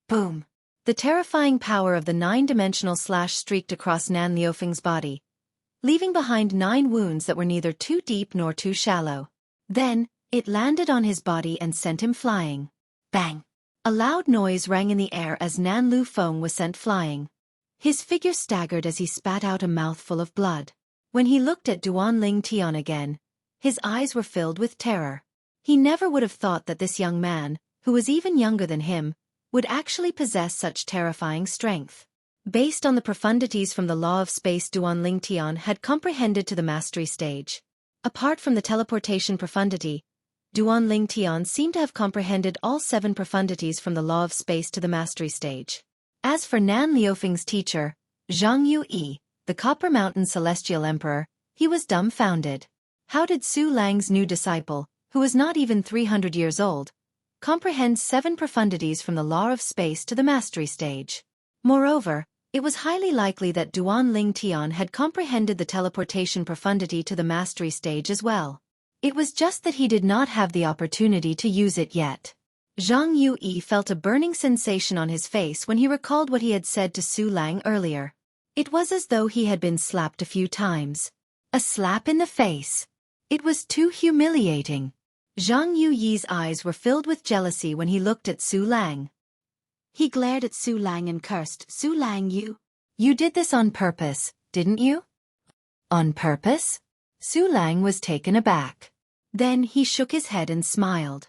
Boom! The terrifying power of the nine-dimensional slash streaked across Nan Liufeng's body, leaving behind 9 wounds that were neither too deep nor too shallow. Then, it landed on his body and sent him flying. Bang! A loud noise rang in the air as Nan Liufeng was sent flying. His figure staggered as he spat out a mouthful of blood. When he looked at Duanling Tian again, his eyes were filled with terror. He never would have thought that this young man, who was even younger than him, would actually possess such terrifying strength. Based on the profundities from the law of space, Duanling Tian had comprehended to the mastery stage. Apart from the teleportation profundity, Duanling Tian seemed to have comprehended all 7 profundities from the law of space to the mastery stage. As for Nan Liufeng's teacher, Zhang Yui, the Copper Mountain Celestial Emperor, he was dumbfounded. How did Su Lang's new disciple, who was not even 300 years old, comprehend 7 profundities from the law of space to the mastery stage? Moreover, it was highly likely that Duanling Tian had comprehended the teleportation profundity to the mastery stage as well. It was just that he did not have the opportunity to use it yet. Zhang Yui felt a burning sensation on his face when he recalled what he had said to Su Lang earlier. It was as though he had been slapped a few times. A slap in the face. It was too humiliating. Zhang Yuyi's eyes were filled with jealousy when he looked at Su Lang. He glared at Su Lang and cursed, "Su Lang, you did this on purpose, didn't you?" On purpose? Su Lang was taken aback. Then he shook his head and smiled.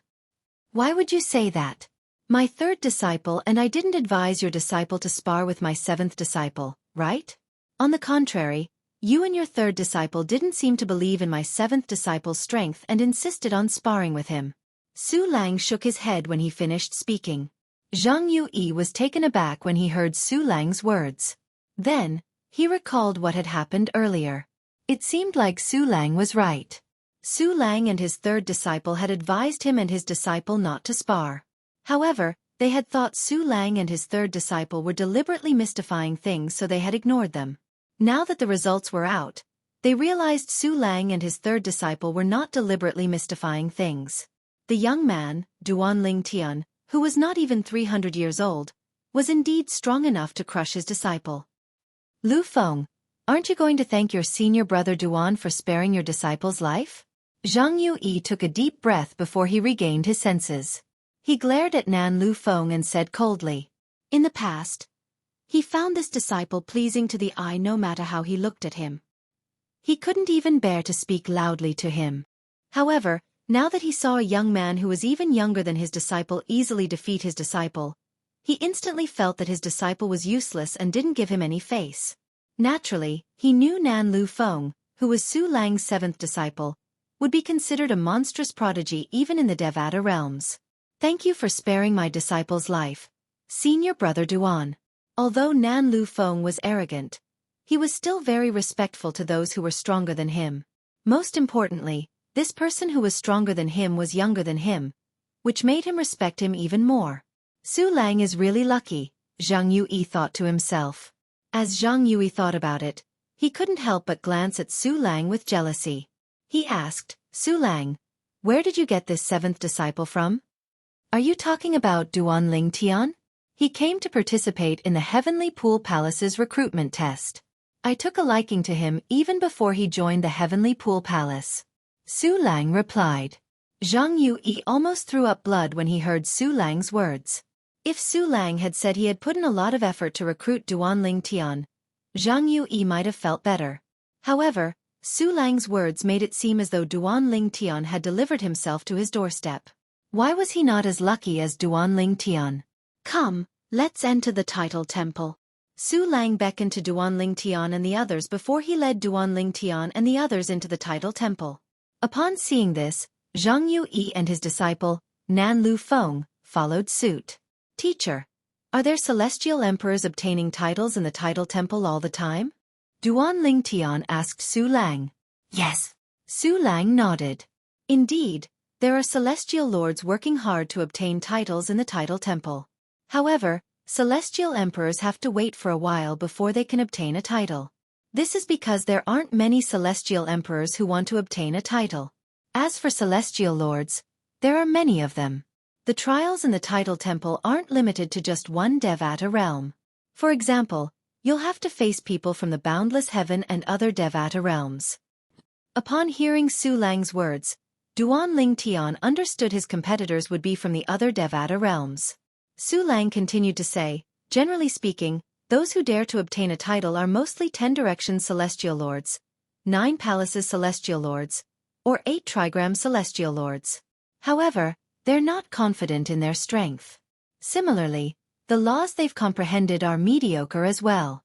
"Why would you say that? My 3rd disciple, and I didn't advise your disciple to spar with my 7th disciple, right? On the contrary, you and your 3rd disciple didn't seem to believe in my 7th disciple's strength and insisted on sparring with him." Su Lang shook his head when he finished speaking. Zhang Yui was taken aback when he heard Su Lang's words. Then, he recalled what had happened earlier. It seemed like Su Lang was right. Su Lang and his 3rd disciple had advised him and his disciple not to spar. However, they had thought Su Lang and his 3rd disciple were deliberately mystifying things, so they had ignored them. Now that the results were out, they realized Su Lang and his 3rd disciple were not deliberately mystifying things. The young man, Duanling Tian, who was not even 300 years old, was indeed strong enough to crush his disciple. "Lu Feng, aren't you going to thank your senior brother Duan for sparing your disciple's life?" Zhang Yui took a deep breath before he regained his senses. He glared at Nan Liufeng and said coldly, "In the past, he found this disciple pleasing to the eye no matter how he looked at him. He couldn't even bear to speak loudly to him. However, now that he saw a young man who was even younger than his disciple easily defeat his disciple, he instantly felt that his disciple was useless and didn't give him any face. Naturally, he knew Nan Liufeng, who was Su Lang's 7th disciple, would be considered a monstrous prodigy even in the Devata realms. "Thank you for sparing my disciple's life, senior brother Duan." Although Nan Liufeng was arrogant, he was still very respectful to those who were stronger than him. Most importantly, this person who was stronger than him was younger than him, which made him respect him even more. Su Lang is really lucky, Zhang Yui thought to himself. As Zhang Yui thought about it, he couldn't help but glance at Su Lang with jealousy. He asked, "Su Lang, where did you get this 7th disciple from?" "Are you talking about Duanling Tian? He came to participate in the Heavenly Pool Palace's recruitment test. I took a liking to him even before he joined the Heavenly Pool Palace," Su Lang replied. Zhang Yui almost threw up blood when he heard Su Lang's words. If Su Lang had said he had put in a lot of effort to recruit Duanling Tian, Zhang Yui might have felt better. However, Su Lang's words made it seem as though Duanling Tian had delivered himself to his doorstep. Why was he not as lucky as Duanling Tian? "Come, let's enter the title temple." Su Lang beckoned to Duanling Tian and the others before he led Duanling Tian and the others into the title temple. Upon seeing this, Zhang Yui and his disciple, Nan Liufeng, followed suit. "Teacher, are there celestial emperors obtaining titles in the title temple all the time?" Duanling Tian asked Su Lang. "Yes." Su Lang nodded. "Indeed, there are celestial lords working hard to obtain titles in the title temple. However, celestial emperors have to wait for a while before they can obtain a title. This is because there aren't many celestial emperors who want to obtain a title. As for celestial lords, there are many of them. The trials in the title temple aren't limited to just one Devata realm. For example, you'll have to face people from the boundless heaven and other Devata realms. Upon hearing Su Lang's words, Duan Ling Tian understood his competitors would be from the other Devata realms. Su Lang continued to say, generally speaking, those who dare to obtain a title are mostly 10 directions celestial lords, 9 palaces celestial lords, or 8 trigrams celestial lords. However, they're not confident in their strength. Similarly, the laws they've comprehended are mediocre as well.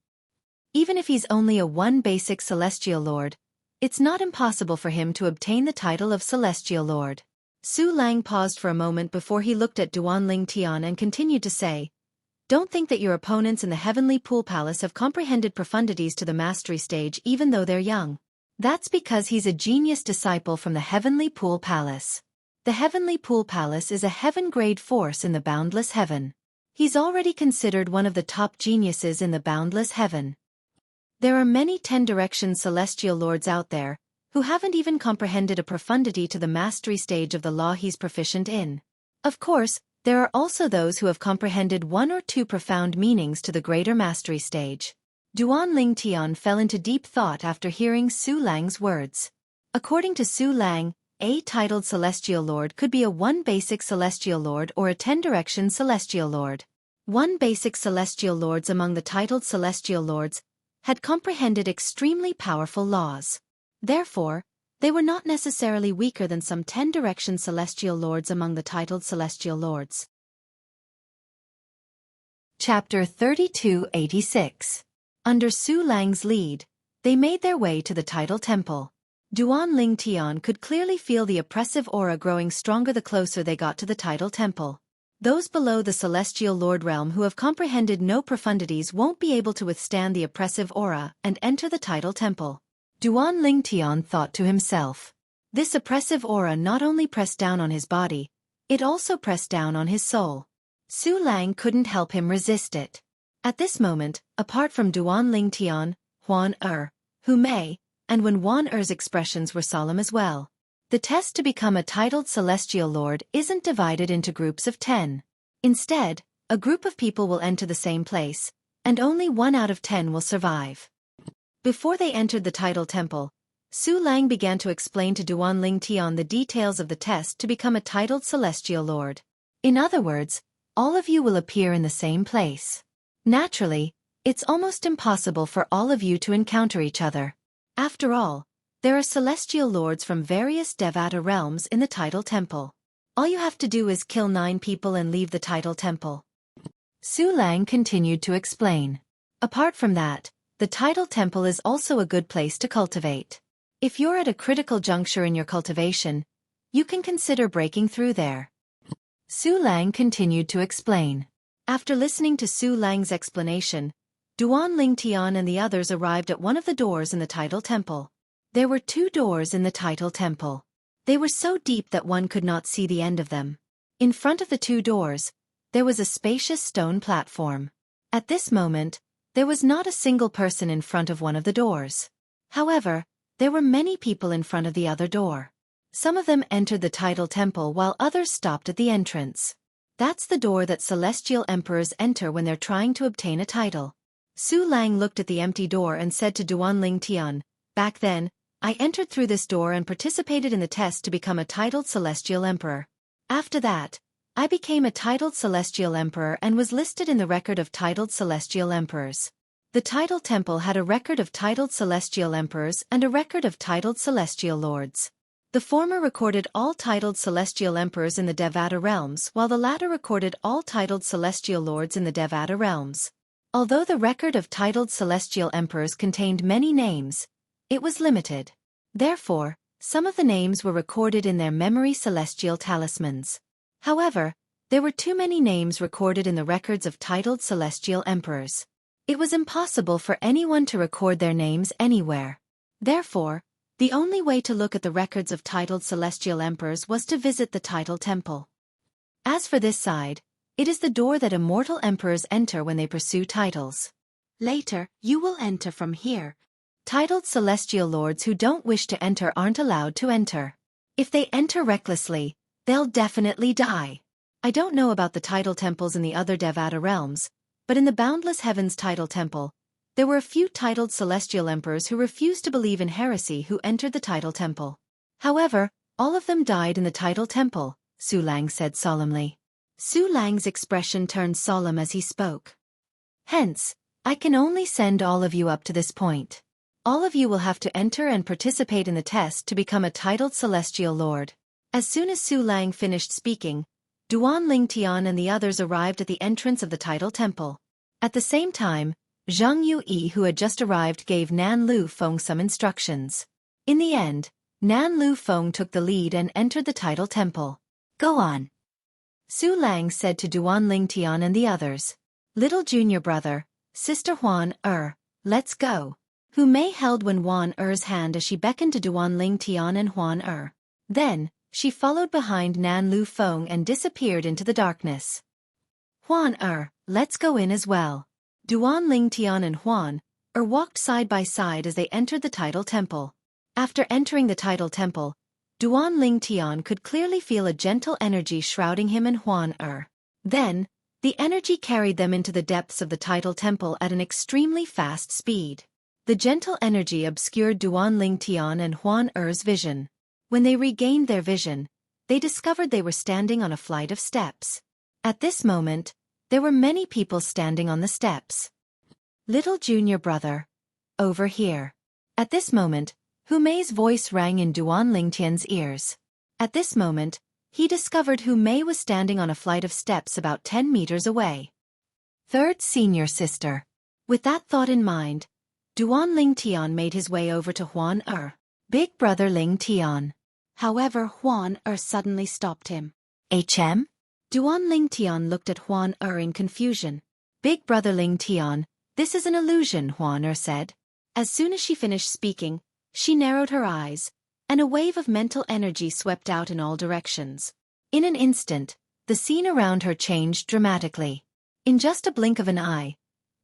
Even if he's only a 1 basic celestial lord, it's not impossible for him to obtain the title of celestial lord. Su Lang paused for a moment before he looked at Duan Ling Tian and continued to say, don't think that your opponents in the Heavenly Pool Palace have comprehended profundities to the mastery stage even though they're young. That's because he's a genius disciple from the Heavenly Pool Palace. The Heavenly Pool Palace is a heaven-grade force in the boundless heaven. He's already considered one of the top geniuses in the boundless heaven. There are many 10 direction celestial lords out there, who haven't even comprehended a profundity to the mastery stage of the law he's proficient in. Of course, there are also those who have comprehended 1 or 2 profound meanings to the greater mastery stage. Duan Ling Tian fell into deep thought after hearing Su Lang's words. According to Su Lang, a titled celestial lord could be a 1 basic celestial lord or a 10 direction celestial lord. 1 basic celestial lords among the titled celestial lords had comprehended extremely powerful laws. Therefore, they were not necessarily weaker than some 10 direction celestial lords among the titled celestial lords. Chapter 3286. Under Su Lang's lead, they made their way to the title temple. Duan Ling Tian could clearly feel the oppressive aura growing stronger the closer they got to the title temple. Those below the celestial lord realm who have comprehended no profundities won't be able to withstand the oppressive aura and enter the title temple. Duan Ling Tian thought to himself. This oppressive aura not only pressed down on his body, it also pressed down on his soul. Su Lang couldn't help him resist it. At this moment, apart from Duan Ling Tian, Huan Hu Mei, and when Wan Er's expressions were solemn as well. The test to become a titled celestial lord isn't divided into groups of 10. Instead, a group of people will enter the same place, and only 1 out of 10 will survive. Before they entered the title temple, Su Lang began to explain to Duan Ling Tian the details of the test to become a titled celestial lord. In other words, all of you will appear in the same place. Naturally, it's almost impossible for all of you to encounter each other. After all, there are celestial lords from various Devata realms in the title temple. All you have to do is kill 9 people and leave the title temple. Su Lang continued to explain. Apart from that, the title temple is also a good place to cultivate. If you're at a critical juncture in your cultivation, you can consider breaking through there. Su Lang continued to explain. After listening to Su Lang's explanation, Duan Ling Tian and the others arrived at one of the doors in the title temple. There were 2 doors in the title temple. They were so deep that one could not see the end of them. In front of the 2 doors, there was a spacious stone platform. At this moment, there was not a single person in front of one of the doors. However, there were many people in front of the other door. Some of them entered the title temple while others stopped at the entrance. That's the door that celestial emperors enter when they're trying to obtain a title. Su Lang looked at the empty door and said to Duan Ling Tian, "Back then, I entered through this door and participated in the test to become a titled celestial emperor. After that, I became a titled celestial emperor and was listed in the record of titled celestial emperors. The title temple had a record of titled celestial emperors and a record of titled celestial lords. The former recorded all titled celestial emperors in the Devata realms while the latter recorded all titled celestial lords in the Devata realms. Although the record of titled celestial emperors contained many names, it was limited. Therefore, some of the names were recorded in their memory celestial talismans. However, there were too many names recorded in the records of titled celestial emperors. It was impossible for anyone to record their names anywhere. Therefore, the only way to look at the records of titled celestial emperors was to visit the title temple. As for this side, it is the door that immortal emperors enter when they pursue titles. Later, you will enter from here. Titled celestial lords who don't wish to enter aren't allowed to enter. If they enter recklessly, they'll definitely die. I don't know about the tidal temples in the other Devata realms, but in the boundless heavens tidal temple, there were a few titled celestial emperors who refused to believe in heresy who entered the tidal temple. However, all of them died in the tidal temple, Su Lang said solemnly. Su Lang's expression turned solemn as he spoke. Hence, I can only send all of you up to this point. All of you will have to enter and participate in the test to become a titled celestial lord. As soon as Su Lang finished speaking, Duan Lingtian and the others arrived at the entrance of the tidal temple. At the same time, Zhang Yui, who had just arrived, gave Nan Lu Feng some instructions. In the end, Nan Lu Feng took the lead and entered the tidal temple. Go on, Su Lang said to Duan Lingtian and the others. Little junior brother, sister Huan let's go. Hu Mei held Wan Er's hand as she beckoned to Duan Lingtian and Huan Er. Then, she followed behind Nan Lu Feng and disappeared into the darkness. Huan let's go in as well. Duan Lingtian and Huan walked side by side as they entered the tidal temple. After entering the tidal temple, Duan Lingtian could clearly feel a gentle energy shrouding him and Huan Then, the energy carried them into the depths of the tidal temple at an extremely fast speed. The gentle energy obscured Duan Lingtian and Huan Er's vision. When they regained their vision, they discovered they were standing on a flight of steps. At this moment, there were many people standing on the steps. Little junior brother, over here. At this moment, Hu Mei's voice rang in Duan Lingtian's ears. At this moment, he discovered Hu Mei was standing on a flight of steps about 10 meters away. Third senior sister. With that thought in mind, Duan Lingtian made his way over to Huan Big brother Lingtian. However, Huan suddenly stopped him. HM? Duan Lingtian looked at Huan in confusion. Big brother Lingtian, this is an illusion, Huan said. As soon as she finished speaking, she narrowed her eyes, and a wave of mental energy swept out in all directions. In an instant, the scene around her changed dramatically. In just a blink of an eye,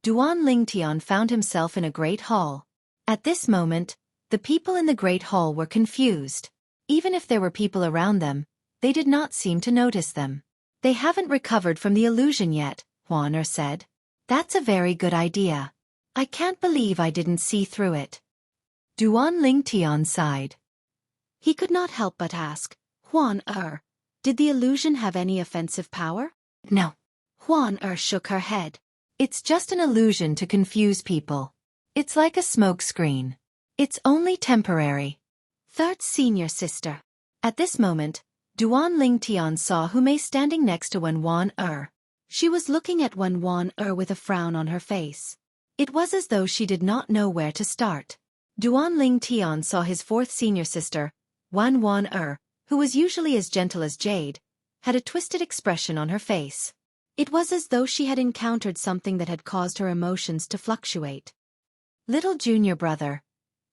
Duan Lingtian found himself in a great hall. At this moment, the people in the great hall were confused. Even if there were people around them, they did not seem to notice them. They haven't recovered from the illusion yet, Huan said. That's a very good idea. I can't believe I didn't see through it. Duan Lingtian sighed. He could not help but ask, Huan did the illusion have any offensive power? No. Huan shook her head. It's just an illusion to confuse people. It's like a smoke screen. It's only temporary. Third senior sister. At this moment, Duan Lingtian saw Hu Mei standing next to Wan She was looking at Wan with a frown on her face. It was as though she did not know where to start. Duan Lingtian saw his fourth senior sister, Wan who was usually as gentle as jade, had a twisted expression on her face. It was as though she had encountered something that had caused her emotions to fluctuate. Little junior brother,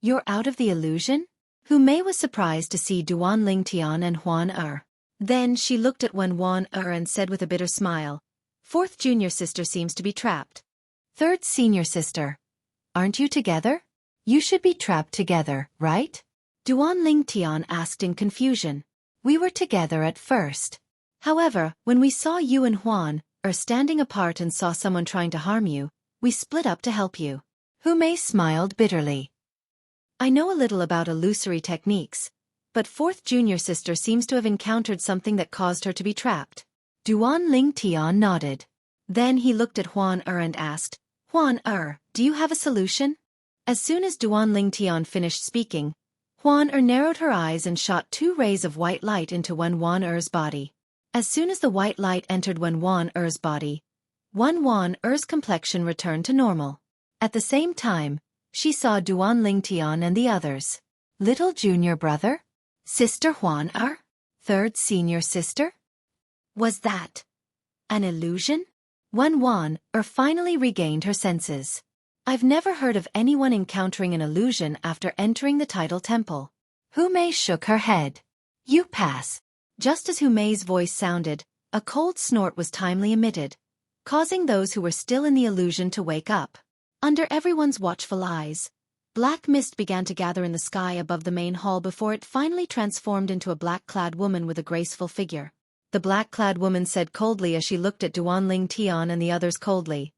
you're out of the illusion? Hu Mei was surprised to see Duan Lingtian and Huan Then she looked at Wan and said with a bitter smile, Fourth junior sister seems to be trapped. Third senior sister, aren't you together? You should be trapped together, right? Duan Lingtian asked in confusion. We were together at first. However, when we saw you and Huan standing apart and saw someone trying to harm you, we split up to help you. Hu Mei smiled bitterly. I know a little about illusory techniques, but fourth junior sister seems to have encountered something that caused her to be trapped. Duan Lingtian nodded. Then he looked at Huan and asked, Huan do you have a solution? As soon as Duan Lingtian finished speaking, Huan narrowed her eyes and shot 2 rays of white light into Wan body. As soon as the white light entered Wan body, Wan complexion returned to normal. At the same time, she saw Duan Lingtian and the others. Little junior brother? Sister Huan Third senior sister? Was that an illusion? Wan finally regained her senses. I've never heard of anyone encountering an illusion after entering the tidal temple. Hu Mei shook her head. You pass. Just as Hu Mei's voice sounded, a cold snort was timely emitted, causing those who were still in the illusion to wake up. Under everyone's watchful eyes, black mist began to gather in the sky above the main hall before it finally transformed into a black-clad woman with a graceful figure. the black-clad woman said coldly as she looked at Duan Ling Tian and the others coldly.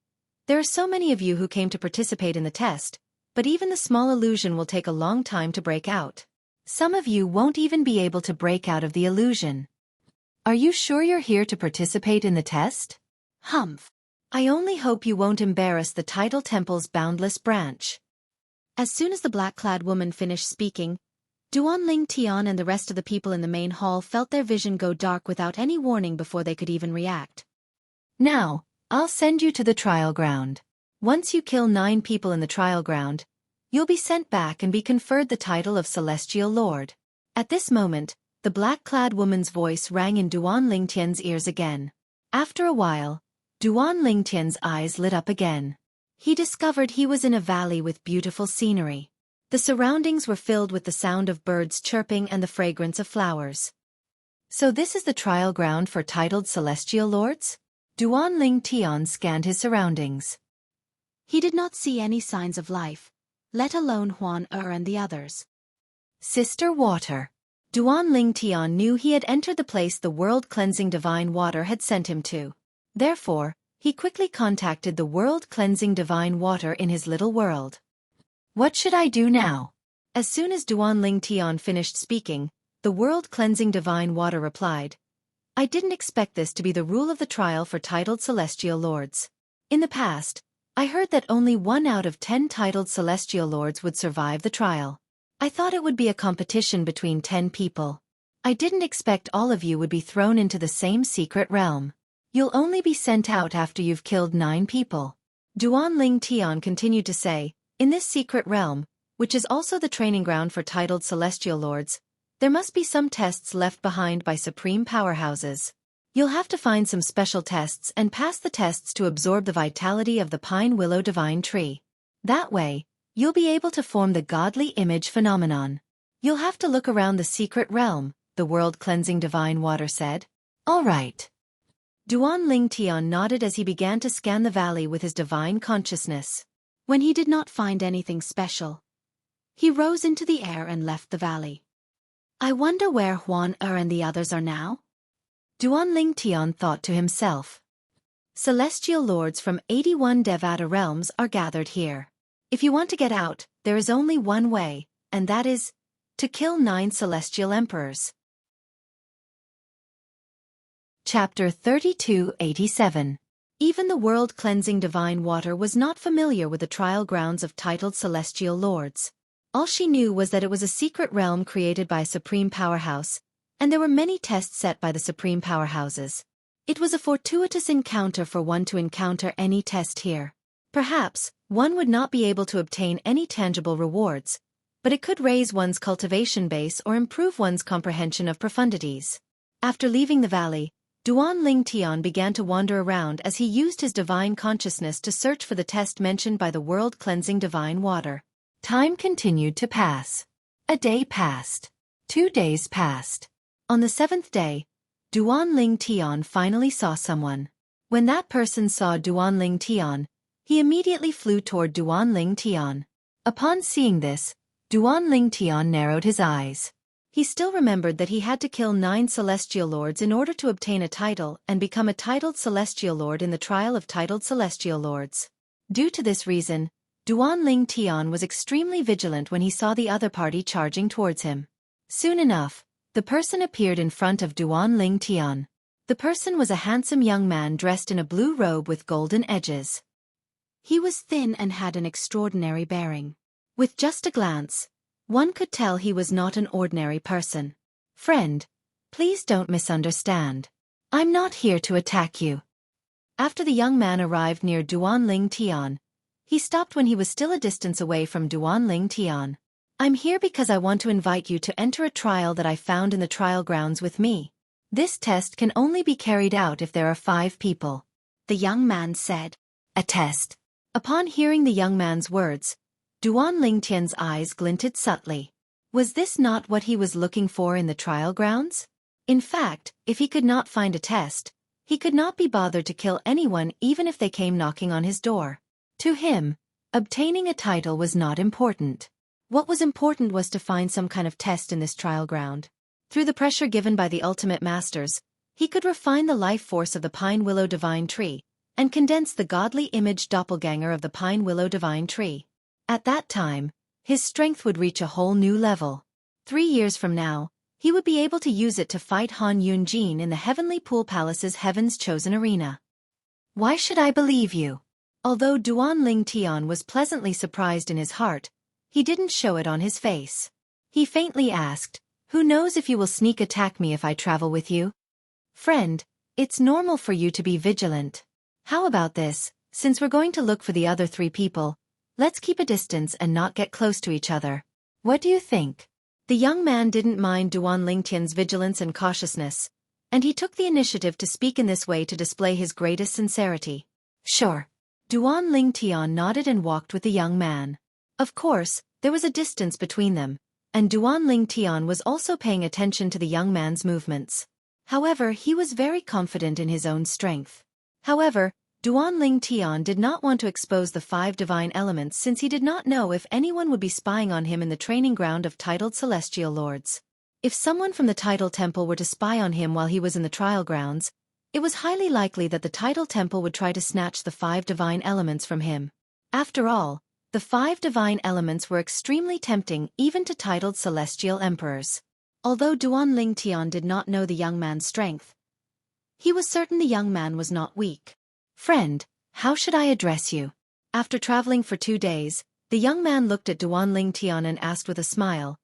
There are so many of you who came to participate in the test, but even the small illusion will take a long time to break out. Some of you won't even be able to break out of the illusion. Are you sure you're here to participate in the test? Humph. I only hope you won't embarrass the Tidal Temple's boundless branch. As soon as the black-clad woman finished speaking, Duan Ling Tian and the rest of the people in the main hall felt their vision go dark without any warning before they could even react. Now, I'll send you to the trial ground. Once you kill 9 people in the trial ground, you'll be sent back and be conferred the title of Celestial Lord. At this moment, the black-clad woman's voice rang in Duan Ling Tian's ears again. After a while, Duan Ling Tian's eyes lit up again. He discovered he was in a valley with beautiful scenery. The surroundings were filled with the sound of birds chirping and the fragrance of flowers. So this is the trial ground for titled Celestial Lords? Duan Ling Tian scanned his surroundings. He did not see any signs of life, let alone Huan and the others. Sister Water. Duan Ling Tian knew he had entered the place the world-cleansing divine water had sent him to. Therefore, he quickly contacted the world-cleansing divine water in his little world. What should I do now? As soon as Duan Ling Tian finished speaking, the world-cleansing divine water replied, I didn't expect this to be the rule of the trial for titled Celestial Lords. In the past, I heard that only 1 out of 10 titled Celestial Lords would survive the trial. I thought it would be a competition between 10 people. I didn't expect all of you would be thrown into the same secret realm. You'll only be sent out after you've killed 9 people. Duan Ling Tian continued to say, in this secret realm, which is also the training ground for titled Celestial Lords, there must be some tests left behind by supreme powerhouses. You'll have to find some special tests and pass the tests to absorb the vitality of the Pine Willow Divine Tree. That way, you'll be able to form the godly image phenomenon. You'll have to look around the secret realm, the world-cleansing divine water said. All right. Duan Ling Tian nodded as he began to scan the valley with his divine consciousness. When he did not find anything special, he rose into the air and left the valley. I wonder where Huan and the others are now? Duan Ling Tian thought to himself. Celestial lords from 81 Devata realms are gathered here. If you want to get out, there is only one way, and that is to kill 9 celestial emperors. Chapter 3287. Even the world-cleansing divine water was not familiar with the trial grounds of titled celestial lords. All she knew was that it was a secret realm created by a supreme powerhouse, and there were many tests set by the supreme powerhouses. It was a fortuitous encounter for one to encounter any test here. Perhaps, one would not be able to obtain any tangible rewards, but it could raise one's cultivation base or improve one's comprehension of profundities. After leaving the valley, Duan Ling Tian began to wander around as he used his divine consciousness to search for the test mentioned by the world-cleansing divine water. Time continued to pass. A day passed. 2 days passed. On the 7th day, Duan Ling Tian finally saw someone. When that person saw Duan Ling Tian, he immediately flew toward Duan Ling Tian. Upon seeing this, Duan Ling Tian narrowed his eyes. He still remembered that he had to kill 9 celestial lords in order to obtain a title and become a titled celestial lord in the trial of titled celestial lords. Due to this reason, Duan Ling Tian was extremely vigilant when he saw the other party charging towards him. Soon enough, the person appeared in front of Duan Ling Tian. The person was a handsome young man dressed in a blue robe with golden edges. He was thin and had an extraordinary bearing. With just a glance, one could tell he was not an ordinary person. Friend, please don't misunderstand. I'm not here to attack you. After the young man arrived near Duan Ling Tian, he stopped when he was still a distance away from Duan Ling Tian. I'm here because I want to invite you to enter a trial that I found in the trial grounds with me. This test can only be carried out if there are 5 people. The young man said. A test. Upon hearing the young man's words, Duan Ling Tian's eyes glinted subtly. Was this not what he was looking for in the trial grounds? In fact, if he could not find a test, he could not be bothered to kill anyone even if they came knocking on his door. To him, obtaining a title was not important. What was important was to find some kind of test in this trial ground. Through the pressure given by the ultimate masters, He could refine the life force of the pine willow divine tree, and condense the godly image doppelganger of the pine willow divine tree. At that time, his strength would reach a whole new level. 3 years from now, he would be able to use it to fight Han Yunjin in the Heavenly Pool Palace's Heaven's Chosen Arena. Why should I believe you? Although Duan Ling Tian was pleasantly surprised in his heart, he didn't show it on his face. He faintly asked, "Who knows if you will sneak attack me if I travel with you?" "Friend, it's normal for you to be vigilant. How about this, since we're going to look for the other 3 people, let's keep a distance and not get close to each other. What do you think?" The young man didn't mind Duan Lingtian's vigilance and cautiousness, and he took the initiative to speak in this way to display his greatest sincerity. "Sure." Duan Lingtian nodded and walked with the young man. Of course, there was a distance between them, and Duan Lingtian was also paying attention to the young man's movements. However, he was very confident in his own strength. However, Duan Lingtian did not want to expose the 5 divine elements since he did not know if anyone would be spying on him in the training ground of titled celestial lords. If someone from the Tidal Temple were to spy on him while he was in the trial grounds, it was highly likely that the Tidal Temple would try to snatch the 5 divine elements from him. After all, the 5 divine elements were extremely tempting even to titled celestial emperors. Although Duan Lingtian did not know the young man's strength, he was certain the young man was not weak. "Friend, how should I address you?" After traveling for 2 days, the young man looked at Duan Lingtian and asked with a smile,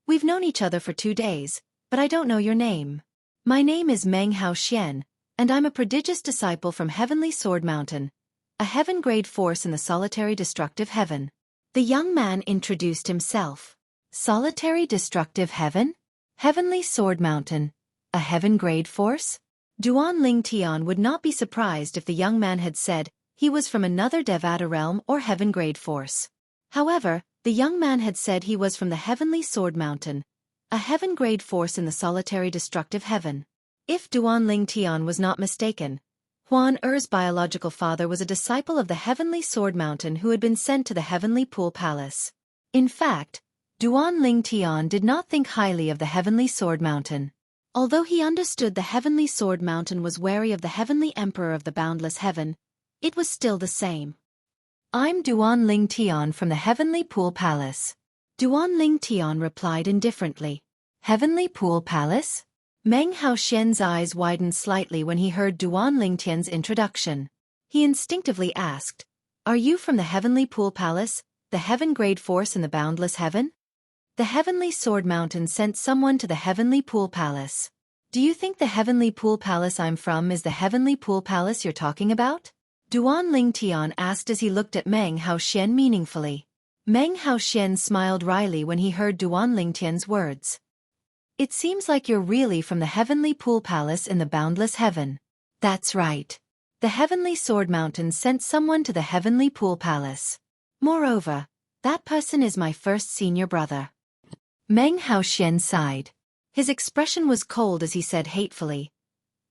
"We've known each other for 2 days, but I don't know your name." "My name is Meng Hao Xian, and I'm a prodigious disciple from Heavenly Sword Mountain, a heaven-grade force in the solitary destructive heaven." The young man introduced himself. Solitary destructive heaven? Heavenly Sword Mountain, a heaven-grade force? Duan Lingtian would not be surprised if the young man had said he was from another Devata realm or heaven-grade force. However, the young man had said he was from the Heavenly Sword Mountain, a heaven-grade force in the solitary destructive heaven. If Duan Lingtian was not mistaken, Huan Er's biological father was a disciple of the Heavenly Sword Mountain who had been sent to the Heavenly Pool Palace. In fact, Duan Lingtian did not think highly of the Heavenly Sword Mountain. Although he understood the Heavenly Sword Mountain was wary of the Heavenly Emperor of the Boundless Heaven, it was still the same. "I'm Duan Lingtian from the Heavenly Pool Palace." Duan Lingtian replied indifferently. "Heavenly Pool Palace?" Meng Hao Xian's eyes widened slightly when he heard Duan Lingtian's introduction. He instinctively asked, "Are you from the Heavenly Pool Palace, the heaven-grade force in the Boundless Heaven?" "The Heavenly Sword Mountain sent someone to the Heavenly Pool Palace." "Do you think the Heavenly Pool Palace I'm from is the Heavenly Pool Palace you're talking about?" Duan Lingtian asked as he looked at Meng Hao Xian meaningfully. Meng Hao Xian smiled wryly when he heard Duan Lingtian's words. "It seems like you're really from the Heavenly Pool Palace in the Boundless Heaven." "That's right. The Heavenly Sword Mountain sent someone to the Heavenly Pool Palace. Moreover, that person is my first senior brother." Meng Hao Xian sighed. His expression was cold as he said hatefully,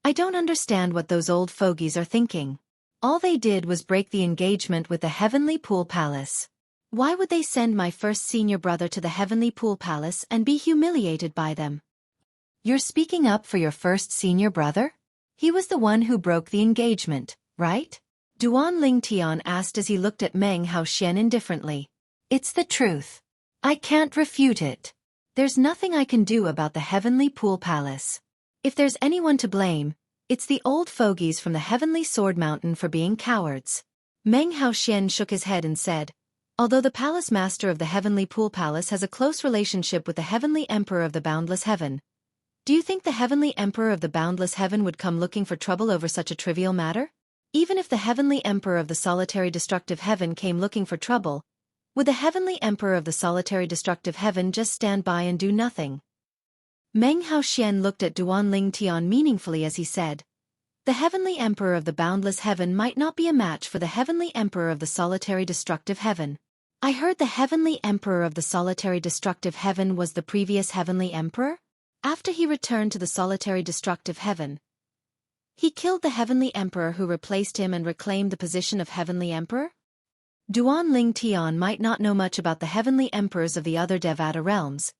"I don't understand what those old fogies are thinking. All they did was break the engagement with the Heavenly Pool Palace. Why would they send my first senior brother to the Heavenly Pool Palace and be humiliated by them?" "You're speaking up for your first senior brother? He was the one who broke the engagement, right?" Duan Lingtian asked as he looked at Meng Hao Xian indifferently. "It's the truth. I can't refute it. There's nothing I can do about the Heavenly Pool Palace. If there's anyone to blame, it's the old fogies from the Heavenly Sword Mountain for being cowards." Meng Hao Xian shook his head and said, "Although the Palace Master of the Heavenly Pool Palace has a close relationship with the Heavenly Emperor of the Boundless Heaven, do you think the Heavenly Emperor of the Boundless Heaven would come looking for trouble over such a trivial matter? Even if the Heavenly Emperor of the Solitary Destructive Heaven came looking for trouble, would the Heavenly Emperor of the Solitary Destructive Heaven just stand by and do nothing?" Meng Hao Xian looked at Duan Lingtian meaningfully as he said, "The Heavenly Emperor of the Boundless Heaven might not be a match for the Heavenly Emperor of the Solitary Destructive Heaven. I heard the Heavenly Emperor of the Solitary Destructive Heaven was the previous Heavenly Emperor? After he returned to the Solitary Destructive Heaven, he killed the Heavenly Emperor who replaced him and reclaimed the position of Heavenly Emperor?" Duan Lingtian might not know much about the Heavenly Emperors of the other Devata realms,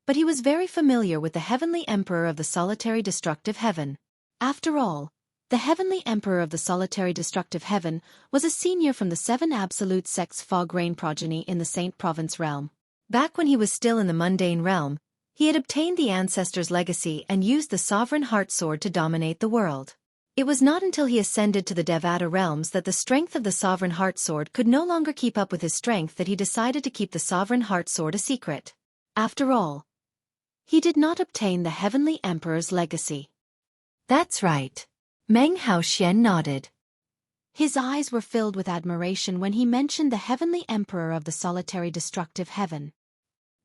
but he was very familiar with the Heavenly Emperor of the Solitary Destructive Heaven. After all, the Heavenly Emperor of the Solitary Destructive Heaven was a senior from the 7 Absolute Sects Fog Rain progeny in the Saint Province realm. Back when he was still in the mundane realm, he had obtained the ancestors' legacy and used the Sovereign Heart Sword to dominate the world. It was not until he ascended to the Devata realms that the strength of the Sovereign Heart Sword could no longer keep up with his strength that he decided to keep the Sovereign Heart Sword a secret. After all, he did not obtain the Heavenly Emperor's legacy. That's right. Meng Haoxian nodded. His eyes were filled with admiration when he mentioned the Heavenly Emperor of the Solitary Destructive Heaven.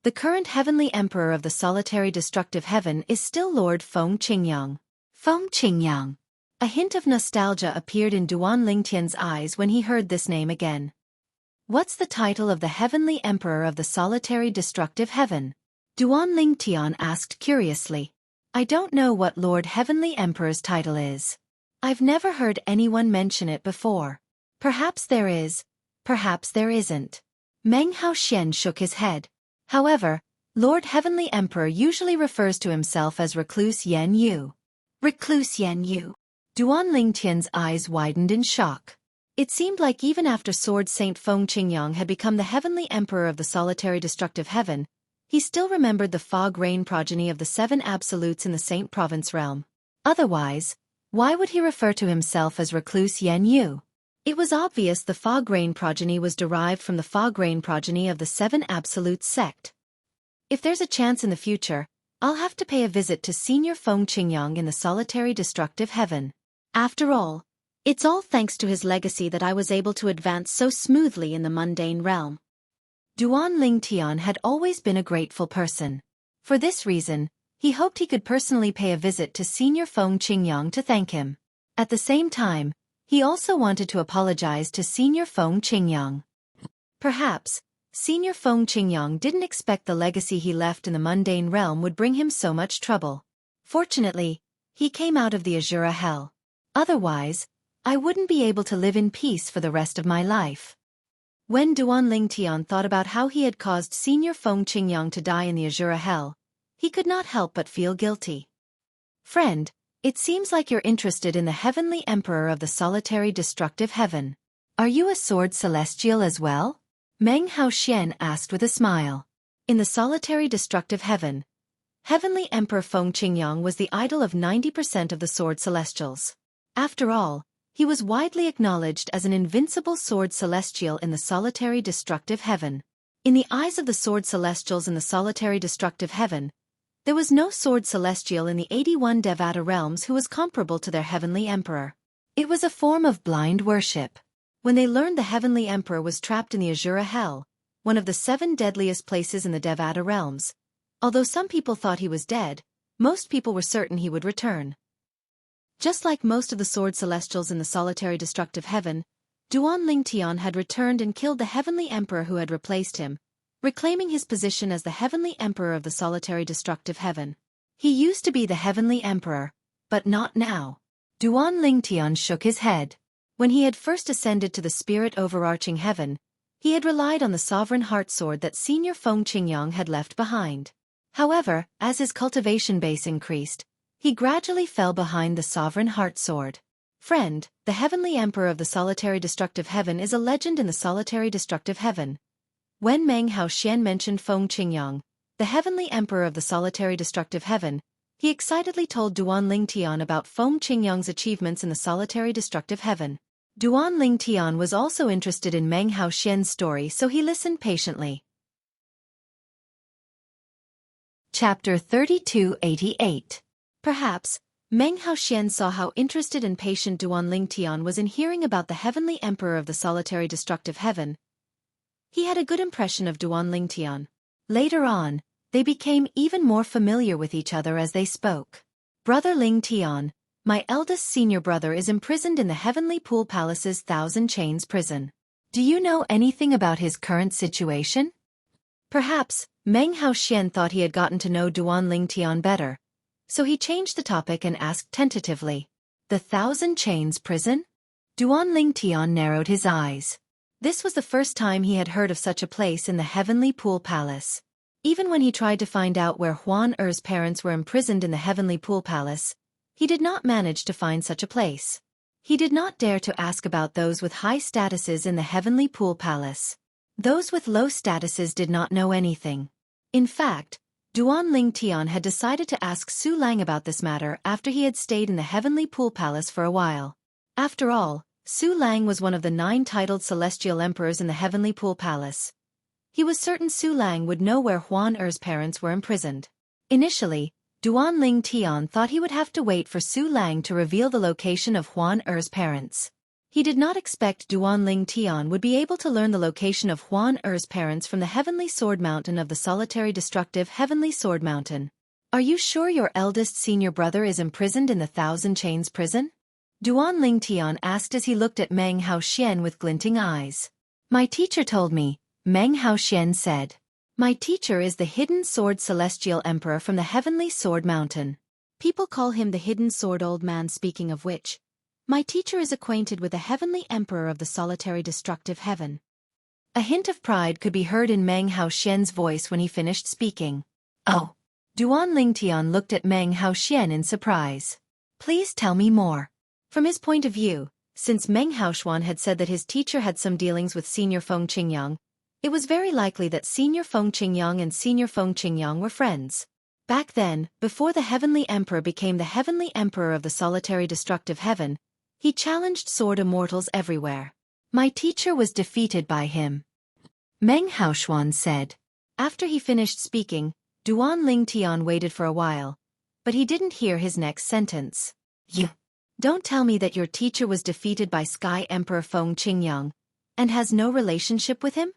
The current Heavenly Emperor of the Solitary Destructive Heaven is still Lord Feng Qingyang. Feng Qingyang. A hint of nostalgia appeared in Duan Lingtian's eyes when he heard this name again. What's the title of the Heavenly Emperor of the Solitary Destructive Heaven? Duan Lingtian asked curiously. I don't know what Lord Heavenly Emperor's title is. I've never heard anyone mention it before. Perhaps there is, perhaps there isn't. Meng Haoxian shook his head. However, Lord Heavenly Emperor usually refers to himself as Recluse Yan Yu. Recluse Yan Yu. Duan Lingtian's eyes widened in shock. It seemed like even after Sword Saint Feng Qingyang had become the Heavenly Emperor of the Solitary Destructive Heaven, he still remembered the Fog Rain progeny of the 7 Absolutes in the Saint Province realm. Otherwise, why would he refer to himself as Recluse Yan Yu? It was obvious the Fog Rain progeny was derived from the Fog Rain progeny of the 7 Absolute sect. If there's a chance in the future, I'll have to pay a visit to Senior Feng Qingyang in the Solitary Destructive Heaven. After all, it's all thanks to his legacy that I was able to advance so smoothly in the mundane realm. Duan Lingtian had always been a grateful person. For this reason, he hoped he could personally pay a visit to Senior Feng Qingyang to thank him. At the same time, he also wanted to apologize to Senior Feng Qingyang. Perhaps, Senior Feng Qingyang didn't expect the legacy he left in the mundane realm would bring him so much trouble. Fortunately, he came out of the Azura Hell. Otherwise, I wouldn't be able to live in peace for the rest of my life. When Duan Lingtian thought about how he had caused Senior Feng Qingyang to die in the Azura Hell, he could not help but feel guilty. Friend, it seems like you're interested in the Heavenly Emperor of the Solitary Destructive Heaven. Are you a Sword Celestial as well? Meng Haoxian asked with a smile. In the Solitary Destructive Heaven, Heavenly Emperor Feng Qingyang was the idol of 90% of the Sword Celestials. After all, he was widely acknowledged as an invincible Sword Celestial in the Solitary Destructive Heaven. In the eyes of the Sword Celestials in the Solitary Destructive Heaven, there was no Sword Celestial in the 81 Devata realms who was comparable to their Heavenly Emperor. It was a form of blind worship. When they learned the Heavenly Emperor was trapped in the Azura Hell, one of the 7 deadliest places in the Devata realms, although some people thought he was dead, most people were certain he would return. Just like most of the Sword Celestials in the Solitary Destructive Heaven, Duan Lingtian had returned and killed the Heavenly Emperor who had replaced him, reclaiming his position as the Heavenly Emperor of the Solitary Destructive Heaven. He used to be the Heavenly Emperor, but not now. Duan Lingtian shook his head. When he had first ascended to the Spirit Overarching Heaven, he had relied on the Sovereign Heart Sword that Senior Feng Qingyang had left behind. However, as his cultivation base increased, he gradually fell behind the Sovereign Heart Sword. Friend, the Heavenly Emperor of the Solitary Destructive Heaven is a legend in the Solitary Destructive Heaven. When Meng Haoxian mentioned Feng Qingyang, the Heavenly Emperor of the Solitary Destructive Heaven, he excitedly told Duan Lingtian about Feng Qingyang's achievements in the Solitary Destructive Heaven. Duan Lingtian was also interested in Meng Haoxian's story, so he listened patiently. Chapter 3288. Perhaps, Meng Haoxian saw how interested and patient Duan Lingtian was in hearing about the Heavenly Emperor of the Solitary Destructive Heaven. He had a good impression of Duan Lingtian. Later on, they became even more familiar with each other as they spoke. Brother Lingtian, my eldest senior brother is imprisoned in the Heavenly Pool Palace's Thousand Chains prison. Do you know anything about his current situation? Perhaps, Meng Haoxian thought he had gotten to know Duan Lingtian better, so he changed the topic and asked tentatively. The Thousand Chains prison? Duan Lingtian narrowed his eyes. This was the first time he had heard of such a place in the Heavenly Pool Palace. Even when he tried to find out where Huan Er's parents were imprisoned in the Heavenly Pool Palace, He did not manage to find such a place. He did not dare to ask about those with high statuses in the heavenly pool palace. Those with low statuses did not know anything. In fact, Duan Ling Tian had decided to ask Su Lang about this matter after he had stayed in the heavenly pool palace for a while. After all, Su Lang was one of the 9 titled celestial emperors in the heavenly pool palace. He was certain Su Lang would know where Huan Er's parents were imprisoned. Initially, Duan Ling Tian thought he would have to wait for Su Lang to reveal the location of Huan Er's parents. He did not expect Duan Ling Tian would be able to learn the location of Huan Er's parents from the Heavenly Sword Mountain of the solitary destructive Heavenly Sword Mountain. Are you sure your eldest senior brother is imprisoned in the Thousand Chains prison? Duan Ling Tian asked as he looked at Meng Haoxian with glinting eyes. My teacher told me, Meng Haoxian said. My teacher is the Hidden Sword Celestial Emperor from the Heavenly Sword Mountain. People call him the Hidden Sword Old Man, speaking of which. My teacher is acquainted with the Heavenly Emperor of the solitary destructive heaven. A hint of pride could be heard in Meng Haoxian's voice when he finished speaking. Oh. Duan Ling Tian looked at Meng Haoxian in surprise. Please tell me more. From his point of view, since Meng Haoxian had said that his teacher had some dealings with Senior Feng Qingyang, it was very likely that Senior Feng Qingyang and Senior Feng Qingyang were friends. Back then, before the Heavenly Emperor became the Heavenly Emperor of the solitary destructive heaven, he challenged sword immortals everywhere. My teacher was defeated by him. Meng Haoxian said. After he finished speaking, Duan Ling Tian waited for a while, but he didn't hear his next sentence. You don't tell me that your teacher was defeated by Sky Emperor Feng Qingyang, and has no relationship with him?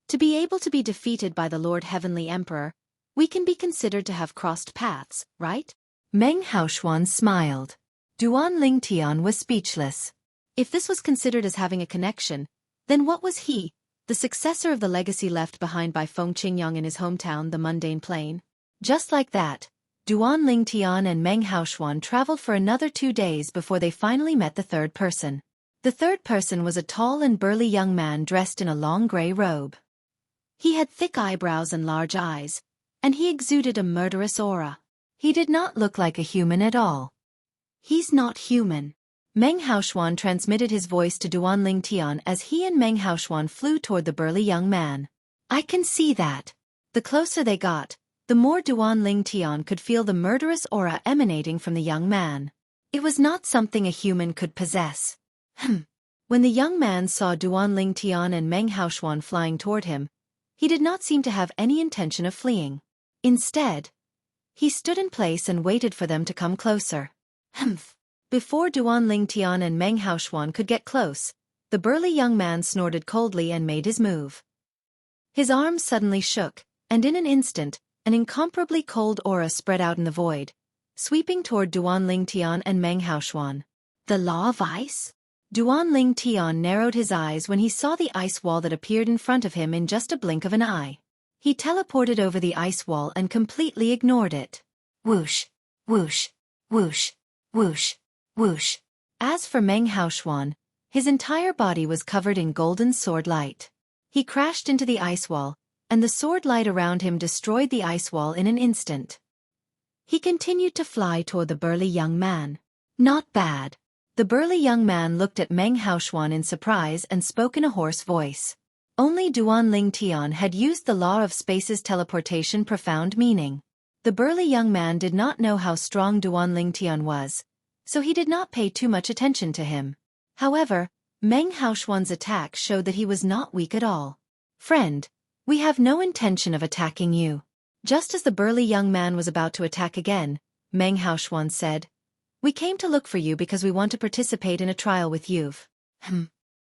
To be able to be defeated by the Lord Heavenly Emperor, we can be considered to have crossed paths, right? Meng Haoxian smiled. Duan Ling Tian was speechless. If this was considered as having a connection, then what was he, the successor of the legacy left behind by Feng Qingyang in his hometown, the Mundane Plain? Just like that, Duan Ling Tian and Meng Haoxian traveled for another 2 days before they finally met the third person. The third person was a tall and burly young man dressed in a long gray robe. He had thick eyebrows and large eyes, and he exuded a murderous aura. He did not look like a human at all. He's not human. Meng Haoxian transmitted his voice to Duan Ling Tian as he and Meng Haoxian flew toward the burly young man. I can see that. The closer they got, the more Duan Ling Tian could feel the murderous aura emanating from the young man. It was not something a human could possess. When the young man saw Duan Ling Tian and Meng Haoxian flying toward him, he did not seem to have any intention of fleeing. Instead, he stood in place and waited for them to come closer. Before Duan Ling Tian and Meng Haoxian could get close, the burly young man snorted coldly and made his move. His arms suddenly shook, and in an instant, an incomparably cold aura spread out in the void, sweeping toward Duan Ling Tian and Meng Haoxian. The law of ice? Duan Ling Tian narrowed his eyes when he saw the ice wall that appeared in front of him in just a blink of an eye. He teleported over the ice wall and completely ignored it. Whoosh, whoosh, whoosh, whoosh, whoosh. As for Meng Haoxian, his entire body was covered in golden sword light. He crashed into the ice wall, and the sword light around him destroyed the ice wall in an instant. He continued to fly toward the burly young man. Not bad. The burly young man looked at Meng Haoxian in surprise and spoke in a hoarse voice. Only Duan Ling Tian had used the law of space's teleportation profound meaning. The burly young man did not know how strong Duan Ling Tian was, so he did not pay too much attention to him. However, Meng Haoxian's attack showed that he was not weak at all. Friend, we have no intention of attacking you. Just as the burly young man was about to attack again, Meng Haoxian said, We came to look for you because we want to participate in a trial with you.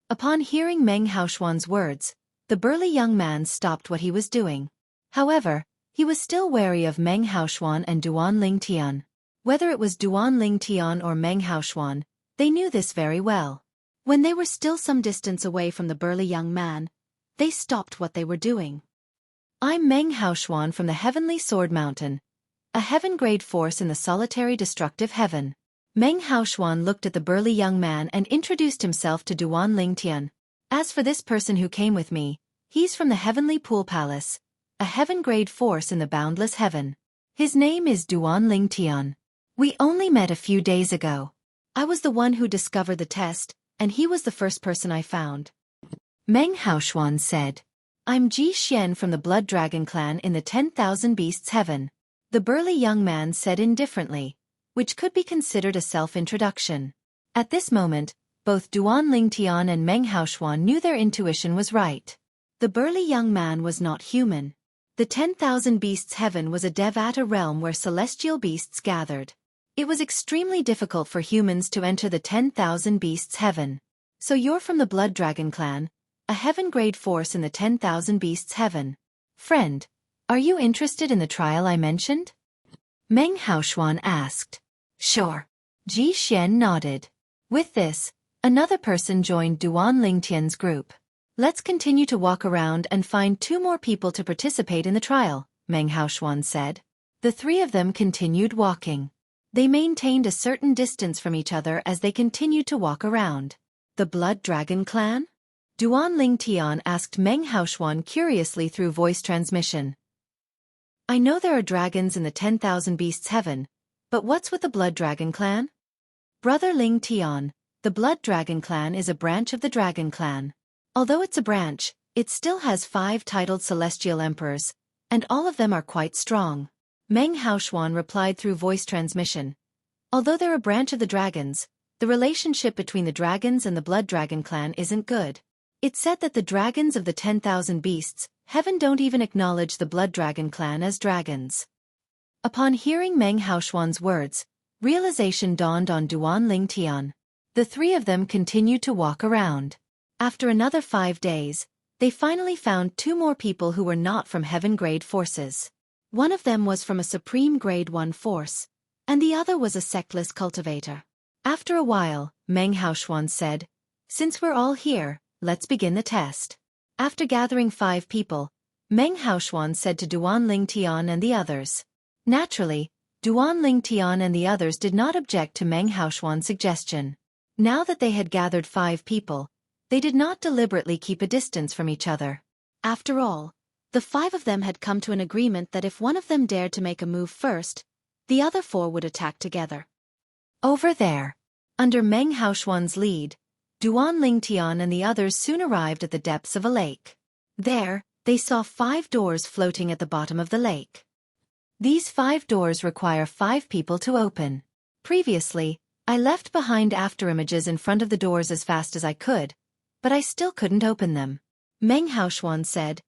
Upon hearing Meng Haoxian's words, the burly young man stopped what he was doing. However, he was still wary of Meng Haoxian and Duan Ling Tian. Whether it was Duan Ling Tian or Meng Haoxian, they knew this very well. When they were still some distance away from the burly young man, they stopped what they were doing. I'm Meng Haoxian from the Heavenly Sword Mountain, a heaven-grade force in the solitary destructive heaven. Meng Haoxian looked at the burly young man and introduced himself to Duan Ling Tian. As for this person who came with me, he's from the Heavenly Pool Palace, a heaven-grade force in the boundless heaven. His name is Duan Ling Tian. We only met a few days ago. I was the one who discovered the test, and he was the first person I found. Meng Haoxuan said. I'm Ji Xian from the Blood Dragon clan in the 10,000 Beasts Heaven. The burly young man said indifferently, which could be considered a self-introduction. At this moment, both Duan Lingtian and Meng Haoxuan knew their intuition was right. The burly young man was not human. The 10,000 Beasts Heaven was a Devata realm where celestial beasts gathered. It was extremely difficult for humans to enter the 10,000 Beasts Heaven. So you're from the Blood Dragon clan, a heaven-grade force in the 10,000 Beasts Heaven. Friend, are you interested in the trial I mentioned? Meng Haoxuan asked. Sure. Ji Xian nodded. With this, another person joined Duan Lingtian's group. Let's continue to walk around and find 2 more people to participate in the trial, Meng Haoxuan said. The 3 of them continued walking. They maintained a certain distance from each other as they continued to walk around. The Blood Dragon clan? Duan Lingtian asked Meng Haoxuan curiously through voice transmission. I know there are dragons in the 10,000 Beasts Heaven, but what's with the Blood Dragon clan? Brother Lingtian, the Blood Dragon clan is a branch of the Dragon clan. Although it's a branch, it still has 5 titled celestial emperors, and all of them are quite strong. Meng Haoxuan replied through voice transmission. Although they're a branch of the dragons, the relationship between the dragons and the Blood Dragon clan isn't good. It's said that the dragons of the 10,000 Beasts Heaven don't even acknowledge the Blood Dragon clan as dragons. Upon hearing Meng Haoxuan's words, realization dawned on Duan Lingtian. The 3 of them continued to walk around. After another 5 days, they finally found 2 more people who were not from heaven-grade forces. One of them was from a supreme grade 1 force, and the other was a sectless cultivator. After a while, Meng Haoxuan said, Since we're all here, let's begin the test. After gathering 5 people, Meng Haoxuan said to Duan Lingtian and the others. Naturally, Duan Lingtian and the others did not object to Meng Haoxuan's suggestion. Now that they had gathered 5 people, they did not deliberately keep a distance from each other. After all, the 5 of them had come to an agreement that if one of them dared to make a move first, the other 4 would attack together. Over there, under Meng Haoxuan's lead, Duan Lingtian and the others soon arrived at the depths of a lake. There, they saw 5 doors floating at the bottom of the lake. These 5 doors require 5 people to open. Previously, I left behind afterimages in front of the doors as fast as I could, but I still couldn't open them. Meng Haoxuan said,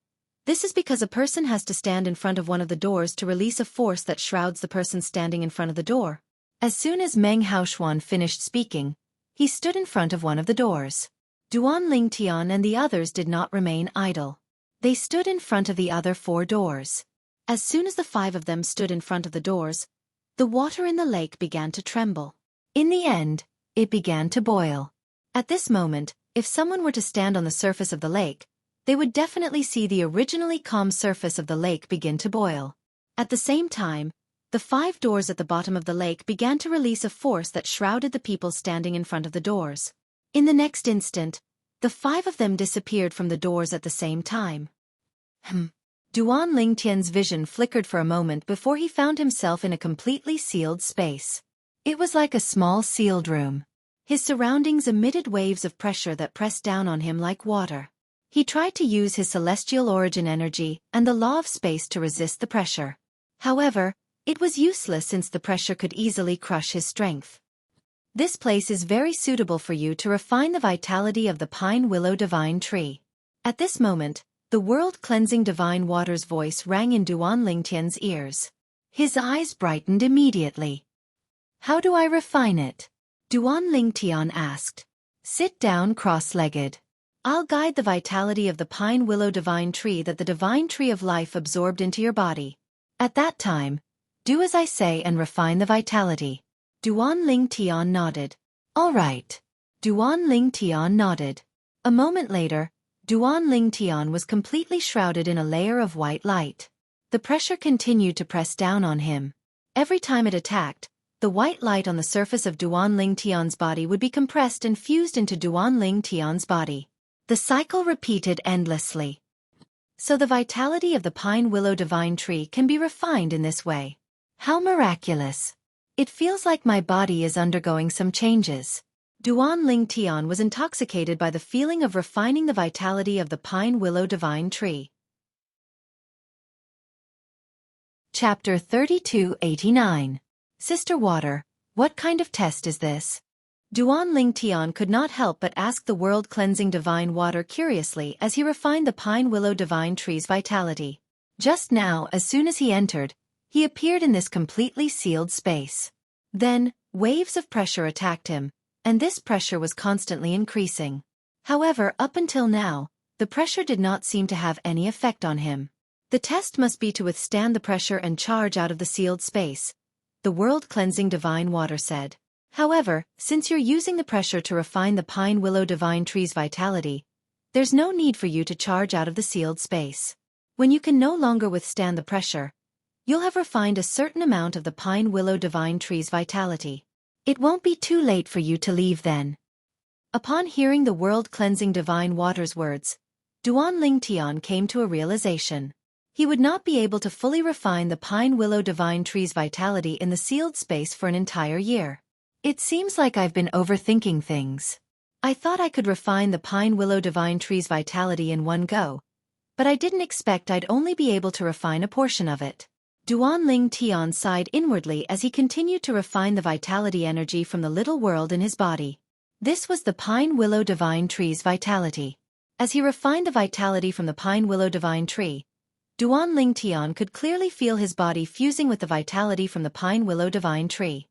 This is because a person has to stand in front of one of the doors to release a force that shrouds the person standing in front of the door. As soon as Meng Haoxuan finished speaking, he stood in front of one of the doors. Duan Lingtian and the others did not remain idle. They stood in front of the other 4 doors. As soon as the 5 of them stood in front of the doors, the water in the lake began to tremble. In the end, it began to boil. At this moment, if someone were to stand on the surface of the lake, they would definitely see the originally calm surface of the lake begin to boil. At the same time, the 5 doors at the bottom of the lake began to release a force that shrouded the people standing in front of the doors. In the next instant, the 5 of them disappeared from the doors at the same time. Duan Lingtian's vision flickered for a moment before he found himself in a completely sealed space. It was like a small sealed room. His surroundings emitted waves of pressure that pressed down on him like water. He tried to use his celestial origin energy and the law of space to resist the pressure. However, it was useless since the pressure could easily crush his strength. This place is very suitable for you to refine the vitality of the pine willow divine tree. At this moment, the world-cleansing divine water's voice rang in Duan Lingtian's ears. His eyes brightened immediately. How do I refine it? Duan Lingtian asked. Sit down cross-legged. I'll guide the vitality of the pine willow divine tree that the divine tree of life absorbed into your body. At that time, do as I say and refine the vitality. Duan Lingtian nodded. All right. Duan Lingtian nodded. A moment later, Duan Lingtian was completely shrouded in a layer of white light. The pressure continued to press down on him. Every time it attacked, the white light on the surface of Duan Lingtian's body would be compressed and fused into Duan Lingtian's body. The cycle repeated endlessly. So the vitality of the pine willow divine tree can be refined in this way. How miraculous! It feels like my body is undergoing some changes. Duan Ling Tian was intoxicated by the feeling of refining the vitality of the pine willow divine tree. Chapter 3289. Sister Water, what kind of test is this? Duan Ling Tian could not help but ask the world-cleansing divine water curiously as he refined the pine willow divine tree's vitality. Just now, as soon as he entered, he appeared in this completely sealed space. Then, waves of pressure attacked him, and this pressure was constantly increasing. However, up until now, the pressure did not seem to have any effect on him. The test must be to withstand the pressure and charge out of the sealed space, the world-cleansing divine water said. However, since you're using the pressure to refine the pine willow divine tree's vitality, there's no need for you to charge out of the sealed space. When you can no longer withstand the pressure, you'll have refined a certain amount of the pine willow divine tree's vitality. It won't be too late for you to leave then. Upon hearing the world-cleansing divine water's words, Duan Ling Tian came to a realization. He would not be able to fully refine the pine willow divine tree's vitality in the sealed space for an entire year. It seems like I've been overthinking things. I thought I could refine the pine willow divine tree's vitality in one go, but I didn't expect I'd only be able to refine a portion of it. Duan Ling Tian sighed inwardly as he continued to refine the vitality energy from the little world in his body. This was the pine willow divine tree's vitality. As he refined the vitality from the pine willow divine tree, Duan Ling Tian could clearly feel his body fusing with the vitality from the pine willow divine tree.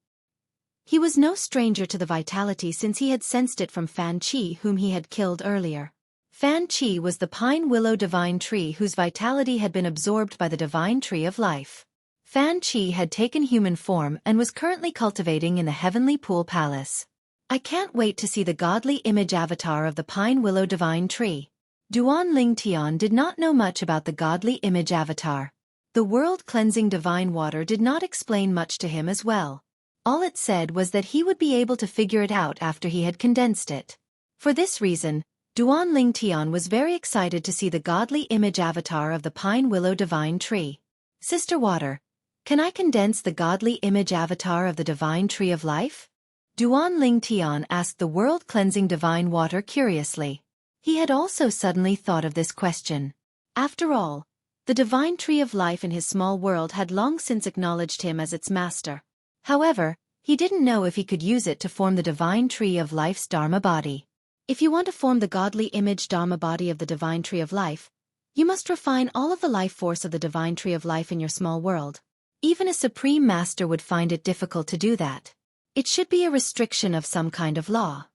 He was no stranger to the vitality since he had sensed it from Fan Qi, whom he had killed earlier. Fan Qi was the pine willow divine tree whose vitality had been absorbed by the divine tree of life. Fan Qi had taken human form and was currently cultivating in the heavenly pool palace. I can't wait to see the godly image avatar of the pine willow divine tree. Duan Ling Tian did not know much about the godly image avatar. The world-cleansing divine water did not explain much to him as well. All it said was that he would be able to figure it out after he had condensed it. For this reason, Duan Ling Tian was very excited to see the godly image avatar of the pine willow divine tree. Sister Water, can I condense the godly image avatar of the divine tree of life? Duan Ling Tian asked the world-cleansing divine water curiously. He had also suddenly thought of this question. After all, the divine tree of life in his small world had long since acknowledged him as its master. However, he didn't know if he could use it to form the divine tree of life's Dharma body. If you want to form the godly image Dharma body of the divine tree of life, you must refine all of the life force of the divine tree of life in your small world. Even a supreme master would find it difficult to do that. It should be a restriction of some kind of law.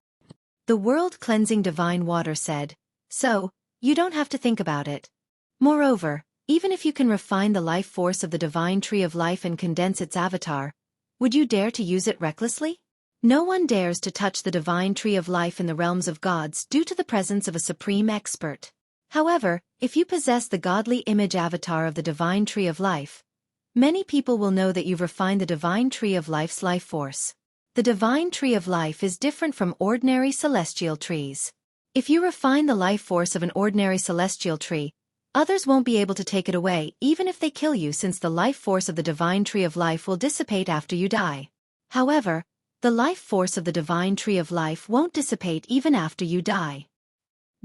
The world-cleansing divine water said, so, you don't have to think about it. Moreover, even if you can refine the life force of the divine tree of life and condense its avatar, would you dare to use it recklessly? No one dares to touch the divine tree of life in the realms of gods due to the presence of a supreme expert. However, if you possess the godly image avatar of the divine tree of life, many people will know that you've refined the divine tree of life's life force. The divine tree of life is different from ordinary celestial trees. If you refine the life force of an ordinary celestial tree, others won't be able to take it away even if they kill you, since the life force of the divine tree of life will dissipate after you die. However, the life force of the divine tree of life won't dissipate even after you die.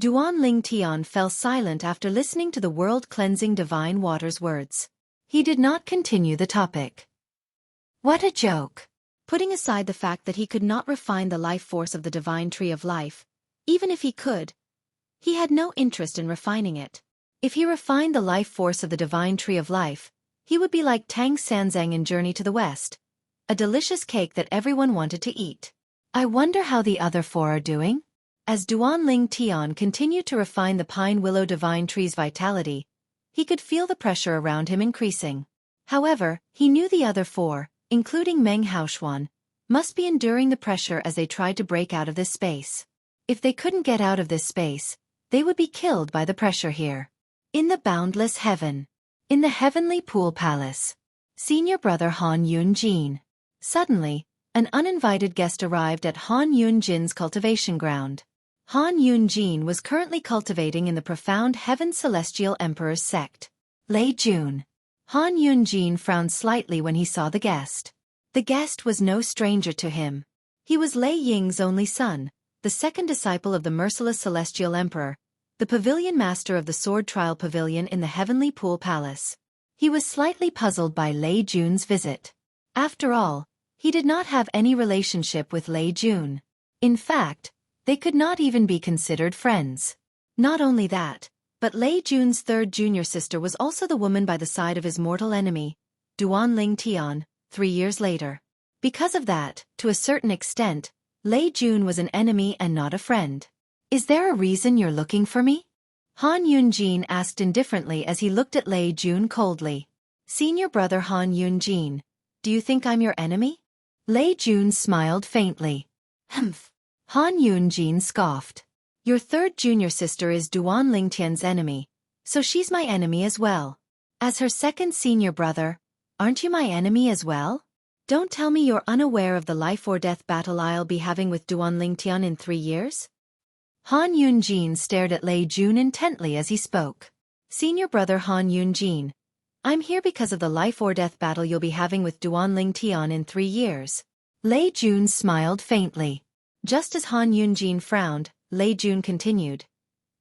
Duan Ling Tian fell silent after listening to the world-cleansing divine water's words. He did not continue the topic. What a joke! Putting aside the fact that he could not refine the life force of the divine tree of life, even if he could, he had no interest in refining it. If he refined the life force of the divine tree of life, he would be like Tang Sanzang in Journey to the West, a delicious cake that everyone wanted to eat. I wonder how the other four are doing? As Duan Ling Tian continued to refine the pine willow divine tree's vitality, he could feel the pressure around him increasing. However, he knew the other four, including Meng Haoxuan, must be enduring the pressure as they tried to break out of this space. If they couldn't get out of this space, they would be killed by the pressure here. In the boundless heaven. In the heavenly pool palace. Senior brother Han Yun-jin. Suddenly, an uninvited guest arrived at Han Yun-jin's cultivation ground. Han Yun-jin was currently cultivating in the profound Heaven Celestial Emperor's sect. Lei Jun. Han Yun-jin frowned slightly when he saw the guest. The guest was no stranger to him. He was Lei Ying's only son, the second disciple of the merciless celestial emperor, the pavilion master of the sword trial pavilion in the Heavenly Pool Palace. He was slightly puzzled by Lei Jun's visit. After all, he did not have any relationship with Lei Jun. In fact, they could not even be considered friends. Not only that, but Lei Jun's third junior sister was also the woman by the side of his mortal enemy, Duan Ling Tian, 3 years later. Because of that, to a certain extent, Lei Jun was an enemy and not a friend. Is there a reason you're looking for me? Han Yunjin asked indifferently as he looked at Lei Jun coldly. Senior brother Han Yunjin, do you think I'm your enemy? Lei Jun smiled faintly. Humph. Han Yunjin scoffed. Your third junior sister is Duan Lingtian's enemy, so she's my enemy as well. As her second senior brother, aren't you my enemy as well? Don't tell me you're unaware of the life or death battle I'll be having with Duan Lingtian in 3 years? Han Yunjin stared at Lei Jun intently as he spoke. Senior brother Han Yunjin, I'm here because of the life or death battle you'll be having with Duan Lingtian in 3 years. Lei Jun smiled faintly. Just as Han Yunjin frowned, Lei Jun continued.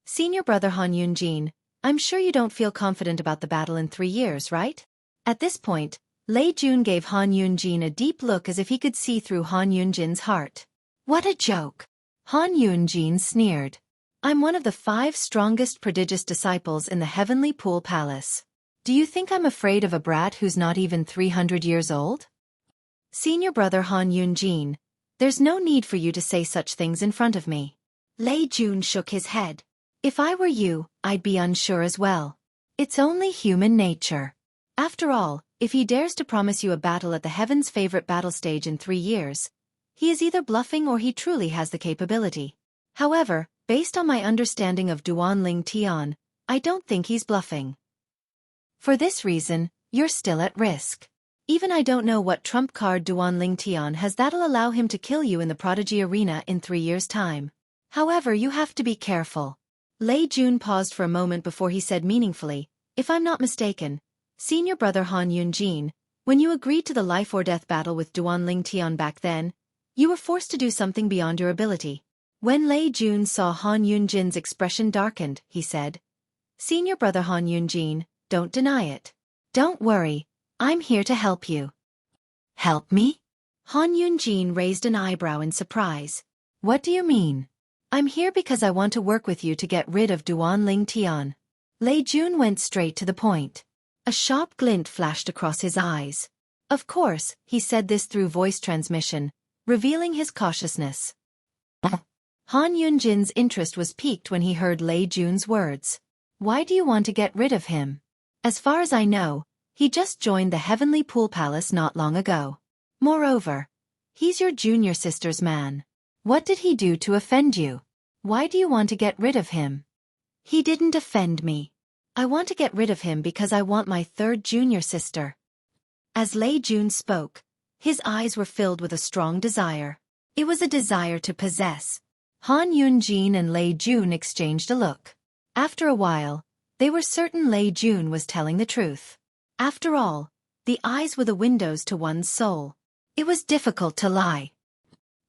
Senior brother Han Yunjin, I'm sure you don't feel confident about the battle in 3 years, right? At this point, Lei Jun gave Han Yunjin a deep look as if he could see through Han Yunjin's heart. What a joke! Han Yunjin sneered. I'm one of the 5 strongest prodigious disciples in the Heavenly Pool Palace. Do you think I'm afraid of a brat who's not even 300 years old? Senior brother Han Yunjin, there's no need for you to say such things in front of me. Lei Jun shook his head. If I were you, I'd be unsure as well. It's only human nature. After all, if he dares to promise you a battle at the Heaven's favorite battle stage in 3 years, he is either bluffing or he truly has the capability. However, based on my understanding of Duan Ling Tian, I don't think he's bluffing. For this reason, you're still at risk. Even I don't know what trump card Duan Ling Tian has that'll allow him to kill you in the Prodigy Arena in 3 years' time. However, you have to be careful. Lei Jun paused for a moment before he said meaningfully, if I'm not mistaken, senior brother Han Yunjin, when you agreed to the life or death battle with Duan Ling Tian back then, you were forced to do something beyond your ability. When Lei Jun saw Han Yunjin's expression darkened, he said, Senior brother Han Yunjin, don't deny it. Don't worry, I'm here to help you. Help me? Han Yunjin raised an eyebrow in surprise. What do you mean? I'm here because I want to work with you to get rid of Duan Ling Tian. Lei Jun went straight to the point. A sharp glint flashed across his eyes. Of course, he said this through voice transmission, revealing his cautiousness. Han Yunjin's interest was piqued when he heard Lei Jun's words. Why do you want to get rid of him? As far as I know, he just joined the Heavenly Pool Palace not long ago. Moreover, he's your junior sister's man. What did he do to offend you? Why do you want to get rid of him? He didn't offend me. I want to get rid of him because I want my third junior sister. As Lei Jun spoke, his eyes were filled with a strong desire. It was a desire to possess. Han Yunjin and Lei Jun exchanged a look. After a while, they were certain Lei Jun was telling the truth. After all, the eyes were the windows to one's soul. It was difficult to lie.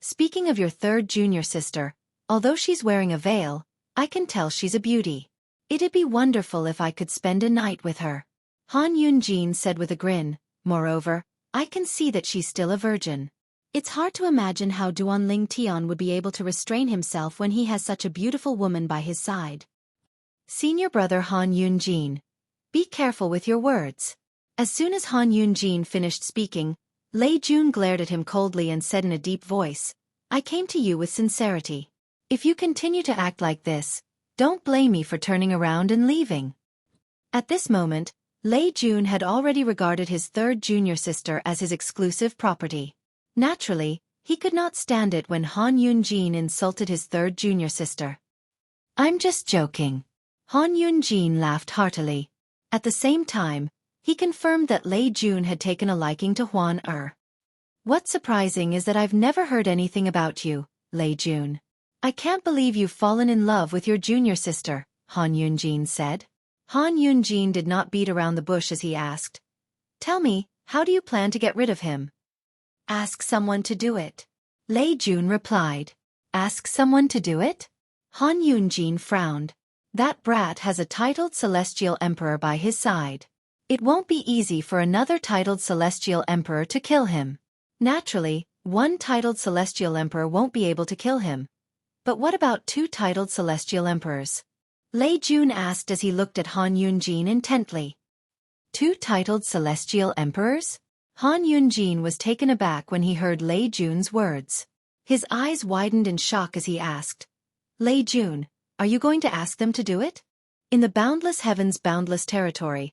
Speaking of your third junior sister, although she's wearing a veil, I can tell she's a beauty. It'd be wonderful if I could spend a night with her. Han Yunjin said with a grin, moreover, I can see that she's still a virgin. It's hard to imagine how Duan Ling Tian would be able to restrain himself when he has such a beautiful woman by his side. Senior brother Han Yunjin, be careful with your words. As soon as Han Yunjin finished speaking, Lei Jun glared at him coldly and said in a deep voice, I came to you with sincerity. If you continue to act like this, don't blame me for turning around and leaving. At this moment, Lei Jun had already regarded his third junior sister as his exclusive property. Naturally, he could not stand it when Han Yunjin insulted his third junior sister. I'm just joking. Han Yunjin laughed heartily. At the same time, he confirmed that Lei Jun had taken a liking to Huan Er. What's surprising is that I've never heard anything about you, Lei Jun. I can't believe you've fallen in love with your junior sister, Han Yunjin said. Han Yunjin did not beat around the bush as he asked. Tell me, how do you plan to get rid of him? Ask someone to do it. Lei Jun replied. Ask someone to do it? Han Yunjin frowned. That brat has a titled celestial emperor by his side. It won't be easy for another titled celestial emperor to kill him. Naturally, one titled celestial emperor won't be able to kill him. But what about two titled celestial emperors? Lei Jun asked as he looked at Han Yunjin intently. Two titled celestial emperors? Han Yunjin was taken aback when he heard Lei Jun's words. His eyes widened in shock as he asked, Lei Jun, are you going to ask them to do it? In the boundless heavens' boundless territory,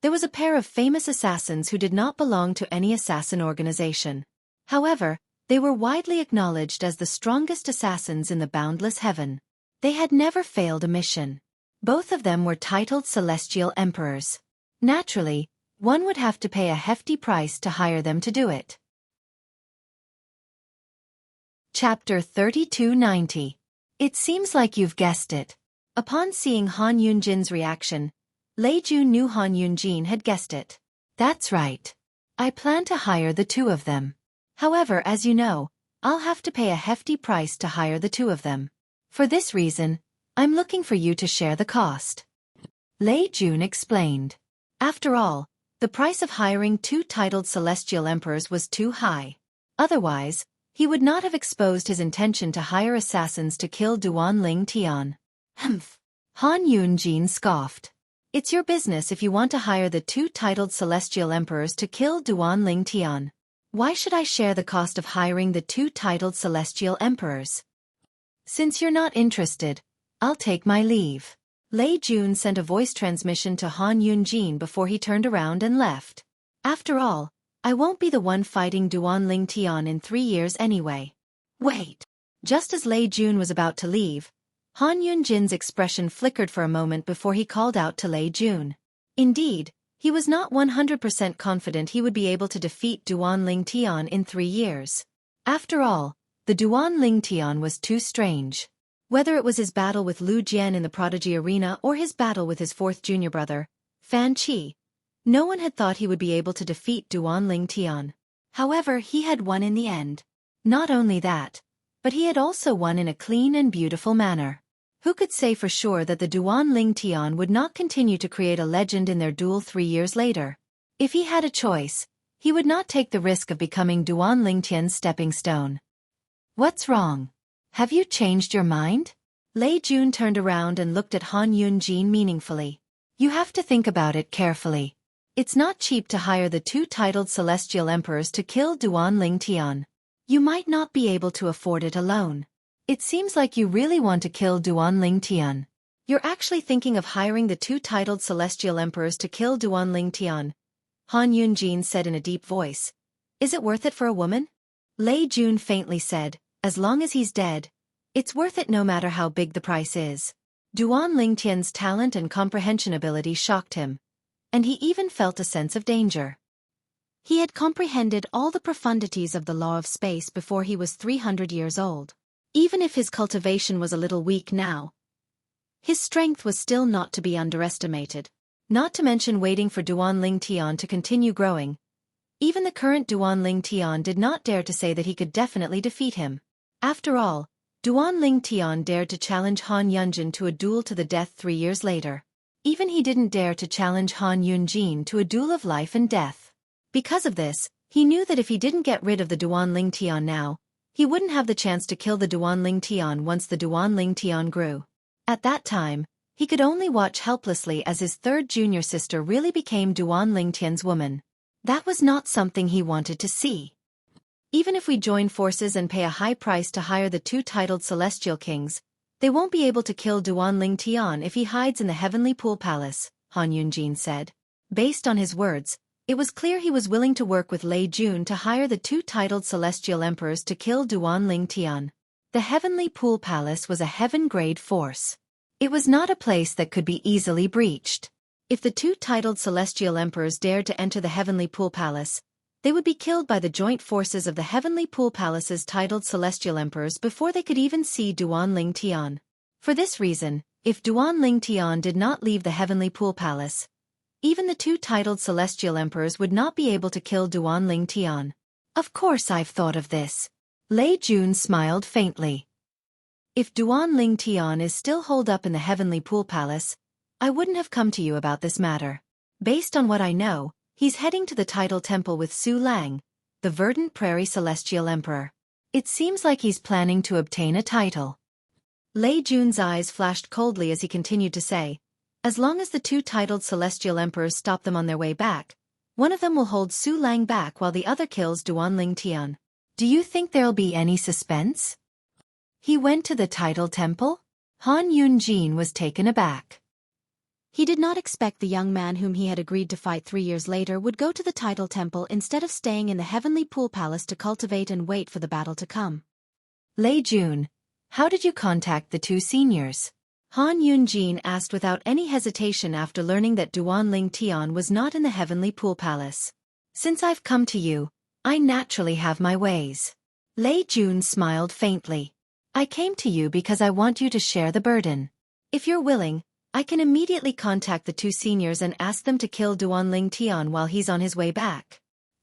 there was a pair of famous assassins who did not belong to any assassin organization. However, they were widely acknowledged as the strongest assassins in the boundless heaven. They had never failed a mission. Both of them were titled celestial emperors. Naturally, one would have to pay a hefty price to hire them to do it. Chapter 3290. It seems like you've guessed it. Upon seeing Han Yunjin's reaction, Lei Jun knew Han Yunjin had guessed it. That's right. I plan to hire the two of them. However, as you know, I'll have to pay a hefty price to hire the two of them. For this reason, I'm looking for you to share the cost. Lei Jun explained. After all, the price of hiring two titled celestial emperors was too high. Otherwise, he would not have exposed his intention to hire assassins to kill Duan Ling Tian. Humph. Han Yunjin scoffed. It's your business if you want to hire the two titled celestial emperors to kill Duan Ling Tian. Why should I share the cost of hiring the two titled celestial emperors? Since you're not interested, I'll take my leave. Lei Jun sent a voice transmission to Han Yunjin before he turned around and left. After all, I won't be the one fighting Duan Ling Tian in 3 years anyway. Wait. Just as Lei Jun was about to leave, Han Yunjin's expression flickered for a moment before he called out to Lei Jun. Indeed, he was not 100% confident he would be able to defeat Duan Ling Tian in 3 years. After all, the Duan Ling Tian was too strange. Whether it was his battle with Lu Jian in the Prodigy Arena or his battle with his fourth junior brother, Fan Qi, no one had thought he would be able to defeat Duan Ling Tian. However, he had won in the end. Not only that, but he had also won in a clean and beautiful manner. Who could say for sure that the Duan Ling Tian would not continue to create a legend in their duel 3 years later? If he had a choice, he would not take the risk of becoming Duan Ling Tian's stepping stone. What's wrong? Have you changed your mind? Lei Jun turned around and looked at Han Yunjin meaningfully. You have to think about it carefully. It's not cheap to hire the two titled celestial emperors to kill Duan Ling Tian. You might not be able to afford it alone. It seems like you really want to kill Duan Ling Tian. You're actually thinking of hiring the two titled celestial emperors to kill Duan Ling Tian, Han Yunjin said in a deep voice. Is it worth it for a woman? Lei Jun faintly said, as long as he's dead, it's worth it no matter how big the price is. Duan Ling Tian's talent and comprehension ability shocked him, and he even felt a sense of danger. He had comprehended all the profundities of the law of space before he was 300 years old. Even if his cultivation was a little weak now, his strength was still not to be underestimated. Not to mention waiting for Duan Ling Tian to continue growing. Even the current Duan Ling Tian did not dare to say that he could definitely defeat him. After all, Duan Ling Tian dared to challenge Han Yunjin to a duel to the death 3 years later. Even he didn't dare to challenge Han Yunjin to a duel of life and death. Because of this, he knew that if he didn't get rid of the Duan Ling Tian now, he wouldn't have the chance to kill the Duan Ling Tian once the Duan Ling Tian grew. At that time, he could only watch helplessly as his third junior sister really became Duan Ling Tian's woman. That was not something he wanted to see. Even if we join forces and pay a high price to hire the two titled celestial kings, they won't be able to kill Duan Ling Tian if he hides in the heavenly pool palace, Han Yunjin said. Based on his words, it was clear he was willing to work with Lei Jun to hire the two titled celestial emperors to kill Duan Ling Tian. The heavenly pool palace was a heaven-grade force. It was not a place that could be easily breached. If the two titled celestial emperors dared to enter the heavenly pool palace, they would be killed by the joint forces of the heavenly pool palace's titled celestial emperors before they could even see Duan Ling Tian. For this reason, if Duan Ling Tian did not leave the heavenly pool palace, even the two titled celestial emperors would not be able to kill Duan Ling Tian. Of course I've thought of this. Lei Jun smiled faintly. If Duan Ling Tian is still holed up in the Heavenly Pool Palace, I wouldn't have come to you about this matter. Based on what I know, he's heading to the Tidal Temple with Su Lang, the Verdant Prairie Celestial Emperor. It seems like he's planning to obtain a title. Lei Jun's eyes flashed coldly as he continued to say, as long as the two titled Celestial Emperors stop them on their way back, one of them will hold Su Lang back while the other kills Duan Ling Tian. Do you think there'll be any suspense? He went to the Tidal Temple? Han Yunjin was taken aback. He did not expect the young man whom he had agreed to fight 3 years later would go to the Tidal Temple instead of staying in the Heavenly Pool Palace to cultivate and wait for the battle to come. Lei Jun, how did you contact the two seniors? Han Yunjin asked without any hesitation after learning that Duan Ling Tian was not in the Heavenly Pool Palace. Since I've come to you, I naturally have my ways. Lei Jun smiled faintly. I came to you because I want you to share the burden. If you're willing, I can immediately contact the two seniors and ask them to kill Duan Ling Tian while he's on his way back.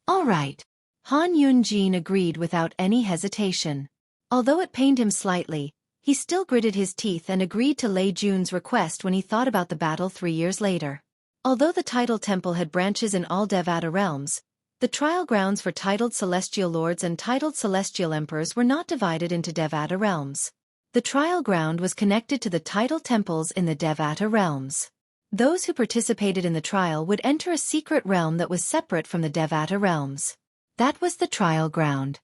All right. Han Yunjin agreed without any hesitation. Although it pained him slightly, he still gritted his teeth and agreed to Lei Jun's request when he thought about the battle 3 years later. Although the Tidal Temple had branches in all Devata realms, the trial grounds for titled Celestial Lords and titled Celestial Emperors were not divided into Devata realms. The trial ground was connected to the Tidal Temples in the Devata realms. Those who participated in the trial would enter a secret realm that was separate from the Devata realms. That was the trial ground.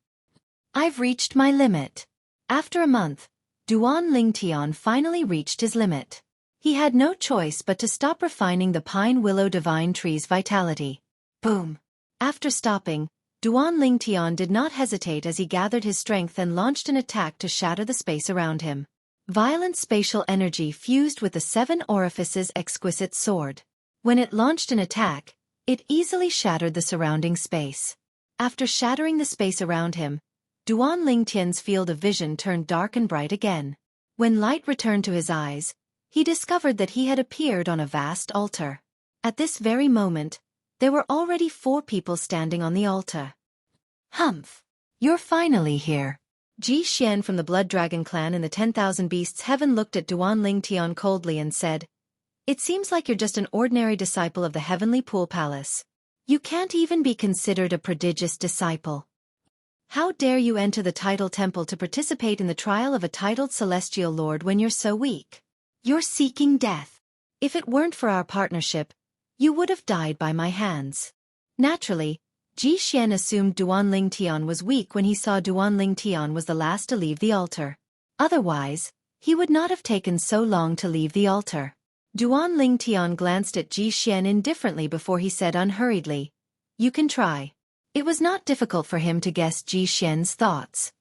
I've reached my limit. After a month, Duan Ling Tian finally reached his limit. He had no choice but to stop refining the pine willow divine tree's vitality. Boom! After stopping, Duan Ling Tian did not hesitate as he gathered his strength and launched an attack to shatter the space around him. Violent spatial energy fused with the 7 orifices exquisite sword. When it launched an attack, it easily shattered the surrounding space. After shattering the space around him, Duan Ling Tian's field of vision turned dark and bright again. When light returned to his eyes, he discovered that he had appeared on a vast altar. At this very moment, there were already 4 people standing on the altar. Humph! You're finally here. Ji Xian from the Blood Dragon clan in the 10,000 Beasts Heaven looked at Duan Ling Tian coldly and said, It seems like you're just an ordinary disciple of the Heavenly Pool Palace. You can't even be considered a prodigious disciple. How dare you enter the Tidal Temple to participate in the trial of a titled Celestial Lord when you're so weak? You're seeking death. If it weren't for our partnership, you would have died by my hands. Naturally, Ji Xian assumed Duan Ling Tian was weak when he saw Duan Ling Tian was the last to leave the altar. Otherwise, he would not have taken so long to leave the altar. Duan Ling Tian glanced at Ji Xian indifferently before he said unhurriedly, You can try. It was not difficult for him to guess Ji Xian's thoughts.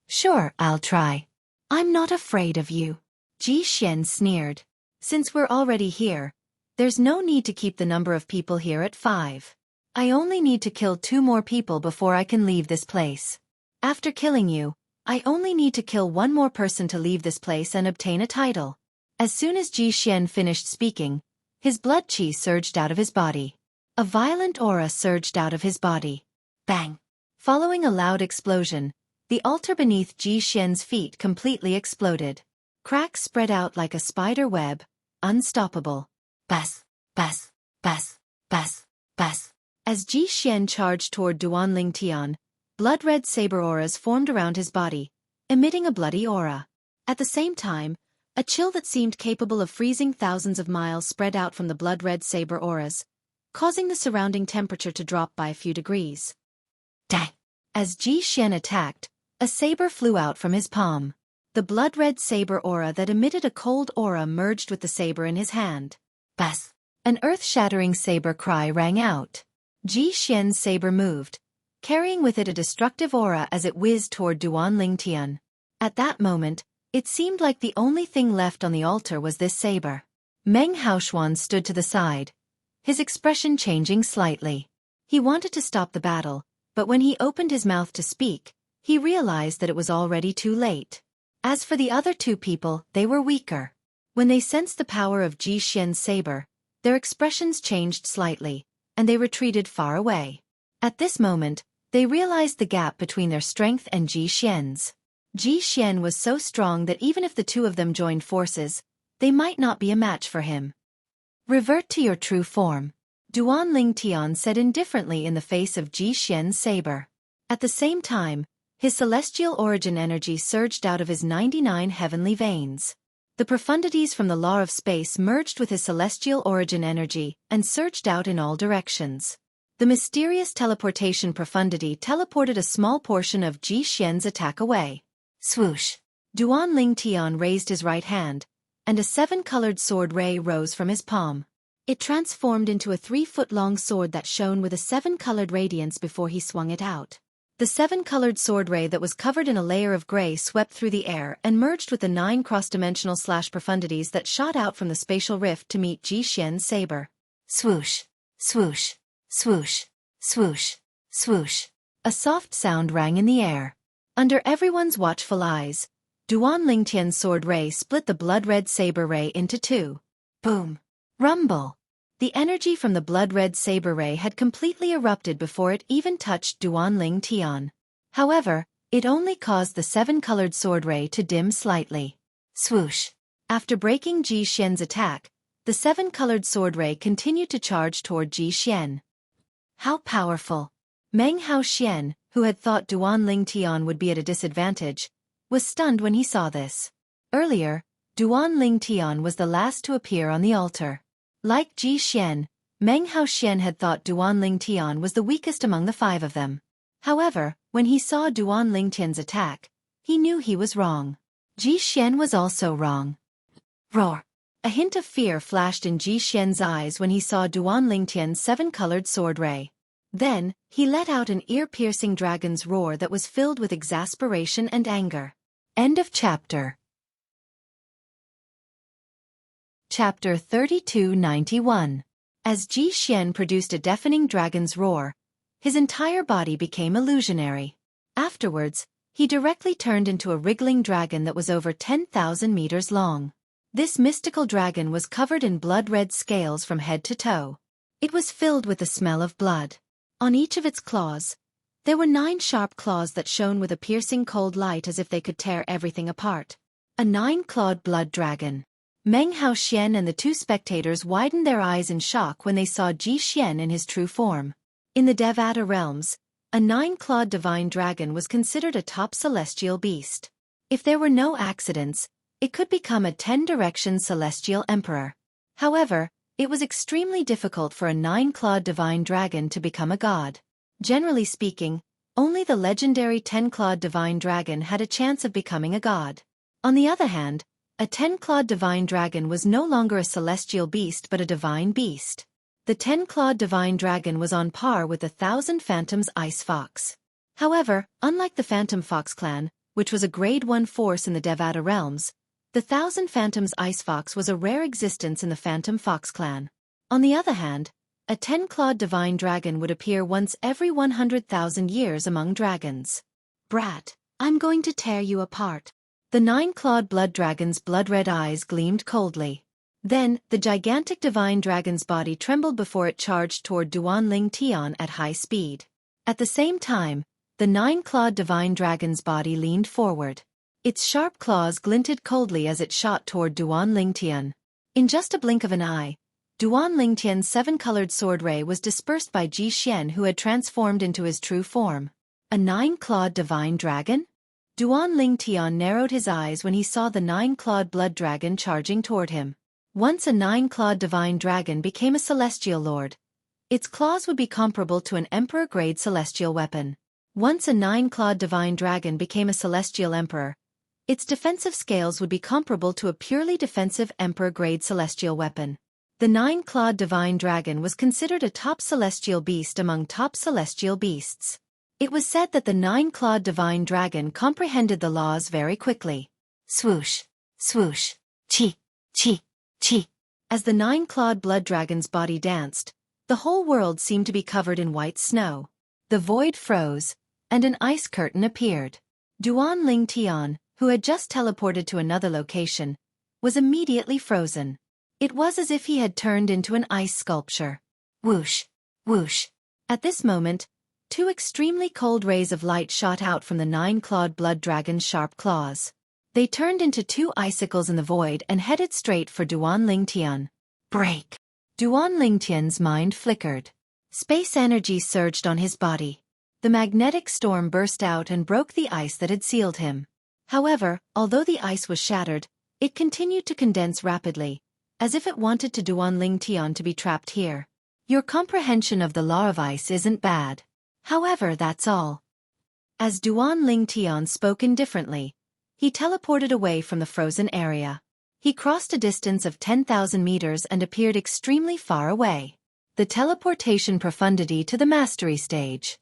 Sure, I'll try. I'm not afraid of you. Ji Xian sneered. Since we're already here, there's no need to keep the number of people here at 5. I only need to kill 2 more people before I can leave this place. After killing you, I only need to kill 1 more person to leave this place and obtain a title. As soon as Ji Xian finished speaking, his blood qi surged out of his body. A violent aura surged out of his body. Bang! Following a loud explosion, the altar beneath Ji Xian's feet completely exploded. Cracks spread out like a spider web, unstoppable. Bas, bas, bas, bas, bas. As Ji Xian charged toward Duan Ling Tian, blood-red saber auras formed around his body, emitting a bloody aura. At the same time, a chill that seemed capable of freezing thousands of miles spread out from the blood-red saber auras, causing the surrounding temperature to drop by a few degrees. Dang! As Ji Xian attacked, a saber flew out from his palm. The blood-red saber aura that emitted a cold aura merged with the saber in his hand. Bas! An earth-shattering saber cry rang out. Ji Xian's saber moved, carrying with it a destructive aura as it whizzed toward Duan Ling Tian. At that moment, it seemed like the only thing left on the altar was this saber. Meng Haoshuan stood to the side, his expression changing slightly. He wanted to stop the battle, but when he opened his mouth to speak, he realized that it was already too late. As for the other 2 people, they were weaker. When they sensed the power of Ji Xian's saber, their expressions changed slightly, and they retreated far away. At this moment, They realized the gap between their strength and Ji Xian's. Ji Xian was so strong that even if the two of them joined forces, they might not be a match for him. Revert to your true form, Duan Ling Tian said indifferently in the face of Ji Xian's saber. At the same time, his celestial origin energy surged out of his 99 heavenly veins. The profundities from the law of space merged with his celestial origin energy and surged out in all directions. The mysterious teleportation profundity teleported a small portion of Ji Xian's attack away. Swoosh! Duan Ling Tian raised his right hand, and a 7-colored sword ray rose from his palm. It transformed into a 3-foot-long sword that shone with a 7-colored radiance before he swung it out. The 7-colored sword ray that was covered in a layer of gray swept through the air and merged with the 9 cross-dimensional profundities that shot out from the spatial rift to meet Ji Xian's saber. Swoosh! Swoosh! Swoosh! Swoosh! Swoosh! A soft sound rang in the air. Under everyone's watchful eyes, Duan Ling Tian's sword ray split the blood-red saber ray into 2. Boom! Rumble! The energy from the blood-red saber ray had completely erupted before it even touched Duan Ling Tian. However, it only caused the 7-colored sword ray to dim slightly. Swoosh! After breaking Ji Xian's attack, the 7-colored sword ray continued to charge toward Ji Xian. How powerful! Meng Hao Xian, who had thought Duan Ling Tian would be at a disadvantage, was stunned when he saw this. Earlier, Duan Ling Tian was the last to appear on the altar. Like Ji Xian, Meng Hao Xian had thought Duan Ling Tian was the weakest among the 5 of them. However, when he saw Duan Ling Tian's attack, he knew he was wrong. Ji Xian was also wrong. Roar! A hint of fear flashed in Ji Xian's eyes when he saw Duan Ling Tian's 7-colored sword ray. Then, he let out an ear-piercing dragon's roar that was filled with exasperation and anger. End of chapter. Chapter 3291. As Ji Xian produced a deafening dragon's roar, his entire body became illusionary. Afterwards, he directly turned into a wriggling dragon that was over 10,000 meters long. This mystical dragon was covered in blood-red scales from head to toe. It was filled with the smell of blood. On each of its claws, there were 9 sharp claws that shone with a piercing cold light as if they could tear everything apart. A 9-clawed blood dragon. Meng Hao Xian and the 2 spectators widened their eyes in shock when they saw Ji Xian in his true form. In the Devata realms, a 9-clawed divine dragon was considered a top celestial beast. If there were no accidents, it could become a 10-direction celestial emperor. However, it was extremely difficult for a 9-clawed divine dragon to become a god. Generally speaking, only the legendary 10-clawed divine dragon had a chance of becoming a god. On the other hand, a 10-clawed divine dragon was no longer a celestial beast but a divine beast. The 10-clawed divine dragon was on par with the 1,000 Phantoms Ice Fox. However, unlike the Phantom Fox clan, which was a grade 1 force in the Devata realms, the 1,000 Phantoms Ice Fox was a rare existence in the Phantom Fox clan. On the other hand, a 10-clawed divine dragon would appear once every 100,000 years among dragons. Brat, I'm going to tear you apart. The 9-clawed blood dragon's blood-red eyes gleamed coldly. Then, the gigantic divine dragon's body trembled before it charged toward Duan Ling Tian at high speed. At the same time, the 9-clawed divine dragon's body leaned forward. Its sharp claws glinted coldly as it shot toward Duan Ling Tian. In just a blink of an eye, Duan Ling Tian's 7-colored sword ray was dispersed by Ji Xian, who had transformed into his true form. A 9-clawed divine dragon? Duan Ling Tian narrowed his eyes when he saw the 9-clawed blood dragon charging toward him. Once a 9-clawed divine dragon became a celestial lord, its claws would be comparable to an emperor-grade celestial weapon. Once a 9-clawed divine dragon became a celestial emperor, its defensive scales would be comparable to a purely defensive emperor-grade celestial weapon. The 9-clawed divine dragon was considered a top celestial beast among top celestial beasts. It was said that the 9-clawed divine dragon comprehended the laws very quickly. Swoosh, swoosh, chi, chi, chi. As the 9-clawed blood dragon's body danced, the whole world seemed to be covered in white snow. The void froze, and an ice curtain appeared. Duan Ling Tian, who had just teleported to another location, was immediately frozen. It was as if he had turned into an ice sculpture. Whoosh, whoosh. At this moment, Two extremely cold rays of light shot out from the nine-clawed blood dragon's sharp claws. They turned into two icicles in the void and headed straight for Duan Lingtian. Break! Duan Lingtian's mind flickered. Space energy surged on his body. The magnetic storm burst out and broke the ice that had sealed him. However, although the ice was shattered, it continued to condense rapidly, as if it wanted to Duan Lingtian to be trapped here. Your comprehension of the law of ice isn't bad. However, that's all. As Duan Lingtian spoke indifferently, he teleported away from the frozen area. He crossed a distance of 10,000 meters and appeared extremely far away. The teleportation profundity to the mastery stage.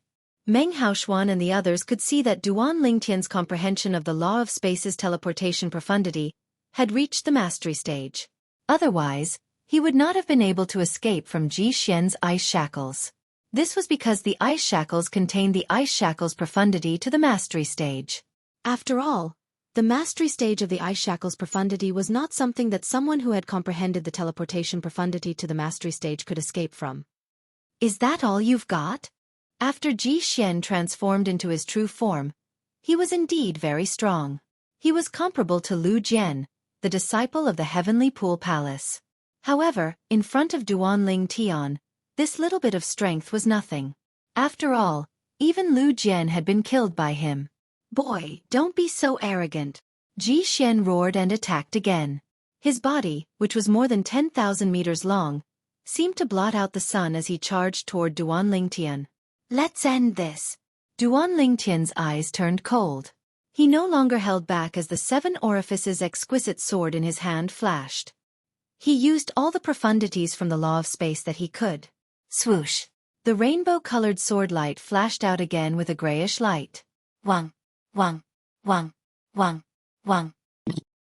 Meng Haoxuan and the others could see that Duan Lingtian's comprehension of the law of space's teleportation profundity had reached the mastery stage. Otherwise, he would not have been able to escape from Ji Xian's ice shackles. This was because the ice shackles contained the ice shackles profundity to the mastery stage. After all, the mastery stage of the ice shackles profundity was not something that someone who had comprehended the teleportation profundity to the mastery stage could escape from. Is that all you've got? After Ji Xian transformed into his true form, he was indeed very strong. He was comparable to Lu Jian, the disciple of the Heavenly Pool Palace. However, in front of Duan Lingtian, this little bit of strength was nothing. After all, even Lu Jian had been killed by him. Boy, don't be so arrogant. Ji Xian roared and attacked again. His body, which was more than 10,000 meters long, seemed to blot out the sun as he charged toward Duan Lingtian. Let's end this. Duan Lingtian's eyes turned cold. He no longer held back as the seven orifices exquisite sword in his hand flashed. He used all the profundities from the law of space that he could. Swoosh! The rainbow-colored sword light flashed out again with a grayish light. Wang, wang, wang, wang, wang.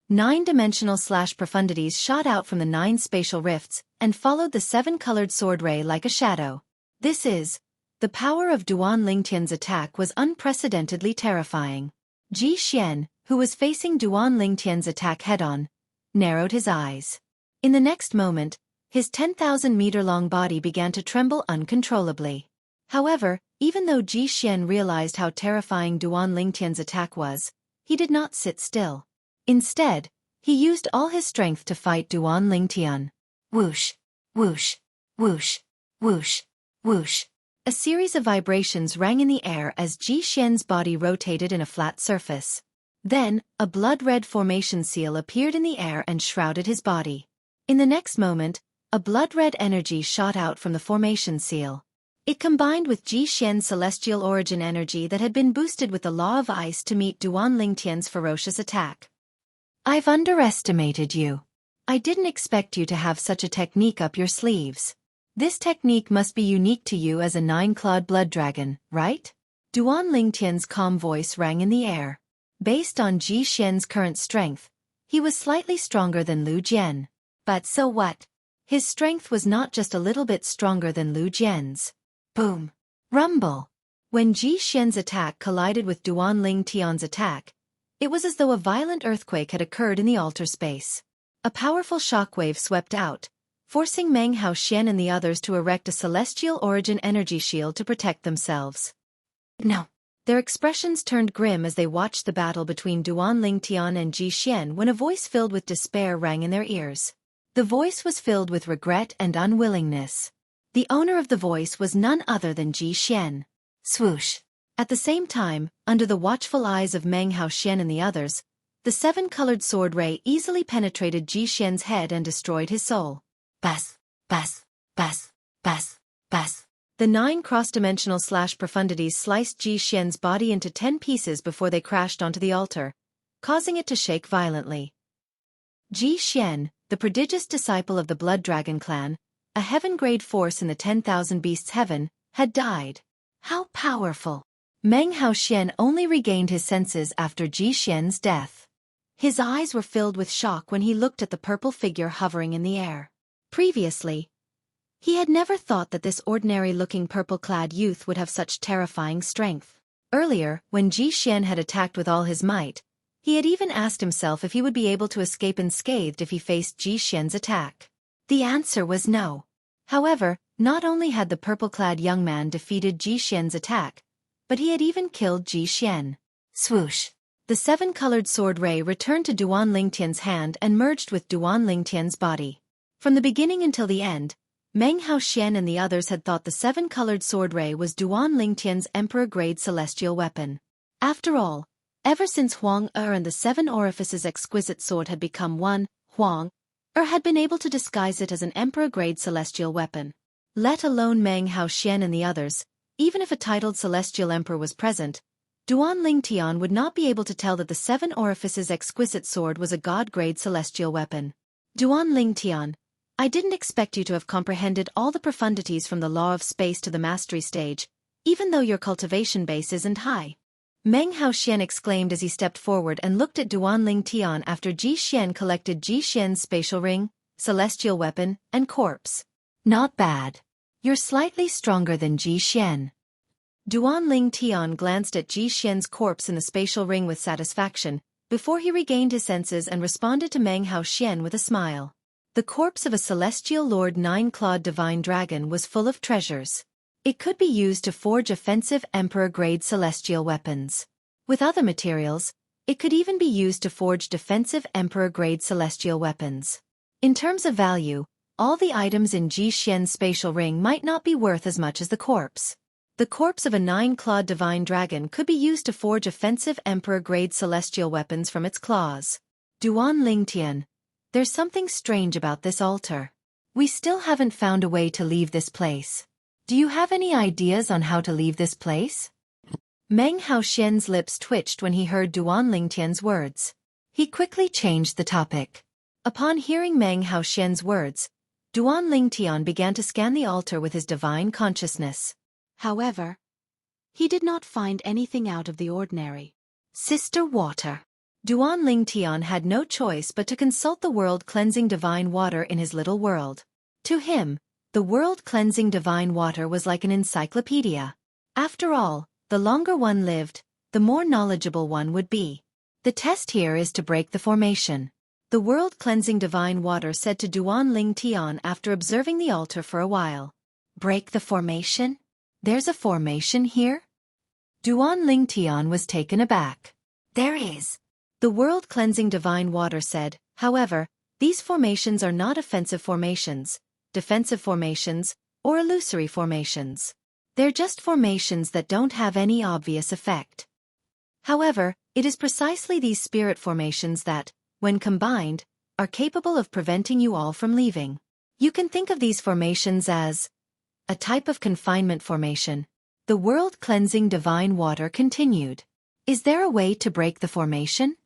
Nine-dimensional profundities shot out from the nine spatial rifts and followed the seven-colored sword ray like a shadow. The power of Duan Lingtian's attack was unprecedentedly terrifying. Ji Xian, who was facing Duan Lingtian's attack head-on, narrowed his eyes. In the next moment, his 10,000-meter-long body began to tremble uncontrollably. However, even though Ji Xian realized how terrifying Duan Lingtian's attack was, he did not sit still. Instead, he used all his strength to fight Duan Lingtian. Whoosh, whoosh, whoosh, whoosh, whoosh. A series of vibrations rang in the air as Ji Xian's body rotated in a flat surface. Then, a blood-red formation seal appeared in the air and shrouded his body. In the next moment, a blood-red energy shot out from the formation seal. It combined with Ji Xian's celestial origin energy that had been boosted with the law of ice to meet Duan Lingtian's ferocious attack. I've underestimated you. I didn't expect you to have such a technique up your sleeves. This technique must be unique to you as a nine-clawed blood dragon, right? Duan Lingtian's calm voice rang in the air. Based on Ji Xian's current strength, he was slightly stronger than Lu Jian. But so what? His strength was not just a little bit stronger than Lu Jian's. Boom! Rumble! When Ji Xian's attack collided with Duan Lingtian's attack, it was as though a violent earthquake had occurred in the altar space. A powerful shockwave swept out, forcing Meng Haoxian and the others to erect a celestial origin energy shield to protect themselves. No. Their expressions turned grim as they watched the battle between Duan Lingtian and Ji Xian when a voice filled with despair rang in their ears. The voice was filled with regret and unwillingness. The owner of the voice was none other than Ji Xian. Swoosh! At the same time, under the watchful eyes of Meng Haoxian and the others, the seven-colored sword ray easily penetrated Ji Xian's head and destroyed his soul. Bas, bas, bas, bas, bas. The nine cross-dimensional profundities sliced Ji Xian's body into 10 pieces before they crashed onto the altar, causing it to shake violently. Ji Xian, the prodigious disciple of the Blood Dragon clan, a heaven-grade force in the 10,000 Beasts Heaven, had died. How powerful! Meng Haoxian only regained his senses after Ji Xian's death. His eyes were filled with shock when he looked at the purple figure hovering in the air. Previously, he had never thought that this ordinary-looking purple-clad youth would have such terrifying strength. Earlier, when Ji Xian had attacked with all his might, he had even asked himself if he would be able to escape unscathed if he faced Ji Xian's attack. The answer was no. However, Not only had the purple-clad young man defeated Ji Xian's attack, but he had even killed Ji Xian. Swoosh! The seven-colored sword ray returned to Duan Lingtian's hand and merged with Duan Lingtian's body. From the beginning until the end, Meng Haoxian and the others had thought the seven-colored sword ray was Duan Lingtian's emperor-grade celestial weapon. After all, ever since Huang Er and the Seven Orifices exquisite sword had become one, Huang Er had been able to disguise it as an emperor-grade celestial weapon. Let alone Meng Haoxian and the others, even if a titled celestial emperor was present, Duan Lingtian would not be able to tell that the Seven Orifices exquisite sword was a god-grade celestial weapon. Duan Lingtian, I didn't expect you to have comprehended all the profundities from the law of space to the mastery stage, even though your cultivation base isn't high. Meng Haoxian exclaimed as he stepped forward and looked at Duan Lingtian after Ji Xian collected Ji Xian's spatial ring, celestial weapon, and corpse. Not bad. You're slightly stronger than Ji Xian. Duan Lingtian glanced at Ji Xian's corpse in the spatial ring with satisfaction, before he regained his senses and responded to Meng Haoxian with a smile. The corpse of a celestial lord nine-clawed divine dragon was full of treasures. It could be used to forge offensive emperor-grade celestial weapons. With other materials, it could even be used to forge defensive emperor-grade celestial weapons. In terms of value, all the items in Ji Xian's spatial ring might not be worth as much as the corpse. The corpse of a nine-clawed divine dragon could be used to forge offensive emperor-grade celestial weapons from its claws. Duan Lingtian, there's something strange about this altar. We still haven't found a way to leave this place. Do you have any ideas on how to leave this place? Meng Haoxian's lips twitched when he heard Duan Lingtian's words. He quickly changed the topic. Upon hearing Meng Haoxian's words, Duan Lingtian began to scan the altar with his divine consciousness. However, he did not find anything out of the ordinary. Sister Water. Duan Lingtian had no choice but to consult the world-cleansing divine water in his little world. To him, the world-cleansing divine water was like an encyclopedia. After all, the longer one lived, the more knowledgeable one would be. The test here is to break the formation. The world-cleansing divine water said to Duan Lingtian after observing the altar for a while. Break the formation? There's a formation here? Duan Lingtian was taken aback. There is. The world-cleansing divine water said, however, these formations are not offensive formations, defensive formations, or illusory formations. They're just formations that don't have any obvious effect. However, it is precisely these spirit formations that, when combined, are capable of preventing you all from leaving. You can think of these formations as a type of confinement formation. The world-cleansing divine water continued. Is there a way to break the formation?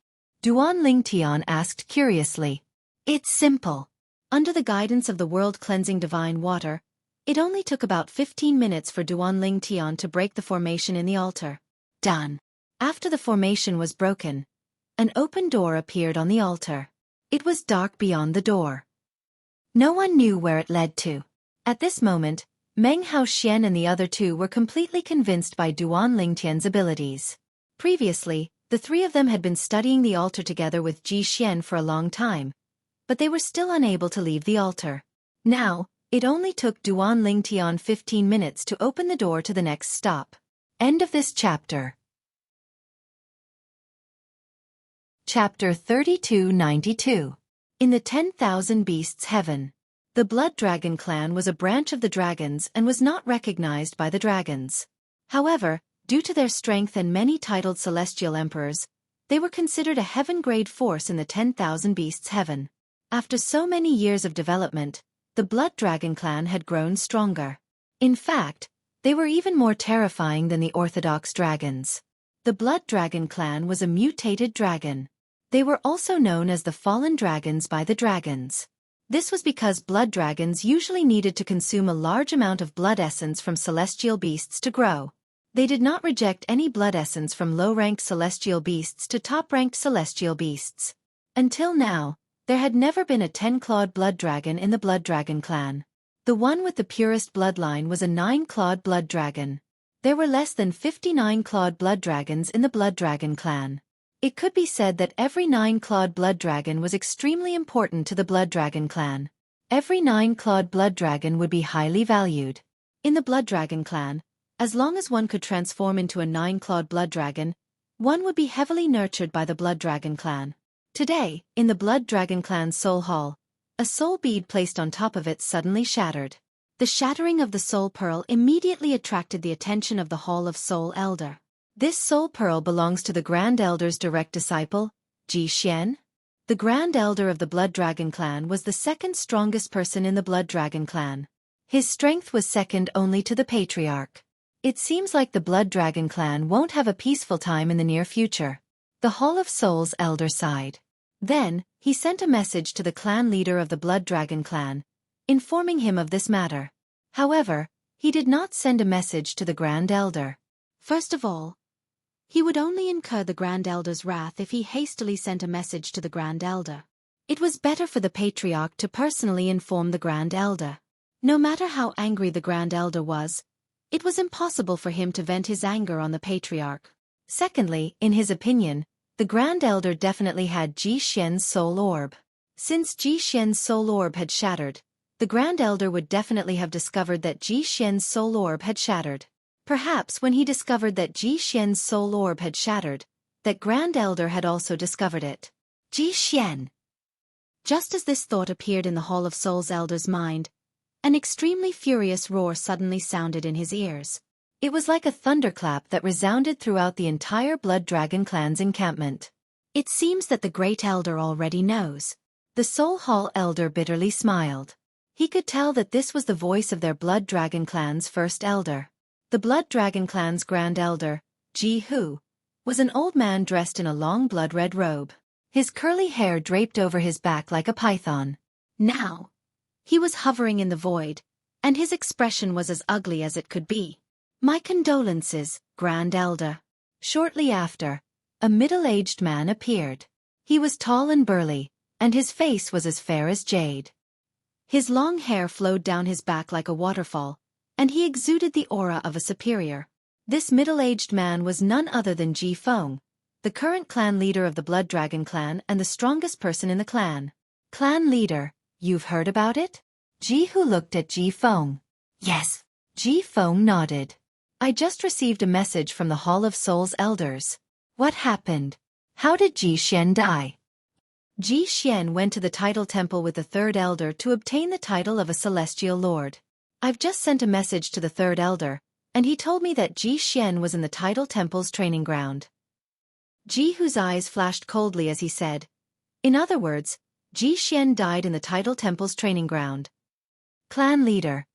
Duan Lingtian asked curiously. It's simple. Under the guidance of the world-cleansing divine water, it only took about 15 minutes for Duan Lingtian to break the formation in the altar. Done. After the formation was broken, an open door appeared on the altar. It was dark beyond the door. No one knew where it led to. At this moment, Meng Haoxian and the other two were completely convinced by Duan Lingtian's abilities. Previously, the three of them had been studying the altar together with Ji Xian for a long time, but they were still unable to leave the altar. Now, it only took Duan Lingtian 15 minutes to open the door to the next stop. End of this chapter. Chapter 3292. In the 10,000 Beasts Heaven. The Blood Dragon clan was a branch of the dragons and was not recognized by the dragons. However, due to their strength and many titled celestial emperors, they were considered a heaven-grade force in the 10,000 Beasts Heaven. After so many years of development, the Blood Dragon clan had grown stronger. In fact, they were even more terrifying than the orthodox dragons. The Blood Dragon clan was a mutated dragon. They were also known as the fallen dragons by the dragons. This was because blood dragons usually needed to consume a large amount of blood essence from celestial beasts to grow. They did not reject any blood essence from low-ranked celestial beasts to top-ranked celestial beasts. Until now, there had never been a 10-clawed blood dragon in the Blood Dragon clan. The one with the purest bloodline was a 9-clawed blood dragon. There were less than 59 clawed blood dragons in the Blood Dragon clan. It could be said that every 9-clawed blood dragon was extremely important to the Blood Dragon clan. Every 9-clawed blood dragon would be highly valued. In the Blood Dragon clan, as long as one could transform into a 9-clawed blood dragon, one would be heavily nurtured by the Blood Dragon clan. Today, in the Blood Dragon clan's soul hall, a soul bead placed on top of it suddenly shattered. The shattering of the soul pearl immediately attracted the attention of the Hall of Soul Elder. This soul pearl belongs to the Grand Elder's direct disciple, Ji Xian. The Grand Elder of the Blood Dragon clan was the second strongest person in the Blood Dragon clan. His strength was second only to the Patriarch. It seems like the Blood Dragon clan won't have a peaceful time in the near future. The Hall of Souls Elder sighed. Then, he sent a message to the clan leader of the Blood Dragon clan, informing him of this matter. However, he did not send a message to the Grand Elder. First of all, he would only incur the Grand Elder's wrath if he hastily sent a message to the Grand Elder. It was better for the Patriarch to personally inform the Grand Elder. No matter how angry the Grand Elder was, it was impossible for him to vent his anger on the Patriarch. Secondly, in his opinion, the Grand Elder definitely had Ji Xian's soul orb. Since Ji Xian's soul orb had shattered, the Grand Elder would definitely have discovered that Ji Xian's soul orb had shattered. Perhaps when he discovered that Ji Xian's soul orb had shattered, that Grand Elder had also discovered it. Ji Xian! Just as this thought appeared in the Hall of Souls Elder's mind, an extremely furious roar suddenly sounded in his ears. It was like a thunderclap that resounded throughout the entire Blood Dragon clan's encampment. It seems that the Great Elder already knows. The Soul Hall Elder bitterly smiled. He could tell that this was the voice of their Blood Dragon clan's first elder. The Blood Dragon clan's Grand Elder, Ji Hu, was an old man dressed in a long blood-red robe. His curly hair draped over his back like a python. Now, he was hovering in the void, and his expression was as ugly as it could be. "My condolences, Grand Elder." Shortly after, a middle-aged man appeared. He was tall and burly, and his face was as fair as jade. His long hair flowed down his back like a waterfall, and he exuded the aura of a superior. This middle-aged man was none other than Ji Feng, the current clan leader of the Blood Dragon clan and the strongest person in the clan. "Clan leader, you've heard about it?" Ji Hu looked at Ji Feng. "Yes." Ji Feng nodded. "I just received a message from the Hall of Souls Elders." "What happened? How did Ji Xian die?" Ji Xian went to the title temple with the third elder to obtain the title of a celestial lord. "I've just sent a message to the third elder, and he told me that Ji Xian was in the title temple's training ground." Ji Hu's eyes flashed coldly as he said, "In other words, Ji Xian died in the title temple's training ground. Clan leader,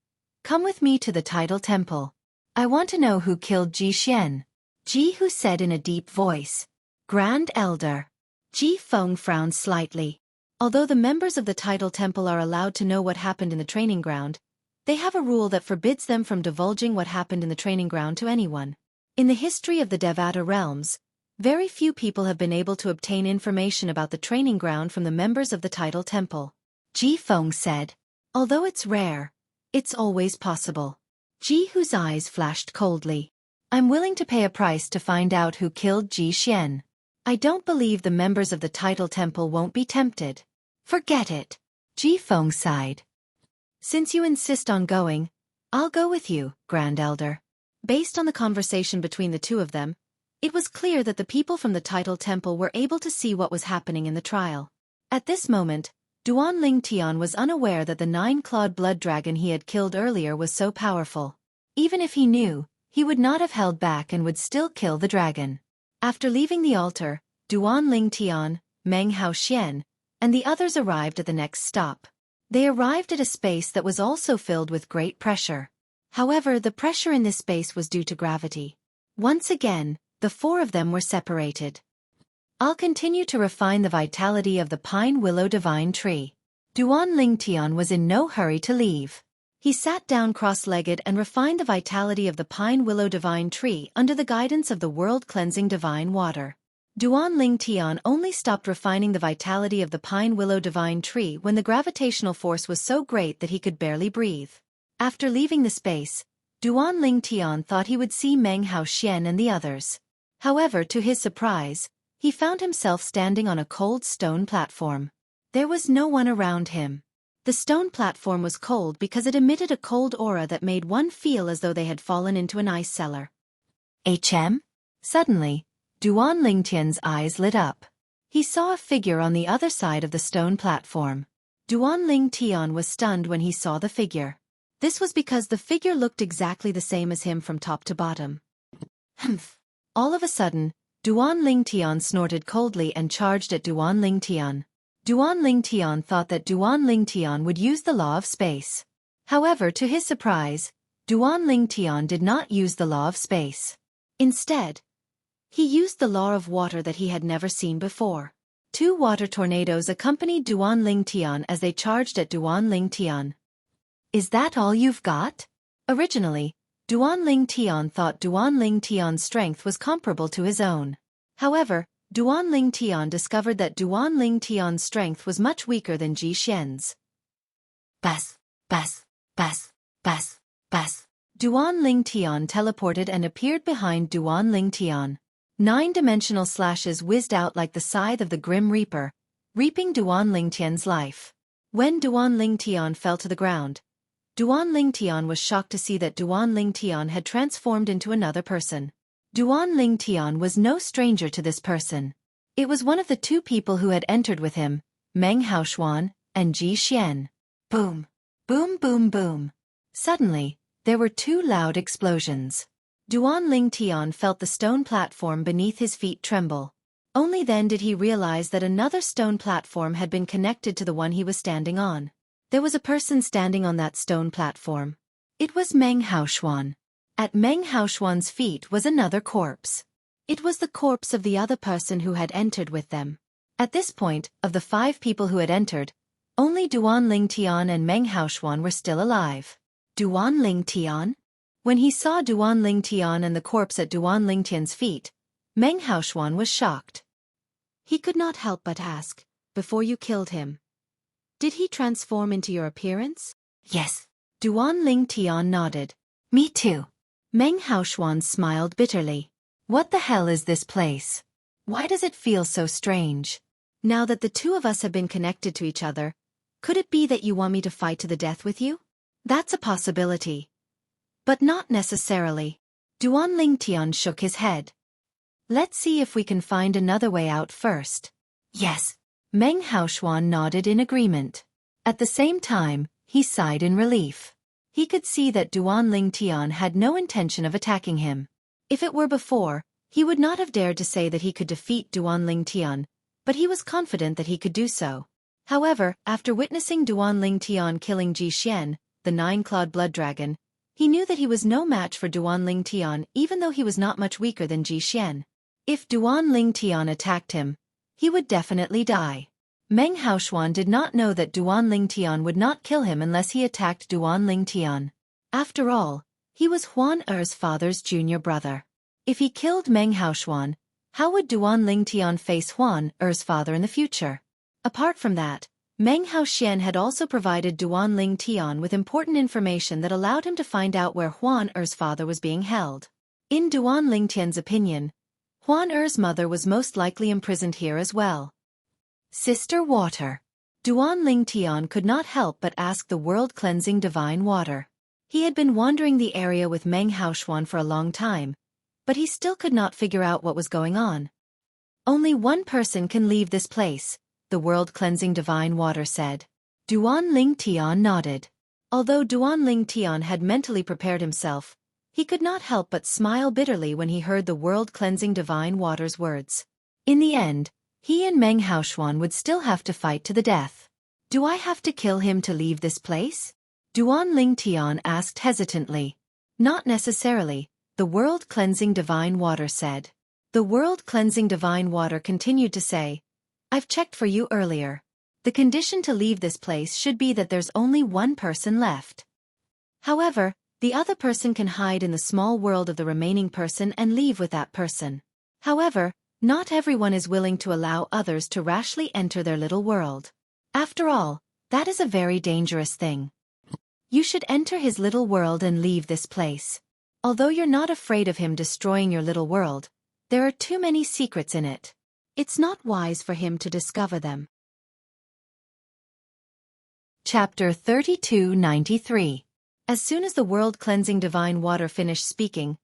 come with me to the title temple. I want to know who killed Ji Xian." Ji Hu said in a deep voice. "Grand Elder." Ji Feng frowned slightly. Although the members of the title temple are allowed to know what happened in the training ground, they have a rule that forbids them from divulging what happened in the training ground to anyone. In the history of the Devata realms, very few people have been able to obtain information about the training ground from the members of the title temple. Ji Feng said, "Although it's rare, it's always possible." Ji Hu's eyes flashed coldly. "I'm willing to pay a price to find out who killed Ji Xian. I don't believe the members of the title temple won't be tempted." "Forget it." Ji Feng sighed. "Since you insist on going, I'll go with you, Grand Elder." Based on the conversation between the two of them, it was clear that the people from the title temple were able to see what was happening in the trial. At this moment, Duan Ling Tian was unaware that the 9-clawed blood dragon he had killed earlier was so powerful. Even if he knew, he would not have held back and would still kill the dragon. After leaving the altar, Duan Ling Tian, Meng Hao Xian, and the others arrived at the next stop. They arrived at a space that was also filled with great pressure. However, the pressure in this space was due to gravity. Once again, the four of them were separated. "I'll continue to refine the vitality of the Pine Willow Divine Tree." Duan Ling Tian was in no hurry to leave. He sat down cross-legged and refined the vitality of the Pine Willow Divine Tree under the guidance of the world-cleansing divine water. Duan Ling Tian only stopped refining the vitality of the Pine Willow Divine Tree when the gravitational force was so great that he could barely breathe. After leaving the space, Duan Ling Tian thought he would see Meng Hao Xian and the others. However, to his surprise, he found himself standing on a cold stone platform. There was no one around him. The stone platform was cold because it emitted a cold aura that made one feel as though they had fallen into an ice cellar. Suddenly, Duan Lingtian's eyes lit up. He saw a figure on the other side of the stone platform. Duan Lingtian was stunned when he saw the figure. This was because the figure looked exactly the same as him from top to bottom. Humph! All of a sudden, Duan Lingtian snorted coldly and charged at Duan Lingtian. Duan Lingtian thought that Duan Lingtian would use the law of space. However, to his surprise, Duan Lingtian did not use the law of space. Instead, he used the law of water that he had never seen before. 2 water tornadoes accompanied Duan Lingtian as they charged at Duan Lingtian. Is that all you've got? Originally, Duan Lingtian thought Duan Lingtian's strength was comparable to his own. However, Duan Lingtian discovered that Duan Lingtian's strength was much weaker than Ji Xian's. Bas, bas, bas, bas, bas. Duan Lingtian teleported and appeared behind Duan Lingtian. 9-dimensional slashes whizzed out like the scythe of the Grim Reaper, reaping Duan Lingtian's life. When Duan Lingtian fell to the ground, Duan Lingtian was shocked to see that Duan Lingtian had transformed into another person. Duan Lingtian was no stranger to this person. It was one of the 2 people who had entered with him, Meng Haoshuan and Ji Xian. Boom! Boom boom boom! Suddenly, there were 2 loud explosions. Duan Lingtian felt the stone platform beneath his feet tremble. Only then did he realize that another stone platform had been connected to the one he was standing on. There was a person standing on that stone platform. It was Meng Haoshuan. At Meng Haoshuan's feet was another corpse. It was the corpse of the other person who had entered with them. At this point, of the 5 people who had entered, only Duan Lingtian and Meng Haoshuan were still alive. Duan Lingtian? When he saw Duan Lingtian and the corpse at Duan Lingtian's feet, Meng Haoshuan was shocked. He could not help but ask, before you killed him, did he transform into your appearance? Yes. Duan Lingtian nodded. Me too. Meng Haoshuan smiled bitterly. What the hell is this place? Why does it feel so strange? Now that the 2 of us have been connected to each other, could it be that you want me to fight to the death with you? That's a possibility. But not necessarily. Duan Lingtian shook his head. Let's see if we can find another way out first. Yes. Meng Haoshuan nodded in agreement. At the same time, he sighed in relief. He could see that Duan Lingtian had no intention of attacking him. If it were before, he would not have dared to say that he could defeat Duan Lingtian, but he was confident that he could do so. However, after witnessing Duan Lingtian killing Ji Xian, the 9-clawed blood dragon, he knew that he was no match for Duan Lingtian even though he was not much weaker than Ji Xian. If Duan Lingtian attacked him, he would definitely die. Meng Haoshuan did not know that Duan Lingtian would not kill him unless he attacked Duan Lingtian. After all, he was Huan Er's father's junior brother. If he killed Meng Haoshuan, how would Duan Lingtian face Huan Er's father in the future? Apart from that, Meng Haoxian had also provided Duan Lingtian with important information that allowed him to find out where Huan Er's father was being held. In Duan Lingtian's opinion, Huan Er's mother was most likely imprisoned here as well. Sister Water. Duan Lingtian could not help but ask the world-cleansing divine water. He had been wandering the area with Meng Haoshuan for a long time, but he still could not figure out what was going on. Only one person can leave this place, the world-cleansing divine water said. Duan Lingtian nodded. Although Duan Lingtian had mentally prepared himself, he could not help but smile bitterly when he heard the world-cleansing divine water's words. In the end, he and Meng Haoshuan would still have to fight to the death. Do I have to kill him to leave this place? Duan Lingtian asked hesitantly. Not necessarily, the world-cleansing divine water said. The world-cleansing divine water continued to say, I've checked for you earlier. The condition to leave this place should be that there's only one person left. However, the other person can hide in the small world of the remaining person and leave with that person. However, not everyone is willing to allow others to rashly enter their little world. After all, that is a very dangerous thing. You should enter his little world and leave this place. Although you're not afraid of him destroying your little world, there are too many secrets in it. It's not wise for him to discover them. Chapter 3293. As soon as the world-cleansing divine water finished speaking,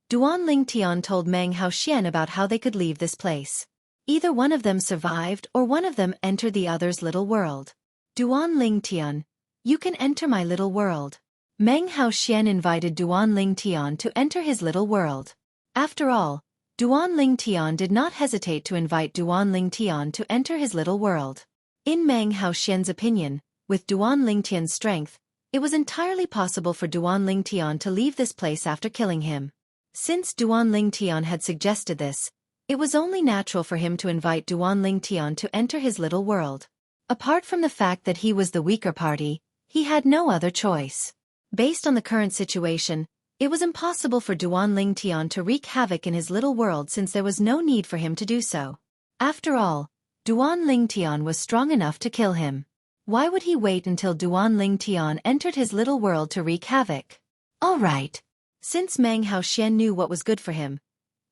Duan Ling Tian told Meng Haoxian about how they could leave this place. Either one of them survived or one of them entered the other's little world. Duan Ling Tian, you can enter my little world. Meng Haoxian invited Duan Ling Tian to enter his little world. After all, Duan Ling Tian did not hesitate to invite Duan Ling Tian to enter his little world. In Meng Haoxian's opinion, with Duan Ling Tian's strength, it was entirely possible for Duan Ling Tian to leave this place after killing him. Since Duan Ling Tian had suggested this, it was only natural for him to invite Duan Ling Tian to enter his little world. Apart from the fact that he was the weaker party, he had no other choice. Based on the current situation, it was impossible for Duan Ling Tian to wreak havoc in his little world since there was no need for him to do so. After all, Duan Ling Tian was strong enough to kill him. Why would he wait until Duan Ling Tian entered his little world to wreak havoc? All right. Since Meng Haoxian knew what was good for him,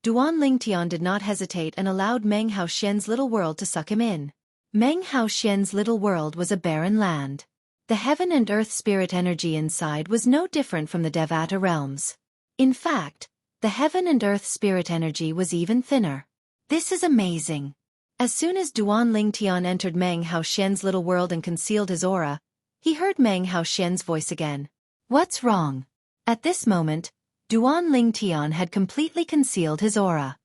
Duan Ling Tian did not hesitate and allowed Meng Haoxian's little world to suck him in. Meng Haoxian's little world was a barren land. The heaven and earth spirit energy inside was no different from the Devata realms. In fact, the heaven and earth spirit energy was even thinner. This is amazing. As soon as Duan Ling Tian entered Meng Haoxian's little world and concealed his aura, he heard Meng Haoxian's voice again. What's wrong? At this moment, Duan Ling Tian had completely concealed his aura.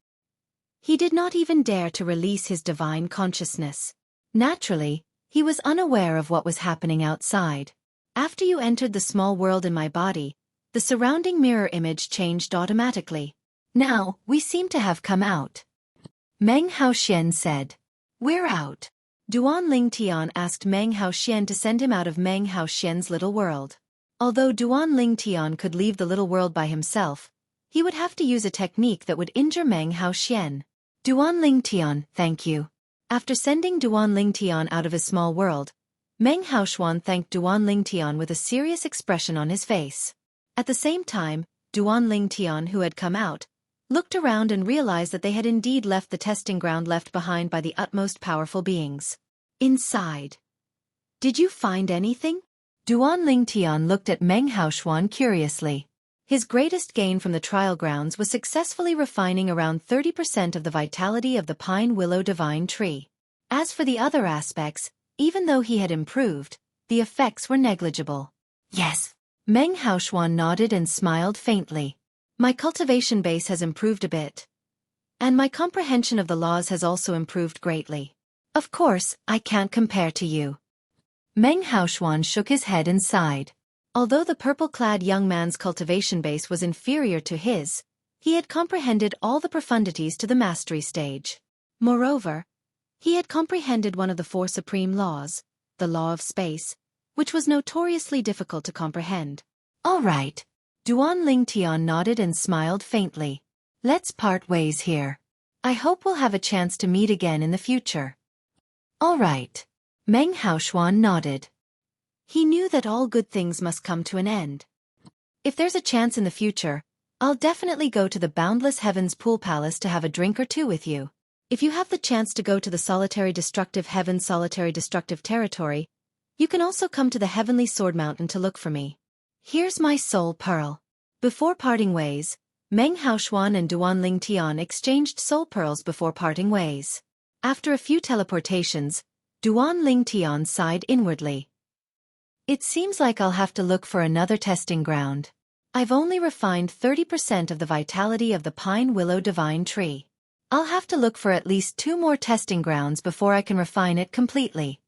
He did not even dare to release his divine consciousness. Naturally, he was unaware of what was happening outside. After you entered the small world in my body, the surrounding mirror image changed automatically. Now, we seem to have come out. Meng Haoxian said. We're out. Duan Ling Tian asked Meng Haoxian to send him out of Meng Haoxian's little world. Although Duan Ling Tian could leave the little world by himself, he would have to use a technique that would injure Meng Haoxian. Duan Ling Tian, thank you. After sending Duan Ling Tian out of his small world, Meng Haoxian thanked Duan Ling Tian with a serious expression on his face. At the same time, Duan Ling Tian, who had come out, looked around and realized that they had indeed left the testing ground left behind by the utmost powerful beings. Inside. Did you find anything? Duan Ling Tian looked at Meng Haoxian curiously. His greatest gain from the trial grounds was successfully refining around 30% of the vitality of the pine willow divine tree. As for the other aspects, even though he had improved, the effects were negligible. Yes. Meng Haoxian nodded and smiled faintly. My cultivation base has improved a bit. And my comprehension of the laws has also improved greatly. Of course, I can't compare to you. Meng Haoxian shook his head and sighed. Although the purple-clad young man's cultivation base was inferior to his, he had comprehended all the profundities to the mastery stage. Moreover, he had comprehended one of the four supreme laws, the law of space, which was notoriously difficult to comprehend. All right. Duan Ling Tian nodded and smiled faintly. Let's part ways here. I hope we'll have a chance to meet again in the future. All right. Meng Haoxian nodded. He knew that all good things must come to an end. If there's a chance in the future, I'll definitely go to the Boundless Heavens Pool Palace to have a drink or two with you. If you have the chance to go to the Solitary Destructive Heavens Solitary Destructive Territory, you can also come to the Heavenly Sword Mountain to look for me. Here's my soul pearl. Before parting ways, Meng Haoxian and Duan Ling Tian exchanged soul pearls before parting ways. After a few teleportations, Duan Ling Tian sighed inwardly. It seems like I'll have to look for another testing ground. I've only refined 30% of the vitality of the pine willow divine tree. I'll have to look for at least 2 more testing grounds before I can refine it completely.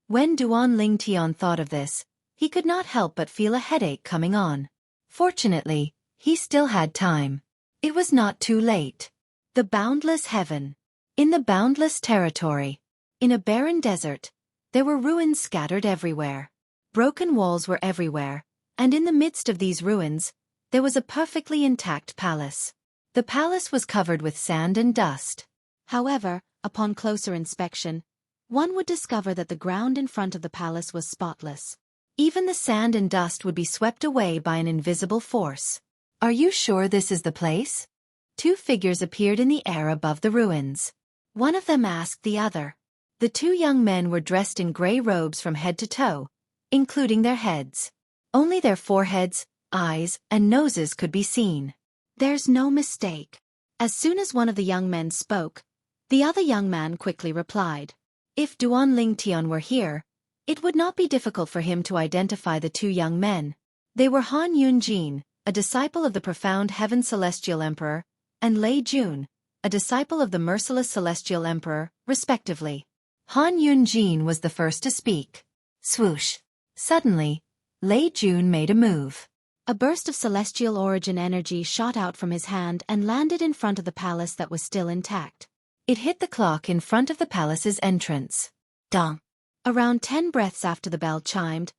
When Duan Ling Tian thought of this, he could not help but feel a headache coming on. Fortunately, he still had time. It was not too late. The boundless heaven. In the boundless territory. In a barren desert, there were ruins scattered everywhere. Broken walls were everywhere, and in the midst of these ruins, there was a perfectly intact palace. The palace was covered with sand and dust. However, upon closer inspection, one would discover that the ground in front of the palace was spotless. Even the sand and dust would be swept away by an invisible force. Are you sure this is the place? 2 figures appeared in the air above the ruins. One of them asked the other. The 2 young men were dressed in gray robes from head to toe, including their heads. Only their foreheads, eyes, and noses could be seen. There's no mistake. As soon as one of the young men spoke, the other young man quickly replied. If Duan Lingtian were here, it would not be difficult for him to identify the two young men. They were Han Yunjin, a disciple of the profound Heaven Celestial Emperor, and Lei Jun, a disciple of the Merciless Celestial Emperor, respectively. Han Yunjin was the first to speak. Swoosh. Suddenly, Lei Jun made a move. A burst of celestial origin energy shot out from his hand and landed in front of the palace that was still intact. It hit the clock in front of the palace's entrance. Dong. Around 10 breaths after the bell chimed,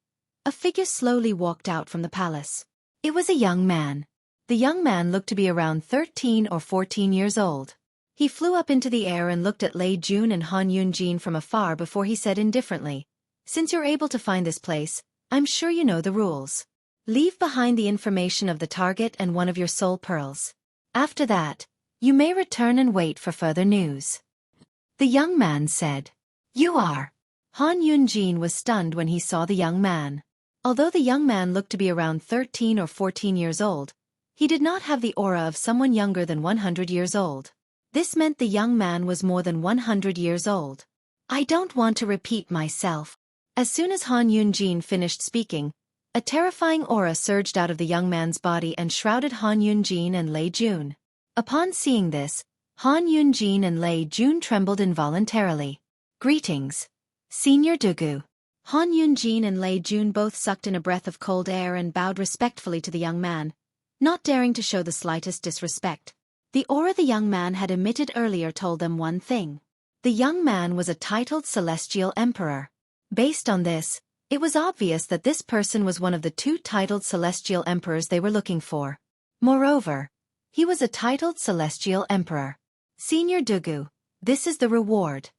a figure slowly walked out from the palace. It was a young man. The young man looked to be around 13 or 14 years old. He flew up into the air and looked at Lei Jun and Han Yunjin from afar before he said indifferently, "Since you're able to find this place, I'm sure you know the rules. Leave behind the information of the target and one of your soul pearls. After that, you may return and wait for further news." The young man said. "You are." Han Yunjin was stunned when he saw the young man. Although the young man looked to be around 13 or 14 years old, he did not have the aura of someone younger than 100 years old. This meant the young man was more than 100 years old. I don't want to repeat myself. As soon as Han Yunjin finished speaking, a terrifying aura surged out of the young man's body and shrouded Han Yunjin and Lei Jun. Upon seeing this, Han Yunjin and Lei Jun trembled involuntarily. "Greetings, Senior Dugu." Han Yunjin and Lei Jun both sucked in a breath of cold air and bowed respectfully to the young man, not daring to show the slightest disrespect. The aura the young man had emitted earlier told them one thing. The young man was a titled Celestial Emperor. Based on this, it was obvious that this person was one of the two titled Celestial Emperors they were looking for. Moreover, he was a titled Celestial Emperor. "Senior Dugu, this is the reward."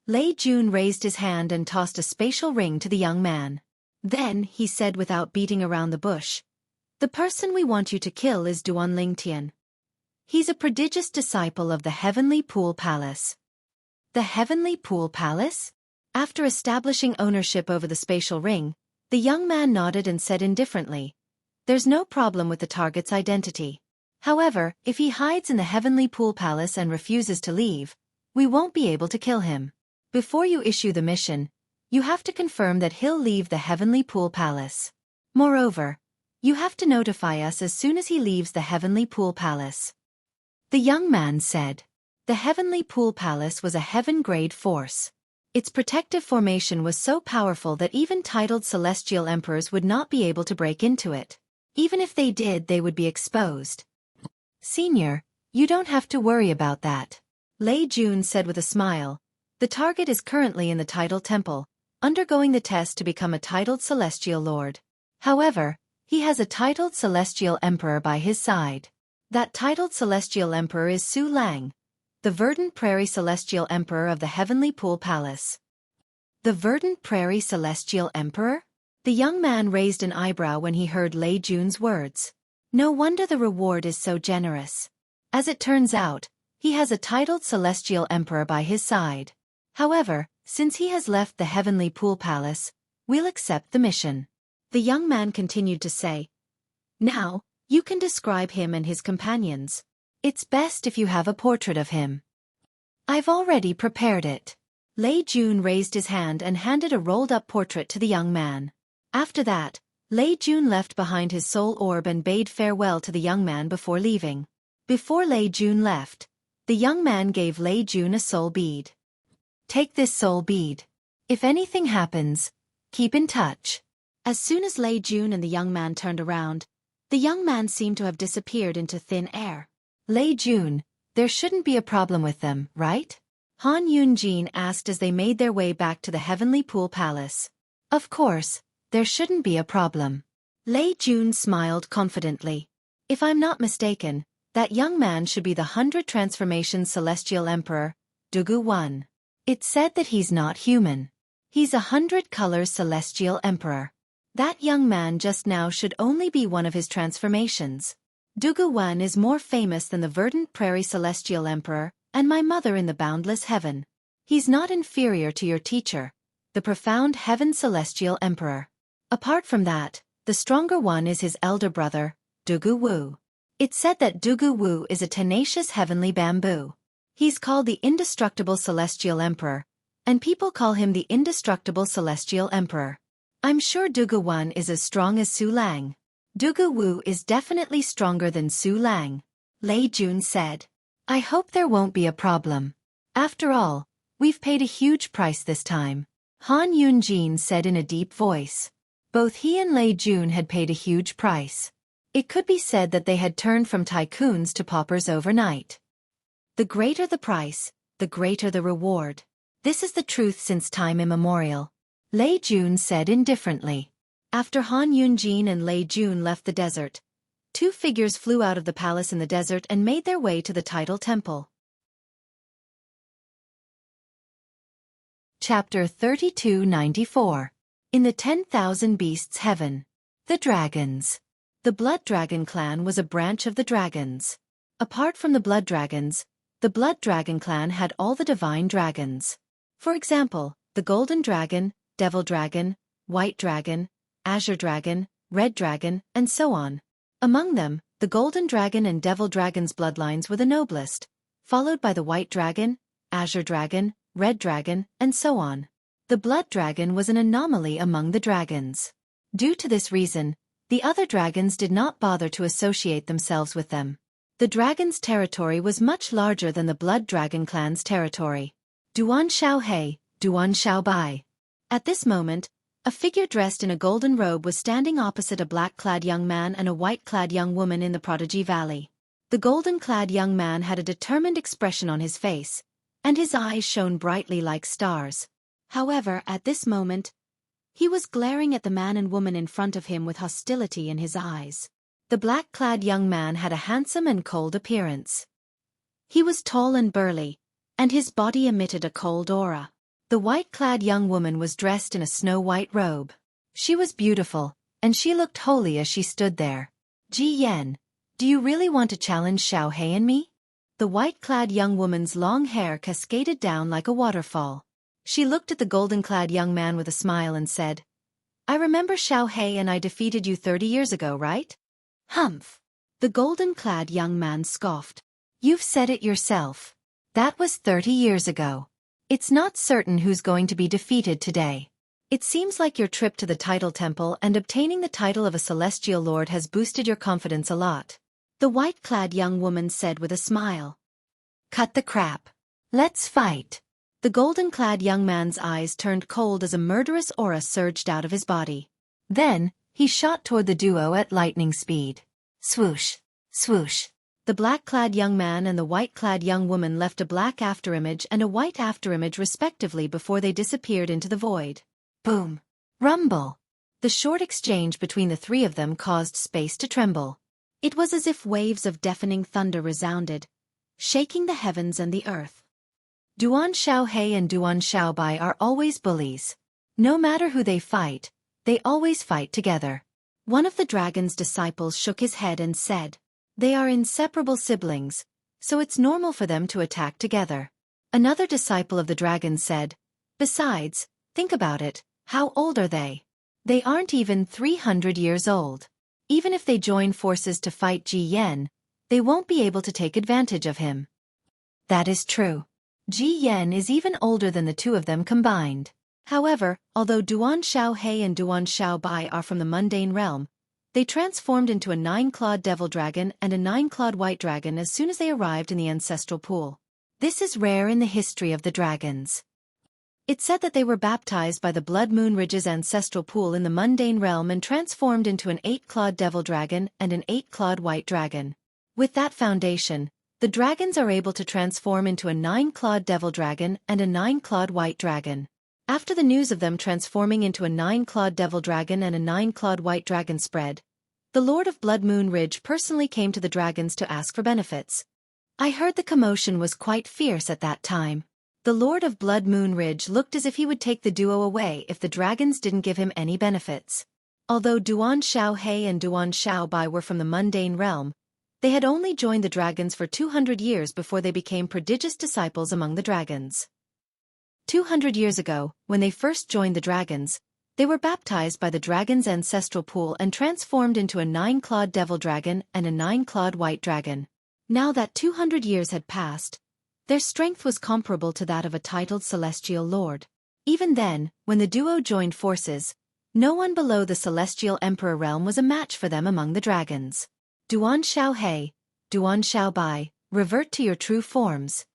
Lei Jun raised his hand and tossed a spatial ring to the young man. Then, he said without beating around the bush, "The person we want you to kill is Duan Lingtian. He's a prodigious disciple of the Heavenly Pool Palace." The Heavenly Pool Palace? After establishing ownership over the spatial ring, the young man nodded and said indifferently, "There's no problem with the target's identity. However, if he hides in the Heavenly Pool Palace and refuses to leave, we won't be able to kill him. Before you issue the mission, you have to confirm that he'll leave the Heavenly Pool Palace. Moreover, you have to notify us as soon as he leaves the Heavenly Pool Palace." The young man said. The Heavenly Pool Palace was a heaven-grade force. Its protective formation was so powerful that even titled Celestial Emperors would not be able to break into it. Even if they did, they would be exposed. "Senior, you don't have to worry about that," Lei Jun said with a smile. "The target is currently in the Tidal Temple, undergoing the test to become a titled Celestial Lord. However, he has a titled Celestial Emperor by his side. That titled Celestial Emperor is Su Lang, the Verdant Prairie Celestial Emperor of the Heavenly Pool Palace." The Verdant Prairie Celestial Emperor? The young man raised an eyebrow when he heard Lei Jun's words. No wonder the reward is so generous. As it turns out, he has a titled Celestial Emperor by his side. However, since he has left the Heavenly Pool Palace, we'll accept the mission. The young man continued to say, "Now, you can describe him and his companions. It's best if you have a portrait of him." "I've already prepared it." Lei Jun raised his hand and handed a rolled-up portrait to the young man. After that, Lei Jun left behind his soul orb and bade farewell to the young man before leaving. Before Lei Jun left, the young man gave Lei Jun a soul bead. "Take this soul bead. If anything happens, keep in touch." As soon as Lei Jun and the young man turned around, the young man seemed to have disappeared into thin air. "Lei Jun, there shouldn't be a problem with them, right?" Han Yunjin asked as they made their way back to the Heavenly Pool Palace. "Of course, there shouldn't be a problem." Lei Jun smiled confidently. "If I'm not mistaken, that young man should be the 100 Transformations Celestial Emperor, Dugu 1. It's said that he's not human. He's 100 Colors Celestial Emperor. That young man just now should only be one of his transformations. Dugu 1 is more famous than the Verdant Prairie Celestial Emperor and my mother in the boundless heaven. He's not inferior to your teacher, the profound Heaven Celestial Emperor." Apart from that, the stronger one is his elder brother, Dugu Wu. It's said that Dugu Wu is a tenacious heavenly bamboo. He's called the indestructible celestial emperor, and people call him the indestructible celestial emperor. I'm sure Dugu Wan is as strong as Su Lang. Dugu Wu is definitely stronger than Su Lang, Lei Jun said. I hope there won't be a problem. After all, we've paid a huge price this time, Han Yunjin said in a deep voice. Both he and Lei Jun had paid a huge price. It could be said that they had turned from tycoons to paupers overnight. The greater the price, the greater the reward. This is the truth since time immemorial, Lei Jun said indifferently. After Han Yunjin and Lei Jun left the desert, two figures flew out of the palace in the desert and made their way to the tidal temple. Chapter 3294. In the 10,000 Beasts Heaven. The Dragons. The Blood Dragon clan was a branch of the dragons. Apart from the Blood Dragons, the Blood Dragon clan had all the divine dragons. For example, the Golden Dragon, Devil Dragon, White Dragon, Azure Dragon, Red Dragon, and so on. Among them, the Golden Dragon and Devil Dragon's bloodlines were the noblest, followed by the White Dragon, Azure Dragon, Red Dragon, and so on. The Blood Dragon was an anomaly among the dragons. Due to this reason, the other dragons did not bother to associate themselves with them. The dragon's territory was much larger than the Blood Dragon clan's territory. Duan Xiaohe, Duan Xiaobai. At this moment, a figure dressed in a golden robe was standing opposite a black-clad young man and a white-clad young woman in the Prodigy Valley. The golden-clad young man had a determined expression on his face, and his eyes shone brightly like stars. However, at this moment, he was glaring at the man and woman in front of him with hostility in his eyes. The black-clad young man had a handsome and cold appearance. He was tall and burly, and his body emitted a cold aura. The white-clad young woman was dressed in a snow-white robe. She was beautiful, and she looked holy as she stood there. Ji Yan, do you really want to challenge Xiaohe and me? The white-clad young woman's long hair cascaded down like a waterfall. She looked at the golden-clad young man with a smile and said, I remember Xiaohe and I defeated you 30 years ago, right? Humph. The golden-clad young man scoffed. You've said it yourself. That was 30 years ago. It's not certain who's going to be defeated today. It seems like your trip to the tidal temple and obtaining the title of a celestial lord has boosted your confidence a lot. The white-clad young woman said with a smile. Cut the crap. Let's fight. The golden-clad young man's eyes turned cold as a murderous aura surged out of his body. Then, he shot toward the duo at lightning speed. Swoosh, swoosh. The black-clad young man and the white-clad young woman left a black afterimage and a white afterimage respectively before they disappeared into the void. Boom. Rumble. The short exchange between the three of them caused space to tremble. It was as if waves of deafening thunder resounded, shaking the heavens and the earth. Duan Xiaohe and Duan Xiaobai are always bullies. No matter who they fight, they always fight together. One of the dragon's disciples shook his head and said, They are inseparable siblings, so it's normal for them to attack together. Another disciple of the dragon said, Besides, think about it, how old are they? They aren't even 300 years old. Even if they join forces to fight Ji Yan, they won't be able to take advantage of him. That is true. Ji Yan is even older than the two of them combined. However, although Duan Xiaohe and Duan Xiaobai are from the mundane realm, they transformed into a 9-clawed devil dragon and a 9-clawed white dragon as soon as they arrived in the ancestral pool. This is rare in the history of the dragons. It's said that they were baptized by the Blood Moon Ridge's ancestral pool in the mundane realm and transformed into an 8-clawed devil dragon and an 8-clawed white dragon. With that foundation, the dragons are able to transform into a 9-clawed devil dragon and a 9-clawed white dragon. After the news of them transforming into a 9-clawed devil dragon and a 9-clawed white dragon spread, the Lord of Blood Moon Ridge personally came to the dragons to ask for benefits. I heard the commotion was quite fierce at that time. The Lord of Blood Moon Ridge looked as if he would take the duo away if the dragons didn't give him any benefits. Although Duan Xiaohe and Duan Xiaobai were from the mundane realm, they had only joined the dragons for 200 years before they became prodigious disciples among the dragons. 200 years ago, when they first joined the dragons, They were baptized by the dragon's ancestral pool and transformed into a 9-clawed devil dragon and a 9-clawed white dragon. Now that 200 years had passed, their strength was comparable to that of a titled celestial lord. Even then, when the duo joined forces, no one below the celestial emperor realm was a match for them among the dragons. Duan Xiaohe, Duan Xiaobai, revert to your true forms.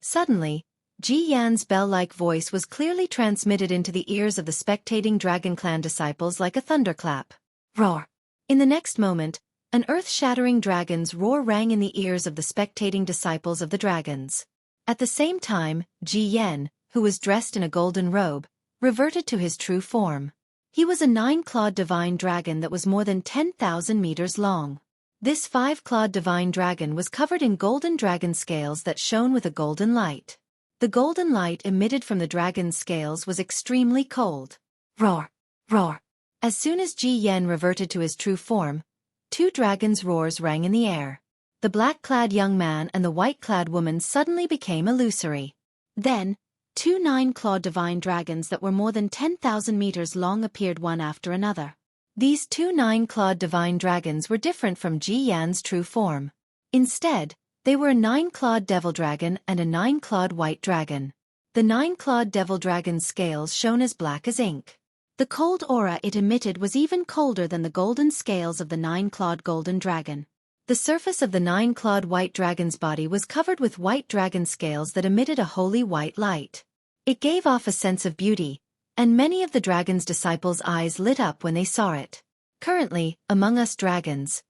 Suddenly, Ji Yan's bell-like voice was clearly transmitted into the ears of the spectating Dragon Clan disciples like a thunderclap. Roar! In the next moment, an earth-shattering dragon's roar rang in the ears of the spectating disciples of the dragons. At the same time, Ji Yan, who was dressed in a golden robe, reverted to his true form. He was a 9-clawed divine dragon that was more than 10,000 meters long. This 5-clawed divine dragon was covered in golden dragon scales that shone with a golden light. The golden light emitted from the dragon's scales was extremely cold. Roar! Roar! As soon as Ji Yan reverted to his true form, 2 dragons' roars rang in the air. The black-clad young man and the white-clad woman suddenly became illusory. Then, 2 9-clawed divine dragons that were more than 10,000 meters long appeared one after another. These 2 9-clawed divine dragons were different from Ji Yan's true form. Instead, they were a 9-clawed devil dragon and a 9-clawed white dragon. The 9-clawed devil dragon's scales shone as black as ink. The cold aura it emitted was even colder than the golden scales of the 9-clawed golden dragon. The surface of the 9-clawed white dragon's body was covered with white dragon scales that emitted a holy white light. It gave off a sense of beauty, and many of the dragon's disciples' eyes lit up when they saw it. Currently, among us dragons,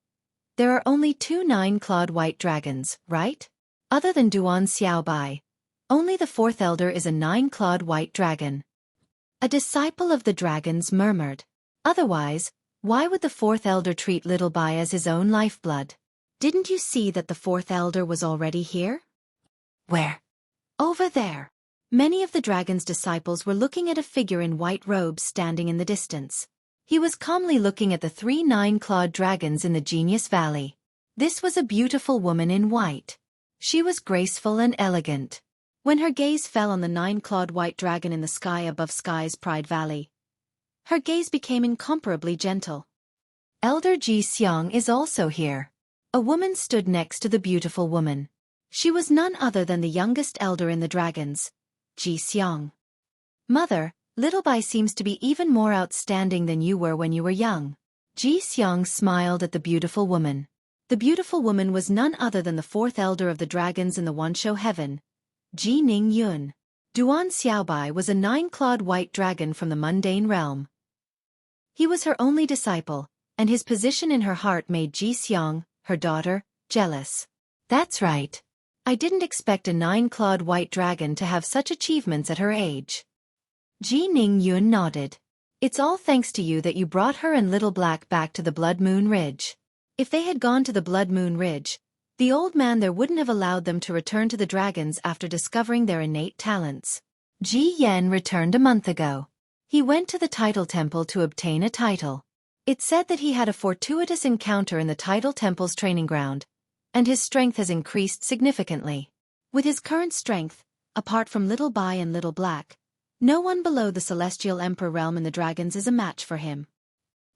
there are only 2 9-clawed white dragons, right? Other than Duan Xiaobai, only the 4th elder is a 9-clawed white dragon. A disciple of the dragons murmured. Otherwise, why would the 4th elder treat Little Bai as his own lifeblood? Didn't you see that the 4th elder was already here? Where? Over there. Many of the dragon's disciples were looking at a figure in white robes standing in the distance. He was calmly looking at the 3 9-clawed dragons in the Genius Valley. This was a beautiful woman in white. She was graceful and elegant. When her gaze fell on the 9-clawed white dragon in the sky above Sky's Pride Valley, her gaze became incomparably gentle. Elder Ji Xiang is also here. A woman stood next to the beautiful woman. She was none other than the youngest elder in the dragons, Ji Xiang. Mother, Little Bai seems to be even more outstanding than you were when you were young. Ji Xiang smiled at the beautiful woman. The beautiful woman was none other than the 4th elder of the dragons in the Wanshou heaven, Ji Ning Yun. Duan Xiaobai was a 9-clawed white dragon from the mundane realm. He was her only disciple, and his position in her heart made Ji Xiang, her daughter, jealous. That's right. I didn't expect a 9-clawed white dragon to have such achievements at her age. Ji Ning Yun nodded. It's all thanks to you that you brought her and Little Black back to the Blood Moon Ridge. If they had gone to the Blood Moon Ridge, the old man there wouldn't have allowed them to return to the dragons after discovering their innate talents. Ji Yan returned a month ago. He went to the Title Temple to obtain a title. It said that he had a fortuitous encounter in the Title Temple's training ground, and his strength has increased significantly. With his current strength, apart from Little Bai and Little Black, no one below the Celestial Emperor realm in the dragons is a match for him.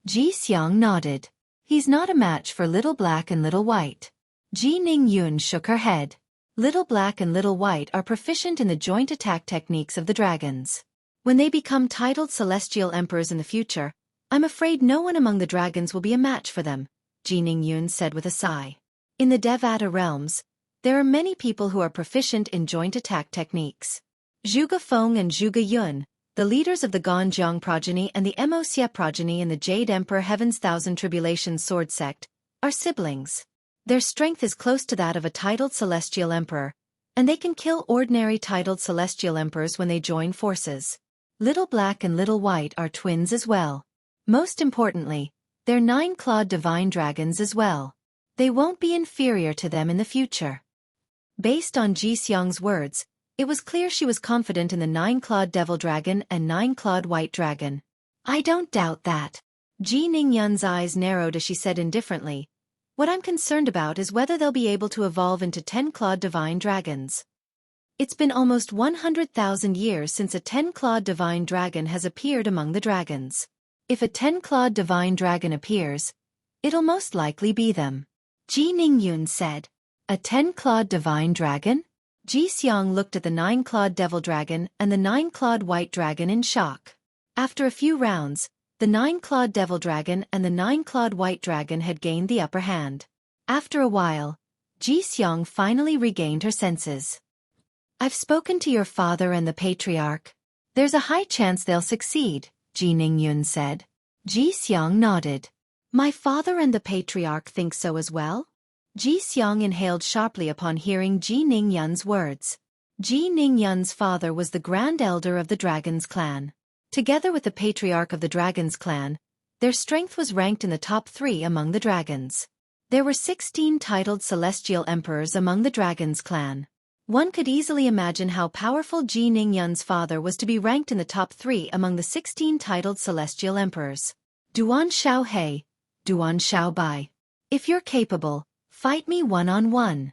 Ji Xiang nodded. He's not a match for Little Black and Little White. Ji Ning Yun shook her head. Little Black and Little White are proficient in the joint attack techniques of the dragons. When they become titled Celestial Emperors in the future, I'm afraid no one among the dragons will be a match for them, Ji Ning Yun said with a sigh. In the Devata realms, there are many people who are proficient in joint attack techniques. Zhuge Feng and Zhuge Yun, the leaders of the Ganjiang progeny and the Emoxia progeny in the Jade Emperor Heaven's Thousand Tribulations Sword Sect, are siblings. Their strength is close to that of a titled Celestial Emperor, and they can kill ordinary titled Celestial Emperors when they join forces. Little Black and Little White are twins as well. Most importantly, they're 9-clawed divine dragons as well. They won't be inferior to them in the future. Based on Ji Xiang's words, it was clear she was confident in the 9-clawed devil dragon and 9-clawed white dragon. I don't doubt that. Ji Ning Yun's eyes narrowed as she said indifferently, what I'm concerned about is whether they'll be able to evolve into 10-clawed divine dragons. It's been almost 100,000 years since a 10-clawed divine dragon has appeared among the dragons. If a 10-clawed divine dragon appears, it'll most likely be them. Ji Ningyun said. A 10-clawed divine dragon? Ji Xiang looked at the 9-clawed devil dragon and the 9-clawed white dragon in shock. After a few rounds, the 9-clawed devil dragon and the 9-clawed white dragon had gained the upper hand. After a while, Ji Xiang finally regained her senses. I've spoken to your father and the patriarch. There's a high chance they'll succeed, Ji Ningyun said. Ji Xiang nodded. My father and the patriarch think so as well? Ji Xiang inhaled sharply upon hearing Ji Ningyun's words. Ji Ningyun's father was the Grand Elder of the Dragon's clan. Together with the patriarch of the Dragon's clan, their strength was ranked in the top 3 among the dragons. There were 16 titled celestial emperors among the Dragon's clan. One could easily imagine how powerful Ji Ningyun's father was to be ranked in the top 3 among the 16 titled celestial emperors. Duan Xiaohe, Duan Xiaobai. If you're capable, fight me one-on-one.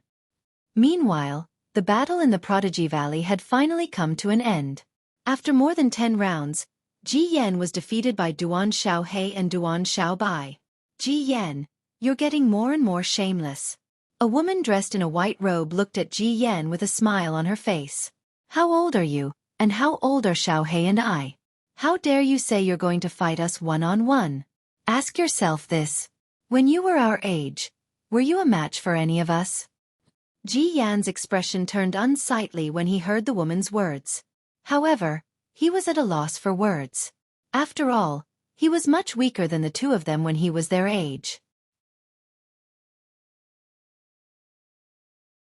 Meanwhile, the battle in the Prodigy Valley had finally come to an end. After more than 10 rounds, Ji Yan was defeated by Duan Xiaohe and Duan Xiaobai. Ji Yan, you're getting more and more shameless. A woman dressed in a white robe looked at Ji Yan with a smile on her face. How old are you, and how old are Xiaohe and I? How dare you say you're going to fight us one-on-one? Ask yourself this. When you were our age, were you a match for any of us? Ji Yan's expression turned unsightly when he heard the woman's words. However, he was at a loss for words. After all, he was much weaker than the two of them when he was their age.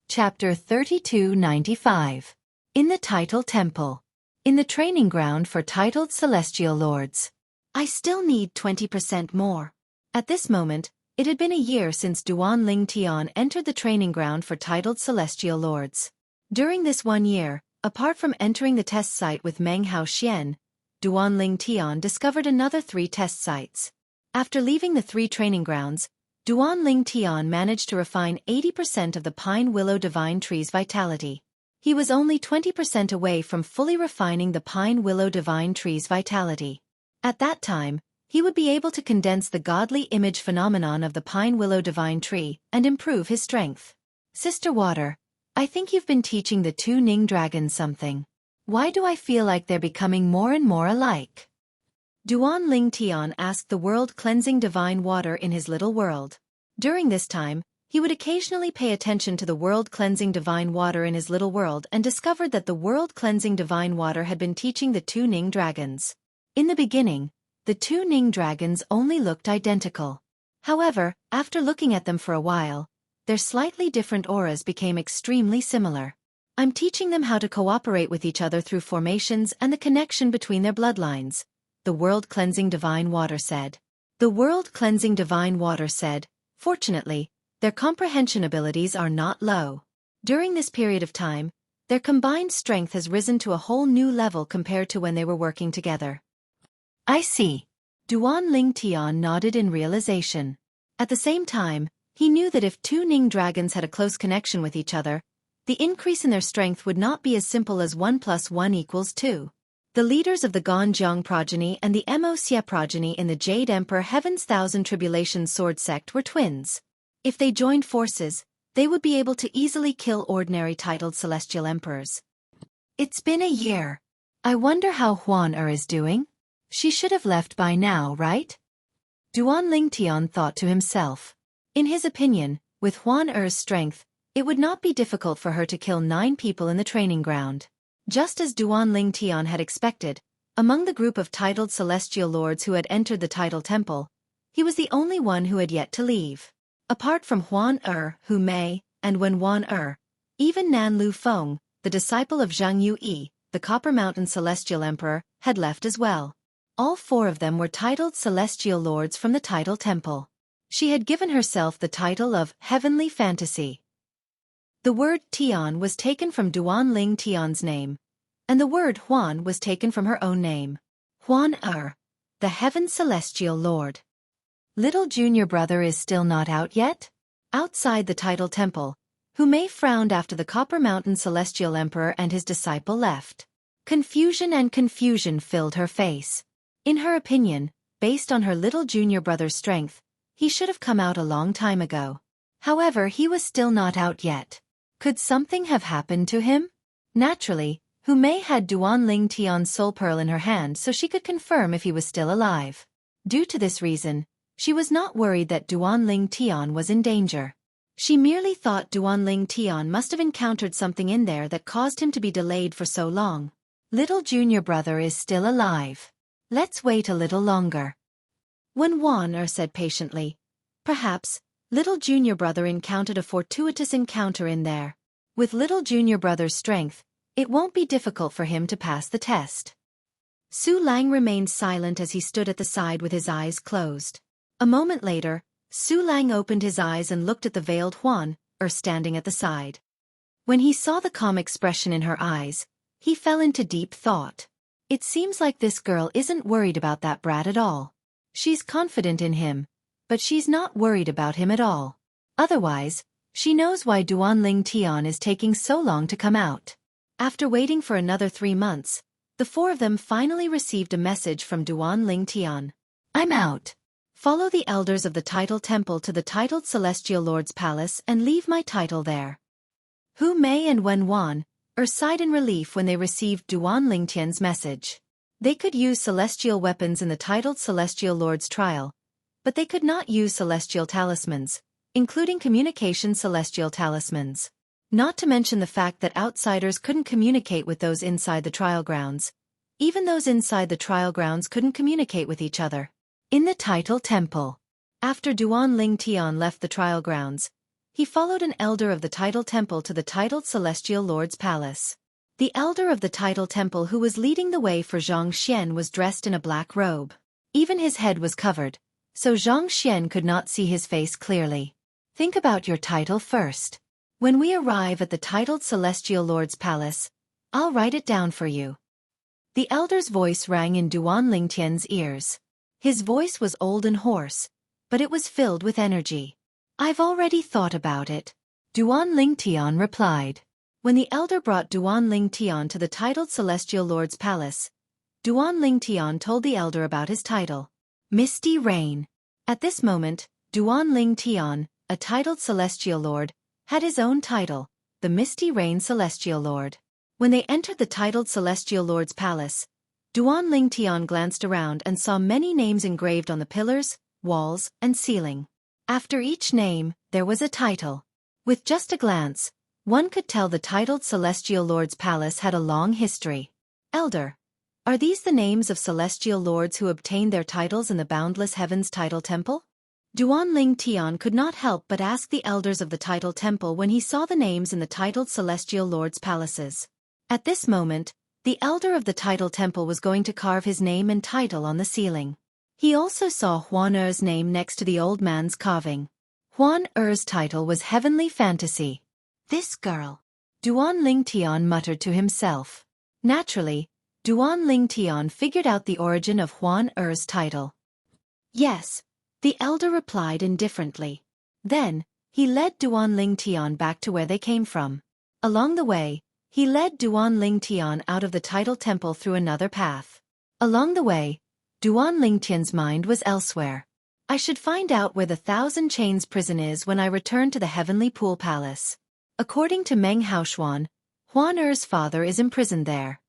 Chapter 3295. In the Title Temple. In the training ground for titled celestial lords. I still need 20% more. At this moment, it had been a year since Duan Ling Tian entered the training ground for titled celestial lords. During this 1 year, apart from entering the test site with Meng Hao Xian, Duan Ling Tian discovered another 3 test sites. After leaving the 3 training grounds, Duan Ling Tian managed to refine 80% of the pine willow divine tree's vitality. He was only 20% away from fully refining the pine willow divine tree's vitality. At that time, he would be able to condense the godly image phenomenon of the pine willow divine tree and improve his strength. Sister Water, I think you've been teaching the 2 Ning dragons something. Why do I feel like they're becoming more and more alike? Duan Ling Tian asked the world-cleansing divine water in his little world. During this time, he would occasionally pay attention to the world-cleansing divine water in his little world and discovered that the world-cleansing divine water had been teaching the 2 Ning dragons. In the beginning, the 2 Ning dragons only looked identical. However, after looking at them for a while, their slightly different auras became extremely similar. I'm teaching them how to cooperate with each other through formations and the connection between their bloodlines, the world-cleansing divine water said. The world-cleansing divine water said, fortunately, their comprehension abilities are not low. During this period of time, their combined strength has risen to a whole new level compared to when they were working together. I see. Duan Ling Tian nodded in realization. At the same time, he knew that if 2 Ning dragons had a close connection with each other, the increase in their strength would not be as simple as 1 + 1 = 2. The leaders of the Ganjiang progeny and the Mo Xie progeny in the Jade Emperor Heaven's Thousand Tribulations Sword Sect were twins. If they joined forces, they would be able to easily kill ordinary titled celestial emperors. It's been a year. I wonder how Huan is doing? She should have left by now, right? Duan Ling Tian thought to himself. In his opinion, with Huan strength, it would not be difficult for her to kill 9 people in the training ground. Just as Duan Ling Tian had expected, among the group of titled celestial lords who had entered the title temple, he was the only one who had yet to leave. Apart from Huan Hu Mei, and Wen Wan even Nan Lu Feng, the disciple of Zhang Yui, the Copper Mountain Celestial Emperor, had left as well. All 4 of them were titled celestial lords from the title temple. She had given herself the title of Heavenly Fantasy. The word Tian was taken from Duan Ling Tian's name, and the word Huan was taken from her own name. Huan the Heaven Celestial Lord. Little junior brother is still not out yet? Outside the title temple, Hu Mei frowned after the Copper Mountain Celestial Emperor and his disciple left. Confusion and confusion filled her face. In her opinion, based on her little junior brother's strength, he should have come out a long time ago. However, he was still not out yet. Could something have happened to him? Naturally, Hu Mei had Duanling Tian's soul pearl in her hand so she could confirm if he was still alive. Due to this reason, she was not worried that Duanling Tian was in danger. She merely thought Duanling Tian must have encountered something in there that caused him to be delayed for so long. Little junior brother is still alive. Let's wait a little longer. When Huan said patiently, perhaps, little junior brother encountered a fortuitous encounter in there. With little junior brother's strength, it won't be difficult for him to pass the test. Su Lang remained silent as he stood at the side with his eyes closed. A moment later, Su Lang opened his eyes and looked at the veiled Huan standing at the side. When he saw the calm expression in her eyes, he fell into deep thought. It seems like this girl isn't worried about that brat at all. She's confident in him, but she's not worried about him at all. Otherwise, she knows why Duanling Tian is taking so long to come out. After waiting for another 3 months, the 4 of them finally received a message from Duanling Tian. I'm out. Follow the elders of the Title Temple to the titled Celestial Lord's Palace and leave my title there. Hu Mei and Wen Wan sighed in relief when they received Duanling Tian's message. They could use celestial weapons in the titled Celestial Lord's trial, but they could not use celestial talismans, including communication celestial talismans. Not to mention the fact that outsiders couldn't communicate with those inside the trial grounds. Even those inside the trial grounds couldn't communicate with each other. In the Title Temple. After Duanling Tian left the trial grounds, he followed an elder of the Title Temple to the titled Celestial Lord's Palace. The elder of the Title Temple who was leading the way for Zhang Xian was dressed in a black robe. Even his head was covered, so Zhang Xian could not see his face clearly. Think about your title first. When we arrive at the titled Celestial Lord's Palace, I'll write it down for you. The elder's voice rang in Duanling Tian's ears. His voice was old and hoarse, but it was filled with energy. I've already thought about it. Duanling Tian replied. When the elder brought Duanling Tian to the titled Celestial Lord's Palace, Duanling Tian told the elder about his title. Misty Rain. At this moment, Duanling Tian, a titled Celestial Lord, had his own title, the Misty Rain Celestial Lord. When they entered the titled Celestial Lord's Palace, Duanling Tian glanced around and saw many names engraved on the pillars, walls, and ceiling. After each name, there was a title. With just a glance, one could tell the titled Celestial Lord's Palace had a long history. Elder. Are these the names of celestial lords who obtained their titles in the Boundless Heavens Title Temple? Duanling Tian could not help but ask the elders of the Title Temple when he saw the names in the titled Celestial Lord's Palaces. At this moment, the elder of the Title Temple was going to carve his name and title on the ceiling. He also saw Huan Er's name next to the old man's carving. Huan Er's title was Heavenly Fantasy. This girl. Duanling Tian muttered to himself. Naturally, Duanling Tian figured out the origin of Huan Er's title. Yes, the elder replied indifferently. Then, he led Duanling Tian back to where they came from. Along the way, he led Duanling Tian out of the Title Temple through another path. Along the way, Duanling Tian's mind was elsewhere. I should find out where the Thousand Chains prison is when I return to the Heavenly Pool Palace. According to Meng Haoshuan, Huan Er's father is imprisoned there.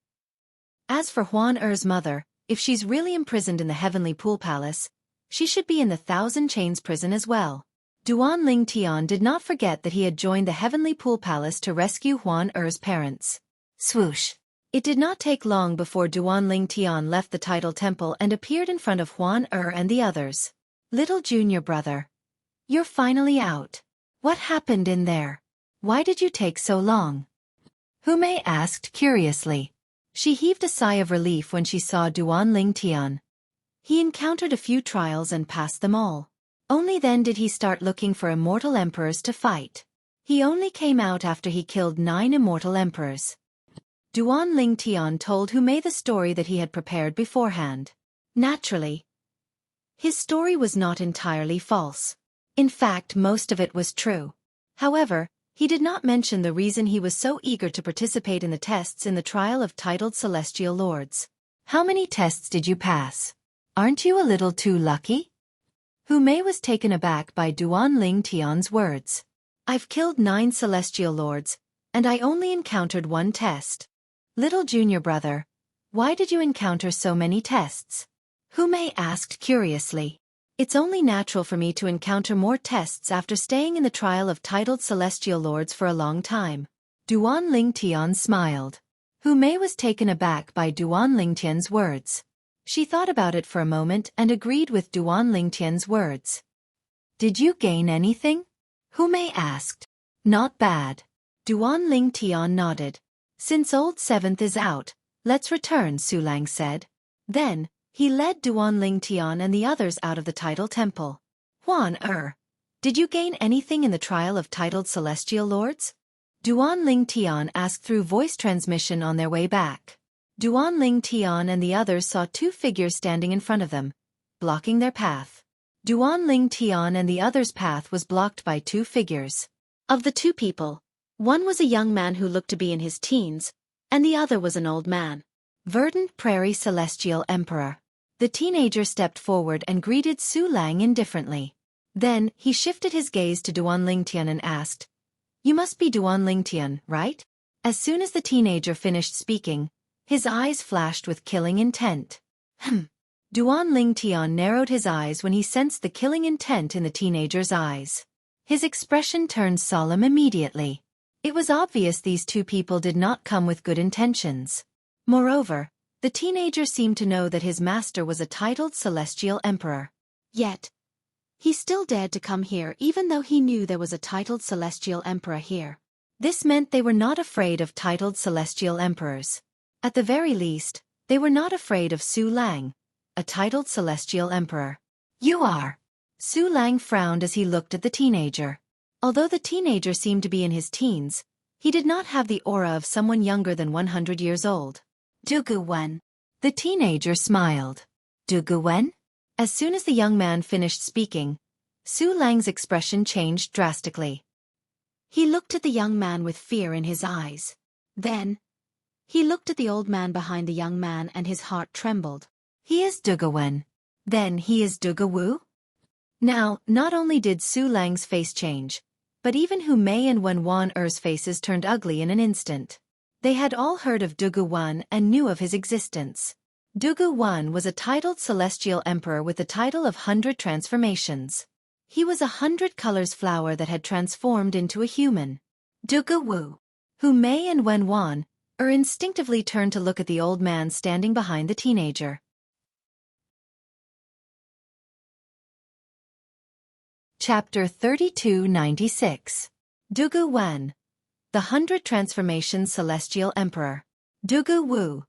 As for Huan Er's mother, if she's really imprisoned in the Heavenly Pool Palace, she should be in the Thousand Chains prison as well. Duanling Tian did not forget that he had joined the Heavenly Pool Palace to rescue Huan Er's parents. Swoosh! It did not take long before Duanling Tian left the Title Temple and appeared in front of Huan Er and the others. Little junior brother. You're finally out. What happened in there? Why did you take so long? Hu Mei asked curiously. She heaved a sigh of relief when she saw Duanling Tian. He encountered a few trials and passed them all. Only then did he start looking for immortal emperors to fight. He only came out after he killed 9 immortal emperors. Duanling Tian told Hu Mei the story that he had prepared beforehand. Naturally, his story was not entirely false. In fact, most of it was true. However, He did not mention the reason he was so eager to participate in the tests in the trial of titled celestial lords. How many tests did you pass? Aren't you a little too lucky? Hu Mei was taken aback by Duan Ling Tian's words. I've killed 9 celestial lords, and I only encountered 1 test. Little junior brother, why did you encounter so many tests? Hu Mei asked curiously. It's only natural for me to encounter more tests after staying in the trial of titled celestial lords for a long time. Duan Ling Tian smiled. Hu Mei was taken aback by Duan Ling Tian's words. She thought about it for a moment and agreed with Duan Ling Tian's words. Did you gain anything? Hu Mei asked. Not bad. Duan Ling Tian nodded. Since Old Seventh is out, let's return, Su Lang said. Then, he led Duan Ling Tian and the others out of the Tidal Temple. Huan did you gain anything in the trial of titled celestial lords? Duan Ling Tian asked through voice transmission on their way back. Duan Ling Tian and the others saw 2 figures standing in front of them, blocking their path. Duan Ling Tian and the others' path was blocked by 2 figures. Of the 2 people, one was a young man who looked to be in his teens, and the other was an old man. Verdant Prairie Celestial Emperor. The teenager stepped forward and greeted Su Lang indifferently. Then, he shifted his gaze to Duan Ling Tian and asked, You must be Duan Ling Tian, right? As soon as the teenager finished speaking, his eyes flashed with killing intent. Duan Ling Tian narrowed his eyes when he sensed the killing intent in the teenager's eyes. His expression turned solemn immediately. It was obvious these 2 people did not come with good intentions. Moreover, the teenager seemed to know that his master was a titled celestial emperor. Yet, he still dared to come here even though he knew there was a titled celestial emperor here. This meant they were not afraid of titled celestial emperors. At the very least, they were not afraid of Su Lang, a titled celestial emperor. You are. Su Lang frowned as he looked at the teenager. Although the teenager seemed to be in his teens, he did not have the aura of someone younger than 100 years old. Dugu Wen. The teenager smiled. Dugu Wen? As soon as the young man finished speaking, Su Lang's expression changed drastically. He looked at the young man with fear in his eyes. Then, he looked at the old man behind the young man and his heart trembled. He is Dugu Wen. Then he is Dugu Wu? Now, not only did Su Lang's face change, but even Hu Mei and Wen Wan'er's faces turned ugly in an instant. They had all heard of Dugu Wan and knew of his existence. Dugu Wan was a titled celestial emperor with the title of 100 transformations. He was 100 colors flower that had transformed into a human. Dugu Wu. Hu Mei and Wen Wan'er instinctively turned to look at the old man standing behind the teenager. Chapter 3296. Dugu Wan, the 100 Transformations Celestial Emperor. Dugu Wu,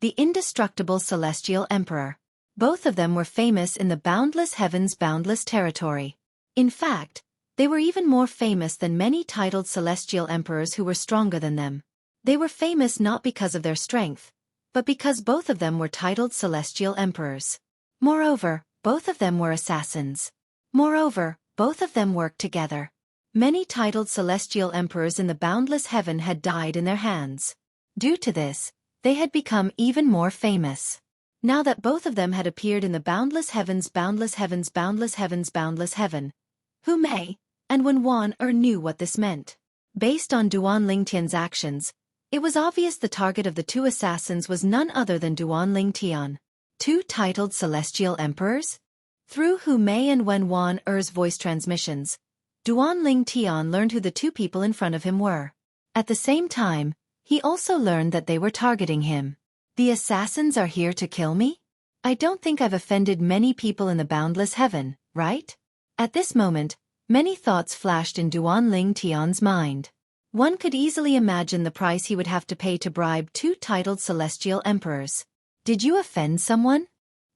the Indestructible Celestial Emperor. Both of them were famous in the boundless heavens' boundless territory. In fact, they were even more famous than many titled celestial emperors who were stronger than them. They were famous not because of their strength, but because both of them were titled celestial emperors. Moreover, both of them were assassins. Moreover, both of them worked together. Many titled celestial emperors in the boundless heaven had died in their hands. Due to this, they had become even more famous. Now that both of them had appeared in the boundless heavens, boundless heavens, boundless heavens, boundless heaven, Hu Mei and Wen Wan'er knew what this meant. Based on Duan Ling Tian's actions, it was obvious the target of the 2 assassins was none other than Duan Ling Tian. 2 titled celestial emperors? Through Hu Mei and Wen Wan'er's voice transmissions, Duan Ling Tian learned who the 2 people in front of him were. At the same time, he also learned that they were targeting him. The assassins are here to kill me? I don't think I've offended many people in the boundless heaven, right? At this moment, many thoughts flashed in Duan Ling Tian's mind. One could easily imagine the price he would have to pay to bribe 2 titled celestial emperors. Did you offend someone?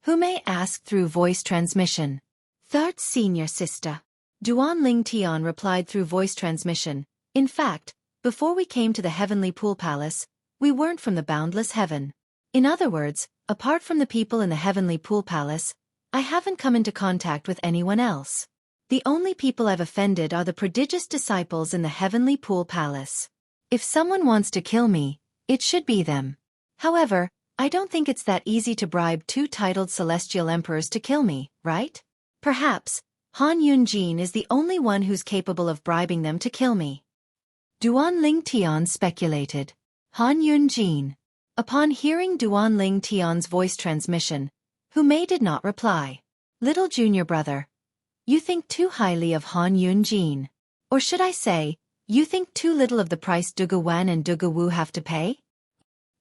Hu Mei asked through voice transmission. Third senior sister. Duan Ling Tian replied through voice transmission. In fact, before we came to the heavenly pool palace, we weren't from the boundless heaven. In other words, apart from the people in the heavenly pool palace, I haven't come into contact with anyone else. The only people I've offended are the prodigious disciples in the heavenly pool palace. If someone wants to kill me, it should be them. However, I don't think it's that easy to bribe two titled celestial emperors to kill me, right? Perhaps, Han Yunjin is the only one who's capable of bribing them to kill me. Duan Ling Tian speculated. Han Yunjin. Upon hearing Duan Ling Tian's voice transmission, Hu Mei did not reply. Little junior brother. You think too highly of Han Yunjin. Or should I say, you think too little of the price Dugu Wan and Dugu Wu have to pay?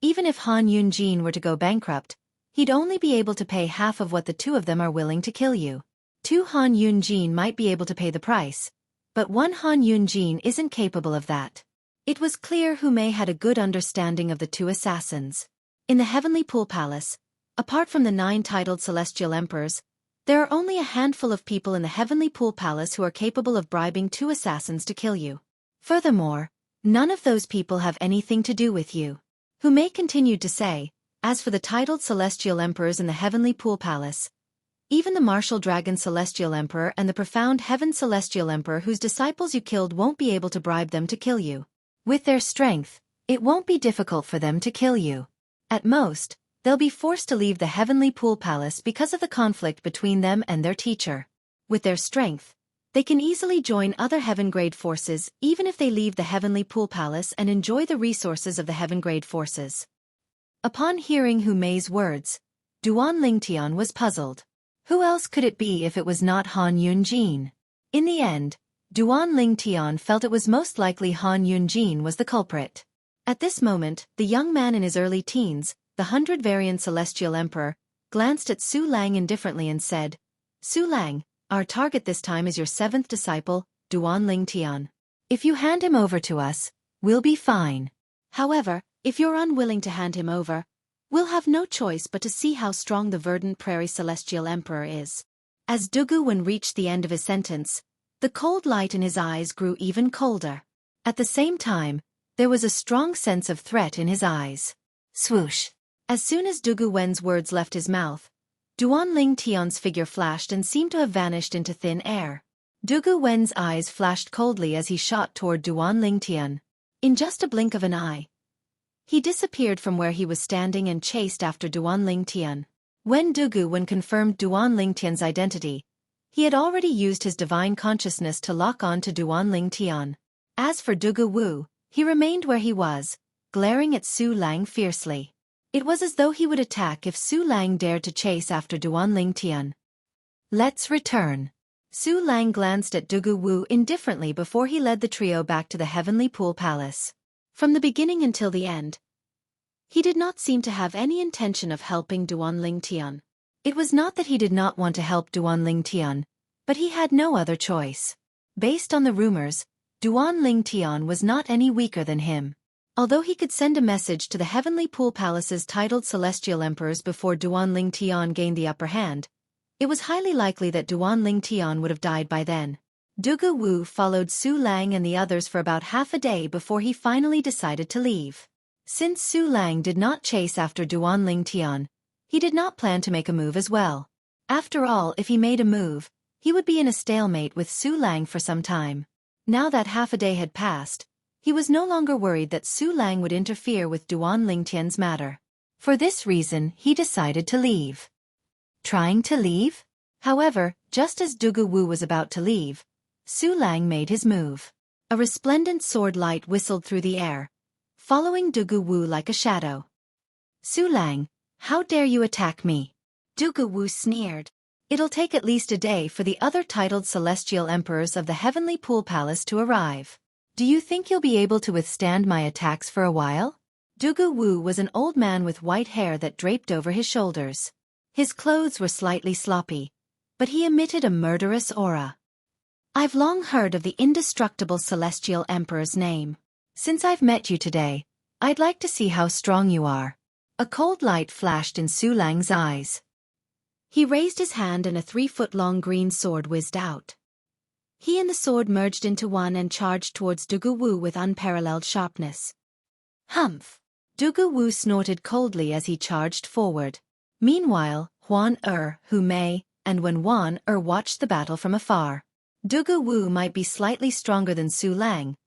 Even if Han Yunjin were to go bankrupt, he'd only be able to pay half of what the two of them are willing to kill you. Two Han Yunjin might be able to pay the price, but one Han Yunjin isn't capable of that. It was clear Hu Mei had a good understanding of the two assassins. In the Heavenly Pool Palace, apart from the 9 titled celestial emperors, there are only a handful of people in the Heavenly Pool Palace who are capable of bribing 2 assassins to kill you. Furthermore, none of those people have anything to do with you. Hu Mei continued to say, as for the titled celestial emperors in the Heavenly Pool Palace, even the martial dragon celestial emperor and the profound heaven celestial emperor whose disciples you killed won't be able to bribe them to kill you. With their strength, it won't be difficult for them to kill you. At most, they'll be forced to leave the Heavenly Pool Palace because of the conflict between them and their teacher. With their strength, they can easily join other heaven-grade forces even if they leave the Heavenly Pool Palace and enjoy the resources of the heaven-grade forces. Upon hearing Hu Mei's words, Duan Lingtian was puzzled. Who else could it be if it was not Han Yunjin? In the end, Duan Lingtian felt it was most likely Han Yunjin was the culprit. At this moment, the young man in his early teens, the 100-variant celestial emperor, glanced at Su Lang indifferently and said, Su Lang, our target this time is your 7th disciple, Duan Lingtian. If you hand him over to us, we'll be fine. However, if you're unwilling to hand him over, we'll have no choice but to see how strong the verdant prairie celestial emperor is. As Dugu Wen reached the end of his sentence, the cold light in his eyes grew even colder. At the same time, there was a strong sense of threat in his eyes. Swoosh! As soon as Dugu Wen's words left his mouth, Duan Lingtian's figure flashed and seemed to have vanished into thin air. Dugu Wen's eyes flashed coldly as he shot toward Duan Lingtian. In just a blink of an eye, he disappeared from where he was standing and chased after Duan Lingtian. When Dugu Wen confirmed Duan Lingtian's identity, he had already used his divine consciousness to lock on to Duan Lingtian. As for Dugu Wu, he remained where he was, glaring at Su Lang fiercely. It was as though he would attack if Su Lang dared to chase after Duan Lingtian. Let's return. Su Lang glanced at Dugu Wu indifferently before he led the trio back to the Heavenly Pool Palace. From the beginning until the end, he did not seem to have any intention of helping Duan Lingtian. It was not that he did not want to help Duan Lingtian, but he had no other choice. Based on the rumors, Duan Lingtian was not any weaker than him. Although he could send a message to the Heavenly Pool Palace's titled celestial emperors before Duan Lingtian gained the upper hand, it was highly likely that Duan Lingtian would have died by then. Dugu Wu followed Su Lang and the others for about half a day before he finally decided to leave. Since Su Lang did not chase after Duan Lingtian, he did not plan to make a move as well. After all, if he made a move, he would be in a stalemate with Su Lang for some time. Now that half a day had passed, he was no longer worried that Su Lang would interfere with Duan Lingtian's matter. For this reason, he decided to leave. Trying to leave? However, just as Dugu Wu was about to leave, Su Lang made his move. A resplendent sword light whistled through the air, following Dugu Wu like a shadow. Su Lang, how dare you attack me? Dugu Wu sneered. It'll take at least a day for the other titled celestial emperors of the Heavenly Pool Palace to arrive. Do you think you'll be able to withstand my attacks for a while? Dugu Wu was an old man with white hair that draped over his shoulders. His clothes were slightly sloppy, but he emitted a murderous aura. I've long heard of the indestructible celestial emperor's name. Since I've met you today, I'd like to see how strong you are. A cold light flashed in Su Lang's eyes. He raised his hand and a 3-foot-long green sword whizzed out. He and the sword merged into one and charged towards Dugu Wu with unparalleled sharpness. Humph! Dugu Wu snorted coldly as he charged forward. Meanwhile, Hu Mei, and Wen watched the battle from afar. Dugu Wu might be slightly stronger than Su Lang,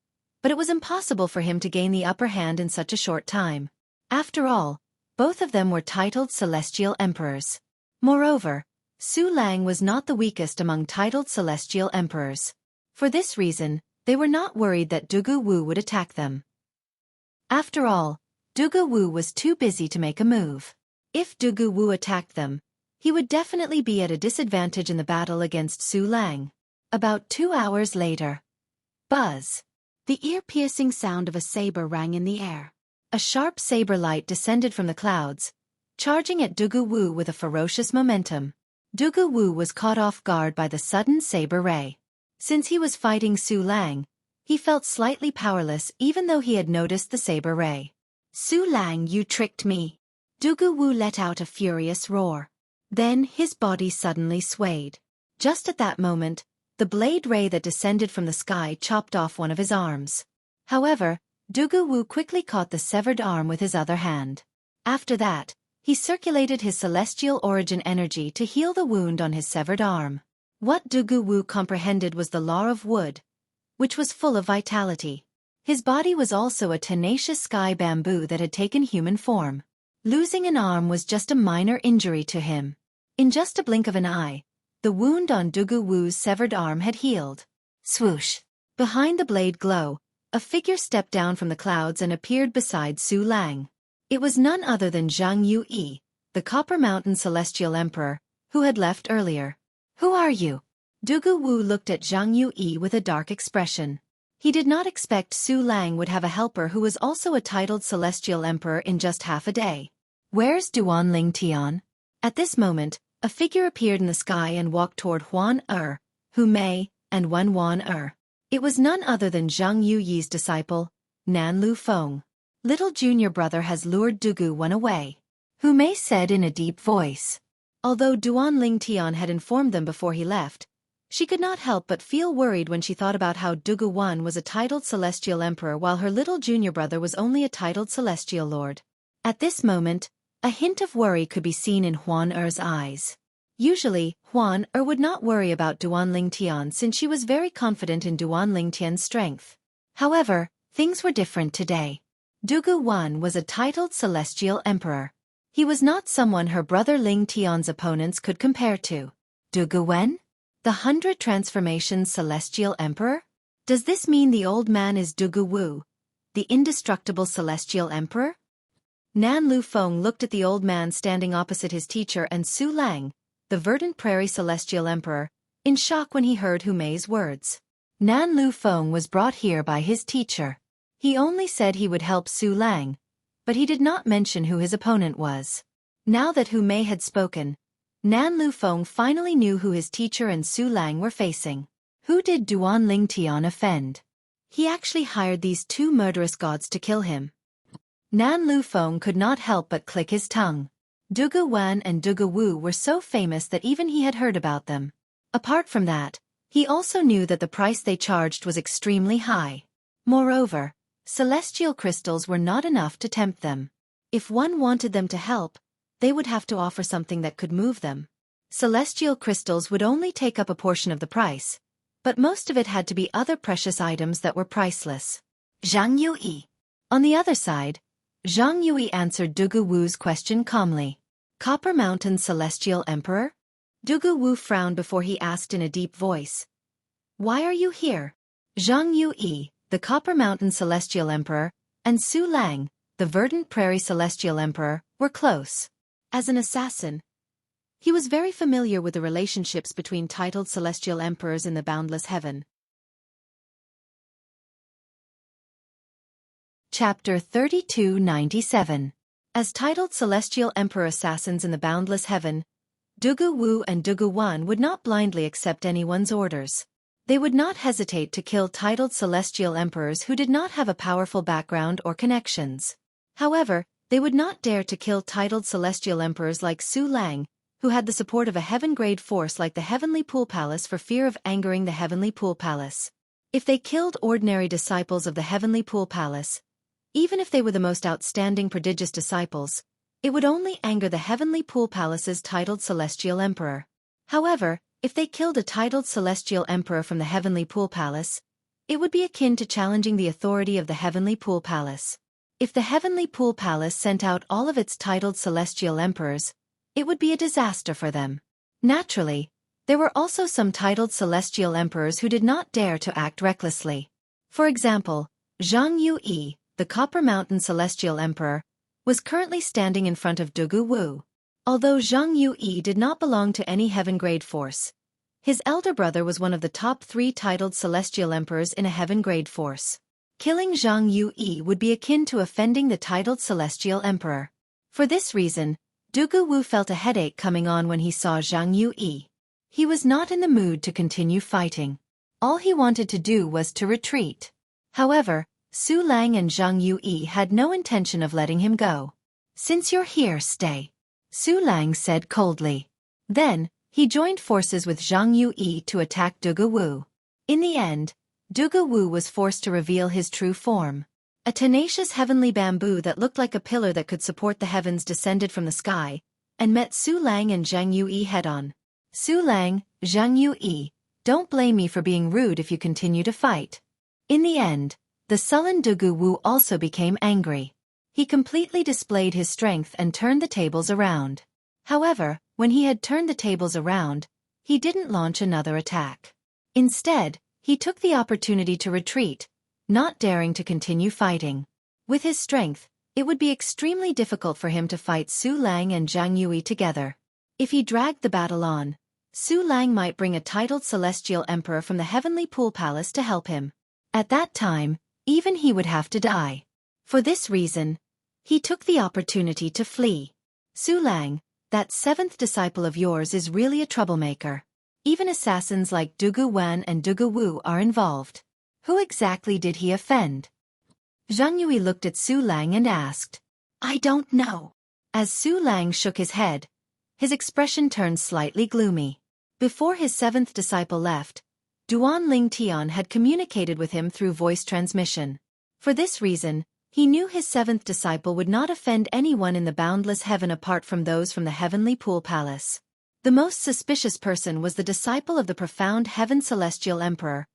but it was impossible for him to gain the upper hand in such a short time. After all, both of them were titled celestial emperors. Moreover, Su Lang was not the weakest among titled celestial emperors. For this reason, they were not worried that Dugu Wu would attack them. After all, Dugu Wu was too busy to make a move. If Dugu Wu attacked them, he would definitely be at a disadvantage in the battle against Su Lang. About 2 hours later. Buzz! The ear-piercing sound of a saber rang in the air. A sharp saber light descended from the clouds, charging at Dugu Wu with a ferocious momentum. Dugu Wu was caught off guard by the sudden saber ray. Since he was fighting Su Lang, he felt slightly powerless even though he had noticed the saber ray. Su Lang, you tricked me! Dugu Wu let out a furious roar. Then his body suddenly swayed. Just at that moment, the blade ray that descended from the sky chopped off one of his arms. However, Dugu Wu quickly caught the severed arm with his other hand. After that, he circulated his celestial origin energy to heal the wound on his severed arm. What Dugu Wu comprehended was the law of wood, which was full of vitality. His body was also a tenacious sky bamboo that had taken human form. Losing an arm was just a minor injury to him. In just a blink of an eye, the wound on Dugu Wu's severed arm had healed. Swoosh! Behind the blade glow, a figure stepped down from the clouds and appeared beside Su Lang. It was none other than Zhang Yui, the Copper Mountain Celestial Emperor, who had left earlier. Who are you? Dugu Wu looked at Zhang Yui with a dark expression. He did not expect Su Lang would have a helper who was also a titled Celestial Emperor in just half a day. Where's Duan Ling Tian? At this moment, a figure appeared in the sky and walked toward Huan Hu Mei, and Wan It was none other than Zhang Yuyi's disciple, Nan Lu Feng. Little junior brother has lured Dugu Wan away, Hu Mei said in a deep voice. Although Duan Ling Tian had informed them before he left, she could not help but feel worried when she thought about how Dugu Wan was a titled Celestial Emperor while her little junior brother was only a titled Celestial Lord. At this moment, a hint of worry could be seen in Huan eyes. Usually, Huan would not worry about Duan Ling Tian since she was very confident in Duan Ling Tian's strength. However, things were different today. Dugu Wan was a titled Celestial Emperor. He was not someone her brother Ling Tian's opponents could compare to. Dugu Wen? The 100 Transformations Celestial Emperor? Does this mean the old man is Dugu Wu, the indestructible Celestial Emperor? Nan Lu Feng looked at the old man standing opposite his teacher and Su Lang, the Verdant Prairie Celestial Emperor, in shock when he heard Hu Mei's words. Nan Lu Feng was brought here by his teacher. He only said he would help Su Lang, but he did not mention who his opponent was. Now that Hu Mei had spoken, Nan Lu Feng finally knew who his teacher and Su Lang were facing. Who did Duan Ling Tian offend? He actually hired these two murderous gods to kill him. Nan Lu Feng could not help but click his tongue. Dugu Wan and Dugu Wu were so famous that even he had heard about them. Apart from that, he also knew that the price they charged was extremely high. Moreover, celestial crystals were not enough to tempt them. If one wanted them to help, they would have to offer something that could move them. Celestial crystals would only take up a portion of the price, but most of it had to be other precious items that were priceless. Zhang Yui. On the other side, Zhang Yui answered Dugu Wu's question calmly. Copper Mountain Celestial Emperor? Dugu Wu frowned before he asked in a deep voice. Why are you here? Zhang Yui, the Copper Mountain Celestial Emperor, and Su Lang, the Verdant Prairie Celestial Emperor, were close. As an assassin, he was very familiar with the relationships between titled celestial emperors in the boundless heaven. Chapter 3297. As titled celestial emperor assassins in the boundless heaven, Dugu Wu and Dugu Wan would not blindly accept anyone's orders. They would not hesitate to kill titled celestial emperors who did not have a powerful background or connections. However, they would not dare to kill titled celestial emperors like Su Lang, who had the support of a heaven-grade force like the Heavenly Pool Palace for fear of angering the Heavenly Pool Palace. If they killed ordinary disciples of the Heavenly Pool Palace, even if they were the most outstanding prodigious disciples, it would only anger the Heavenly Pool Palace's titled Celestial Emperor. However, If they killed a titled celestial emperor from the Heavenly Pool Palace, it would be akin to challenging the authority of the Heavenly Pool Palace. If the Heavenly Pool Palace sent out all of its titled celestial emperors, it would be a disaster for them. Naturally, there were also some titled celestial emperors who did not dare to act recklessly. For example, Zhang Yui, the Copper Mountain Celestial Emperor, was currently standing in front of Dugu Wu. Although Zhang Yui did not belong to any heaven-grade force, his elder brother was one of the top 3 titled celestial emperors in a heaven-grade force. Killing Zhang Yui would be akin to offending the titled celestial emperor. For this reason, Dugu Wu felt a headache coming on when he saw Zhang Yui. He was not in the mood to continue fighting. All he wanted to do was to retreat. However, Su Lang and Zhang Yui had no intention of letting him go. "Since you're here, stay," Su Lang said coldly. Then, he joined forces with Zhang Yui to attack Dugu Wu. In the end, Dugu Wu was forced to reveal his true form. A tenacious heavenly bamboo that looked like a pillar that could support the heavens descended from the sky, and met Su Lang and Zhang Yui head-on. "Su Lang, Zhang Yui, don't blame me for being rude if you continue to fight." In the end, the sullen Dugu Wu also became angry. He completely displayed his strength and turned the tables around. However, when he had turned the tables around, he didn't launch another attack. Instead, he took the opportunity to retreat, not daring to continue fighting. With his strength, it would be extremely difficult for him to fight Su Lang and Zhang Yui together. If he dragged the battle on, Su Lang might bring a titled celestial emperor from the Heavenly Pool Palace to help him. At that time, even he would have to die. For this reason, he took the opportunity to flee. "Su Lang, that 7th disciple of yours is really a troublemaker. Even assassins like Dugu Wan and Dugu Wu are involved. Who exactly did he offend?" Zhang Yui looked at Su Lang and asked. "I don't know." As Su Lang shook his head, his expression turned slightly gloomy. Before his 7th disciple left, Duan Ling Tian had communicated with him through voice transmission. For this reason, he knew his 7th disciple would not offend anyone in the boundless heaven apart from those from the Heavenly Pool Palace. The most suspicious person was the disciple of the profound Heaven Celestial Emperor,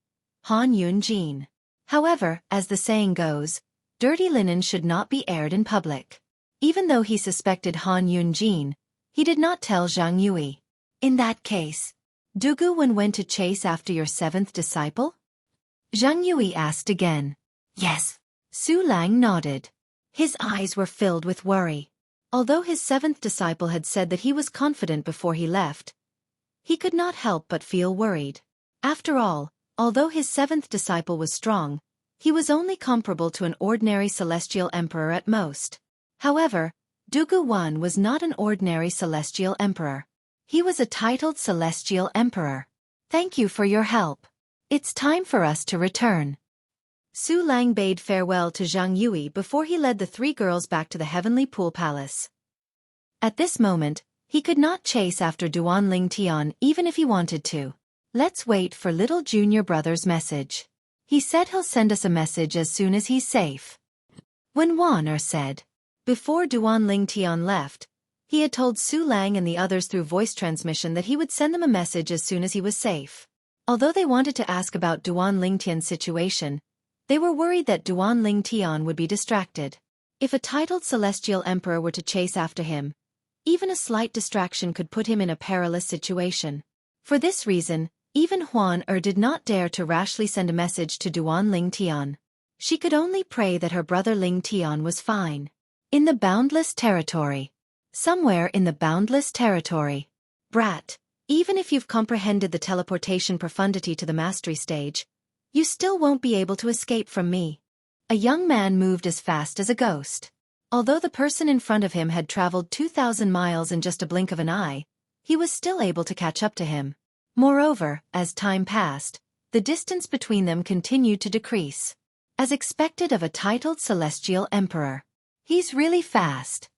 Han Yun Jin. However, as the saying goes, dirty linen should not be aired in public. Even though he suspected Han Yun Jin, he did not tell Zhang Yui. "In that case, Dugu Wen went to chase after your 7th disciple?" Zhang Yui asked again. "Yes." Su Lang nodded. His eyes were filled with worry. Although his 7th disciple had said that he was confident before he left, he could not help but feel worried. After all, although his 7th disciple was strong, he was only comparable to an ordinary celestial emperor at most. However, Dugu Wan was not an ordinary celestial emperor. He was a titled celestial emperor. "Thank you for your help. It's time for us to return." Su Lang bade farewell to Zhang Yui before he led the 3 girls back to the Heavenly Pool Palace. At this moment, he could not chase after Duan Ling Tian even if he wanted to. "Let's wait for little junior brother's message. He said he'll send us a message as soon as he's safe," Wen Wan said. Before Duan Ling Tian left, he had told Su Lang and the others through voice transmission that he would send them a message as soon as he was safe. Although they wanted to ask about Duan Ling Tian's situation, they were worried that Duan Ling Tian would be distracted. If a titled celestial emperor were to chase after him, even a slight distraction could put him in a perilous situation. For this reason, even Huan did not dare to rashly send a message to Duan Ling Tian. She could only pray that her brother Ling Tian was fine. In the boundless territory. Somewhere in the boundless territory. "Brat, even if you've comprehended the teleportation profundity to the mastery stage, you still won't be able to escape from me." A young man moved as fast as a ghost. Although the person in front of him had traveled 2,000 miles in just a blink of an eye, he was still able to catch up to him. Moreover, as time passed, the distance between them continued to decrease. As expected of a titled celestial emperor. "He's really fast."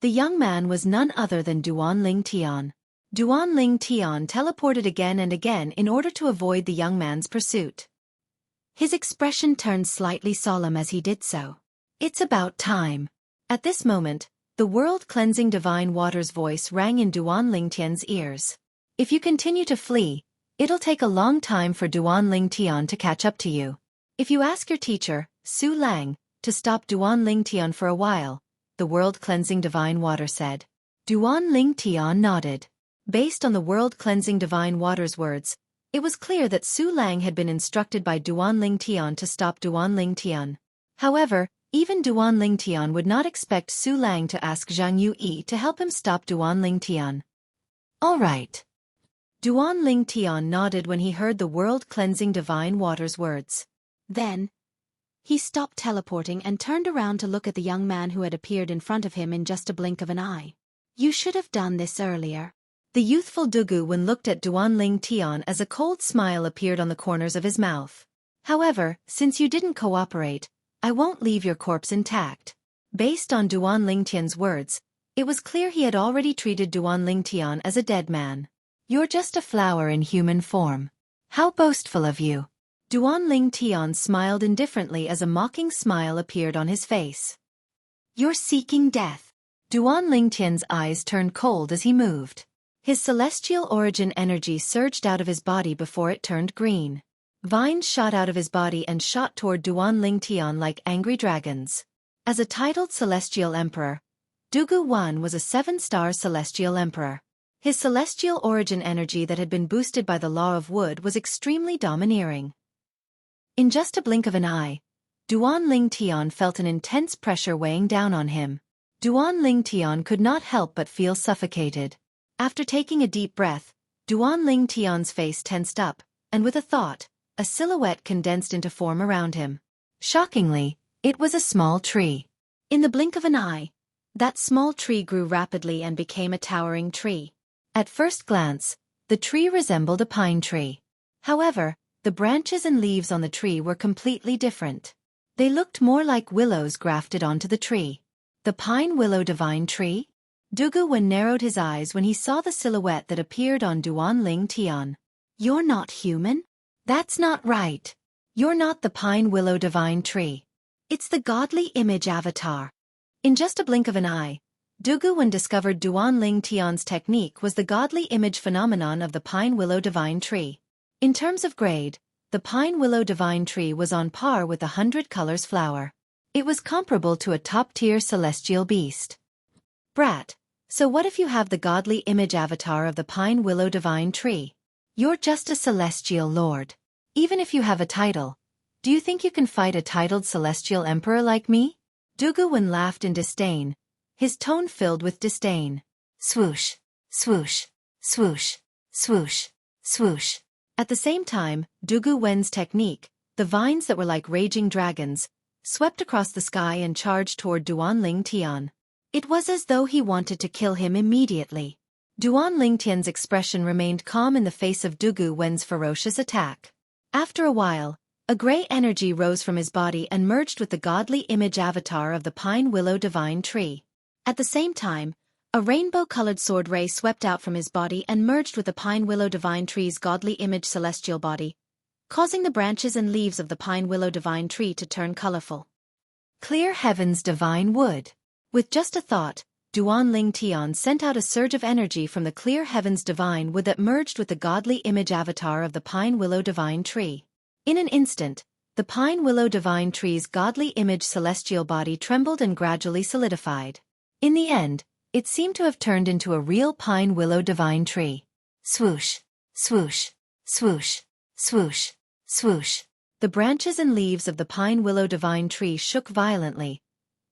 The young man was none other than Duan Ling Tian. Duan Ling Tian teleported again and again in order to avoid the young man's pursuit. His expression turned slightly solemn as he did so. "It's about time." At this moment, the world-cleansing divine water's voice rang in Duan Ling Tian's ears. If you continue to flee, it'll take a long time for Duan Ling Tian to catch up to you. If you ask your teacher, Su Lang, to stop Duan Ling Tian for a while, the world-cleansing divine water said. Duan Ling Tian nodded. Based on the world-cleansing divine water's words, it was clear that Su Lang had been instructed by Duan Ling Tian to stop Duan Ling Tian. However, even Duan Ling Tian would not expect Su Lang to ask Zhang Yui to help him stop Duan Ling Tian. All right. Duan Ling Tian nodded when he heard the world-cleansing divine water's words. Then, he stopped teleporting and turned around to look at the young man who had appeared in front of him in just a blink of an eye. You should have done this earlier. The youthful Dugu Wen looked at Duan Ling Tian as a cold smile appeared on the corners of his mouth. However, since you didn't cooperate, I won't leave your corpse intact. Based on Duan Ling Tian's words, it was clear he had already treated Duan Ling Tian as a dead man. You're just a flower in human form. How boastful of you. Duan Ling Tian smiled indifferently as a mocking smile appeared on his face. You're seeking death. Duan Ling Tian's eyes turned cold as he moved. His celestial origin energy surged out of his body before it turned green. Vines shot out of his body and shot toward Duan Ling Tian like angry dragons. As a titled celestial emperor, Dugu Wan was a 7-star celestial emperor. His celestial origin energy that had been boosted by the law of wood was extremely domineering. In just a blink of an eye, Duan Ling Tian felt an intense pressure weighing down on him. Duan Ling Tian could not help but feel suffocated. After taking a deep breath, Duan Ling Tian's face tensed up, and with a thought, a silhouette condensed into form around him. Shockingly, it was a small tree. In the blink of an eye, that small tree grew rapidly and became a towering tree. At first glance, the tree resembled a pine tree. However, the branches and leaves on the tree were completely different. They looked more like willows grafted onto the tree. The pine willow divine tree? Dugu Wen narrowed his eyes when he saw the silhouette that appeared on Duan Ling Tian. You're not human? That's not right. You're not the pine willow divine tree. It's the godly image avatar. In just a blink of an eye, Dugu Wen discovered Duan Ling Tian's technique was the godly image phenomenon of the pine willow divine tree. In terms of grade, the pine willow divine tree was on par with the 100 colors flower. It was comparable to a top-tier celestial beast. Brat, so what if you have the godly image avatar of the pine willow divine tree? You're just a celestial lord. Even if you have a title, do you think you can fight a titled celestial emperor like me? Dugu Wen laughed in disdain, his tone filled with disdain. Swoosh, swoosh, swoosh, swoosh, swoosh. At the same time, Dugu Wen's technique, the vines that were like raging dragons, swept across the sky and charged toward Duan Ling Tian. It was as though he wanted to kill him immediately. Duan Ling Tian's expression remained calm in the face of Dugu Wen's ferocious attack. After a while, a gray energy rose from his body and merged with the godly image avatar of the pine willow divine tree. At the same time, a rainbow-colored sword ray swept out from his body and merged with the pine willow divine tree's godly image celestial body, causing the branches and leaves of the pine willow divine tree to turn colorful. Clear heaven's divine wood. With just a thought, Duan Ling Tian sent out a surge of energy from the clear heaven's divine wood that merged with the godly image avatar of the pine willow divine tree. In an instant, the pine willow divine tree's godly image celestial body trembled and gradually solidified. In the end, it seemed to have turned into a real pine willow divine tree. Swoosh, swoosh, swoosh, swoosh, swoosh. The branches and leaves of the pine willow divine tree shook violently,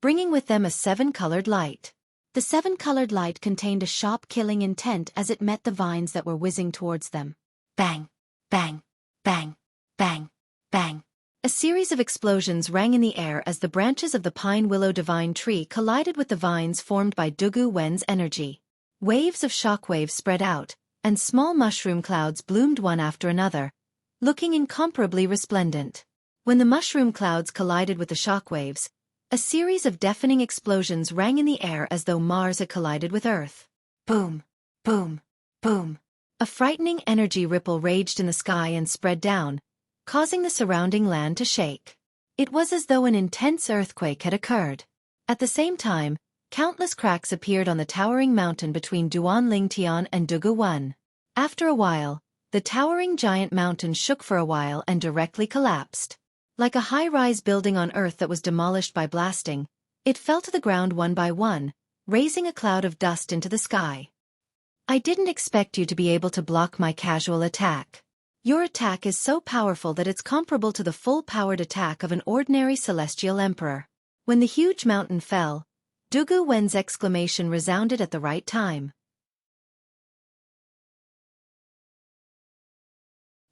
bringing with them a 7-colored light. The 7-colored light contained a sharp-killing intent as it met the vines that were whizzing towards them. Bang, bang, bang, bang, bang. A series of explosions rang in the air as the branches of the pine willow divine tree collided with the vines formed by Dugu Wen's energy. Waves of shockwaves spread out, and small mushroom clouds bloomed one after another, looking incomparably resplendent. When the mushroom clouds collided with the shockwaves, a series of deafening explosions rang in the air as though Mars had collided with Earth. Boom, boom, boom. A frightening energy ripple raged in the sky and spread down, causing the surrounding land to shake. It was as though an intense earthquake had occurred. At the same time, countless cracks appeared on the towering mountain between Duan Ling Tian and Dugu Wen. After a while, the towering giant mountain shook for a while and directly collapsed. Like a high-rise building on Earth that was demolished by blasting, it fell to the ground one by one, raising a cloud of dust into the sky. I didn't expect you to be able to block my casual attack. Your attack is so powerful that it's comparable to the full-powered attack of an ordinary celestial emperor. When the huge mountain fell, Dugu Wen's exclamation resounded at the right time.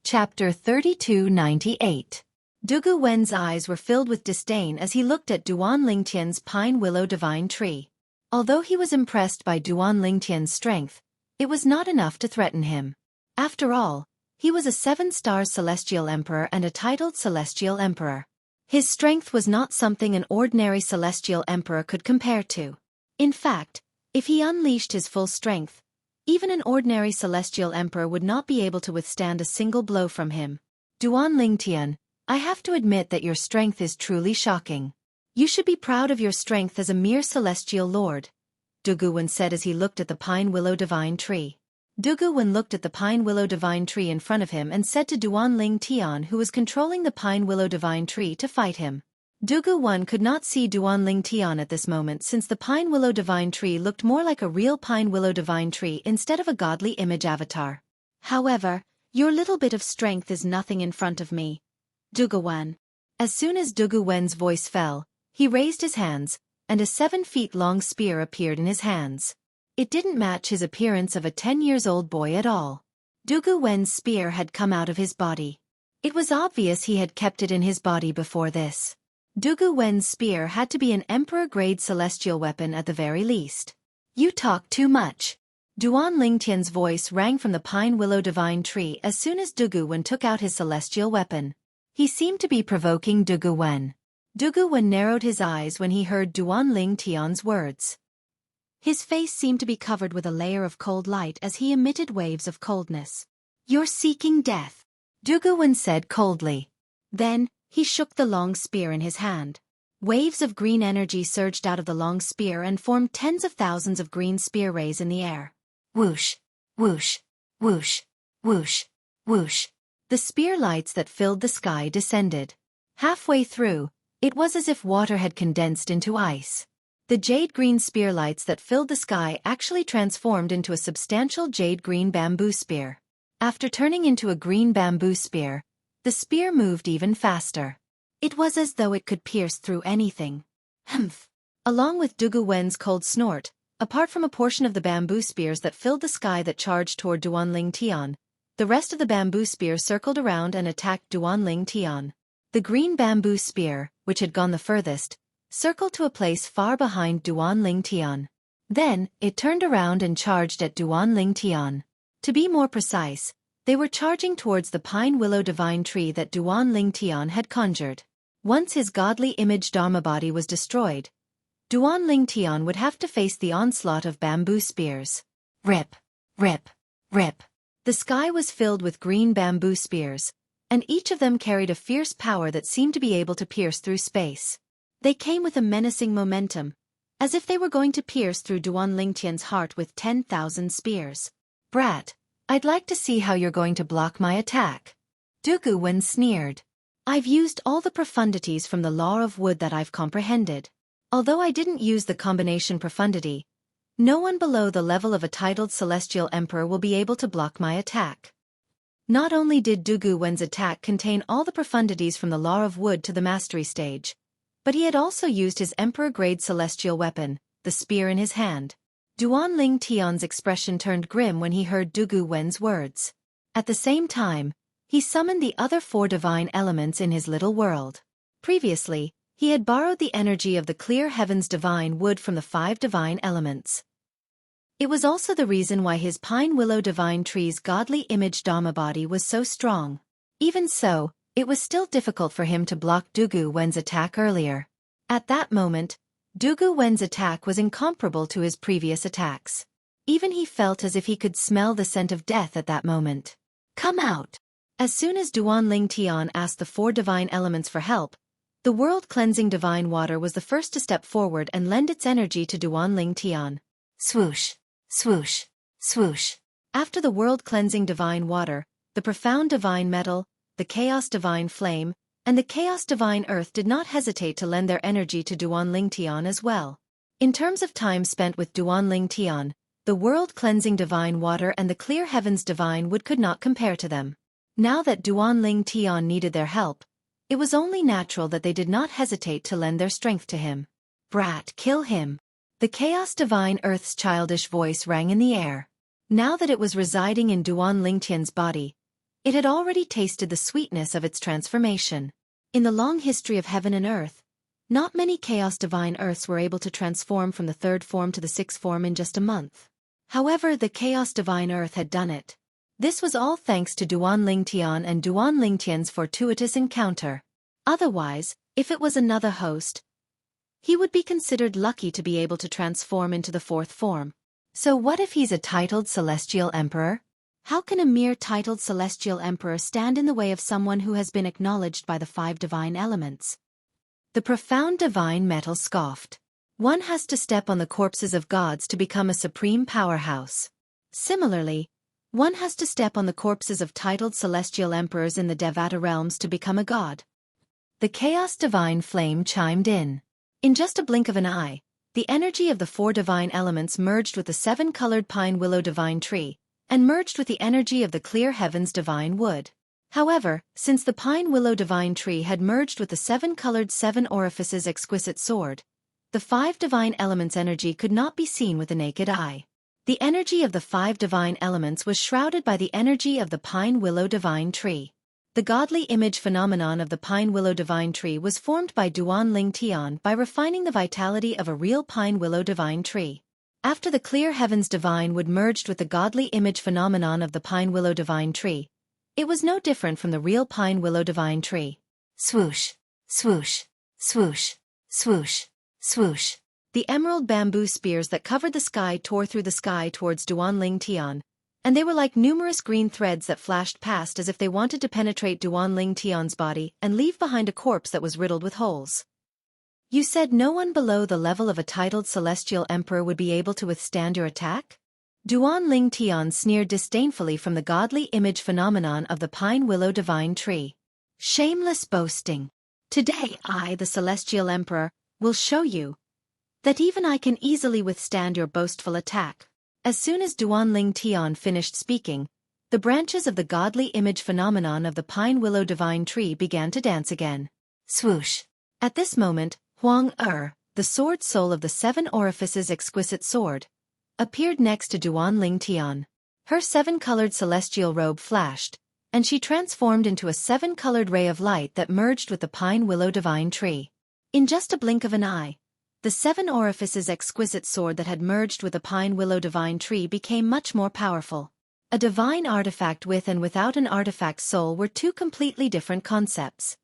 Chapter 3298. Dugu Wen's eyes were filled with disdain as he looked at Duan Lingtian's pine willow divine tree. Although he was impressed by Duan Lingtian's strength, it was not enough to threaten him. After all, he was a 7-star celestial emperor and a titled celestial emperor. His strength was not something an ordinary celestial emperor could compare to. In fact, if he unleashed his full strength, even an ordinary celestial emperor would not be able to withstand a single blow from him. Duan Lingtian, I have to admit that your strength is truly shocking. You should be proud of your strength as a mere celestial lord, Dugu Wen said as he looked at the pine willow divine tree. Dugu Wen looked at the pine willow divine tree in front of him and said to Duan Lingtian, who was controlling the pine willow divine tree, to fight him. Dugu Wen could not see Duan Lingtian at this moment since the pine willow divine tree looked more like a real pine willow divine tree instead of a godly image avatar. However, your little bit of strength is nothing in front of me, Dugu Wen. As soon as Dugu Wen's voice fell, he raised his hands, and a 7-feet-long spear appeared in his hands. It didn't match his appearance of a 10-year-old boy at all. Dugu Wen's spear had come out of his body. It was obvious he had kept it in his body before this. Dugu Wen's spear had to be an emperor-grade celestial weapon at the very least. You talk too much. Duan Lingtian's voice rang from the pine willow divine tree as soon as Dugu Wen took out his celestial weapon. He seemed to be provoking Dugu Wen. Dugu Wen narrowed his eyes when he heard Duan Lingtian's words. His face seemed to be covered with a layer of cold light as he emitted waves of coldness. You're seeking death, Dugu Wen said coldly. Then, he shook the long spear in his hand. Waves of green energy surged out of the long spear and formed tens of thousands of green spear rays in the air. Whoosh, whoosh, whoosh, whoosh, whoosh. The spear lights that filled the sky descended. Halfway through, it was as if water had condensed into ice. The jade-green spear lights that filled the sky actually transformed into a substantial jade-green bamboo spear. After turning into a green bamboo spear, the spear moved even faster. It was as though it could pierce through anything. Humph! Along with Dugu Wen's cold snort, apart from a portion of the bamboo spears that filled the sky that charged toward Duan Lingtian, the rest of the bamboo spear circled around and attacked Duan Lingtian. The green bamboo spear, which had gone the furthest, circled to a place far behind Duan Lingtian. Then, it turned around and charged at Duan Lingtian. To be more precise, they were charging towards the pine willow divine tree that Duan Lingtian had conjured. Once his godly image Dharma body was destroyed, Duan Lingtian would have to face the onslaught of bamboo spears. Rip, rip, rip. The sky was filled with green bamboo spears, and each of them carried a fierce power that seemed to be able to pierce through space. They came with a menacing momentum, as if they were going to pierce through Duan Lingtian's heart with 10,000 spears. Brat, I'd like to see how you're going to block my attack. Dugu Wen sneered. I've used all the profundities from the law of wood that I've comprehended. Although I didn't use the combination profundity, no one below the level of a titled celestial emperor will be able to block my attack. Not only did Dugu Wen's attack contain all the profundities from the law of wood to the mastery stage, but he had also used his emperor-grade celestial weapon, the spear in his hand. Duan Lingtian's expression turned grim when he heard Dugu Wen's words. At the same time, he summoned the other 4 divine elements in his little world. Previously, he had borrowed the energy of the clear heaven's divine wood from the 5 divine elements. It was also the reason why his pine willow divine tree's godly image Dharma body was so strong. Even so, it was still difficult for him to block Dugu Wen's attack earlier. At that moment, Dugu Wen's attack was incomparable to his previous attacks. Even he felt as if he could smell the scent of death at that moment. Come out! As soon as Duan Lingtian asked the 4 divine elements for help, the world-cleansing divine water was the first to step forward and lend its energy to Duan Lingtian. Swoosh! Swoosh! Swoosh! After the world-cleansing divine water, the profound divine metal, the chaos divine flame, and the chaos divine earth did not hesitate to lend their energy to Duanling Tian as well. In terms of time spent with Duanling Tian, the world-cleansing divine water and the clear heavens divine wood could not compare to them. Now that Duanling Tian needed their help, it was only natural that they did not hesitate to lend their strength to him. "Brat, kill him." The chaos divine earth's childish voice rang in the air. Now that it was residing in Duanling Tian's body, it had already tasted the sweetness of its transformation. In the long history of heaven and earth, not many chaos divine earths were able to transform from the third form to the sixth form in just a month. However, the chaos divine earth had done it. This was all thanks to Duanling Tian and Duanling Tian's fortuitous encounter. Otherwise, if it was another host, he would be considered lucky to be able to transform into the fourth form. So what if he's a titled celestial emperor? How can a mere titled celestial emperor stand in the way of someone who has been acknowledged by the five divine elements? The profound divine metal scoffed. One has to step on the corpses of gods to become a supreme powerhouse. Similarly, one has to step on the corpses of titled celestial emperors in the Devata realms to become a god. The chaos divine flame chimed in. In just a blink of an eye, the energy of the four divine elements merged with the seven-colored pine willow divine tree, and merged with the energy of the clear heavens divine wood. However, since the pine willow divine tree had merged with the seven-colored seven orifices exquisite sword, the five divine elements' energy could not be seen with the naked eye. The energy of the five divine elements was shrouded by the energy of the pine willow divine tree. The godly image phenomenon of the pine willow divine tree was formed by Duanling Tian by refining the vitality of a real pine willow divine tree. After the clear heavens divine wood merged with the godly image phenomenon of the pine willow divine tree, it was no different from the real pine willow divine tree. Swoosh, swoosh, swoosh, swoosh, swoosh. The emerald bamboo spears that covered the sky tore through the sky towards Duanling Tian, and they were like numerous green threads that flashed past as if they wanted to penetrate Duanling Tian's body and leave behind a corpse that was riddled with holes. You said no one below the level of a titled celestial emperor would be able to withstand your attack? Duanling Tian sneered disdainfully from the godly image phenomenon of the pine willow divine tree. Shameless boasting. Today I, the celestial emperor, will show you that even I can easily withstand your boastful attack. As soon as Duanling Tian finished speaking, the branches of the godly image phenomenon of the pine willow divine tree began to dance again. Swoosh. At this moment, Huang the sword soul of the seven orifices exquisite sword, appeared next to Duanling Tian. Her seven-colored celestial robe flashed, and she transformed into a seven-colored ray of light that merged with the pine willow divine tree. In just a blink of an eye, the seven orifices exquisite sword that had merged with the pine willow divine tree became much more powerful. A divine artifact with and without an artifact soul were two completely different concepts.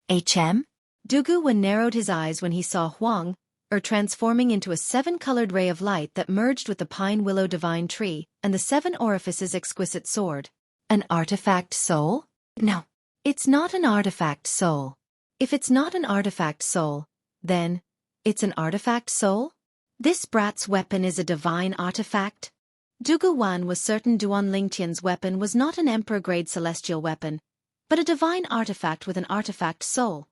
Dugu Wen narrowed his eyes when he saw Huang transforming into a seven-colored ray of light that merged with the pine willow divine tree and the seven orifices exquisite sword. An artifact soul? No. It's not an artifact soul. If it's not an artifact soul, then it's an artifact soul? This brat's weapon is a divine artifact? Dugu Wan was certain Duanling Tian's weapon was not an emperor-grade celestial weapon, but a divine artifact with an artifact soul.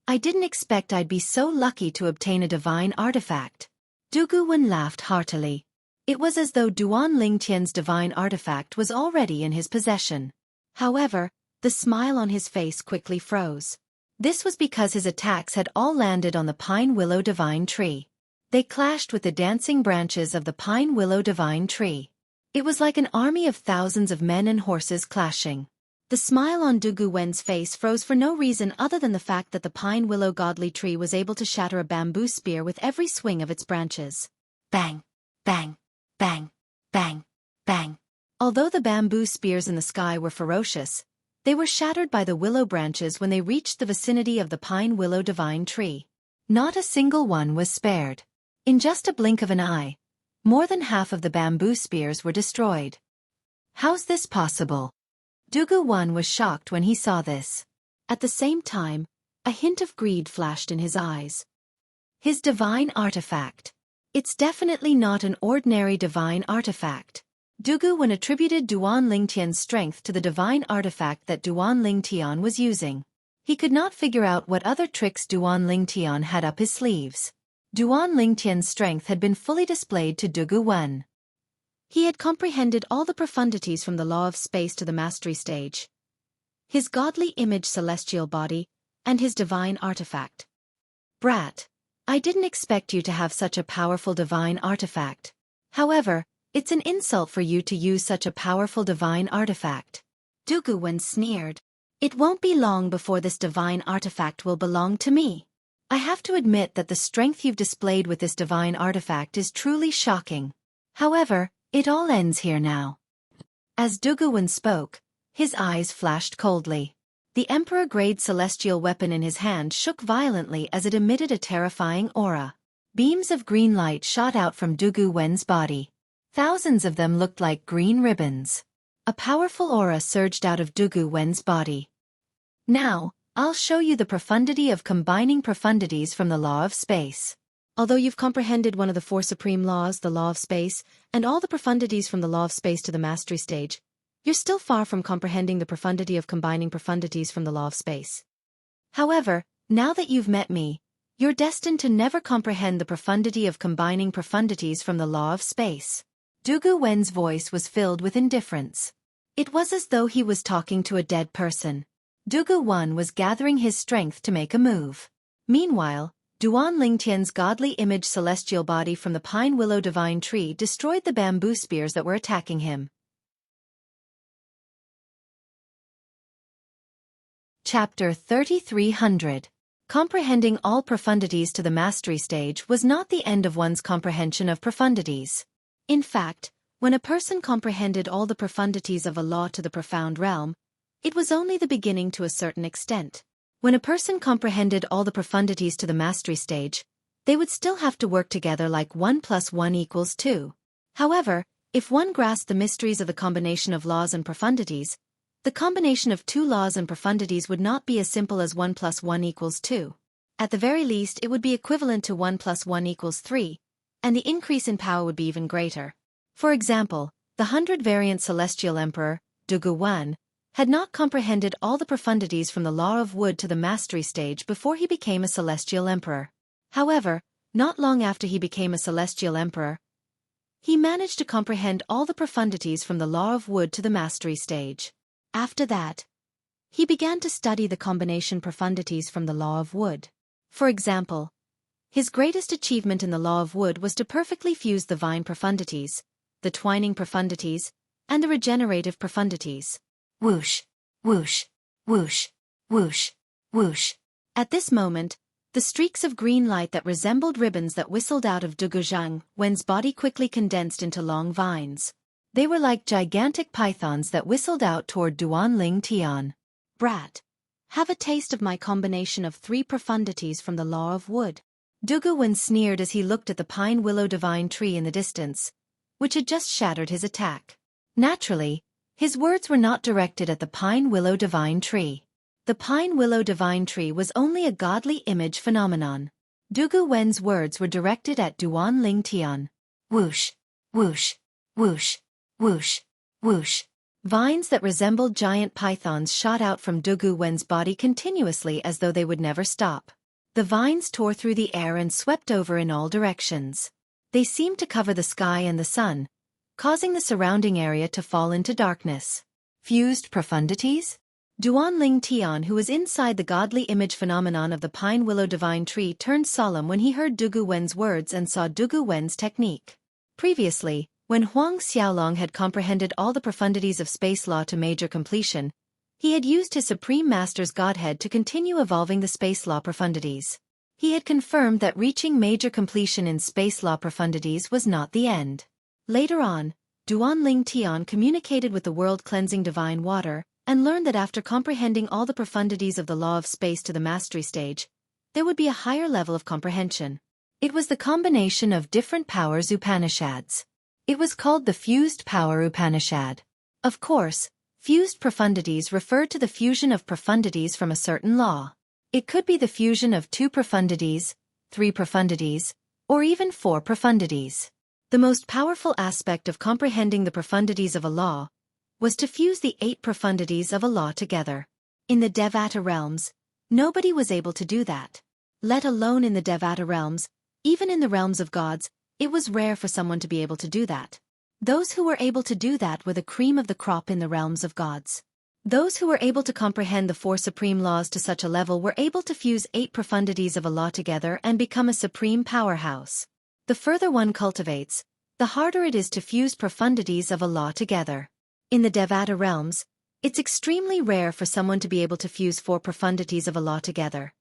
I didn't expect I'd be so lucky to obtain a divine artifact. Dugu Wan laughed heartily. It was as though Duanling Tian's divine artifact was already in his possession. However, the smile on his face quickly froze. This was because his attacks had all landed on the pine willow divine tree. They clashed with the dancing branches of the pine willow divine tree. It was like an army of thousands of men and horses clashing. The smile on Dugu Wen's face froze for no reason other than the fact that the pine willow godly tree was able to shatter a bamboo spear with every swing of its branches. Bang, bang, bang, bang, bang. Although the bamboo spears in the sky were ferocious, they were shattered by the willow branches when they reached the vicinity of the pine willow divine tree. Not a single one was spared. In just a blink of an eye, more than half of the bamboo spears were destroyed. How's this possible? Dugu Wan was shocked when he saw this. At the same time, a hint of greed flashed in his eyes. His divine artifact. It's definitely not an ordinary divine artifact. Dugu Wen attributed Duan Lingtian's strength to the divine artifact that Duan Lingtian was using. He could not figure out what other tricks Duan Lingtian had up his sleeves. Duan Lingtian's strength had been fully displayed to Dugu Wen. He had comprehended all the profundities from the law of space to the mastery stage, his godly image celestial body, and his divine artifact. Brat, I didn't expect you to have such a powerful divine artifact. However, it's an insult for you to use such a powerful divine artifact. Dugu Wen sneered. It won't be long before this divine artifact will belong to me. I have to admit that the strength you've displayed with this divine artifact is truly shocking. However, it all ends here now. As Dugu Wen spoke, his eyes flashed coldly. The Emperor-grade celestial weapon in his hand shook violently as it emitted a terrifying aura. Beams of green light shot out from Dugu Wen's body. Thousands of them looked like green ribbons. A powerful aura surged out of Dugu Wen's body. Now, I'll show you the profundity of combining profundities from the law of space. Although you've comprehended one of the four supreme laws, the law of space, and all the profundities from the law of space to the mastery stage, you're still far from comprehending the profundity of combining profundities from the law of space. However, now that you've met me, you're destined to never comprehend the profundity of combining profundities from the law of space. Dugu Wen's voice was filled with indifference. It was as though he was talking to a dead person. Dugu Wen was gathering his strength to make a move. Meanwhile, Duan Lingtian's godly image celestial body from the pine willow divine tree destroyed the bamboo spears that were attacking him. Chapter 3300. Comprehending all profundities to the mastery stage was not the end of one's comprehension of profundities. In fact, when a person comprehended all the profundities of a law to the profound realm, it was only the beginning to a certain extent. When a person comprehended all the profundities to the mastery stage, they would still have to work together like 1 + 1 = 2. However, if one grasped the mysteries of the combination of laws and profundities, the combination of two laws and profundities would not be as simple as 1 + 1 = 2. At the very least, it would be equivalent to 1 + 1 = 3, and the increase in power would be even greater. For example, the 100-variant celestial emperor, Dugu Wen, had not comprehended all the profundities from the law of wood to the mastery stage before he became a celestial emperor. However, not long after he became a celestial emperor, he managed to comprehend all the profundities from the law of wood to the mastery stage. After that, he began to study the combination profundities from the law of wood. For example, his greatest achievement in the law of wood was to perfectly fuse the vine profundities, the twining profundities, and the regenerative profundities. Whoosh, whoosh, whoosh, whoosh, whoosh. At this moment, the streaks of green light that resembled ribbons that whistled out of Dugu Wen's body quickly condensed into long vines. They were like gigantic pythons that whistled out toward Duan Lingtian. Brat, have a taste of my combination of 3 profundities from the law of wood. Dugu Wen sneered as he looked at the pine willow divine tree in the distance, which had just shattered his attack. Naturally, his words were not directed at the pine willow divine tree. The pine willow divine tree was only a godly image phenomenon. Dugu Wen's words were directed at Duan Lingtian. Whoosh, whoosh, whoosh, whoosh, whoosh. Vines that resembled giant pythons shot out from Dugu Wen's body continuously as though they would never stop. The vines tore through the air and swept over in all directions. They seemed to cover the sky and the sun, causing the surrounding area to fall into darkness. Fused profundities? Duan Lingtian, who was inside the godly image phenomenon of the pine willow divine tree, turned solemn when he heard Dugu Wen's words and saw Dugu Wen's technique. Previously, when Huang Xiaolong had comprehended all the profundities of space law to major completion, he had used his Supreme Master's Godhead to continue evolving the space law profundities. He had confirmed that reaching major completion in space law profundities was not the end. Later on, Duan Lingtian communicated with the world-cleansing divine water, and learned that after comprehending all the profundities of the law of space to the mastery stage, there would be a higher level of comprehension. It was the combination of different powers Upanishads. It was called the Fused Power Upanishad. Of course, fused profundities referred to the fusion of profundities from a certain law. It could be the fusion of 2 profundities, 3 profundities, or even 4 profundities. The most powerful aspect of comprehending the profundities of a law was to fuse the 8 profundities of a law together. In the Devata realms, nobody was able to do that. Let alone in the Devata realms, even in the realms of gods, it was rare for someone to be able to do that. Those who were able to do that were the cream of the crop in the realms of gods. Those who were able to comprehend the 4 supreme laws to such a level were able to fuse 8 profundities of a law together and become a supreme powerhouse. The further one cultivates, the harder it is to fuse profundities of a law together. In the Devata realms, it's extremely rare for someone to be able to fuse 4 profundities of a law together.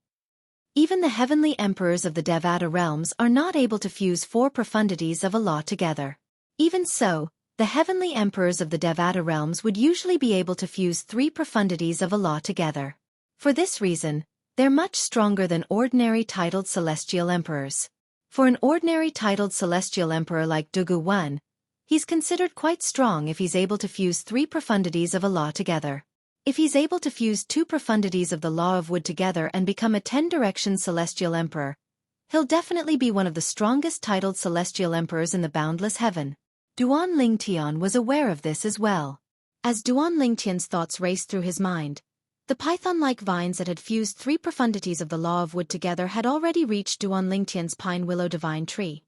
Even the heavenly emperors of the Devata realms are not able to fuse 4 profundities of a law together. Even so, the heavenly emperors of the Devata realms would usually be able to fuse 3 profundities of a law together. For this reason, they're much stronger than ordinary titled celestial emperors. For an ordinary titled celestial emperor like Dugu I, he's considered quite strong if he's able to fuse 3 profundities of a law together. If he's able to fuse 2 profundities of the law of wood together and become a 10-direction celestial emperor, he'll definitely be one of the strongest titled celestial emperors in the boundless heaven. Duan Lingtian was aware of this as well. As Duan Lingtian's thoughts raced through his mind, the python-like vines that had fused 3 profundities of the law of wood together had already reached Duan Lingtian's pine willow divine tree.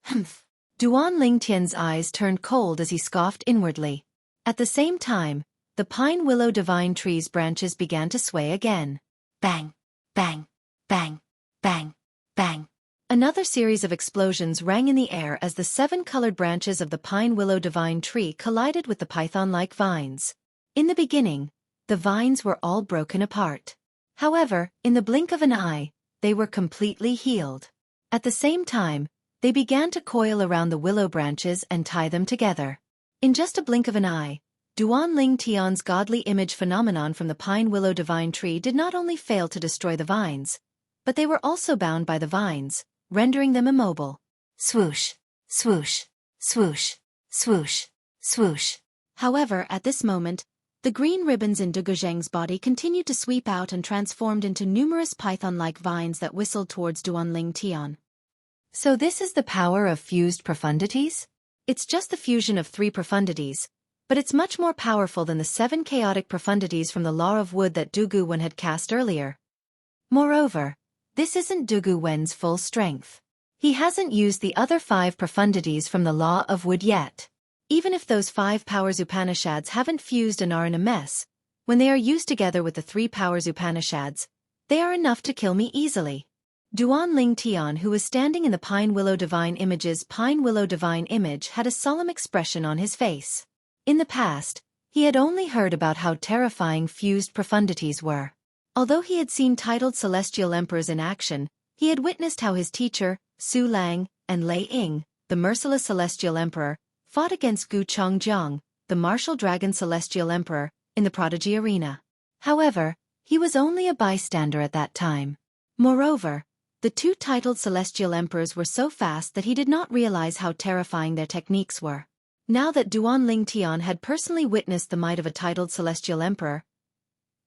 Humph! Duan Lingtian's eyes turned cold as he scoffed inwardly. At the same time, the pine willow divine tree's branches began to sway again. Bang! Bang! Bang! Bang! Bang! Another series of explosions rang in the air as the 7-colored branches of the pine willow divine tree collided with the python-like vines. In the beginning, the vines were all broken apart. However, in the blink of an eye, they were completely healed. At the same time, they began to coil around the willow branches and tie them together. In just a blink of an eye, Duan Lingtian's godly image phenomenon from the pine willow divine tree did not only fail to destroy the vines, but they were also bound by the vines, rendering them immobile. Swoosh, swoosh, swoosh, swoosh, swoosh. However, at this moment, the green ribbons in Dugu Zheng's body continued to sweep out and transformed into numerous python-like vines that whistled towards Duan Lingtian. So this is the power of fused profundities? It's just the fusion of 3 profundities, but it's much more powerful than the 7 chaotic profundities from the law of wood that Dugu Wen had cast earlier. Moreover, this isn't Dugu Wen's full strength. He hasn't used the other 5 profundities from the law of wood yet. Even if those 5 powers Upanishads haven't fused and are in a mess, when they are used together with the 3 powers Upanishads, they are enough to kill me easily. Duan Lingtian, who was standing in the pine willow divine image's pine willow divine image, had a solemn expression on his face. In the past, he had only heard about how terrifying fused profundities were. Although he had seen titled celestial emperors in action, he had witnessed how his teacher, Su Lang, and Lei Ying, the merciless celestial emperor, fought against Gu Chongjiang, the martial dragon celestial emperor, in the prodigy arena. However, he was only a bystander at that time. Moreover, the 2 titled celestial emperors were so fast that he did not realize how terrifying their techniques were. Now that Duan Lingtian had personally witnessed the might of a titled celestial emperor,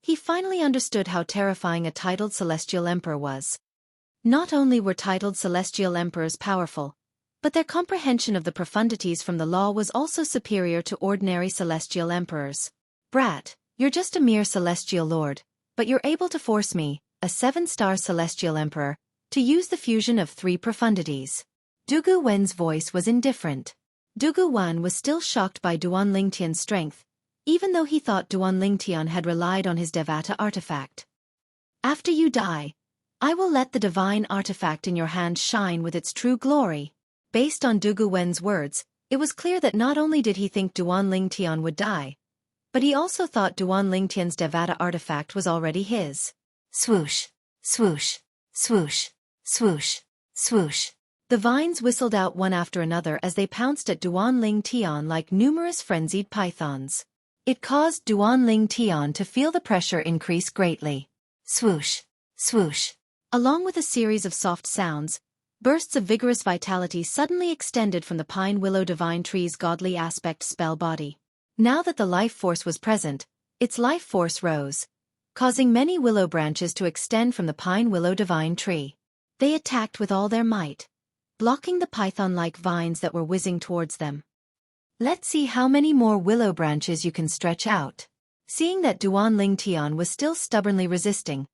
he finally understood how terrifying a titled celestial emperor was. Not only were titled celestial emperors powerful, but their comprehension of the profundities from the law was also superior to ordinary celestial emperors. Brat, you're just a mere celestial lord, but you're able to force me, a 7-star celestial emperor, to use the fusion of 3 profundities. Dugu Wen's voice was indifferent. Dugu Wan was still shocked by Duan Lingtian's strength, even though he thought Duan Lingtian had relied on his Devata artifact. After you die, I will let the divine artifact in your hand shine with its true glory. Based on Dugu Wen's words, it was clear that not only did he think Duan Lingtian would die, but he also thought Duan Lingtian's Devata artifact was already his. Swoosh, swoosh, swoosh, swoosh, swoosh. The vines whistled out one after another as they pounced at Duan Lingtian like numerous frenzied pythons. It caused Duan Lingtian to feel the pressure increase greatly. Swoosh, swoosh. Along with a series of soft sounds, bursts of vigorous vitality suddenly extended from the pine willow divine tree's godly aspect spell body. Now that the life force was present, its life force rose, causing many willow branches to extend from the pine willow divine tree. They attacked with all their might, blocking the python-like vines that were whizzing towards them. Let's see how many more willow branches you can stretch out. Seeing that Duan Lingtian was still stubbornly resisting,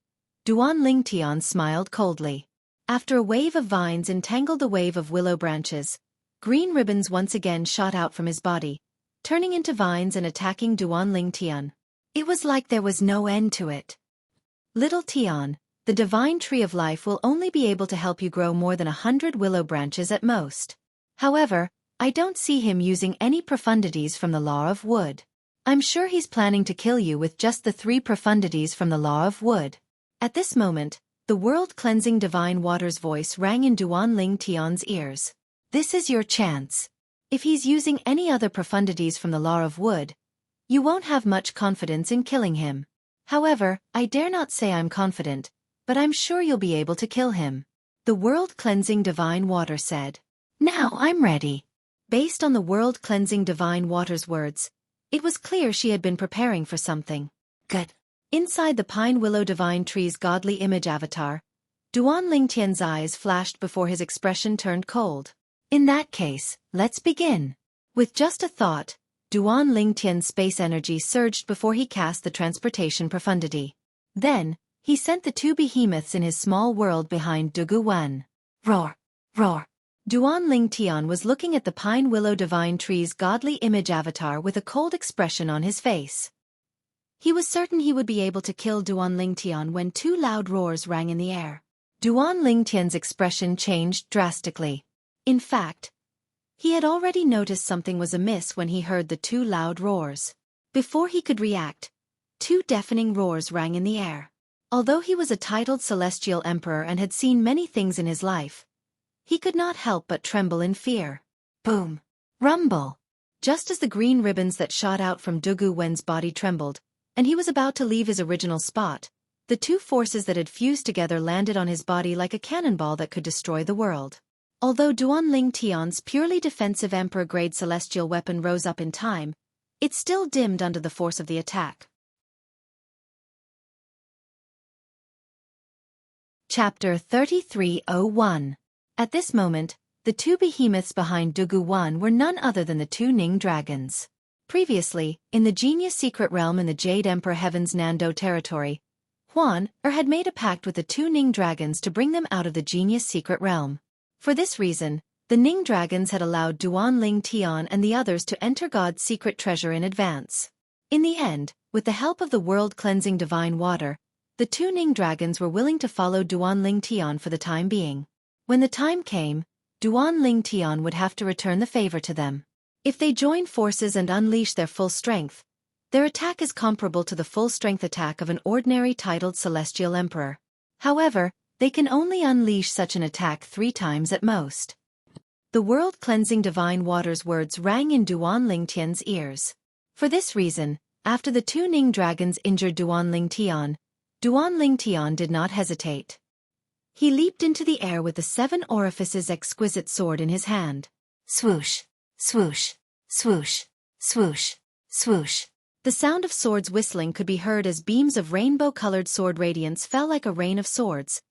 Duan Lingtian smiled coldly. After a wave of vines entangled the wave of willow branches, green ribbons once again shot out from his body, turning into vines and attacking Duan Lingtian. It was like there was no end to it. Little Tian, the divine tree of life will only be able to help you grow more than 100 willow branches at most. However, I don't see him using any profundities from the law of wood. I'm sure he's planning to kill you with just the 3 profundities from the law of wood. At this moment, the world-cleansing divine water's voice rang in Duan Lingtian's ears. This is your chance. If he's using any other profundities from the law of wood, you won't have much confidence in killing him. However, I dare not say I'm confident, but I'm sure you'll be able to kill him. The world-cleansing divine water said. Now I'm ready. Based on the world-cleansing divine water's words, it was clear she had been preparing for something. Good. Inside the pine willow divine tree's godly image avatar, Duan Lingtian's eyes flashed before his expression turned cold. In that case, let's begin. With just a thought, Duan Lingtian's space energy surged before he cast the transportation profundity. Then, he sent the 2 behemoths in his small world behind Dugu Wen. Roar! Roar! Duan Lingtian was looking at the pine willow divine tree's godly image avatar with a cold expression on his face. He was certain he would be able to kill Duan Lingtian when 2 loud roars rang in the air. Duan Lingtian's expression changed drastically. In fact, he had already noticed something was amiss when he heard the 2 loud roars. Before he could react, 2 deafening roars rang in the air. Although he was a titled celestial emperor and had seen many things in his life, he could not help but tremble in fear. Boom! Rumble! Just as the green ribbons that shot out from Dugu Wen's body trembled, and he was about to leave his original spot, the 2 forces that had fused together landed on his body like a cannonball that could destroy the world. Although Duan Lingtian's purely defensive emperor-grade celestial weapon rose up in time, it still dimmed under the force of the attack. Chapter 3301. At this moment, the 2 behemoths behind Dugu Wan were none other than the 2 Ning dragons. Previously, in the Genius Secret Realm in the Jade Emperor Heaven's Nando territory, Huan had made a pact with the 2 Ning dragons to bring them out of the Genius Secret Realm. For this reason, the Ning dragons had allowed Duan Lingtian and the others to enter God's secret treasure in advance. In the end, with the help of the world-cleansing divine water, the 2 Ning dragons were willing to follow Duan Lingtian for the time being. When the time came, Duan Lingtian would have to return the favor to them. If they join forces and unleash their full strength, their attack is comparable to the full-strength attack of an ordinary titled celestial emperor. However, they can only unleash such an attack 3 times at most. The world-cleansing divine water's words rang in Duan Lingtian's ears. For this reason, after the 2 Ning dragons injured Duan Lingtian did not hesitate. He leaped into the air with the 7 orifices exquisite sword in his hand. Swoosh! Swoosh! Swoosh! Swoosh! Swoosh! The sound of swords whistling could be heard as beams of rainbow-colored sword radiance fell like a rain of swords,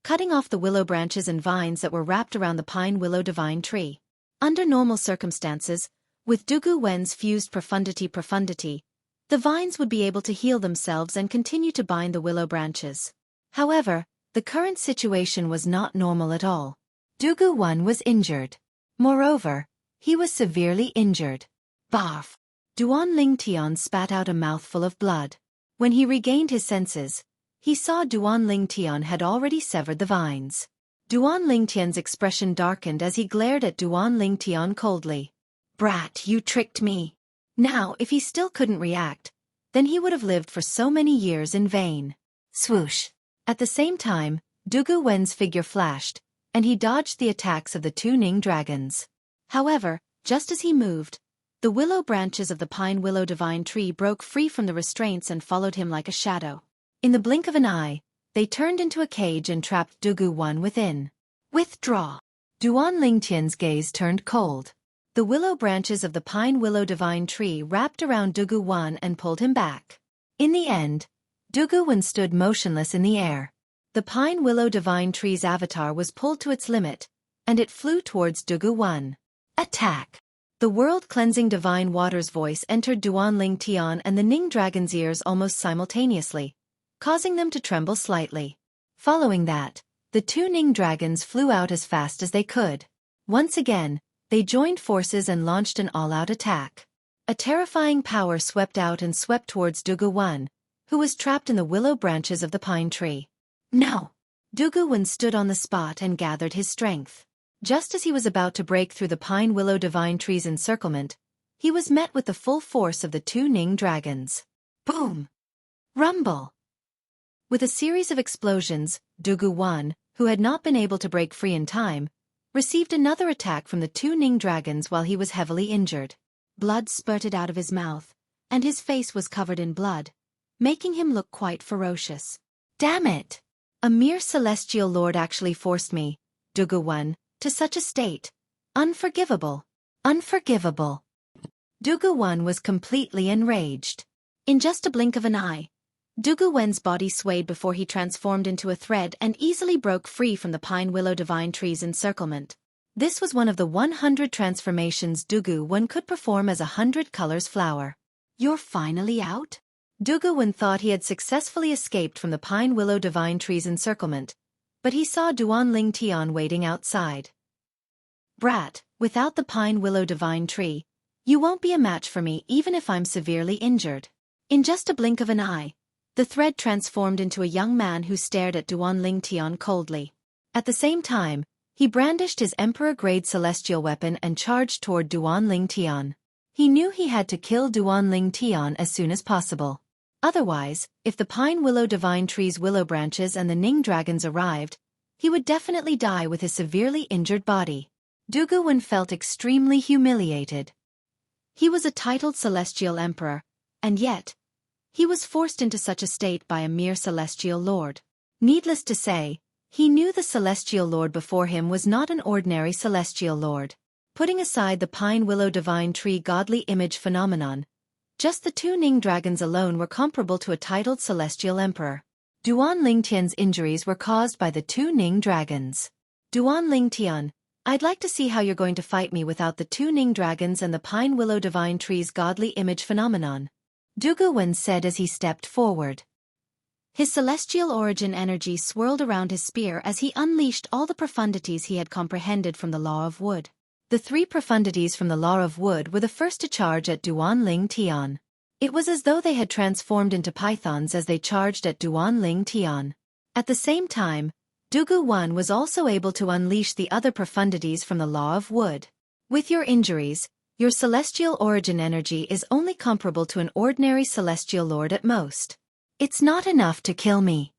cutting off the willow branches and vines that were wrapped around the pine willow divine tree. Under normal circumstances, with Dugu Wen's fused profundity, the vines would be able to heal themselves and continue to bind the willow branches. However, the current situation was not normal at all. Dugu Wen was injured. Moreover, he was severely injured. Barf! Duan Lingtian spat out a mouthful of blood. When he regained his senses, he saw Duan Lingtian had already severed the vines. Duan Lingtian's expression darkened as he glared at Duan Lingtian coldly. Brat, you tricked me. Now, if he still couldn't react, then he would have lived for so many years in vain. Swoosh! At the same time, Dugu Wen's figure flashed, and he dodged the attacks of the 2 Ning dragons. However, just as he moved, the willow branches of the pine willow divine tree broke free from the restraints and followed him like a shadow. In the blink of an eye, they turned into a cage and trapped Dugu Wen within. Withdraw! Duan Lingtian's gaze turned cold. The willow branches of the pine willow divine tree wrapped around Dugu Wen and pulled him back. In the end, Dugu Wen stood motionless in the air. The pine willow divine tree's avatar was pulled to its limit, and it flew towards Dugu 1. Attack! The world-cleansing divine water's voice entered Duanling Tian and the Ning dragon's ears almost simultaneously, causing them to tremble slightly. Following that, the two Ning dragons flew out as fast as they could. Once again, they joined forces and launched an all-out attack. A terrifying power swept out and swept towards Dugu 1, who was trapped in the willow branches of the pine tree. No! Dugu 1 stood on the spot and gathered his strength. Just as he was about to break through the pine willow divine tree's encirclement, he was met with the full force of the two Ning dragons. Boom! Rumble! With a series of explosions, Dugu 1, who had not been able to break free in time, received another attack from the two Ning dragons while he was heavily injured. Blood spurted out of his mouth, and his face was covered in blood, making him look quite ferocious. Damn it! A mere celestial lord actually forced me, Dugu 1, to such a state. Unforgivable. Unforgivable. Dugu 1 was completely enraged. In just a blink of an eye, Dugu 1's body swayed before he transformed into a thread and easily broke free from the pine willow divine tree's encirclement. This was one of the 100 transformations Dugu 1 could perform as a 100 colors flower. You're finally out? Dugu 1 thought he had successfully escaped from the pine willow divine tree's encirclement, but he saw Duanling Tian waiting outside. Brat, without the pine willow divine tree, you won't be a match for me even if I'm severely injured. In just a blink of an eye, the thread transformed into a young man who stared at Duanling Tian coldly. At the same time, he brandished his emperor-grade celestial weapon and charged toward Duanling Tian. He knew he had to kill Duanling Tian as soon as possible. Otherwise, if the pine willow divine tree's willow branches and the Ning dragons arrived, he would definitely die with his severely injured body. Dugu 1 felt extremely humiliated. He was a titled celestial emperor, and yet, he was forced into such a state by a mere celestial lord. Needless to say, he knew the celestial lord before him was not an ordinary celestial lord. Putting aside the pine willow divine tree godly image phenomenon, just the two Ning dragons alone were comparable to a titled celestial emperor. Duanling Tian's injuries were caused by the two Ning dragons. Duanling Tian, I'd like to see how you're going to fight me without the two Ning dragons and the pine willow divine tree's godly image phenomenon, Dugu 1 said as he stepped forward. His celestial origin energy swirled around his spear as he unleashed all the profundities he had comprehended from the law of wood. The three profundities from the law of wood were the first to charge at Duanling Tian. It was as though they had transformed into pythons as they charged at Duanling Tian. At the same time, Dugu 1 was also able to unleash the other profundities from the law of wood. With your injuries, your celestial origin energy is only comparable to an ordinary celestial lord at most. It's not enough to kill me.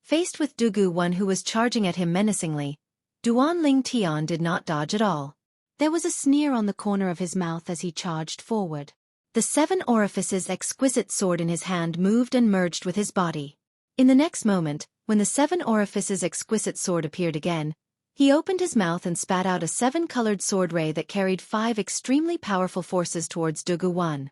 Faced with Dugu 1 who was charging at him menacingly, Duanling Tian did not dodge at all. There was a sneer on the corner of his mouth as he charged forward. The 7 orifices exquisite sword in his hand moved and merged with his body. In the next moment, when the 7 orifices exquisite sword appeared again, he opened his mouth and spat out a 7-colored sword ray that carried 5 extremely powerful forces towards Dugu 1.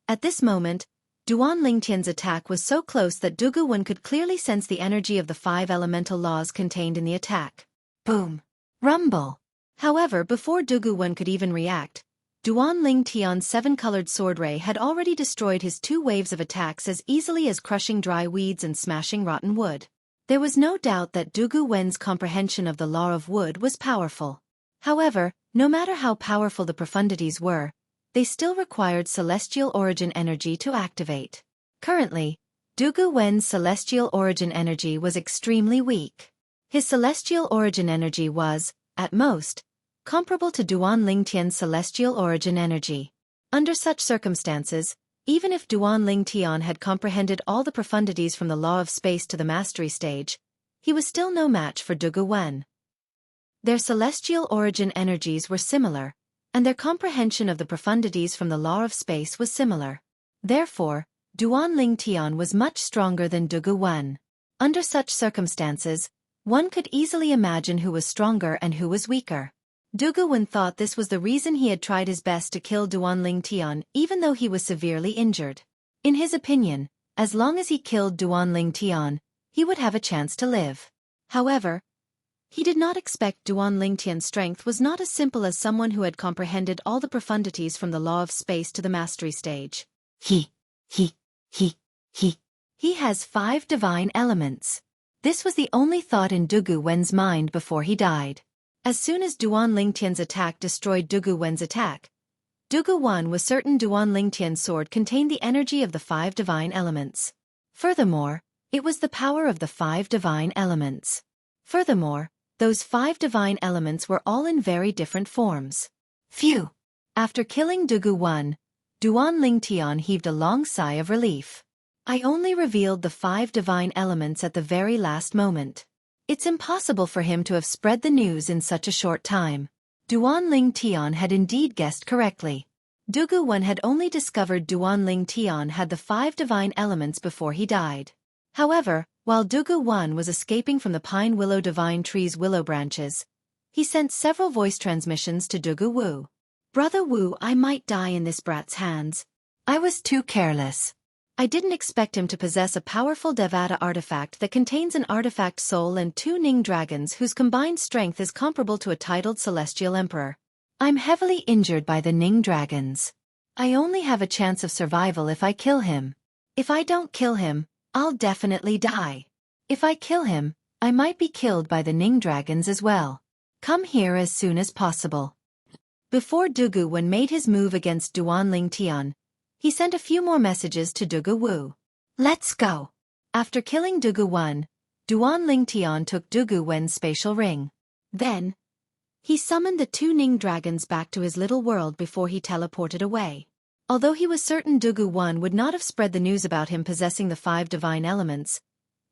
At this moment, Duanling Tian's attack was so close that Dugu 1 could clearly sense the energy of the 5 elemental laws contained in the attack. Boom! Rumble! However, before Dugu 1 could even react, Duanling Tian's 7-colored sword ray had already destroyed his 2 waves of attacks as easily as crushing dry weeds and smashing rotten wood. There was no doubt that Dugu 1's comprehension of the law of wood was powerful. However, no matter how powerful the profundities were, they still required celestial origin energy to activate. Currently, Dugu 1's celestial origin energy was extremely weak. His celestial origin energy was, at most, comparable to Duanling Tian's celestial origin energy. Under such circumstances, even if Duanling Tian had comprehended all the profundities from the law of space to the mastery stage, he was still no match for Dugu 1. Their celestial origin energies were similar, and their comprehension of the profundities from the law of space was similar. Therefore, Duanling Tian was much stronger than Dugu 1. Under such circumstances, one could easily imagine who was stronger and who was weaker. Dugu 1 thought this was the reason he had tried his best to kill Duanling Tian even though he was severely injured. In his opinion, as long as he killed Duanling Tian, he would have a chance to live. However, He did not expect Duan Lingtian's strength was not as simple as someone who had comprehended all the profundities from the law of space to the mastery stage. He has 5 divine elements. This was the only thought in Dugu Wen's mind before he died. As soon as Duan Lingtian's attack destroyed Dugu Wen's attack, Dugu Wen was certain Duan Lingtian's sword contained the energy of the 5 divine elements. Furthermore, it was the power of the 5 divine elements. Furthermore, those 5 divine elements were all in very different forms. Phew! After killing Dugu Wen, Duan Lingtian heaved a long sigh of relief. I only revealed the 5 divine elements at the very last moment. It's impossible for him to have spread the news in such a short time. Duan Lingtian had indeed guessed correctly. Dugu Wen had only discovered Duan Lingtian had the 5 divine elements before he died. However, while Dugu Wen was escaping from the pine willow divine tree's willow branches, he sent several voice transmissions to Dugu Wu. Brother Wu, I might die in this brat's hands. I was too careless. I didn't expect him to possess a powerful Devata artifact that contains an artifact soul and 2 Ning dragons whose combined strength is comparable to a titled celestial emperor. I'm heavily injured by the Ning dragons. I only have a chance of survival if I kill him. If I don't kill him, I'll definitely die. If I kill him, I might be killed by the Ning dragons as well. Come here as soon as possible. Before Dugu Wen made his move against Duan Lingtian, he sent a few more messages to Dugu Wu. Let's go. After killing Dugu Wen, Duan Lingtian took Dugu Wen's spatial ring. Then, he summoned the 2 Ning dragons back to his little world before he teleported away. Although he was certain Dugu Wen would not have spread the news about him possessing the 5 divine elements,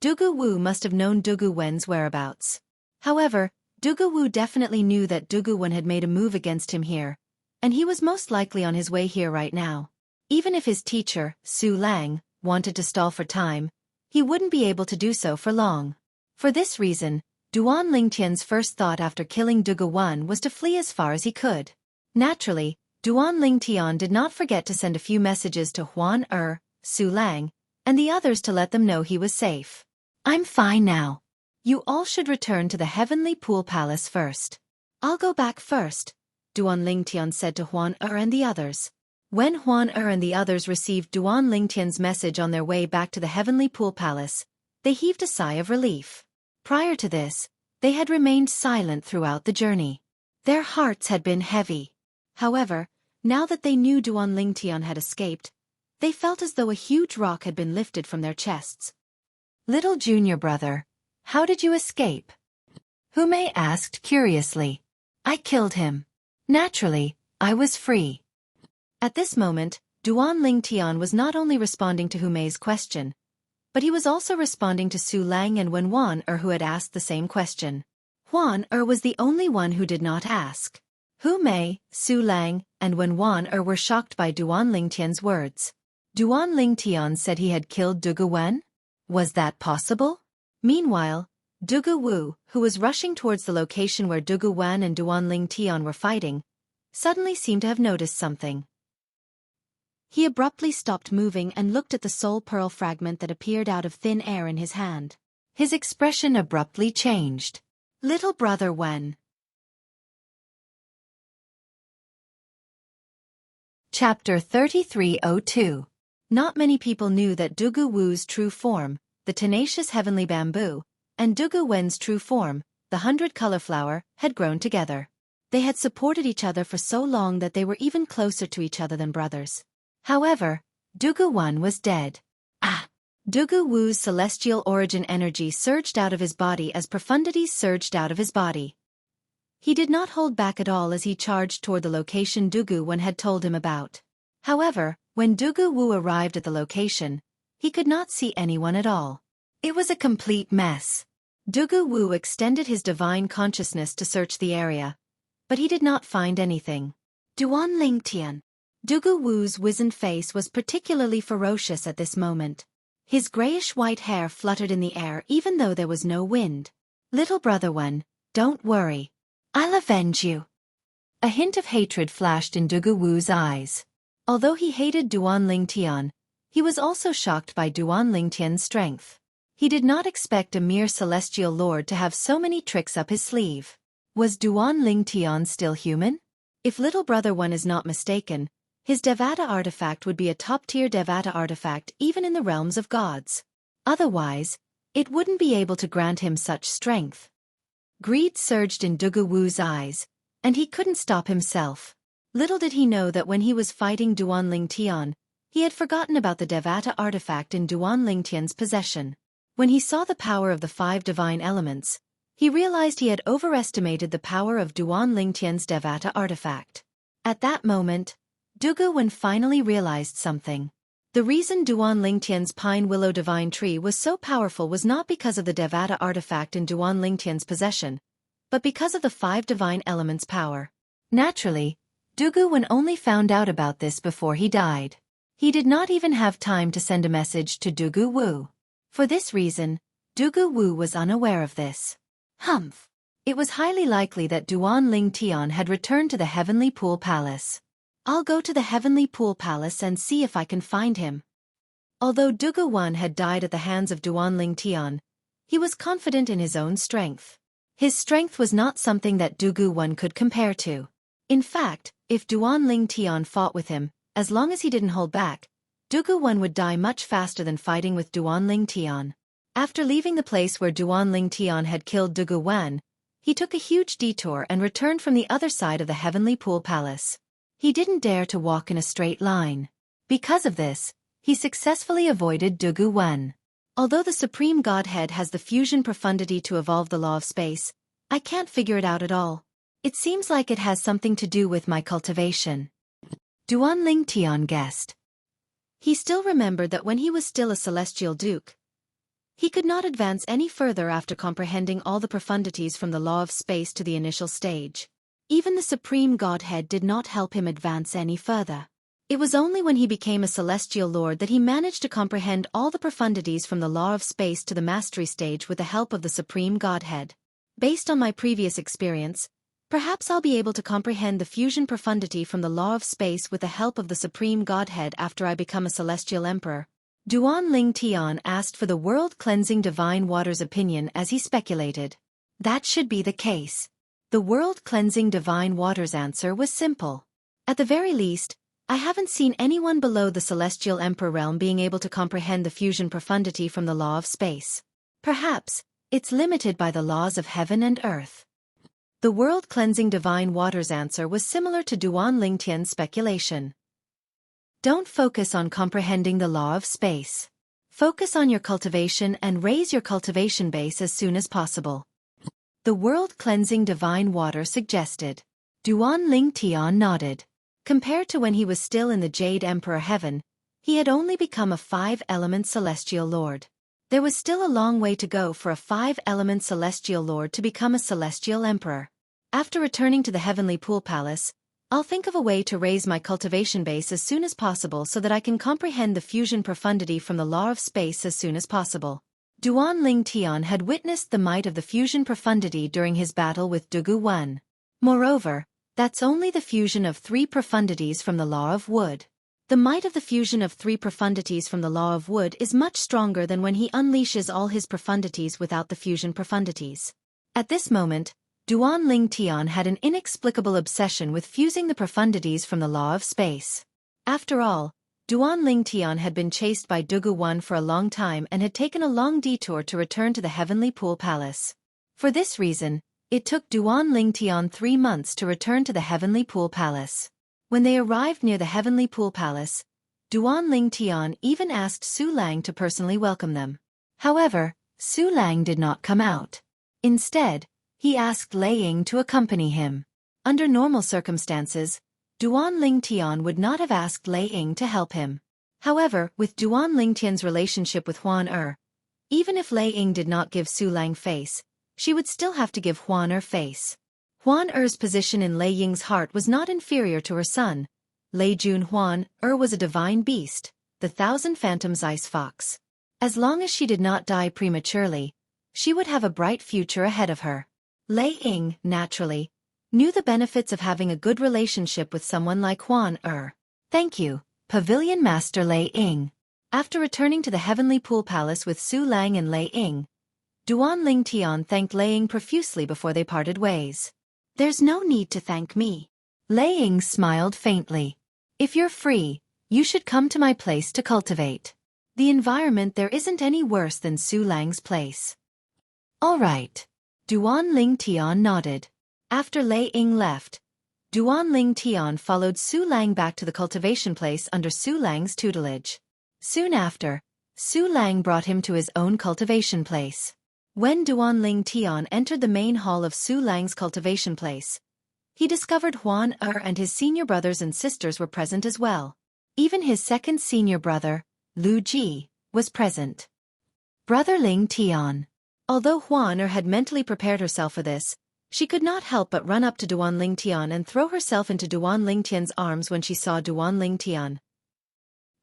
Dugu Wu must have known Dugu Wen's whereabouts. However, Dugu Wu definitely knew that Dugu Wen had made a move against him here, and he was most likely on his way here right now. Even if his teacher, Su Lang, wanted to stall for time, he wouldn't be able to do so for long. For this reason, Duan Lingtian's first thought after killing Dugu Wen was to flee as far as he could. Naturally, Duan Lingtian did not forget to send a few messages to Huan Su Lang, and the others to let them know he was safe. I'm fine now. You all should return to the Heavenly Pool Palace first. I'll go back first, Duan Lingtian said to Huan and the others. When Huan and the others received Duan Lingtian's message on their way back to the Heavenly Pool Palace, they heaved a sigh of relief. Prior to this, they had remained silent throughout the journey. Their hearts had been heavy. However, now that they knew Duan Lingtian had escaped, they felt as though a huge rock had been lifted from their chests. Little junior brother, how did you escape? Humei asked curiously. I killed him. Naturally, I was free. At this moment, Duan Lingtian was not only responding to Humei's question, but he was also responding to Su Lang and Wen who had asked the same question. Huan was the only one who did not ask. Humei, Su Lang, and Wen were shocked by Duan Lingtian's words. Duan Lingtian said he had killed Dugu Wen? Was that possible? Meanwhile, Dugu Wu, who was rushing towards the location where Dugu Wen and Duan Lingtian were fighting, suddenly seemed to have noticed something. He abruptly stopped moving and looked at the soul pearl fragment that appeared out of thin air in his hand. His expression abruptly changed. Little brother Wen. Chapter 3302. Not many people knew that Dugu Wu's true form, the tenacious heavenly bamboo, and Dugu Wen's true form, the 100-color flower, had grown together. They had supported each other for so long that they were even closer to each other than brothers. However, Dugu Wen was dead. Dugu Wu's celestial origin energy surged out of his body as profundities surged out of his body. He did not hold back at all as he charged toward the location Dugu Wen had told him about. However, when Dugu Wu arrived at the location, he could not see anyone at all. It was a complete mess. Dugu Wu extended his divine consciousness to search the area, but he did not find anything. Duan Lingtian. Dugu Wu's wizened face was particularly ferocious at this moment. His grayish-white hair fluttered in the air even though there was no wind. Little brother Wen, don't worry. I'll avenge you. A hint of hatred flashed in Dugu Wu's eyes. Although he hated Duan Lingtian, he was also shocked by Duan Lingtian's strength. He did not expect a mere celestial lord to have so many tricks up his sleeve. Was Duan Ling Tian still human? If little brother one is not mistaken, his Devata artifact would be a top-tier Devata artifact even in the realms of gods. Otherwise, it wouldn't be able to grant him such strength. Greed surged in Dugu Wu's eyes, and he couldn't stop himself. Little did he know that when he was fighting Duan Ling Tian, he had forgotten about the Devata artifact in Duan Ling Tian's possession. When he saw the power of the 5 divine elements, he realized he had overestimated the power of Duan Ling Tian's Devata artifact. At that moment, Dugu Wen finally realized something. The reason Duan Ling Tian's pine willow divine tree was so powerful was not because of the Devata artifact in Duan Ling Tian's possession, but because of the 5 divine elements' power. Naturally, Dugu Wen only found out about this before he died. He did not even have time to send a message to Dugu Wu. For this reason, Dugu Wu was unaware of this. Humph! It was highly likely that Duan Ling Tian had returned to the Heavenly Pool Palace. I'll go to the Heavenly Pool Palace and see if I can find him. Although Dugu Wan had died at the hands of Duan Ling Tian, he was confident in his own strength. His strength was not something that Dugu Wan could compare to. In fact, if Duan Ling Tian fought with him, as long as he didn't hold back, Dugu Wan would die much faster than fighting with Duan Ling Tian. After leaving the place where Duan Ling Tian had killed Dugu Wan, he took a huge detour and returned from the other side of the Heavenly Pool Palace. He didn't dare to walk in a straight line. Because of this, he successfully avoided Dugu Wen. Although the Supreme Godhead has the fusion profundity to evolve the law of space, I can't figure it out at all. It seems like it has something to do with my cultivation. Duan Ling Tian guessed. He still remembered that when he was still a celestial duke, he could not advance any further after comprehending all the profundities from the law of space to the initial stage. Even the Supreme Godhead did not help him advance any further. It was only when he became a celestial lord that he managed to comprehend all the profundities from the law of space to the mastery stage with the help of the Supreme Godhead. Based on my previous experience, perhaps I'll be able to comprehend the fusion profundity from the law of space with the help of the Supreme Godhead after I become a celestial emperor. Duan Ling Tian asked for the world-cleansing divine water's opinion as he speculated. That should be the case. The world-cleansing divine water's answer was simple. At the very least, I haven't seen anyone below the celestial emperor realm being able to comprehend the fusion profundity from the law of space. Perhaps, it's limited by the laws of heaven and earth. The world-cleansing divine water's answer was similar to Duan Ling Tian's speculation. Don't focus on comprehending the law of space. Focus on your cultivation and raise your cultivation base as soon as possible. The world-cleansing divine water suggested. Duan Ling Tian nodded. Compared to when he was still in the Jade Emperor Heaven, he had only become a 5-element celestial lord. There was still a long way to go for a 5-element celestial lord to become a celestial emperor. After returning to the Heavenly Pool Palace, I'll think of a way to raise my cultivation base as soon as possible so that I can comprehend the fusion profundity from the law of space as soon as possible. Duan Ling Tian had witnessed the might of the fusion profundity during his battle with Dugu Wen. Moreover, that's only the fusion of 3 profundities from the law of wood. The might of the fusion of 3 profundities from the law of wood is much stronger than when he unleashes all his profundities without the fusion profundities. At this moment, Duan Ling Tian had an inexplicable obsession with fusing the profundities from the law of space. After all, Duan Ling Tian had been chased by Dugu Wen for a long time and had taken a long detour to return to the Heavenly Pool Palace. For this reason, it took Duan Ling Tian 3 months to return to the Heavenly Pool Palace. When they arrived near the Heavenly Pool Palace, Duan Ling Tian even asked Su Lang to personally welcome them. However, Su Lang did not come out. Instead, he asked Lei Ying to accompany him. Under normal circumstances, Duan Ling Tian would not have asked Lei Ying to help him. However, with Duan Ling Tian's relationship with Huan even if Lei Ying did not give Su Lang face, she would still have to give Huan face. Huan position in Lei Ying's heart was not inferior to her son. Lei Jun Huan was a divine beast, the 1,000 Phantoms Ice Fox. As long as she did not die prematurely, she would have a bright future ahead of her. Lei Ying, naturally, knew the benefits of having a good relationship with someone like Huan. Thank you, Pavilion Master Lei Ying. After returning to the heavenly pool palace with Su Lang and Lei Ying, Duan Ling Tian thanked Lei Ying profusely before they parted ways. "There's no need to thank me." Lei Ying smiled faintly. "If you're free, you should come to my place to cultivate. The environment there isn't any worse than Su Lang's place." "All right." Duan Ling Tian nodded. After Lei Ying left, Duan Ling Tian followed Su Lang back to the cultivation place under Su Lang's tutelage. Soon after, Su Lang brought him to his own cultivation place. When Duan Ling Tian entered the main hall of Su Lang's cultivation place, he discovered Huan and his senior brothers and sisters were present as well. Even his second senior brother, Lu Ji, was present. Brother Ling Tian. Although Huan had mentally prepared herself for this, she could not help but run up to Duan Ling Tian and throw herself into Duan Ling Tian's arms when she saw Duan Ling Tian.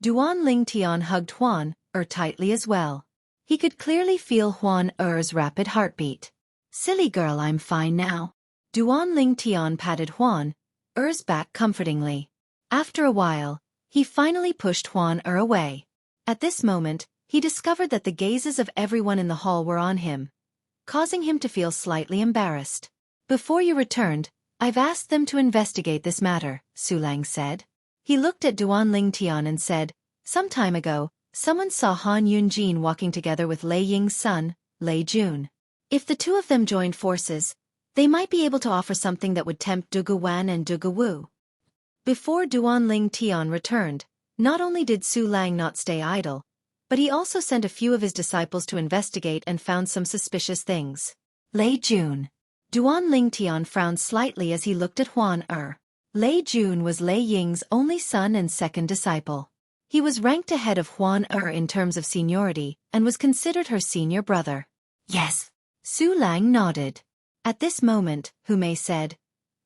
Duan Ling Tian hugged Huan tightly as well. He could clearly feel Huan's rapid heartbeat. "Silly girl, I'm fine now." Duan Ling Tian patted Huan's back comfortingly. After a while, he finally pushed Huan away. At this moment, he discovered that the gazes of everyone in the hall were on him, causing him to feel slightly embarrassed. "Before you returned, I've asked them to investigate this matter," Su Lang said. He looked at Duan Ling Tian and said, "Some time ago, someone saw Han Yunjin walking together with Lei Ying's son, Lei Jun. If the two of them joined forces, they might be able to offer something that would tempt Dugu Wan and Dugu Wu." Before Duan Ling Tian returned, not only did Su Lang not stay idle, but he also sent a few of his disciples to investigate and found some suspicious things. Lei Jun. Duan Ling Tian frowned slightly as he looked at Huan. Lei Jun was Lei Ying's only son and second disciple. He was ranked ahead of Huan in terms of seniority and was considered her senior brother. "Yes." Su Lang nodded. At this moment, Hu Mei said,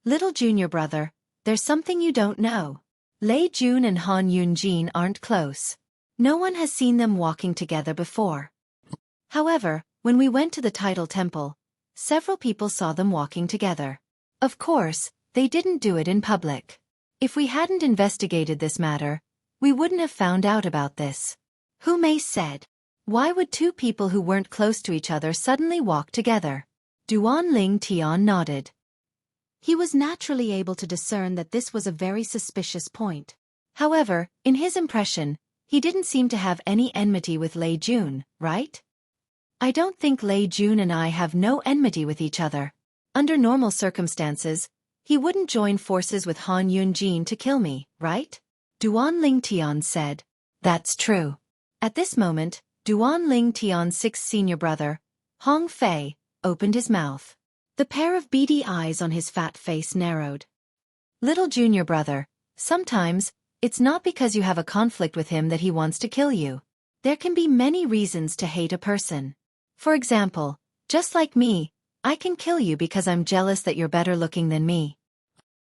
"Little junior brother, there's something you don't know. Lei Jun and Han Yunjin aren't close. No one has seen them walking together before. However, when we went to the Title Temple, several people saw them walking together. Of course, they didn't do it in public. If we hadn't investigated this matter, we wouldn't have found out about this." Hu Mei said. "Why would two people who weren't close to each other suddenly walk together?" Duan Ling Tian nodded. He was naturally able to discern that this was a very suspicious point. However, in his impression, he didn't seem to have any enmity with Lei Jun, right? "I don't think Lei Jun and I have no enmity with each other. Under normal circumstances, he wouldn't join forces with Han Yunjin to kill me, right?" Duan Ling Tian said. "That's true." At this moment, Duan Ling Tian's sixth senior brother, Hong Fei, opened his mouth. The pair of beady eyes on his fat face narrowed. "Little junior brother, sometimes, it's not because you have a conflict with him that he wants to kill you. There can be many reasons to hate a person. For example, just like me, I can kill you because I'm jealous that you're better looking than me.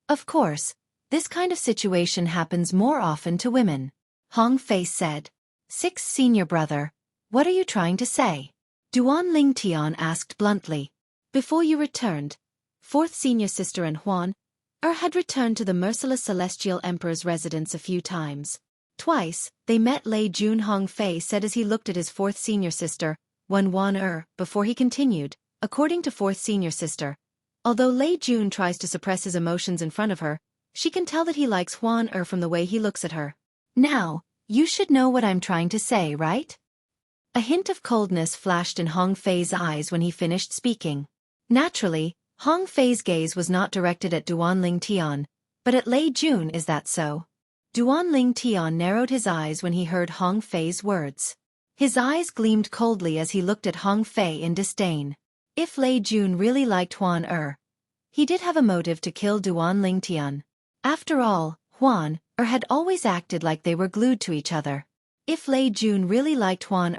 Of course, this kind of situation happens more often to women," Hong Fei said. "Sixth senior brother, what are you trying to say?" Duan Ling Tian asked bluntly. "Before you returned, fourth senior sister and Huan had returned to the merciless Celestial Emperor's residence a few times. Twice, they met Lei Jun," Hong Fei said as he looked at his fourth senior sister, Wan before he continued. "According to fourth senior sister, although Lei Jun tries to suppress his emotions in front of her, she can tell that he likes Huan from the way he looks at her. Now, you should know what I'm trying to say, right?" A hint of coldness flashed in Hong Fei's eyes when he finished speaking. Naturally, Hong Fei's gaze was not directed at Duan Ling Tian, but at Lei Jun. "Is that so?" Duan Ling Tian narrowed his eyes when he heard Hong Fei's words. His eyes gleamed coldly as he looked at Hong Fei in disdain. If Lei Jun really liked Huan he did have a motive to kill Duan Ling Tian. After all, Huan had always acted like they were glued to each other. If Lei Jun really liked Huan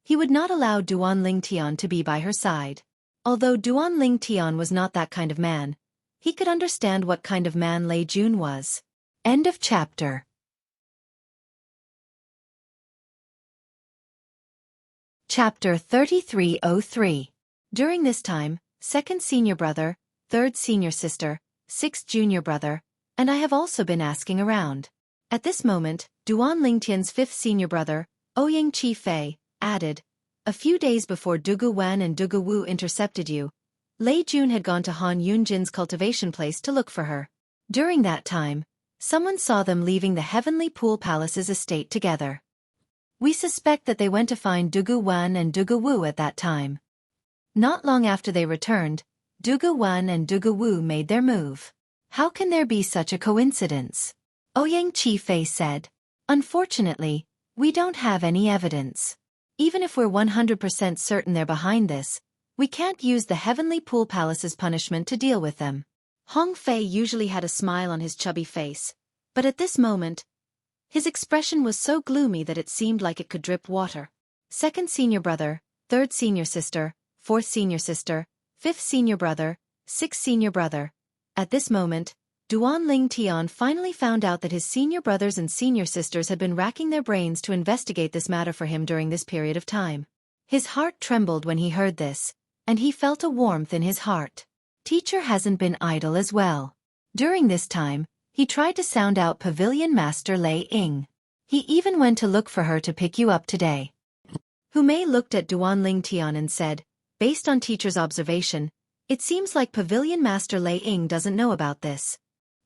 he would not allow Duan Ling Tian to be by her side. Although Duan Ling Tian was not that kind of man, he could understand what kind of man Lei Jun was. End of chapter. Chapter 3303. During this time, second senior brother, third senior sister, sixth junior brother, and I have also been asking around. At this moment, Duan Lingtian's fifth senior brother, Ouyang Fei, added, "A few days before Dugu Wan and Dugu Wu intercepted you, Lei Jun had gone to Han Yunjin's cultivation place to look for her. During that time, someone saw them leaving the Heavenly Pool Palace's estate together. We suspect that they went to find Dugu Wan and Dugu Wu at that time. Not long after they returned, Dugu Wan and Dugu Wu made their move. How can there be such a coincidence?" Ouyang Fei said. "Unfortunately, we don't have any evidence. Even if we're 100% certain they're behind this, we can't use the Heavenly Pool Palace's punishment to deal with them." Hong Fei usually had a smile on his chubby face, but at this moment, his expression was so gloomy that it seemed like it could drip water. Second senior brother, third senior sister, fourth senior sister, fifth senior brother, sixth senior brother. At this moment, Duan Ling Tian finally found out that his senior brothers and senior sisters had been racking their brains to investigate this matter for him during this period of time. His heart trembled when he heard this, and he felt a warmth in his heart. Teacher hasn't been idle as well. During this time, he tried to sound out Pavilion Master Lei Ying. He even went to look for her to pick you up today. Hu Mei looked at Duan Ling Tian and said, "Based on teacher's observation, it seems like Pavilion Master Lei Ying doesn't know about this."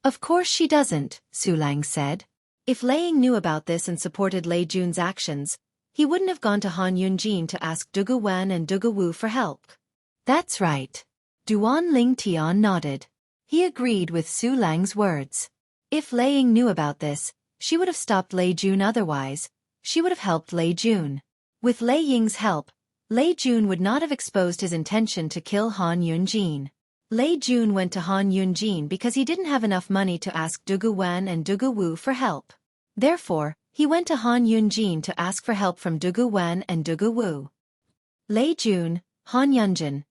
"Of course she doesn't," Su Lang said. "If Lei Ying knew about this and supported Lei Jun's actions, he wouldn't have gone to Han Yunjin to ask Dugu Wan and Dugu Wu for help." "That's right." Duan Ling Tian nodded. He agreed with Su Lang's words. If Lei Ying knew about this, she would have stopped Lei Jun otherwise. She would have helped Lei Jun. With Lei Ying's help, Lei Jun would not have exposed his intention to kill Han Yunjin. Lei Jun went to Han Yunjin because he didn't have enough money to ask Dugu Wan and Dugu Wu for help. Therefore, he went to Han Yunjin to ask for help from Dugu Wan and Dugu Wu. Lei Jun, Han Yunjin.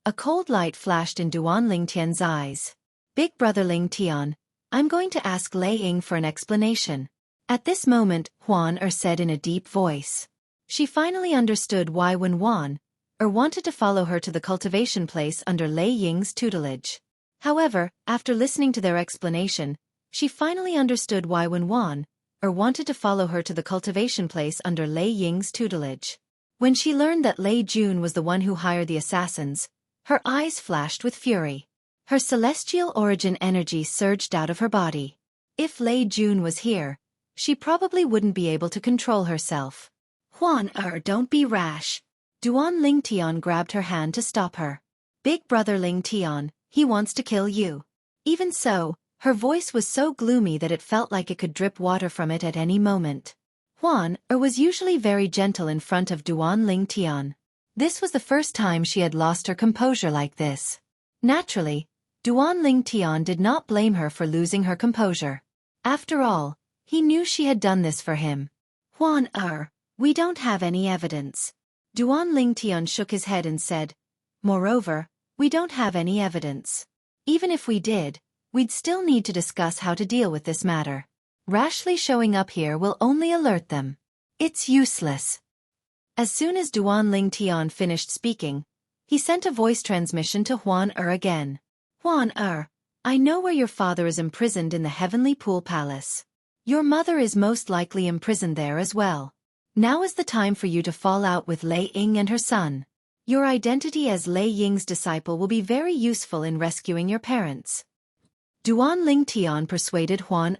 A cold light flashed in Duan Ling Tian's eyes. "Big brother Ling Tian, I'm going to ask Lei Ying for an explanation." At this moment, Huan said in a deep voice. She finally understood why when Huan wanted to follow her to the cultivation place under Lei Ying's tutelage. However, after listening to their explanation, she finally understood why when Huan wanted to follow her to the cultivation place under Lei Ying's tutelage. When she learned that Lei Jun was the one who hired the assassins, her eyes flashed with fury. Her celestial origin energy surged out of her body. If Lei Jun was here, she probably wouldn't be able to control herself. "Huan don't be rash." Duan Ling Tian grabbed her hand to stop her. "Big brother Ling Tian, he wants to kill you." Even so, her voice was so gloomy that it felt like it could drip water from it at any moment. Huan was usually very gentle in front of Duan Ling Tian. This was the first time she had lost her composure like this. Naturally, Duan Ling Tian did not blame her for losing her composure. After all, he knew she had done this for him. "Huan we don't have any evidence." Duan Ling Tian shook his head and said, "Moreover, we don't have any evidence. Even if we did, we'd still need to discuss how to deal with this matter. Rashly showing up here will only alert them. It's useless." As soon as Duan Ling Tian finished speaking, he sent a voice transmission to Huan again. "Huan I know where your father is imprisoned in the Heavenly Pool Palace. Your mother is most likely imprisoned there as well. Now is the time for you to fall out with Lei Ying and her son. Your identity as Lei Ying's disciple will be very useful in rescuing your parents." Duan Ling Tian persuaded Huan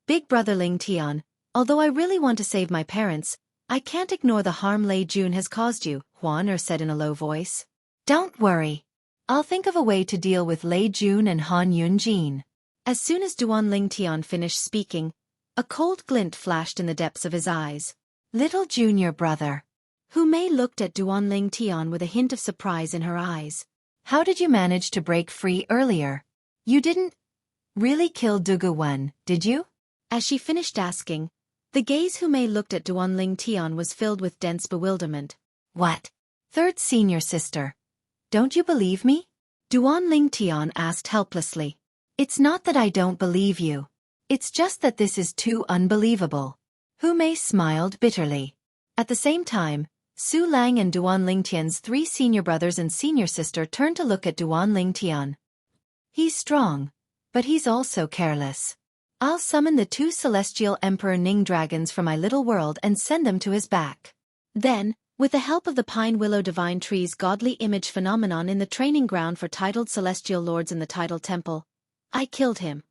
"Big brother Ling Tian, although I really want to save my parents, I can't ignore the harm Lei Jun has caused you," Huan said in a low voice. "Don't worry. I'll think of a way to deal with Lei Jun and Han Yunjin." As soon as Duan Ling Tian finished speaking, a cold glint flashed in the depths of his eyes. "Little junior brother." Hu Mei looked at Duan Ling Tian with a hint of surprise in her eyes. "How did you manage to break free earlier? You didn't really kill Dugu Wan, did you?" As she finished asking, the gaze Hu Mei looked at Duan Ling Tian was filled with dense bewilderment. "What? Third senior sister. Don't you believe me?" Duan Ling Tian asked helplessly. "It's not that I don't believe you. It's just that this is too unbelievable." Hu Mei smiled bitterly. At the same time, Su Lang and Duan Ling Tian's three senior brothers and senior sister turned to look at Duan Ling Tian. "He's strong, but he's also careless. I'll summon the 2 celestial Emperor Ning dragons from my little world and send them to his back. Then, with the help of the Pine Willow Divine Tree's godly image phenomenon in the training ground for titled celestial lords in the Tidal Temple, I killed him.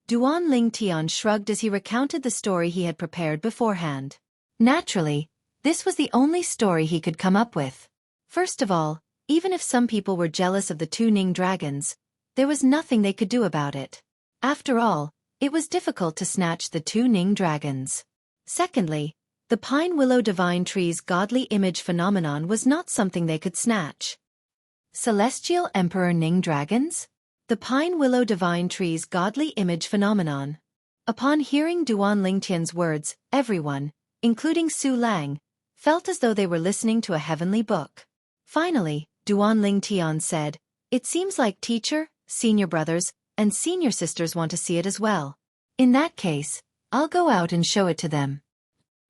Duan Ling Tian shrugged as he recounted the story he had prepared beforehand. Naturally, this was the only story he could come up with. First of all, even if some people were jealous of the 2 Ning dragons, there was nothing they could do about it. After all, it was difficult to snatch the 2 Ning dragons. Secondly, the Pine Willow Divine Tree's godly image phenomenon was not something they could snatch. Celestial Emperor Ning dragons? The Pine Willow Divine Tree's godly image phenomenon. Upon hearing Duan Lingtian's words, everyone, including Su Lang, felt as though they were listening to a heavenly book. Finally, Duan Lingtian said, "It seems like teacher, senior brothers, and senior sisters want to see it as well. In that case, I'll go out and show it to them."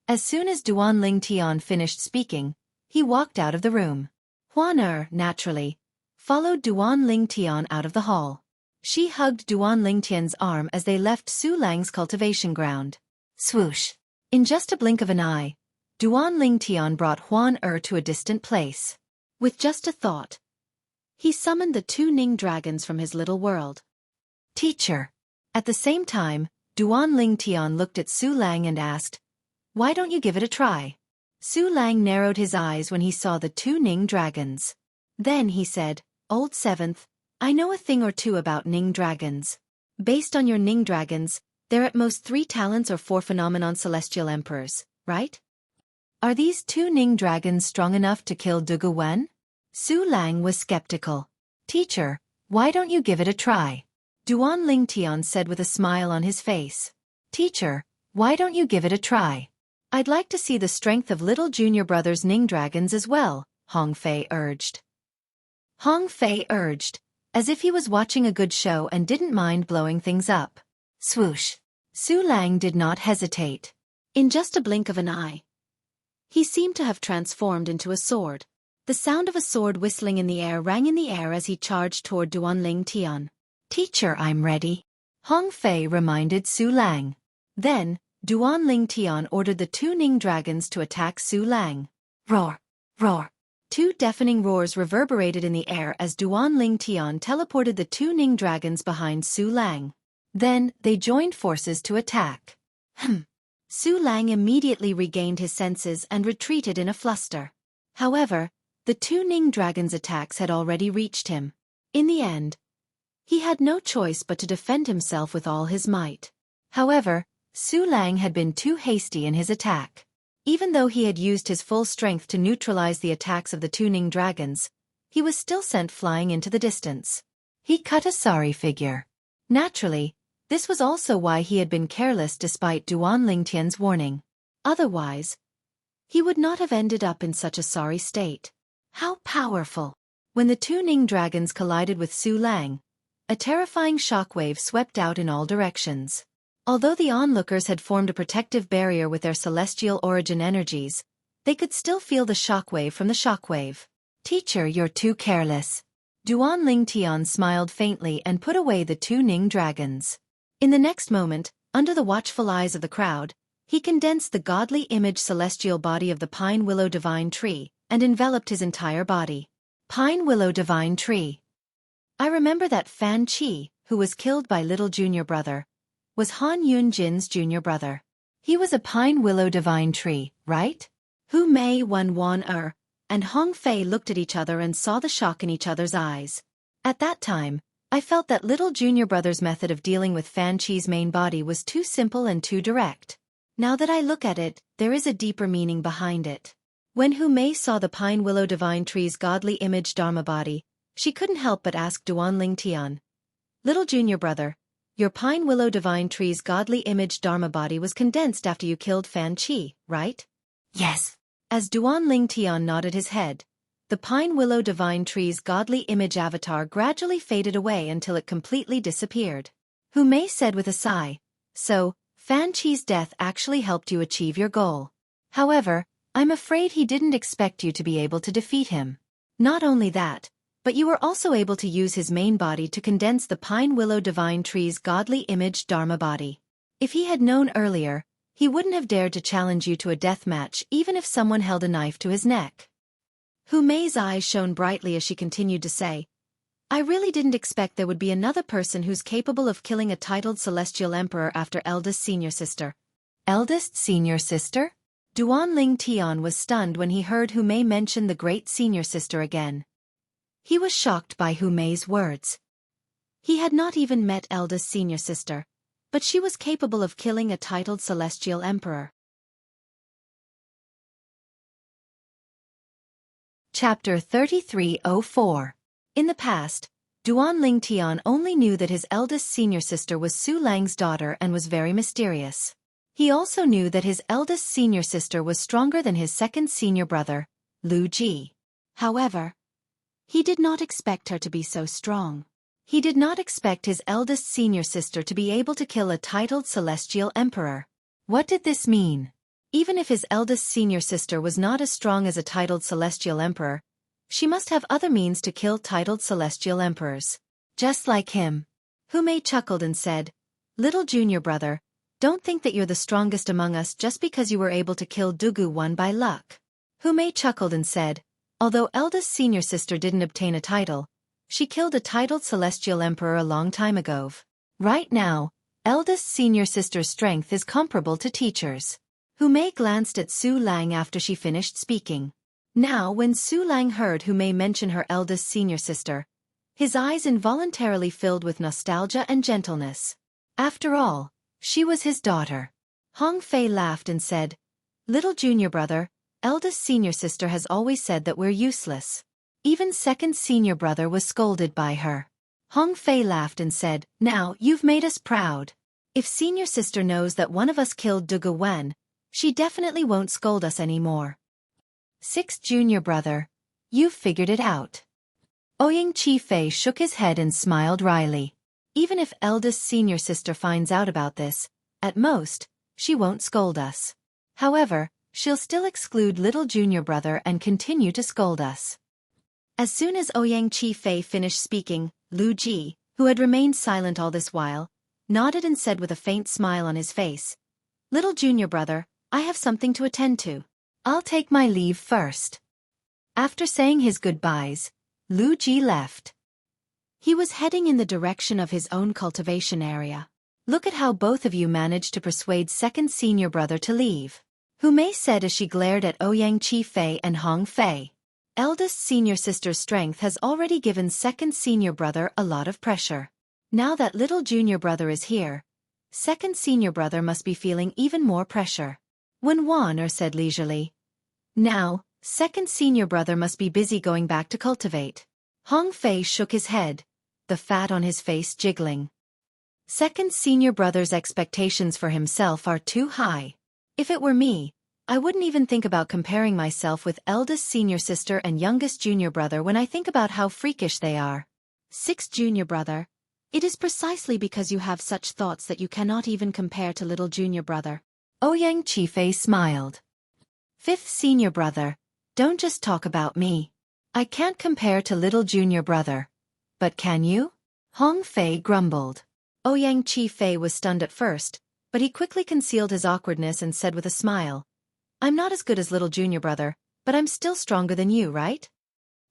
As soon as Duan Lingtian finished speaking, he walked out of the room. Huan naturally, followed Duan Lingtian out of the hall. She hugged Duan Lingtian's arm as they left Su Lang's cultivation ground. Swoosh! In just a blink of an eye, Duan Lingtian brought Huan to a distant place. With just a thought, he summoned the 2 Ning dragons from his little world. Teacher! At the same time, Duan Lingtian looked at Su Lang and asked, "Why don't you give it a try?" Su Lang narrowed his eyes when he saw the 2 Ning dragons. Then he said, "Old Seventh, I know a thing or two about Ning dragons. Based on your Ning dragons, they're at most 3 talents or 4 phenomenon celestial emperors, right? Are these 2 Ning dragons strong enough to kill Dugu Wen?" Su Lang was skeptical. "Teacher, why don't you give it a try?" Duan Lingtian said with a smile on his face. "Teacher, why don't you give it a try? I'd like to see the strength of little junior brother's Ning dragons as well," Hong Fei urged. Hong Fei urged, as if he was watching a good show and didn't mind blowing things up. Swoosh! Su Lang did not hesitate. In just a blink of an eye, he seemed to have transformed into a sword. The sound of a sword whistling in the air rang in the air as he charged toward Duan Lingtian. "Teacher, I'm ready," Hong Fei reminded Su Lang. Then, Duan Lingtian ordered the 2 Ning dragons to attack Su Lang. Roar! Roar! 2 deafening roars reverberated in the air as Duan Lingtian teleported the 2 Ning dragons behind Su Lang. Then, they joined forces to attack. Su Lang immediately regained his senses and retreated in a fluster. However, the 2 Ning dragons' attacks had already reached him. In the end, he had no choice but to defend himself with all his might. However, Su Lang had been too hasty in his attack. Even though he had used his full strength to neutralize the attacks of the 2 Ning dragons, he was still sent flying into the distance. He cut a sorry figure. Naturally, this was also why he had been careless despite Duan Lingtian's warning. Otherwise, he would not have ended up in such a sorry state. How powerful! When the 2 Ning dragons collided with Su Lang, a terrifying shockwave swept out in all directions. Although the onlookers had formed a protective barrier with their celestial origin energies, they could still feel the shockwave from the shockwave. "Teacher, you're too careless." Duan Lingtian smiled faintly and put away the 2 Ning dragons. In the next moment, under the watchful eyes of the crowd, he condensed the godly image celestial body of the Pine Willow Divine Tree and enveloped his entire body. Pine Willow Divine Tree. I remember that Fan Qi, who was killed by little junior brother, was Han Yun Jin's junior brother. He was a Pine Willow Divine Tree, right? Hu Mei Wan and Hong Fei looked at each other and saw the shock in each other's eyes. At that time, I felt that little junior brother's method of dealing with Fan Qi's main body was too simple and too direct. Now that I look at it, there is a deeper meaning behind it. When Hu Mei saw the Pine Willow Divine Tree's godly image Dharma body, she couldn't help but ask Duan Lingtian, "Little junior brother, your Pine Willow Divine Tree's godly image Dharma body was condensed after you killed Fan Qi, right?" "Yes." As Duan Lingtian nodded his head, the Pine Willow Divine Tree's godly image avatar gradually faded away until it completely disappeared. Hu Mei said with a sigh, "So, Fan Qi's death actually helped you achieve your goal. However, I'm afraid he didn't expect you to be able to defeat him. Not only that, but you were also able to use his main body to condense the Pine Willow Divine Tree's godly image Dharma body. If he had known earlier, he wouldn't have dared to challenge you to a death match even if someone held a knife to his neck. Hu Mei's eyes shone brightly as she continued to say, I really didn't expect there would be another person who's capable of killing a titled celestial emperor after eldest senior sister. Eldest senior sister? Duanling Tian was stunned when he heard Hu Mei mention the great senior sister again. He was shocked by Hu Mei's words. He had not even met eldest senior sister, but she was capable of killing a titled celestial emperor. Chapter 3304. In the past, Duanling Tian only knew that his eldest senior sister was Su Lang's daughter and was very mysterious. He also knew that his eldest senior sister was stronger than his second senior brother, Lu Ji. However, he did not expect her to be so strong. He did not expect his eldest senior sister to be able to kill a titled celestial emperor. What did this mean? Even if his eldest senior sister was not as strong as a titled celestial emperor, she must have other means to kill titled celestial emperors. Just like him. Hu Mei chuckled and said, Little junior brother, don't think that you're the strongest among us just because you were able to kill Dugu One by luck. Hu Mei chuckled and said, although eldest senior sister didn't obtain a title, she killed a titled celestial emperor a long time ago. Right now, eldest senior sister's strength is comparable to teachers. Hu Mei glanced at Su Lang after she finished speaking. Now when Su Lang heard Hu Mei mention her eldest senior sister, his eyes involuntarily filled with nostalgia and gentleness. After all, she was his daughter. Hong Fei laughed and said, Little junior brother, eldest senior sister has always said that we're useless. Even second senior brother was scolded by her. Hong Fei laughed and said, Now you've made us proud. If senior sister knows that one of us killed Dugu Wen, she definitely won't scold us anymore. Sixth junior brother, you've figured it out. Ouyang Chi Fei shook his head and smiled wryly. Even if eldest senior sister finds out about this, at most, she won't scold us. However, she'll still exclude little junior brother and continue to scold us. As soon as Ouyang Chi Fei finished speaking, Lu Ji, who had remained silent all this while, nodded and said with a faint smile on his face, Little junior brother, I have something to attend to. I'll take my leave first. After saying his goodbyes, Lu Ji left. He was heading in the direction of his own cultivation area. Look at how both of you managed to persuade second senior brother to leave. Hu Mei said as she glared at Ouyang Chi Fei and Hong Fei. Eldest senior sister's strength has already given second senior brother a lot of pressure. Now that little junior brother is here, second senior brother must be feeling even more pressure. When Wan said leisurely, Now, second senior brother must be busy going back to cultivate. Hong Fei shook his head, the fat on his face jiggling. Second senior brother's expectations for himself are too high. If it were me, I wouldn't even think about comparing myself with eldest senior sister and youngest junior brother when I think about how freakish they are. Sixth junior brother, it is precisely because you have such thoughts that you cannot even compare to little junior brother. Ouyang Chi Fei smiled. Fifth senior brother, don't just talk about me. I can't compare to little junior brother. But can you? Hong Fei grumbled. Ouyang Chi Fei was stunned at first, but he quickly concealed his awkwardness and said with a smile, I'm not as good as little junior brother, but I'm still stronger than you, right?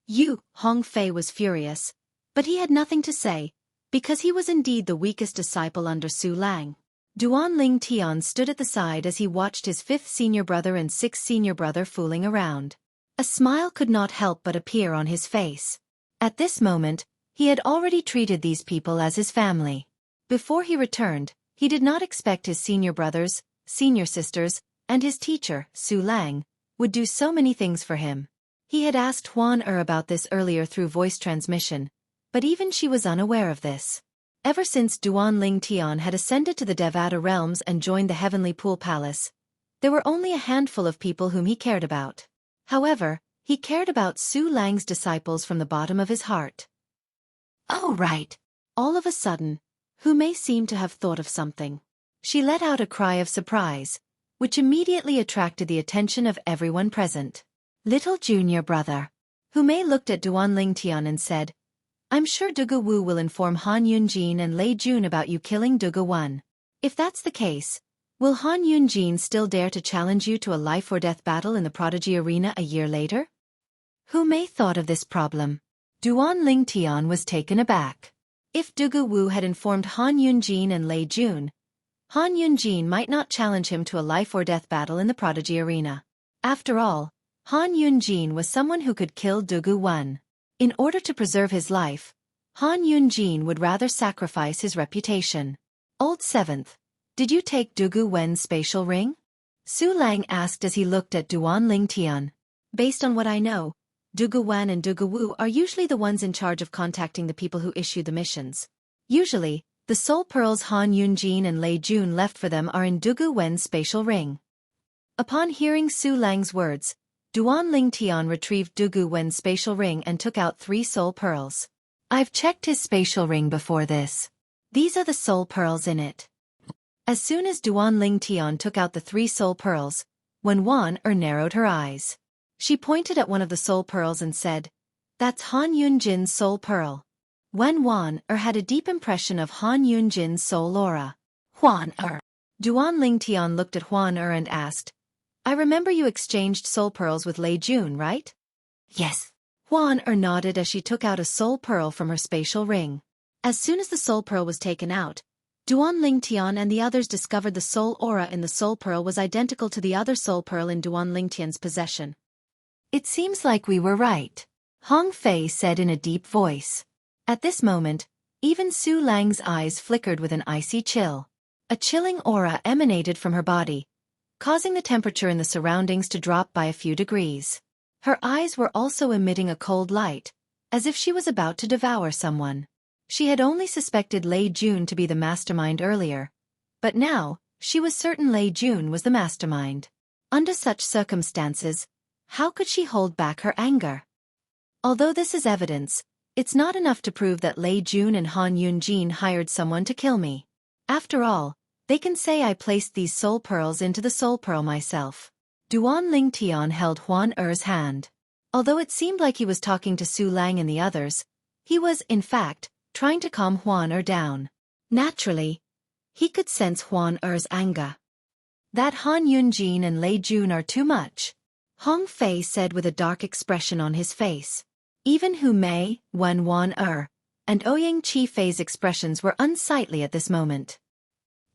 You, Hong Fei was furious, but he had nothing to say, because he was indeed the weakest disciple under Su Lang. Duanling Tian stood at the side as he watched his fifth senior brother and sixth senior brother fooling around. A smile could not help but appear on his face. At this moment, he had already treated these people as his family. Before he returned, he did not expect his senior brothers, senior sisters, and his teacher, Su Lang, would do so many things for him. He had asked Huan about this earlier through voice transmission, but even she was unaware of this. Ever since Duanling Tian had ascended to the Devata realms and joined the Heavenly Pool Palace, there were only a handful of people whom he cared about. However, he cared about Su Lang's disciples from the bottom of his heart. Oh right! All of a sudden, Hu Mei seemed to have thought of something. She let out a cry of surprise, which immediately attracted the attention of everyone present. Little junior brother. Hu Mei looked at Duanling Tian and said, I'm sure Dugu Wu will inform Han Yunjin and Lei Jun about you killing Dugu Wan. If that's the case, will Han Yunjin still dare to challenge you to a life-or-death battle in the Prodigy Arena a year later? Who may thought of this problem? Duan Lingtian was taken aback. If Dugu Wu had informed Han Yunjin and Lei Jun, Han Yunjin might not challenge him to a life-or-death battle in the Prodigy Arena. After all, Han Yunjin was someone who could kill Dugu Wen. In order to preserve his life, Han Yunjin would rather sacrifice his reputation. Old 7th, did you take Dugu Wen's spatial ring? Su Lang asked as he looked at Duan Lingtian. Based on what I know, Dugu Wen and Dugu Wu are usually the ones in charge of contacting the people who issue the missions. Usually, the soul pearls Han Yunjin and Lei Jun left for them are in Dugu Wen's spatial ring. Upon hearing Su Lang's words, Duan Lingtian retrieved Dugu Wen's spatial ring and took out 3 soul pearls. I've checked his spatial ring before this. These are the soul pearls in it. As soon as Duan Lingtian took out the 3 soul pearls, Wan narrowed her eyes. She pointed at one of the soul pearls and said, "That's Han Yunjin's soul pearl." Wan had a deep impression of Han Yunjin's soul aura. Duan Lingtian looked at Huan and asked, "I remember you exchanged soul pearls with Lei Jun, right?" "Yes." Huan nodded as she took out a soul pearl from her spatial ring. As soon as the soul pearl was taken out, Duan Lingtian and the others discovered the soul aura in the soul pearl was identical to the other soul pearl in Duan Lingtian's possession. "It seems like we were right," Hong Fei said in a deep voice. At this moment, even Su Lang's eyes flickered with an icy chill. A chilling aura emanated from her body, causing the temperature in the surroundings to drop by a few degrees. Her eyes were also emitting a cold light, as if she was about to devour someone. She had only suspected Lei Jun to be the mastermind earlier, but now, she was certain Lei Jun was the mastermind. Under such circumstances, how could she hold back her anger? Although this is evidence, it's not enough to prove that Lei Jun and Han Yunjin hired someone to kill me. After all, they can say I placed these soul pearls into the soul pearl myself. Duan Lingtian held Huan Er's hand. Although it seemed like he was talking to Su Lang and the others, he was, in fact, trying to calm Huan down. Naturally, he could sense Huan Er's anger. "That Han Yunjin and Lei Jun are too much," Hong Fei said with a dark expression on his face. Even Hu Mei, Wen and Ouyang Chi Fei's expressions were unsightly at this moment.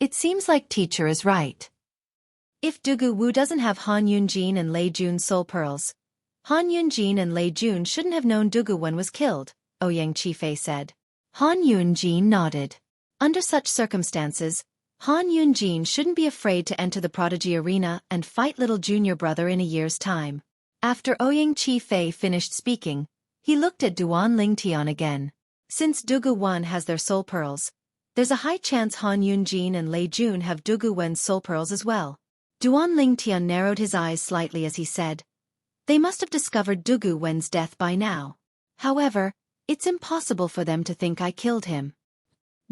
It seems like teacher is right. If Dugu Wu doesn't have Han Yunjin and Lei Jun's soul pearls, Han Yunjin and Lei Jun shouldn't have known Dugu Wen was killed, Ouyang Chi Fei said. Han Yunjin nodded. Under such circumstances, Han Yunjin shouldn't be afraid to enter the Prodigy Arena and fight little junior brother in a year's time. After Ouyang Chi Fei finished speaking, he looked at Duan Lingtian again. Since Dugu Wen has their soul pearls, there's a high chance Han Yunjin and Lei Jun have Dugu Wen's soul pearls as well. Duan Lingtian narrowed his eyes slightly as he said, "They must have discovered Dugu Wen's death by now. However, it's impossible for them to think I killed him."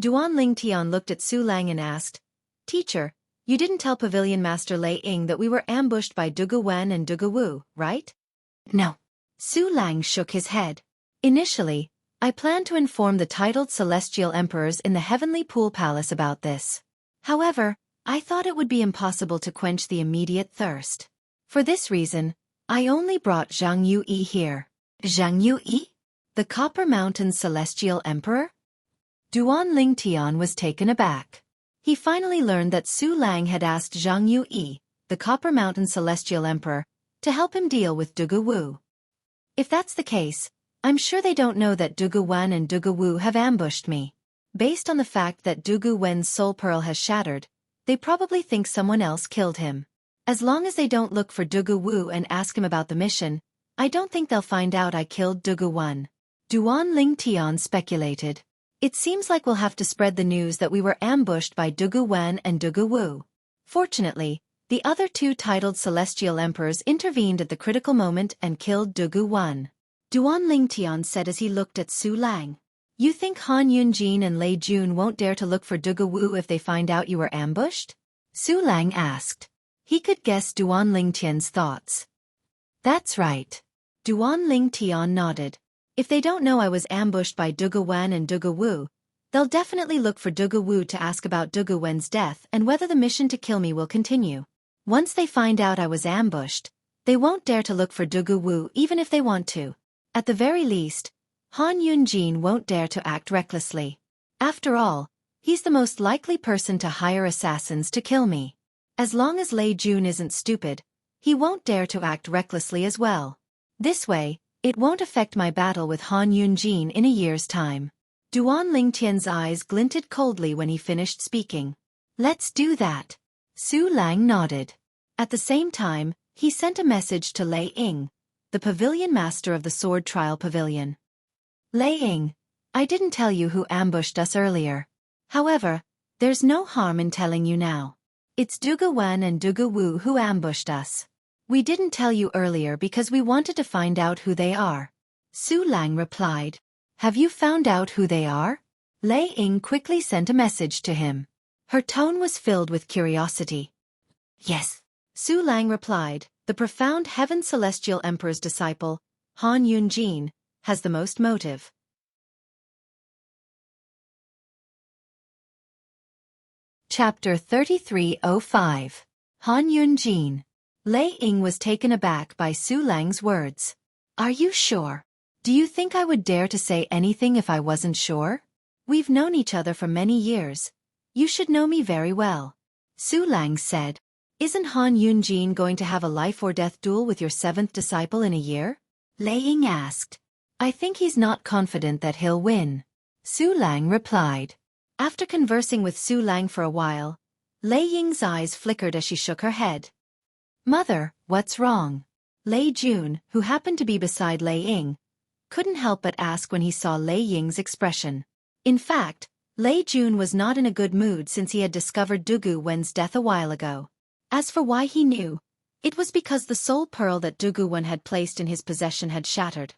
Duan Lingtian looked at Su Lang and asked, "Teacher, you didn't tell Pavilion Master Lei Ying that we were ambushed by Dugu Wen and Dugu Wu, right?" "No." Su Lang shook his head. "Initially, I planned to inform the titled celestial emperors in the Heavenly Pool Palace about this. However, I thought it would be impossible to quench the immediate thirst. For this reason, I only brought Zhang Yue here." "Zhang Yue? The Copper Mountain Celestial Emperor?" Duan Lingtian was taken aback. He finally learned that Su Lang had asked Zhang Yue, the Copper Mountain Celestial Emperor, to help him deal with Dugu Wu. If that's the case, I'm sure they don't know that Dugu Wen and Dugu Wu have ambushed me. Based on the fact that Dugu Wen's soul pearl has shattered, they probably think someone else killed him. As long as they don't look for Dugu Wu and ask him about the mission, I don't think they'll find out I killed Dugu Wen. Duan Lingtian speculated. "It seems like we'll have to spread the news that we were ambushed by Dugu Wen and Dugu Wu." Fortunately, the other 2 titled celestial emperors intervened at the critical moment and killed Dugu Wen. Duan Lingtian said as he looked at Su Lang. "You think Han Yunjin and Lei Jun won't dare to look for Dugu Wu if they find out you were ambushed?" Su Lang asked. He could guess Duan Lingtian's thoughts. "That's right." Duan Lingtian nodded. "If they don't know I was ambushed by Dugu Wen and Dugu Wu, They'll definitely look for Dugu Wu to ask about Dugu Wen's death and whether the mission to kill me will continue. Once they find out I was ambushed, they won't dare to look for Dugu Wu even if they want to. At the very least, Han Yunjin won't dare to act recklessly. After all, he's the most likely person to hire assassins to kill me. As long as Lei Jun isn't stupid, he won't dare to act recklessly as well. This way, it won't affect my battle with Han Yunjin in a year's time. Duan Lingtian's eyes glinted coldly when he finished speaking. Let's do that. Su Lang nodded. At the same time, he sent a message to Lei Ying, the pavilion master of the sword trial pavilion. Lei Ying, I didn't tell you who ambushed us earlier. However, there's no harm in telling you now. It's Dugu Wen and Dugu Wu who ambushed us. We didn't tell you earlier because we wanted to find out who they are. Su Lang replied. Have you found out who they are? Lei Ying quickly sent a message to him. Her tone was filled with curiosity. Yes. Su Lang replied, the profound Heaven Celestial Emperor's disciple, Han Yunjin, has the most motive. Chapter 3305. Han Yunjin. Lei Ying was taken aback by Su Lang's words. Are you sure? Do you think I would dare to say anything if I wasn't sure? We've known each other for many years. You should know me very well. Su Lang said. Isn't Han Yunjin going to have a life-or-death duel with your seventh disciple in a year? Lei Ying asked. I think he's not confident that he'll win. Su Lang replied. After conversing with Su Lang for a while, Lei Ying's eyes flickered as she shook her head. Mother, what's wrong? Lei Jun, who happened to be beside Lei Ying, couldn't help but ask when he saw Lei Ying's expression. In fact, Lei Jun was not in a good mood since he had discovered Dugu Wen's death a while ago. As for why he knew, it was because the soul pearl that Dugu Wen had placed in his possession had shattered.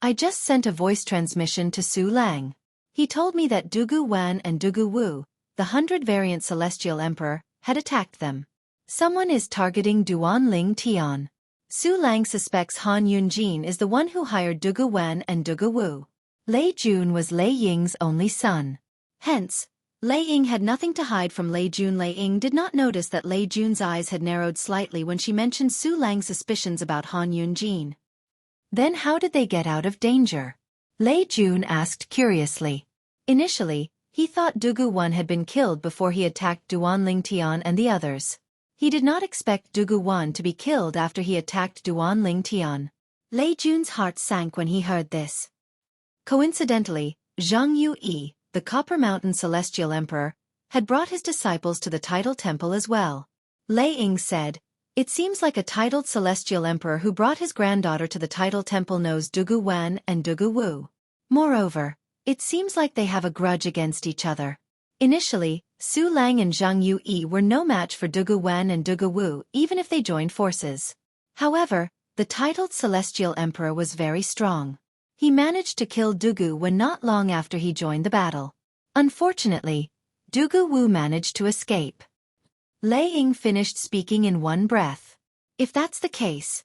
I just sent a voice transmission to Su Lang. He told me that Dugu Wen and Dugu Wu, the 100-variant Celestial Emperor, had attacked them. Someone is targeting Duan Ling Tian. Su Lang suspects Han Yunjin is the one who hired Dugu Wen and Dugu Wu. Lei Jun was Lei Ying's only son. Hence, Lei Ying had nothing to hide from Lei Jun. Lei Ying did not notice that Lei Jun's eyes had narrowed slightly when she mentioned Su Lang's suspicions about Han Yunjin. Then how did they get out of danger? Lei Jun asked curiously. Initially, he thought Dugu Wen had been killed before he attacked Duan Ling Tian and the others. He did not expect Dugu Wen to be killed after he attacked Duan Ling Tian. Lei Jun's heart sank when he heard this. Coincidentally, Zhang Yue, the Copper Mountain Celestial Emperor, had brought his disciples to the Tidal Temple as well. Lei Ying said, it seems like a titled Celestial Emperor who brought his granddaughter to the Tidal Temple knows Dugu Wen and Dugu Wu. Moreover, it seems like they have a grudge against each other. Initially, Su Lang and Zhang Yue were no match for Dugu Wen and Dugu Wu even if they joined forces. However, the titled Celestial Emperor was very strong. He managed to kill Dugu Wen not long after he joined the battle. Unfortunately, Dugu Wu managed to escape. Lei Ying finished speaking in one breath. If that's the case,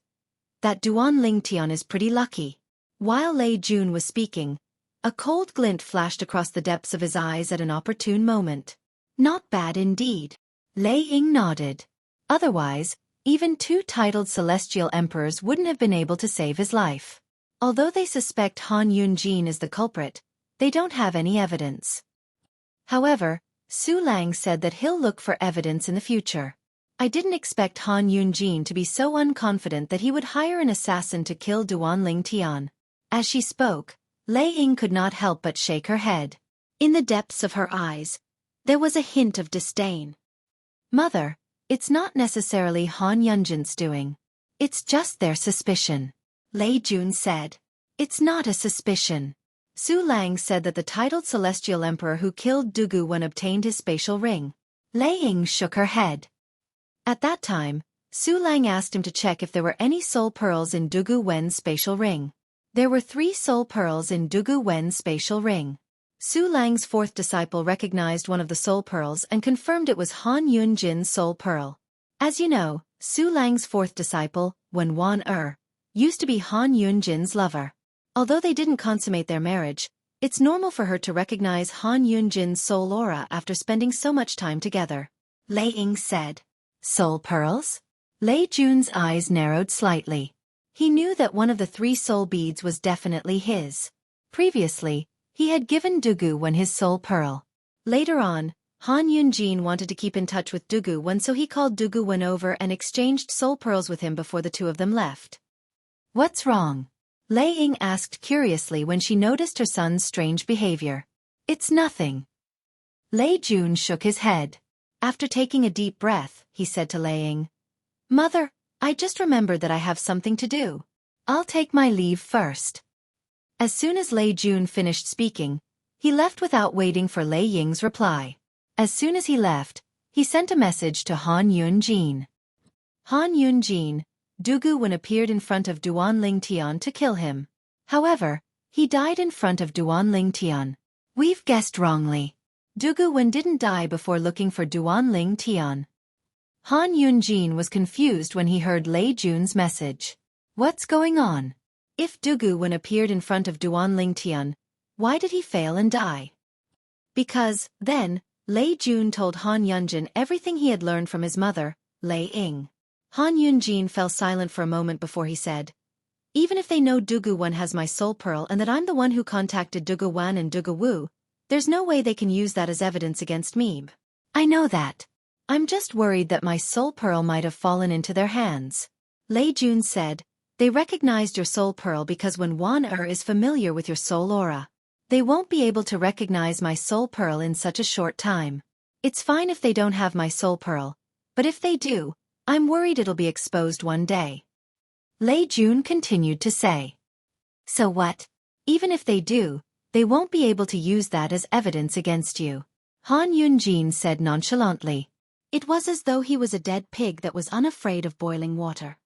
that Duan Ling Tian is pretty lucky. While Lei Jun was speaking, a cold glint flashed across the depths of his eyes at an opportune moment. Not bad indeed. Lei Ying nodded. Otherwise, even two titled Celestial Emperors wouldn't have been able to save his life. Although they suspect Han Yunjin is the culprit, they don't have any evidence. However, Su Lang said that he'll look for evidence in the future. I didn't expect Han Yunjin to be so unconfident that he would hire an assassin to kill Duan Ling Tian. As she spoke, Lei Ying could not help but shake her head. In the depths of her eyes, there was a hint of disdain. Mother, it's not necessarily Han Yunjin's doing. It's just their suspicion. Lei Jun said. It's not a suspicion. Su Lang said that the titled Celestial Emperor who killed Dugu Wen obtained his spatial ring. Lei Ying shook her head. At that time, Su Lang asked him to check if there were any soul pearls in Dugu Wen's spatial ring. There were 3 soul pearls in Dugu Wen's spatial ring. Su Lang's 4th disciple recognized one of the soul pearls and confirmed it was Han Yunjin's soul pearl. As you know, Su Lang's 4th disciple, Wen Wan used to be Han Yunjin's lover. Although they didn't consummate their marriage, It's normal for her to recognize Han Yunjin's soul aura after spending so much time together. Lei Ying said. Soul pearls? Lei Jun's eyes narrowed slightly. He knew that one of the 3 soul beads was definitely his. Previously, he had given Dugu Wen his soul pearl. Later on, Han Yunjin wanted to keep in touch with Dugu Wen, so he called Dugu Wen over and exchanged soul pearls with him before the 2 of them left. What's wrong? Lei Ying asked curiously when she noticed her son's strange behavior. It's nothing. Lei Jun shook his head. After taking a deep breath, he said to Lei Ying, Mother, I just remembered that I have something to do. I'll take my leave first. As soon as Lei Jun finished speaking, he left without waiting for Lei Ying's reply. As soon as he left, he sent a message to Han Yunjin. Han Yunjin, Dugu Wen appeared in front of Duan Ling Tian to kill him. However, he died in front of Duan Ling Tian. We've guessed wrongly. Dugu Wen didn't die before looking for Duan Ling Tian. Han Yunjin was confused when he heard Lei Jun's message. What's going on? If Dugu Wen appeared in front of Duan Ling Tian, why did he fail and die? Because, then, Lei Jun told Han Yunjin everything he had learned from his mother, Lei Ying. Han Yunjin fell silent for a moment before he said, Even if they know Dugu Wen has my soul pearl and that I'm the one who contacted Dugu Wen and Dugu Wu, there's no way they can use that as evidence against me. I know that. I'm just worried that my soul pearl might have fallen into their hands. Lei Jun said, They recognized your soul pearl because when Wan is familiar with your soul aura, they won't be able to recognize my soul pearl in such a short time. It's fine if they don't have my soul pearl, but if they do, I'm worried it'll be exposed one day. Lei Jun continued to say. So what? Even if they do, they won't be able to use that as evidence against you. Han Yunjin said nonchalantly. It was as though he was a dead pig that was unafraid of boiling water.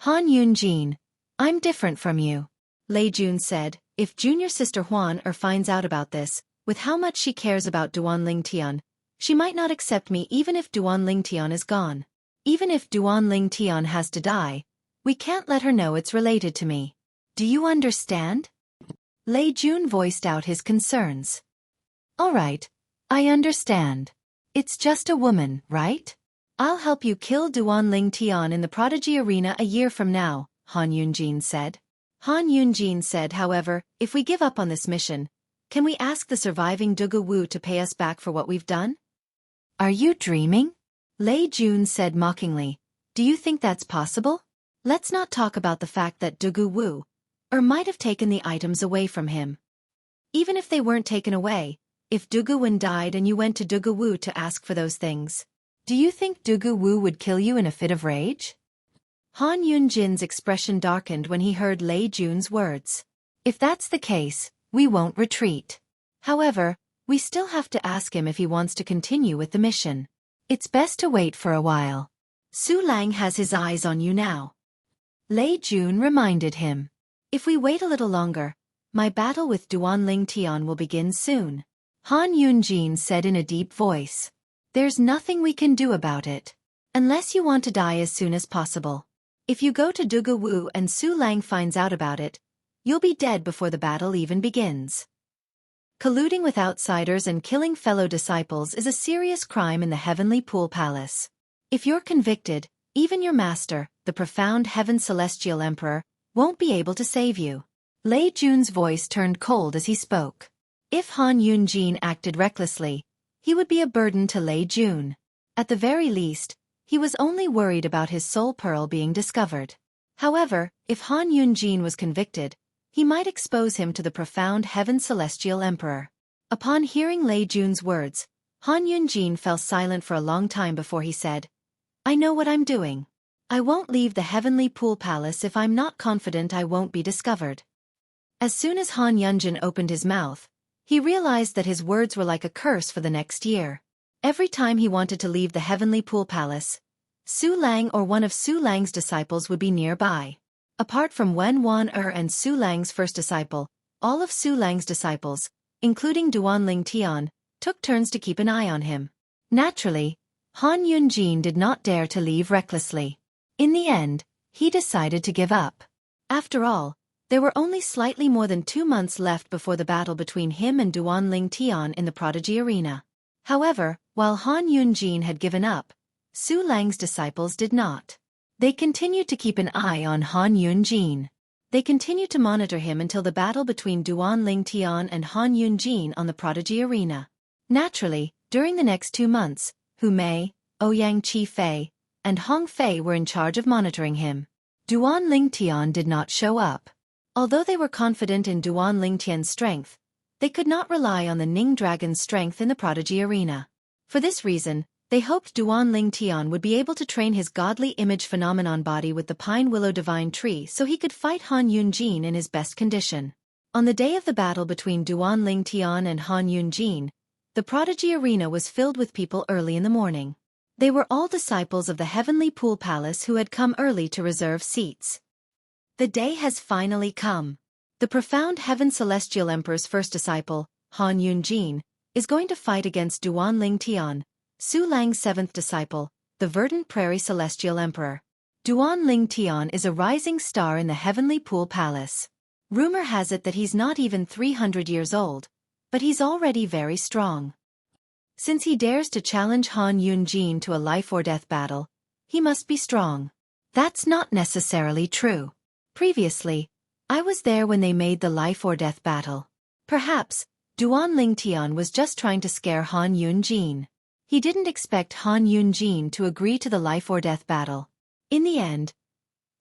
Han Yunjin, I'm different from you. Lei Jun said, if junior sister Huan finds out about this, with how much she cares about Duan Ling Tian, she might not accept me even if Duan Ling Tian is gone. Even if Duan Ling Tian has to die, we can't let her know it's related to me. Do you understand? Lei Jun voiced out his concerns. All right, I understand. It's just a woman, right? I'll help you kill Duan Ling Tian in the Prodigy Arena a year from now, Han Yunjin said. Han Yunjin said, however, if we give up on this mission, can we ask the surviving Dugu Wu to pay us back for what we've done? Are you dreaming? Lei Jun said mockingly, do you think that's possible? Let's not talk about the fact that Dugu Wu might have taken the items away from him. Even if they weren't taken away, if Dugu Wen died and you went to Dugu Wu to ask for those things, do you think Dugu Wu would kill you in a fit of rage? Han Yunjin's expression darkened when he heard Lei Jun's words. If that's the case, we won't retreat. However, we still have to ask him if he wants to continue with the mission. It's best to wait for a while. Su Lang has his eyes on you now. Lei Jun reminded him. If we wait a little longer, my battle with Duan Ling Tian will begin soon. Han Yunjin said in a deep voice. There's nothing we can do about it. Unless you want to die as soon as possible. If you go to Dugu Wu and Su Lang finds out about it, you'll be dead before the battle even begins. Colluding with outsiders and killing fellow disciples is a serious crime in the Heavenly Pool Palace. If you're convicted, even your master, the profound Heaven Celestial Emperor, won't be able to save you. Lei Jun's voice turned cold as he spoke. If Han Yunjin acted recklessly, he would be a burden to Lei Jun. At the very least, he was only worried about his soul pearl being discovered. However, if Han Yunjin was convicted, he might expose him to the profound Heaven Celestial Emperor. Upon hearing Lei Jun's words, Han Yunjin fell silent for a long time before he said, I know what I'm doing. I won't leave the Heavenly Pool Palace if I'm not confident I won't be discovered. As soon as Han Yunjin opened his mouth, he realized that his words were like a curse for the next year. Every time he wanted to leave the Heavenly Pool Palace, Su Lang or one of Su Lang's disciples would be nearby. Apart from Wen Wan and Su Lang's first disciple, all of Su Lang's disciples, including Duan Ling Tian, took turns to keep an eye on him. Naturally, Han Yunjin did not dare to leave recklessly. In the end, he decided to give up. After all, There were only slightly more than 2 months left before the battle between him and Duan Ling Tian in the Prodigy Arena. However, while Han Yunjin had given up, Su Lang's disciples did not. They continued to keep an eye on Han Yunjin. They continued to monitor him until the battle between Duan Ling Tian and Han Yunjin on the Prodigy Arena. Naturally, during the next 2 months, Hu Mei, Ouyang Qi Fei, and Hong Fei were in charge of monitoring him. Duan Ling Tian did not show up. Although they were confident in Duan Ling Tian's strength, they could not rely on the Ning Dragon's strength in the Prodigy Arena. For this reason, they hoped Duan Ling Tian would be able to train his godly image phenomenon body with the Pine Willow Divine Tree so he could fight Han Yunjin in his best condition. On the day of the battle between Duan Ling Tian and Han Yunjin, the Prodigy Arena was filled with people early in the morning. They were all disciples of the Heavenly Pool Palace who had come early to reserve seats. The day has finally come. The profound Heaven Celestial Emperor's first disciple, Han Yunjin, is going to fight against Duan Ling Tian, Su Lang's 7th disciple, the Verdant Prairie Celestial Emperor. Duan Ling Tian is a rising star in the Heavenly Pool Palace. Rumor has it that he's not even 300 years old, but he's already very strong. Since he dares to challenge Han Yunjin to a life-or-death battle, he must be strong. That's not necessarily true. Previously, I was there when they made the life-or-death battle. Perhaps, Duan Ling Tian was just trying to scare Han Yunjin. He didn't expect Han Yunjin to agree to the life-or-death battle. In the end,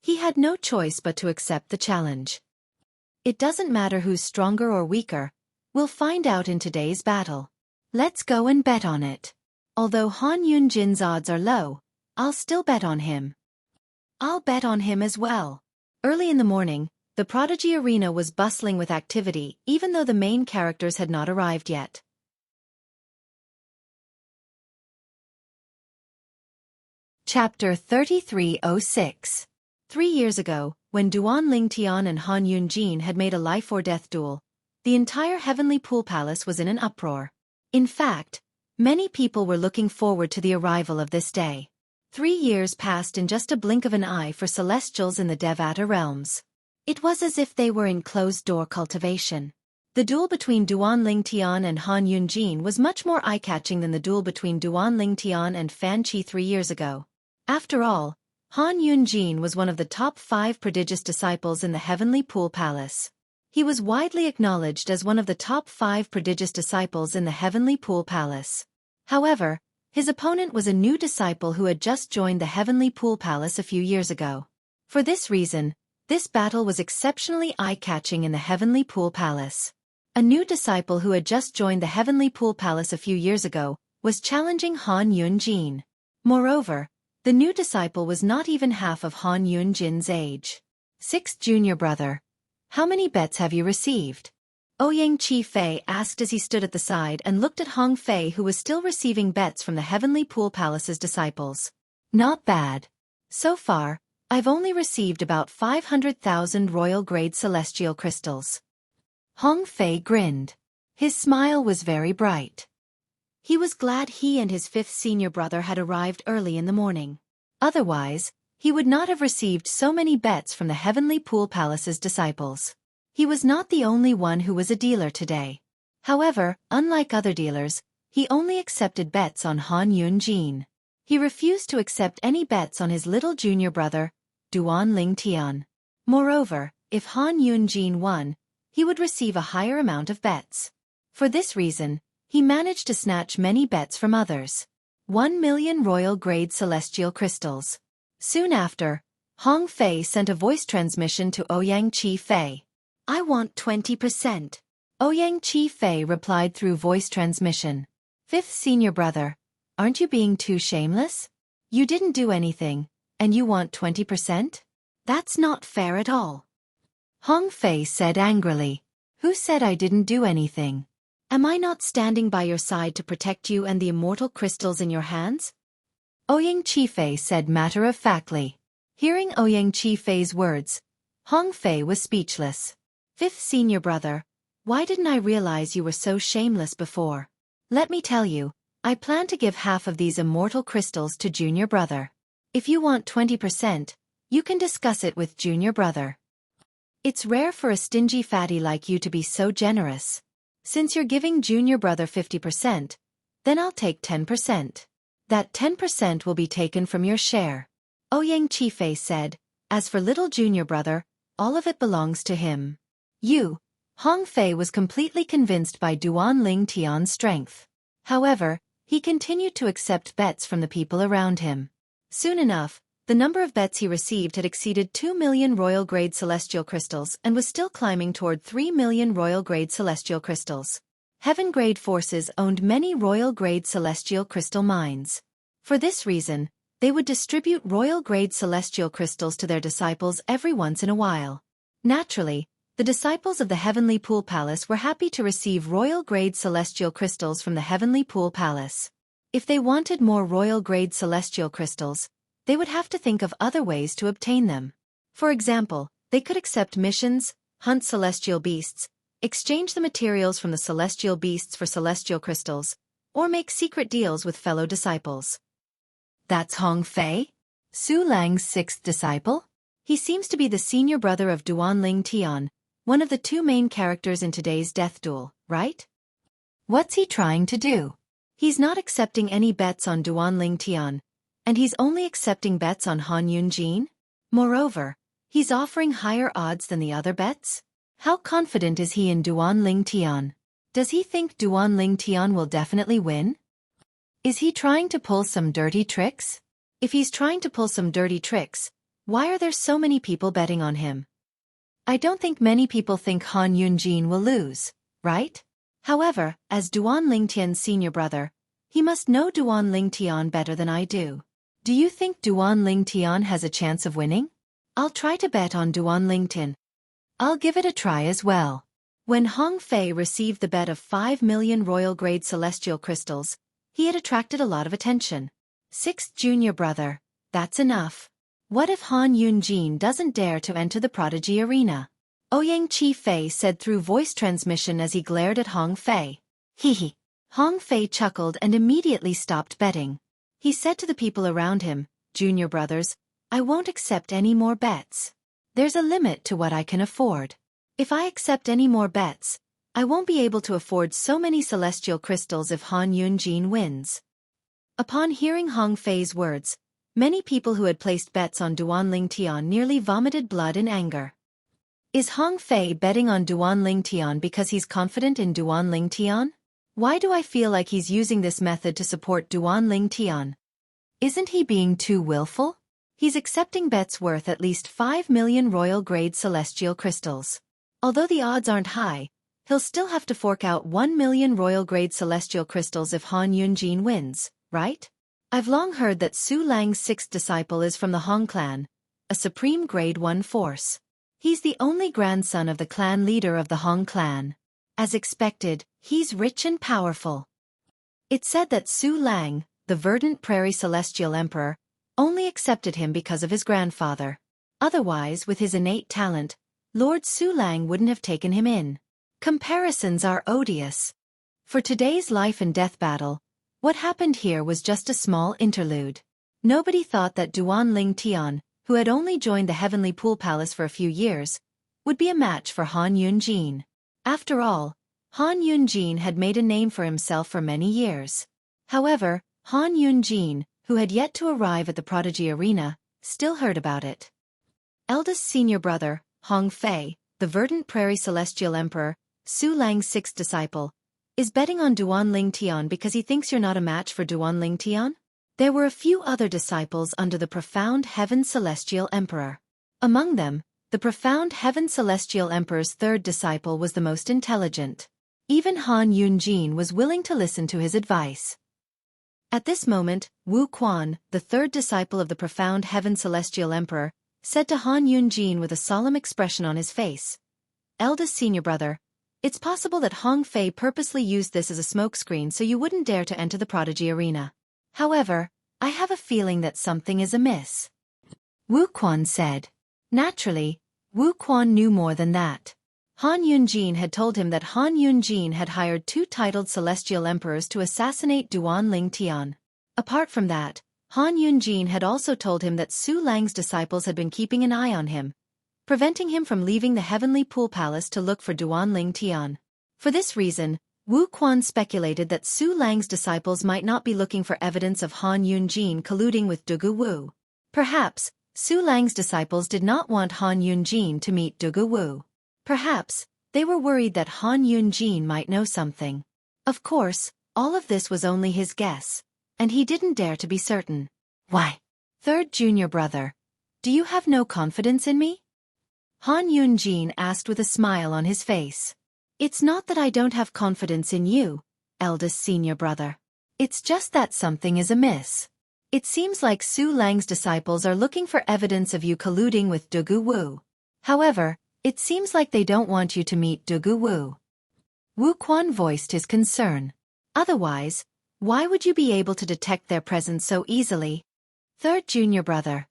he had no choice but to accept the challenge. It doesn't matter who's stronger or weaker, we'll find out in today's battle. Let's go and bet on it. Although Han Yunjin's odds are low, I'll still bet on him. I'll bet on him as well. Early in the morning, the Prodigy Arena was bustling with activity even though the main characters had not arrived yet. Chapter 3306. 3 years ago, when Duan Ling Tian and Han Yunjin had made a life-or-death duel, the entire Heavenly Pool Palace was in an uproar. In fact, many people were looking forward to the arrival of this day. 3 years passed in just a blink of an eye for Celestials in the Devata realms. It was as if they were in closed-door cultivation. The duel between Duan Ling Tian and Han Yunjin was much more eye-catching than the duel between Duan Ling Tian and Fan Qi 3 years ago. After all, Han Yunjin was one of the top 5 prodigious disciples in the Heavenly Pool Palace. He was widely acknowledged as one of the top 5 prodigious disciples in the Heavenly Pool Palace. However, his opponent was a new disciple who had just joined the Heavenly Pool Palace a few years ago. For this reason, this battle was exceptionally eye-catching in the Heavenly Pool Palace. A new disciple who had just joined the Heavenly Pool Palace a few years ago was challenging Han Yunjin. Moreover, the new disciple was not even half of Han Yunjin's age. 6th junior brother. How many bets have you received? Ouyang Qi Fei asked as he stood at the side and looked at Hong Fei, who was still receiving bets from the Heavenly Pool Palace's disciples. Not bad. So far, I've only received about 500,000 royal-grade celestial crystals. Hong Fei grinned. His smile was very bright. He was glad he and his 5th senior brother had arrived early in the morning. Otherwise, he would not have received so many bets from the Heavenly Pool Palace's disciples. He was not the only one who was a dealer today. However, unlike other dealers, he only accepted bets on Han Yunjin. He refused to accept any bets on his little junior brother, Duan Ling Tian. Moreover, if Han Yunjin won, he would receive a higher amount of bets. For this reason, he managed to snatch many bets from others. 1 million royal-grade celestial crystals. Soon after, Hong Fei sent a voice transmission to Ouyang Qi Fei. I want 20%. Ouyang Qi Fei replied through voice transmission. 5th senior brother, aren't you being too shameless? You didn't do anything, and you want 20%? That's not fair at all. Hong Fei said angrily. Who said I didn't do anything? Am I not standing by your side to protect you and the immortal crystals in your hands? Ouyang Qi Fei said matter-of-factly. Hearing Ouyang Qi Fei's words, Hong Fei was speechless. 5th senior brother, why didn't I realize you were so shameless before? Let me tell you, I plan to give half of these immortal crystals to junior brother. If you want 20%, you can discuss it with junior brother. It's rare for a stingy fatty like you to be so generous. Since you're giving junior brother 50%, then I'll take 10%. That 10% will be taken from your share. Xueqi said, as for little junior brother, all of it belongs to him. Hong Fei was completely convinced by Duan Ling Tian's strength. However, he continued to accept bets from the people around him. Soon enough, the number of bets he received had exceeded 2 million royal-grade celestial crystals and was still climbing toward 3 million royal-grade celestial crystals. Heaven-grade forces owned many royal-grade celestial crystal mines. For this reason, they would distribute royal-grade celestial crystals to their disciples every once in a while. Naturally, the disciples of the Heavenly Pool Palace were happy to receive royal-grade celestial crystals from the Heavenly Pool Palace. If they wanted more royal-grade celestial crystals, they would have to think of other ways to obtain them. For example, they could accept missions, hunt celestial beasts, exchange the materials from the celestial beasts for celestial crystals, or make secret deals with fellow disciples. That's Hong Fei? Su Lang's sixth disciple? He seems to be the senior brother of Duan Ling Tian, one of the two main characters in today's death duel, right? What's he trying to do? He's not accepting any bets on Duan Ling Tian, and he's only accepting bets on Han Yunjin? Moreover, he's offering higher odds than the other bets? How confident is he in Duan Ling Tian? Does he think Duan Ling Tian will definitely win? Is he trying to pull some dirty tricks? If he's trying to pull some dirty tricks, why are there so many people betting on him? I don't think many people think Han Yunjin will lose, right? However, as Duan Ling Tian's senior brother, he must know Duan Ling Tian better than I do. Do you think Duan Ling Tian has a chance of winning? I'll try to bet on Duan Ling Tian. I'll give it a try as well. When Hong Fei received the bet of 5 million royal-grade celestial crystals, he had attracted a lot of attention. Sixth junior brother, that's enough. What if Han Yunjin doesn't dare to enter the prodigy arena? Xueqi said through voice transmission as he glared at Hong Fei. Hee. Hong Fei chuckled and immediately stopped betting. He said to the people around him, junior brothers, I won't accept any more bets. There's a limit to what I can afford. If I accept any more bets, I won't be able to afford so many celestial crystals if Han Yunjin wins. Upon hearing Hong Fei's words, many people who had placed bets on Duan Ling Tian nearly vomited blood in anger. Is Hong Fei betting on Duan Ling Tian because he's confident in Duan Ling Tian? Why do I feel like he's using this method to support Duan Ling Tian? Isn't he being too willful? He's accepting bets worth at least 5 million royal-grade celestial crystals. Although the odds aren't high, he'll still have to fork out 1 million royal-grade celestial crystals if Han Yunjin wins, right? I've long heard that Su Lang's sixth disciple is from the Hong clan, a supreme grade 1 force. He's the only grandson of the clan leader of the Hong clan. As expected, he's rich and powerful. It's said that Su Lang, the verdant prairie celestial emperor, only accepted him because of his grandfather. Otherwise, with his innate talent, Lord Su Lang wouldn't have taken him in. Comparisons are odious. For today's life and death battle, what happened here was just a small interlude. Nobody thought that Duan Ling Tian, who had only joined the Heavenly Pool Palace for a few years, would be a match for Han Yunjin. After all, Han Yunjin had made a name for himself for many years. However, Han Yunjin, who had yet to arrive at the prodigy arena, still heard about it. Eldest senior brother, Hong Fei, the verdant prairie celestial emperor, Su Lang's sixth disciple, is betting on Duan Ling Tian because he thinks you're not a match for Duan Ling Tian? There were a few other disciples under the profound heaven celestial emperor. Among them, the profound heaven celestial emperor's third disciple was the most intelligent. Even Han Yunjin was willing to listen to his advice. At this moment, Wu Quan, the third disciple of the profound heaven celestial emperor, said to Han Yunjin with a solemn expression on his face, Eldest senior brother, it's possible that Hong Fei purposely used this as a smokescreen so you wouldn't dare to enter the prodigy arena. However, I have a feeling that something is amiss. Wu Quan said. Naturally, Wu Quan knew more than that. Han Yunjin had told him that Han Yunjin had hired 2 titled celestial emperors to assassinate Duan Ling Tian. Apart from that, Han Yunjin had also told him that Su Lang's disciples had been keeping an eye on him, preventing him from leaving the Heavenly Pool Palace to look for Duanling Tian. For this reason, Wu Quan speculated that Su Lang's disciples might not be looking for evidence of Han Yunjin colluding with Dugu Wu. Perhaps, Su Lang's disciples did not want Han Yunjin to meet Dugu Wu. Perhaps, they were worried that Han Yunjin might know something. Of course, all of this was only his guess, and he didn't dare to be certain. Why? Third junior brother, do you have no confidence in me? Han Yunjin asked with a smile on his face. It's not that I don't have confidence in you, eldest senior brother. It's just that something is amiss. It seems like Su Lang's disciples are looking for evidence of you colluding with Dugu Wu. However, it seems like they don't want you to meet Dugu Wu. Wu Quan voiced his concern. Otherwise, why would you be able to detect their presence so easily? Third junior brother,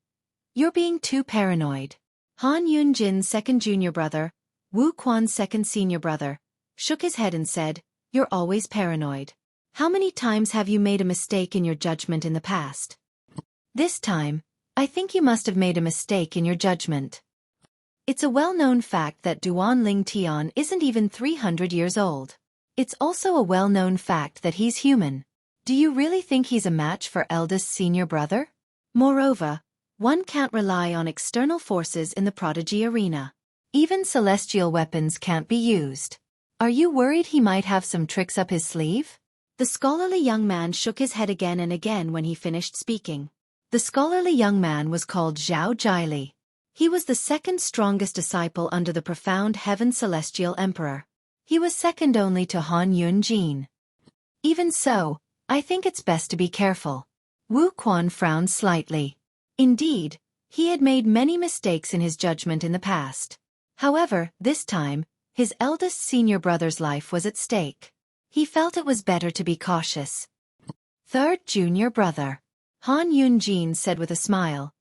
you're being too paranoid. Han Yunjin's second junior brother, Wu Quan's second senior brother, shook his head and said, "You're always paranoid. How many times have you made a mistake in your judgment in the past? This time, I think you must have made a mistake in your judgment. It's a well-known fact that Duanling Tian isn't even 300 years old. It's also a well-known fact that he's human. Do you really think he's a match for eldest senior brother? Moreover, one can't rely on external forces in the prodigy arena. Even celestial weapons can't be used. Are you worried he might have some tricks up his sleeve?" The scholarly young man shook his head again and again when he finished speaking. The scholarly young man was called Zhao Jiali. He was the second strongest disciple under the profound Heaven Celestial Emperor. He was second only to Han Yunjin. Even so, I think it's best to be careful. Wu Quan frowned slightly. Indeed, he had made many mistakes in his judgment in the past. However, this time, his eldest senior brother's life was at stake. He felt it was better to be cautious. Third junior brother, Han Yunjin said with a smile,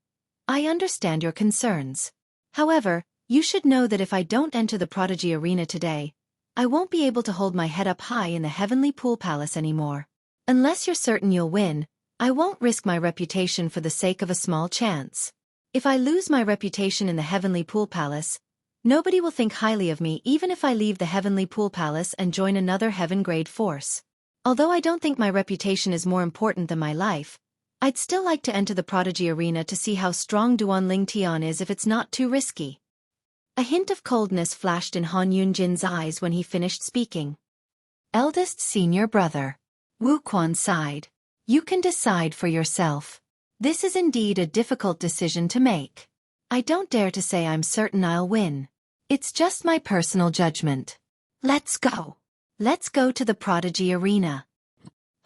"I understand your concerns. However, you should know that if I don't enter the prodigy arena today, I won't be able to hold my head up high in the Heavenly Pool Palace anymore. Unless you're certain you'll win, I won't risk my reputation for the sake of a small chance. If I lose my reputation in the Heavenly Pool Palace, nobody will think highly of me even if I leave the Heavenly Pool Palace and join another heaven-grade force. Although I don't think my reputation is more important than my life, I'd still like to enter the prodigy arena to see how strong Duanling Tian is if it's not too risky." A hint of coldness flashed in Han Yunjin's eyes when he finished speaking. "Eldest senior brother," Wu Quan sighed, "you can decide for yourself. This is indeed a difficult decision to make. I don't dare to say I'm certain I'll win. It's just my personal judgment. Let's go. Let's go to the prodigy arena."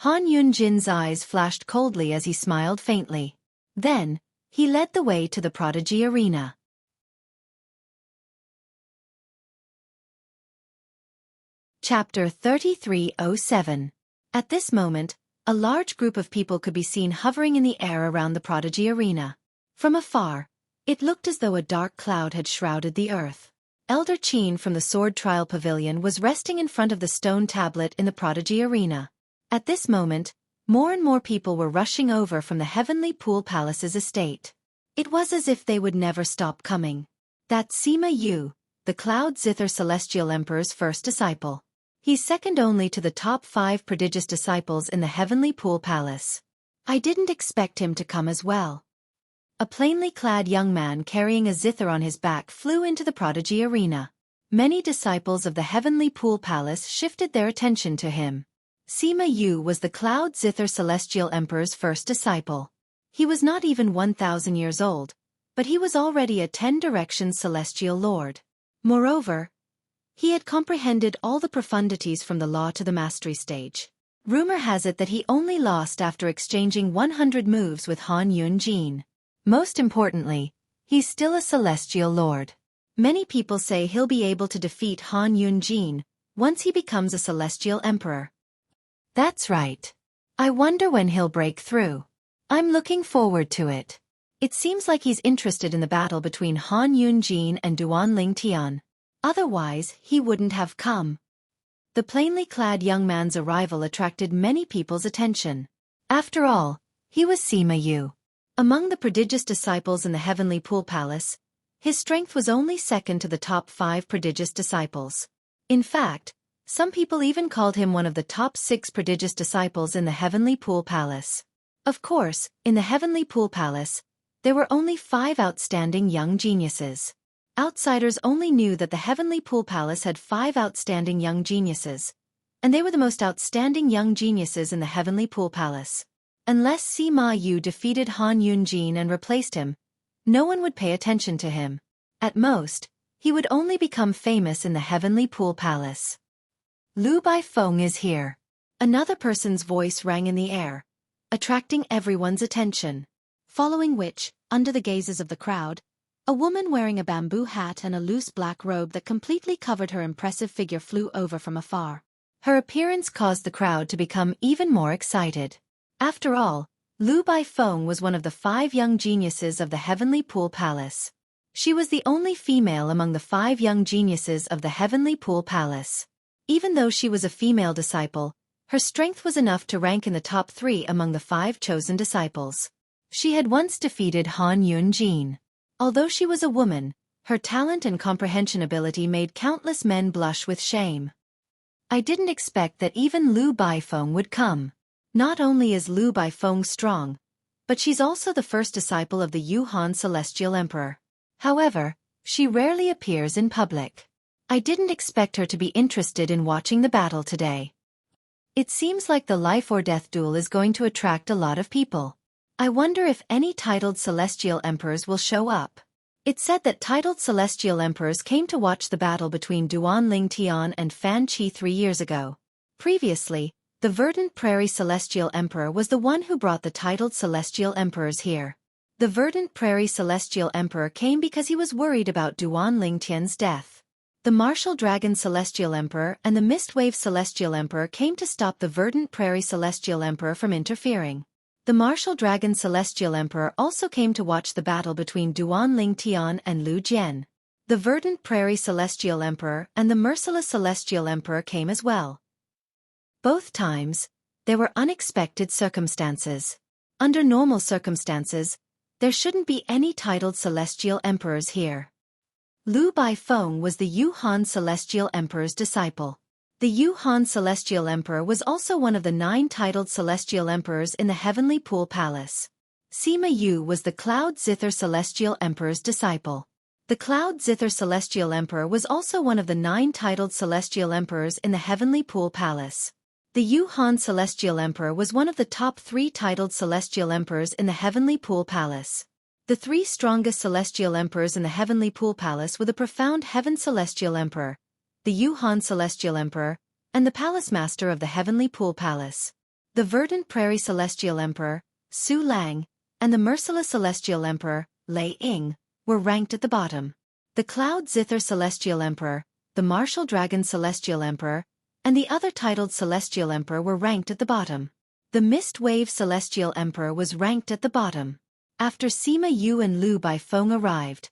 Han Yunjin's eyes flashed coldly as he smiled faintly. Then, he led the way to the prodigy arena. Chapter 3307. At this moment, a large group of people could be seen hovering in the air around the prodigy arena. From afar, it looked as though a dark cloud had shrouded the earth. Elder Qin from the Sword Trial Pavilion was resting in front of the stone tablet in the prodigy arena. At this moment, more and more people were rushing over from the Heavenly Pool Palace's estate. It was as if they would never stop coming. That's Sima Yu, the Cloud Zither Celestial Emperor's first disciple. He's second only to the top 5 prodigious disciples in the Heavenly Pool Palace. I didn't expect him to come as well. A plainly clad young man carrying a zither on his back flew into the prodigy arena. Many disciples of the Heavenly Pool Palace shifted their attention to him. Sima Yu was the Cloud Zither Celestial Emperor's first disciple. He was not even 1,000 years old, but he was already a 10 Directions Celestial Lord. Moreover, he had comprehended all the profundities from the law to the mastery stage. Rumor has it that he only lost after exchanging 100 moves with Han Yunjin. Most importantly, he's still a Celestial Lord. Many people say he'll be able to defeat Han Yunjin once he becomes a Celestial Emperor. That's right. I wonder when he'll break through. I'm looking forward to it. It seems like he's interested in the battle between Han Yunjin and Duanling Tian. Otherwise, he wouldn't have come. The plainly clad young man's arrival attracted many people's attention. After all, he was Sima Yu. Among the prodigious disciples in the Heavenly Pool Palace, His strength was only second to the top 5 prodigious disciples. In fact, some people even called him one of the top 6 prodigious disciples in the Heavenly Pool Palace. Of course, in the Heavenly Pool Palace, there were only 5 outstanding young geniuses. Outsiders only knew that the Heavenly Pool Palace had 5 outstanding young geniuses, and they were the most outstanding young geniuses in the Heavenly Pool Palace. Unless Sima Yu defeated Han Yunjin and replaced him, no one would pay attention to him. At most, he would only become famous in the Heavenly Pool Palace. Lu Baifeng is here. Another person's voice rang in the air, attracting everyone's attention. Following which, under the gazes of the crowd, a woman wearing a bamboo hat and a loose black robe that completely covered her impressive figure flew over from afar. Her appearance caused the crowd to become even more excited. After all, Lu Baifeng was one of the 5 young geniuses of the Heavenly Pool Palace. She was the only female among the 5 young geniuses of the Heavenly Pool Palace. Even though she was a female disciple, her strength was enough to rank in the top 3 among the 5 chosen disciples. She had once defeated Han Yunjin. Although she was a woman, her talent and comprehension ability made countless men blush with shame. I didn't expect that even Lu Baifeng would come. Not only is Lu Baifeng strong, but she's also the first disciple of the Yuhan Celestial Emperor. However, she rarely appears in public. I didn't expect her to be interested in watching the battle today. It seems like the life or death duel is going to attract a lot of people. I wonder if any titled Celestial Emperors will show up. It's said that titled Celestial Emperors came to watch the battle between Duan Lingtian and Fan Qi 3 years ago. Previously, the Verdant Prairie Celestial Emperor was the one who brought the titled Celestial Emperors here. The Verdant Prairie Celestial Emperor came because he was worried about Duan Lingtian's death. The Martial Dragon Celestial Emperor and the Mistwave Celestial Emperor came to stop the Verdant Prairie Celestial Emperor from interfering. The Martial Dragon Celestial Emperor also came to watch the battle between Duan Lingtian and Lu Jian. The Verdant Prairie Celestial Emperor and the Merciless Celestial Emperor came as well. Both times, there were unexpected circumstances. Under normal circumstances, there shouldn't be any titled Celestial Emperors here. Lu Baifeng was the Yuhan Celestial Emperor's disciple. The Yuhan Celestial Emperor was also one of the 9 titled Celestial Emperors in the Heavenly Pool Palace. Sima Yu was the Cloud Zither Celestial Emperor's disciple. The Cloud Zither Celestial Emperor was also one of the 9 titled Celestial Emperors in the Heavenly Pool Palace. The Yuhan Celestial Emperor was one of the top 3 titled Celestial Emperors in the Heavenly Pool Palace. The 3 strongest Celestial Emperors in the Heavenly Pool Palace were the Profound Heaven Celestial Emperor, the Yuhan Celestial Emperor, and the Palace Master of the Heavenly Pool Palace. The Verdant Prairie Celestial Emperor, Su Lang, and the Merciless Celestial Emperor, Lei Ying, were ranked at the bottom. The Cloud Zither Celestial Emperor, the Martial Dragon Celestial Emperor, and the other titled Celestial Emperor were ranked at the bottom. The Mist Wave Celestial Emperor was ranked at the bottom. After Sima Yu and Lu Baifeng arrived,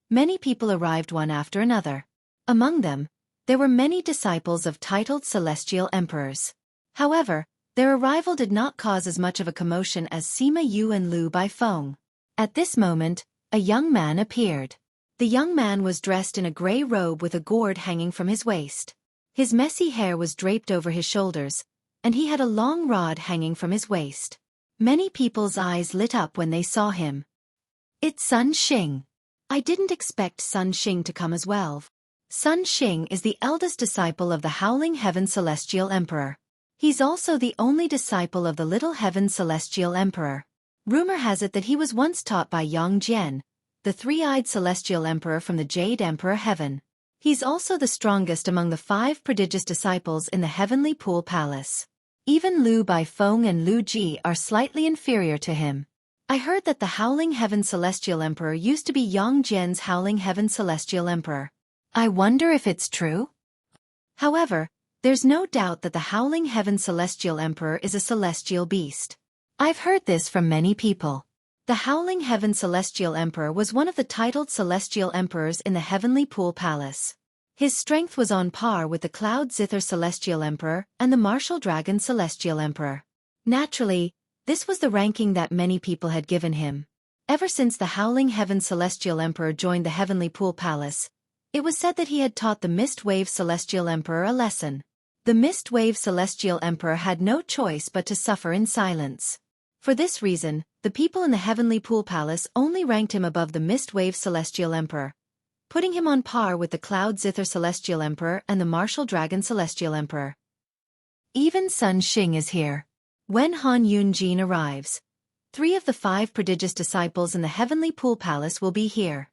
many people arrived one after another. Among them, there were many disciples of titled Celestial Emperors. However, their arrival did not cause as much of a commotion as Sima Yu and Lu Baifeng. At this moment, a young man appeared. The young man was dressed in a gray robe with a gourd hanging from his waist. His messy hair was draped over his shoulders, and he had a long rod hanging from his waist. Many people's eyes lit up when they saw him. It's Sun Xing. I didn't expect Sun Xing to come as well. Sun Xing is the eldest disciple of the Howling Heaven Celestial Emperor. He's also the only disciple of the Little Heaven Celestial Emperor. Rumor has it that he was once taught by Yang Jian, the 3-eyed Celestial Emperor from the Jade Emperor Heaven. He's also the strongest among the 5 prodigious disciples in the Heavenly Pool Palace. Even Lu Baifeng and Lu Ji are slightly inferior to him. I heard that the Howling Heaven Celestial Emperor used to be Yang Jian's Howling Heaven Celestial Emperor. I wonder if it's true? However, there's no doubt that the Howling Heaven Celestial Emperor is a celestial beast. I've heard this from many people. The Howling Heaven Celestial Emperor was one of the titled Celestial Emperors in the Heavenly Pool Palace. His strength was on par with the Cloud Zither Celestial Emperor and the Martial Dragon Celestial Emperor. Naturally, this was the ranking that many people had given him. Ever since the Howling Heaven Celestial Emperor joined the Heavenly Pool Palace, it was said that he had taught the Mist Wave Celestial Emperor a lesson. The Mist Wave Celestial Emperor had no choice but to suffer in silence. For this reason, the people in the Heavenly Pool Palace only ranked him above the Mist Wave Celestial Emperor, putting him on par with the Cloud Zither Celestial Emperor and the Martial Dragon Celestial Emperor. Even Sun Xing is here. When Han Yunjin arrives, 3 of the 5 prodigious disciples in the Heavenly Pool Palace will be here.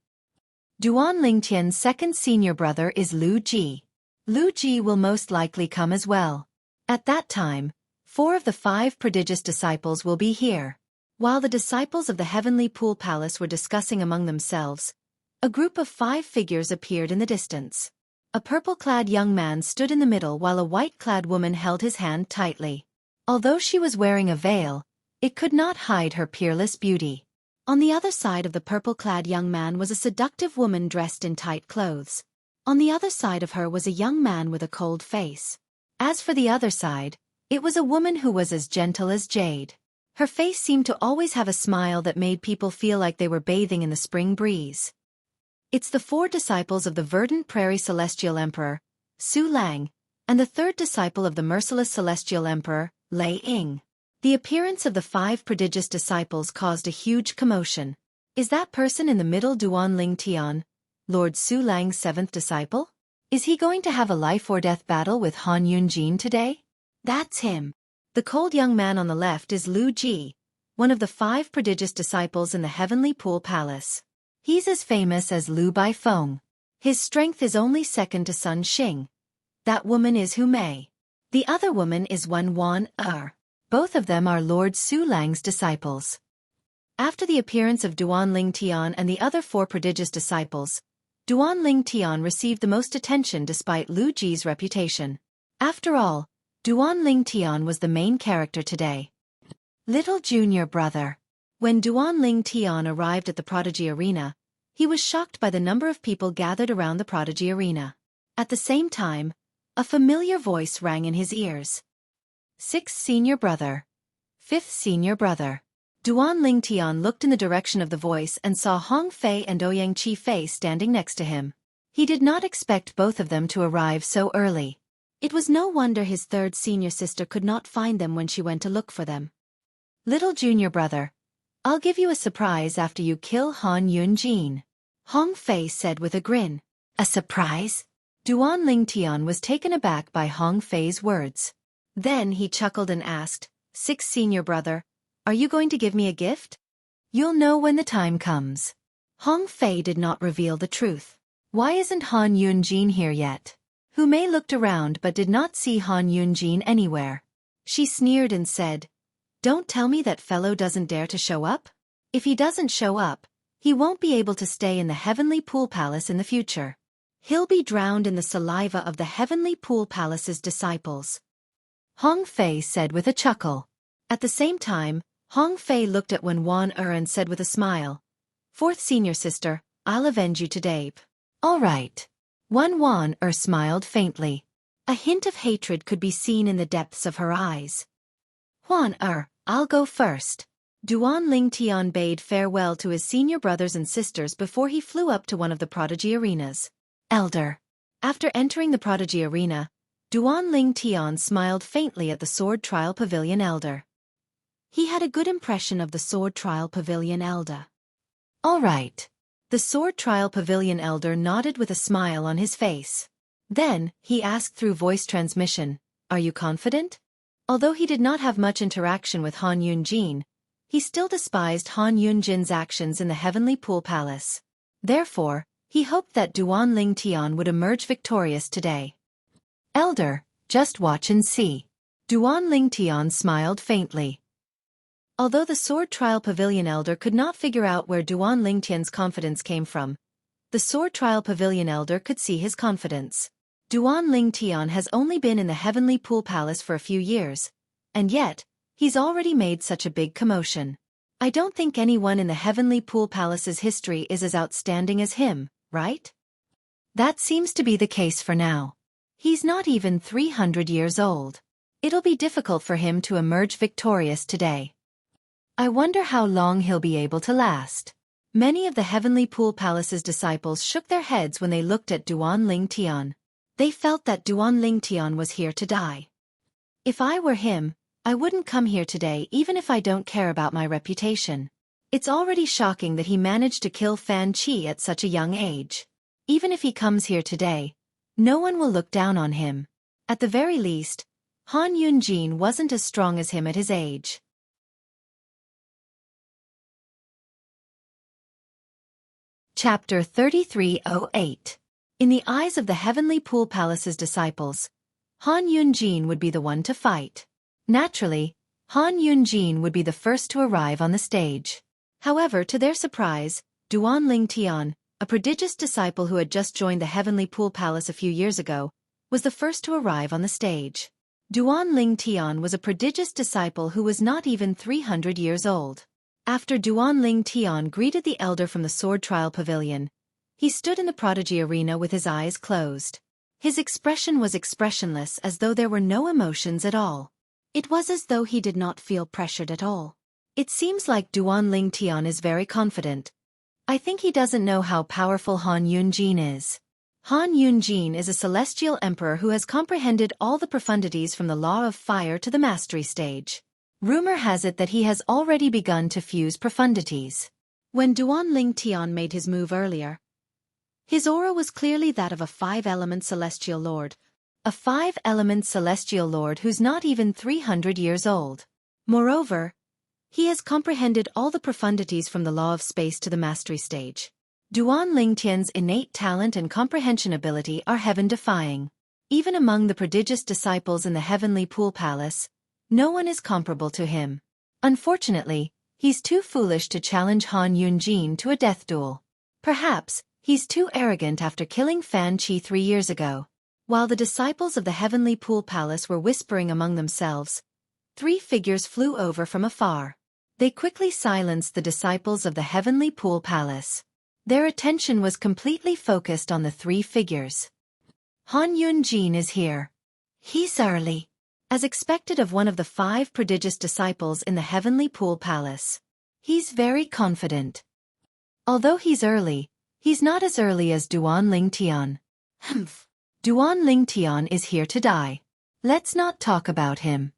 Duan Lingtian's second senior brother is Lu Ji. Lu Ji will most likely come as well. At that time, 4 of the 5 prodigious disciples will be here. While the disciples of the Heavenly Pool Palace were discussing among themselves, a group of 5 figures appeared in the distance. A purple-clad young man stood in the middle while a white-clad woman held his hand tightly. Although she was wearing a veil, it could not hide her peerless beauty. On the other side of the purple-clad young man was a seductive woman dressed in tight clothes. On the other side of her was a young man with a cold face. As for the other side, it was a woman who was as gentle as jade. Her face seemed to always have a smile that made people feel like they were bathing in the spring breeze. It's the 4 disciples of the Verdant Prairie Celestial Emperor, Su Lang, and the 3rd disciple of the Merciless Celestial Emperor, Lei Ying. The appearance of the 5 prodigious disciples caused a huge commotion. Is that person in the middle Duan Lingtian, Lord Su Lang's 7th disciple? Is he going to have a life-or-death battle with Han Yunjin today? That's him. The cold young man on the left is Lu Ji, one of the 5 prodigious disciples in the Heavenly Pool Palace. He's as famous as Lu Baifeng. His strength is only second to Sun Xing. That woman is Hu Mei. The other woman is Wen Wan Er. Both of them are Lord Su Lang's disciples. After the appearance of Duan Lingtian and the other 4 prodigious disciples, Duan Lingtian received the most attention despite Lu Ji's reputation. After all, Duan Lingtian was the main character today. Little junior brother. When Duan Lingtian arrived at the Prodigy Arena, he was shocked by the number of people gathered around the Prodigy Arena. At the same time, a familiar voice rang in his ears. 6th senior brother. 5th senior brother. Duan Lingtian looked in the direction of the voice and saw Hong Fei and Ouyang Chi Fei standing next to him. He did not expect both of them to arrive so early. It was no wonder his 3rd senior sister could not find them when she went to look for them. Little junior brother, I'll give you a surprise after you kill Han Yunjin, Hong Fei said with a grin. A surprise? Duan Lingtian was taken aback by Hong Fei's words. Then he chuckled and asked, 6th senior brother, are you going to give me a gift? You'll know when the time comes. Hong Fei did not reveal the truth. Why isn't Han Yunjin here yet? Hu Mei looked around but did not see Han Yunjin anywhere. She sneered and said, Don't tell me that fellow doesn't dare to show up? If he doesn't show up, he won't be able to stay in the Heavenly Pool Palace in the future. He'll be drowned in the saliva of the Heavenly Pool Palace's disciples. Hong Fei said with a chuckle. At the same time, Hong Fei looked at Wen Wan Er and said with a smile, 4th senior sister, I'll avenge you today. All right. Wen Wan Er smiled faintly. A hint of hatred could be seen in the depths of her eyes. Wan Er, I'll go first. Duan Lingtian bade farewell to his senior brothers and sisters before he flew up to one of the Prodigy Arenas. Elder. After entering the Prodigy Arena, Duan Lingtian smiled faintly at the Sword Trial Pavilion Elder. He had a good impression of the Sword Trial Pavilion Elder. All right. The Sword Trial Pavilion Elder nodded with a smile on his face. Then, he asked through voice transmission, Are you confident? Although he did not have much interaction with Han Yunjin, he still despised Han Yunjin's actions in the Heavenly Pool Palace. Therefore, he hoped that Duan Lingtian would emerge victorious today. Elder, just watch and see. Duan Lingtian smiled faintly. Although the Sword Trial Pavilion Elder could not figure out where Duan Lingtian's confidence came from, the Sword Trial Pavilion Elder could see his confidence. Duan Lingtian has only been in the Heavenly Pool Palace for a few years, and yet, he's already made such a big commotion. I don't think anyone in the Heavenly Pool Palace's history is as outstanding as him, right? That seems to be the case for now. He's not even 300 years old. It'll be difficult for him to emerge victorious today. I wonder how long he'll be able to last. Many of the Heavenly Pool Palace's disciples shook their heads when they looked at Duan Ling Tian. They felt that Duan Ling Tian was here to die. If I were him, I wouldn't come here today even if I don't care about my reputation. It's already shocking that he managed to kill Fan Qi at such a young age. Even if he comes here today, no one will look down on him. At the very least, Han Yunjin wasn't as strong as him at his age. Chapter 3308. In the eyes of the Heavenly Pool Palace's disciples, Han Yunjin would be the one to fight. Naturally, Han Yunjin would be the first to arrive on the stage. However, to their surprise, Duan Ling Tian, a prodigious disciple who had just joined the Heavenly Pool Palace a few years ago, was the first to arrive on the stage. Duan Ling Tian was a prodigious disciple who was not even 300 years old. After Duan Ling Tian greeted the elder from the Sword Trial Pavilion, he stood in the prodigy arena with his eyes closed. His expression was expressionless, as though there were no emotions at all. It was as though he did not feel pressured at all. It seems like Duan Ling Tian is very confident. I think he doesn't know how powerful Han Yunjin is. Han Yunjin is a celestial emperor who has comprehended all the profundities from the law of fire to the mastery stage. Rumor has it that he has already begun to fuse profundities. When Duan Ling Tian made his move earlier, his aura was clearly that of a 5-element celestial lord. A 5-element celestial lord who's not even 300 years old. Moreover, he has comprehended all the profundities from the law of space to the mastery stage. Duan Ling Tian's innate talent and comprehension ability are heaven-defying. Even among the prodigious disciples in the Heavenly Pool Palace, no one is comparable to him. Unfortunately, he's too foolish to challenge Han Yunjin to a death duel. Perhaps, he's too arrogant after killing Fan Qi 3 years ago. While the disciples of the Heavenly Pool Palace were whispering among themselves, 3 figures flew over from afar. They quickly silenced the disciples of the Heavenly Pool Palace. Their attention was completely focused on the 3 figures. Han Yunjin is here. He's early. As expected of one of the 5 prodigious disciples in the Heavenly Pool Palace. He's very confident. Although he's early, he's not as early as Duan Ling Tian. Humph. Duan Ling Tian is here to die. Let's not talk about him.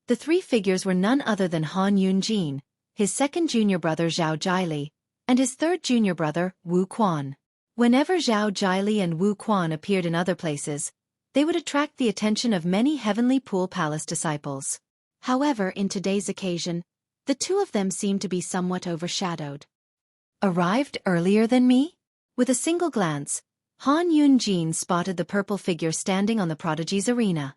The 3 figures were none other than Han Yunjin, his 2nd junior brother Zhao Jiali, and his 3rd junior brother, Wu Quan. Whenever Zhao Jiali and Wu Quan appeared in other places, they would attract the attention of many Heavenly Pool Palace disciples. However, in today's occasion, the 2 of them seemed to be somewhat overshadowed. Arrived earlier than me? With a single glance, Han Yunjin spotted the purple figure standing on the prodigy's arena.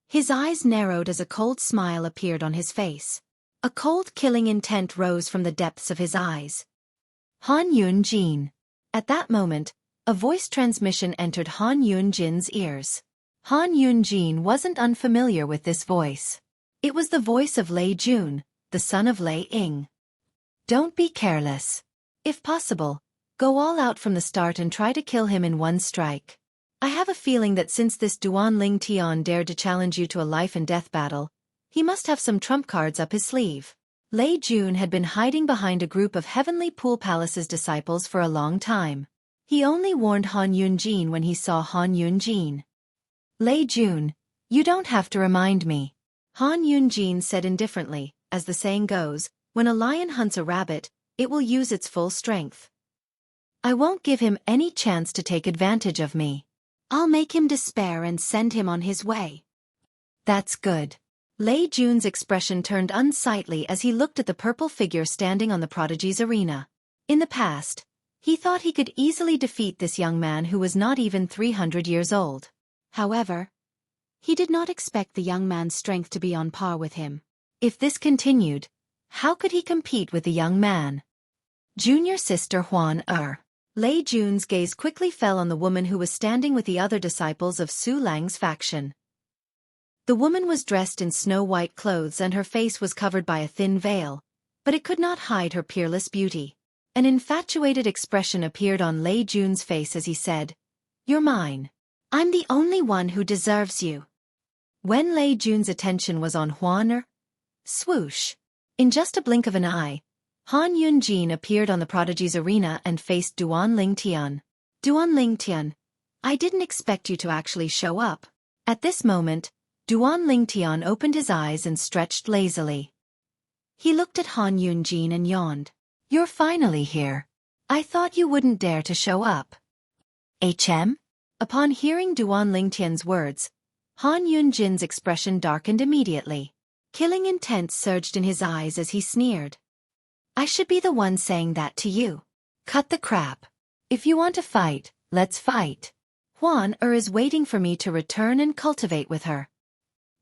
His eyes narrowed as a cold smile appeared on his face. A cold killing intent rose from the depths of his eyes. Han Yunjin. At that moment, a voice transmission entered Han Yunjin's ears. Han Yunjin wasn't unfamiliar with this voice. It was the voice of Lei Jun, the son of Lei Ying. Don't be careless. If possible, go all out from the start and try to kill him in one strike. I have a feeling that since this Duan Ling Tian dared to challenge you to a life-and-death battle, he must have some trump cards up his sleeve. Lei Jun had been hiding behind a group of Heavenly Pool Palace's disciples for a long time. He only warned Han Yunjin when he saw Han Yunjin. Lei Jun, you don't have to remind me. Han Yunjin said indifferently, as the saying goes, when a lion hunts a rabbit, it will use its full strength. I won't give him any chance to take advantage of me. I'll make him despair and send him on his way. That's good. Lei Jun's expression turned unsightly as he looked at the purple figure standing on the prodigy's arena. In the past, he thought he could easily defeat this young man who was not even 300 years old. However, he did not expect the young man's strength to be on par with him. If this continued, how could he compete with the young man? Junior sister Huan Lei Jun's gaze quickly fell on the woman who was standing with the other disciples of Su Lang's faction. The woman was dressed in snow-white clothes and her face was covered by a thin veil, but it could not hide her peerless beauty. An infatuated expression appeared on Lei Jun's face as he said, "You're mine. I'm the only one who deserves you." When Lei Jun's attention was on Huan swoosh. In just a blink of an eye, Han Yunjin appeared on the prodigy's arena and faced Duan Lingtian. Duan Lingtian, I didn't expect you to actually show up. At this moment, Duan Lingtian opened his eyes and stretched lazily. He looked at Han Yunjin and yawned. You're finally here. I thought you wouldn't dare to show up. HM? Upon hearing Duan Lingtian's words, Han Yunjin's expression darkened immediately. Killing intent surged in his eyes as he sneered. I should be the one saying that to you. Cut the crap. If you want to fight, let's fight. Huan is waiting for me to return and cultivate with her.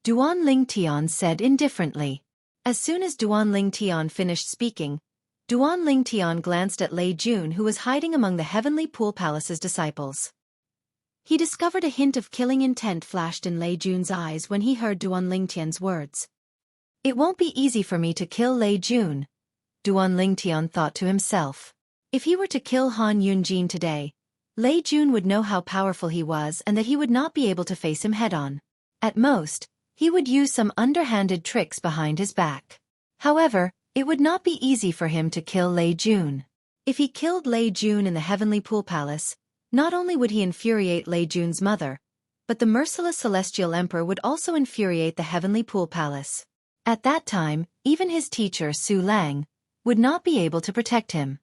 Duan Lingtian said indifferently. As soon as Duan Lingtian finished speaking, Duan Lingtian glanced at Lei Jun, who was hiding among the Heavenly Pool Palace's disciples. He discovered a hint of killing intent flashed in Lei Jun's eyes when he heard Duan Lingtian's words. It won't be easy for me to kill Lei Jun, Duan Lingtian thought to himself. If he were to kill Han Yunjin today, Lei Jun would know how powerful he was and that he would not be able to face him head-on. At most, he would use some underhanded tricks behind his back. However, it would not be easy for him to kill Lei Jun. If he killed Lei Jun in the Heavenly Pool Palace, not only would he infuriate Lei Jun's mother, but the merciless Celestial Emperor would also infuriate the Heavenly Pool Palace. At that time, even his teacher Su Lang would not be able to protect him.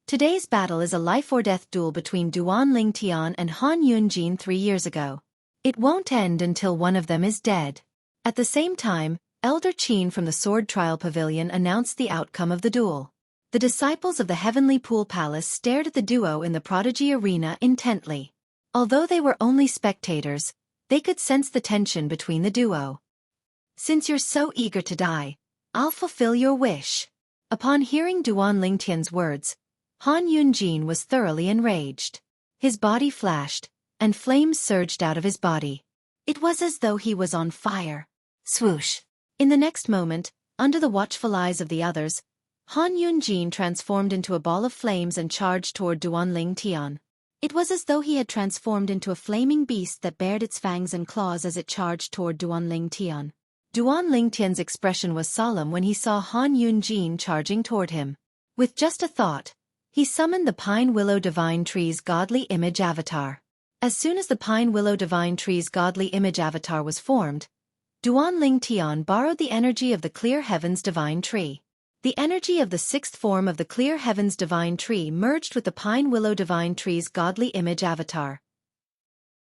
Today's battle is a life-or-death duel between Duan Lingtian and Han Yunjin 3 years ago. It won't end until one of them is dead. At the same time, Elder Qin from the Sword Trial Pavilion announced the outcome of the duel. The disciples of the Heavenly Pool Palace stared at the duo in the Prodigy Arena intently. Although they were only spectators, they could sense the tension between the duo. Since you're so eager to die, I'll fulfill your wish. Upon hearing Duan Lingtian's words, Han Yunjin was thoroughly enraged. His body flashed, and flames surged out of his body. It was as though he was on fire. Swoosh! In the next moment, under the watchful eyes of the others, Han Yunjin transformed into a ball of flames and charged toward Duan Lingtian. It was as though he had transformed into a flaming beast that bared its fangs and claws as it charged toward Duan Lingtian. Duan Lingtian's expression was solemn when he saw Han Yunjin charging toward him. With just a thought, he summoned the Pine Willow Divine Tree's godly image avatar. As soon as the Pine Willow Divine Tree's godly image avatar was formed, Duan Lingtian borrowed the energy of the Clear Heavens Divine Tree. The energy of the sixth form of the Clear Heavens Divine Tree merged with the Pine Willow Divine Tree's godly image avatar.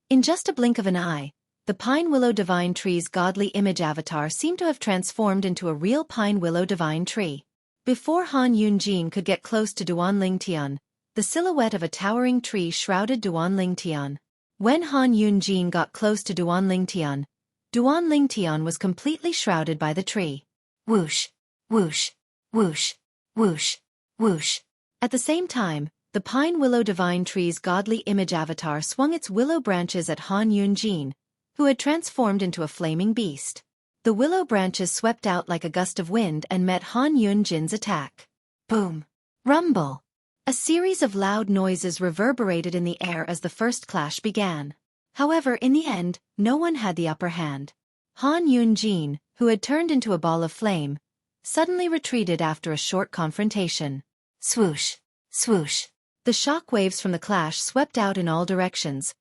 In just a blink of an eye, the Pine Willow Divine Tree's godly image avatar seemed to have transformed into a real Pine Willow Divine Tree. Before Han Yunjin could get close to Duan Lingtian, the silhouette of a towering tree shrouded Duan Lingtian. When Han Yunjin got close to Duan Lingtian was completely shrouded by the tree. Whoosh! Whoosh! Whoosh! Whoosh! Whoosh! At the same time, the Pine Willow Divine Tree's godly image avatar swung its willow branches at Han Yunjin, who had transformed into a flaming beast. The willow branches swept out like a gust of wind and met Han Yunjin's attack. Boom! Rumble! A series of loud noises reverberated in the air as the first clash began. However, in the end, no one had the upper hand. Han Yunjin, who had turned into a ball of flame, suddenly retreated after a short confrontation. Swoosh! Swoosh! The shock waves from the clash swept out in all directions,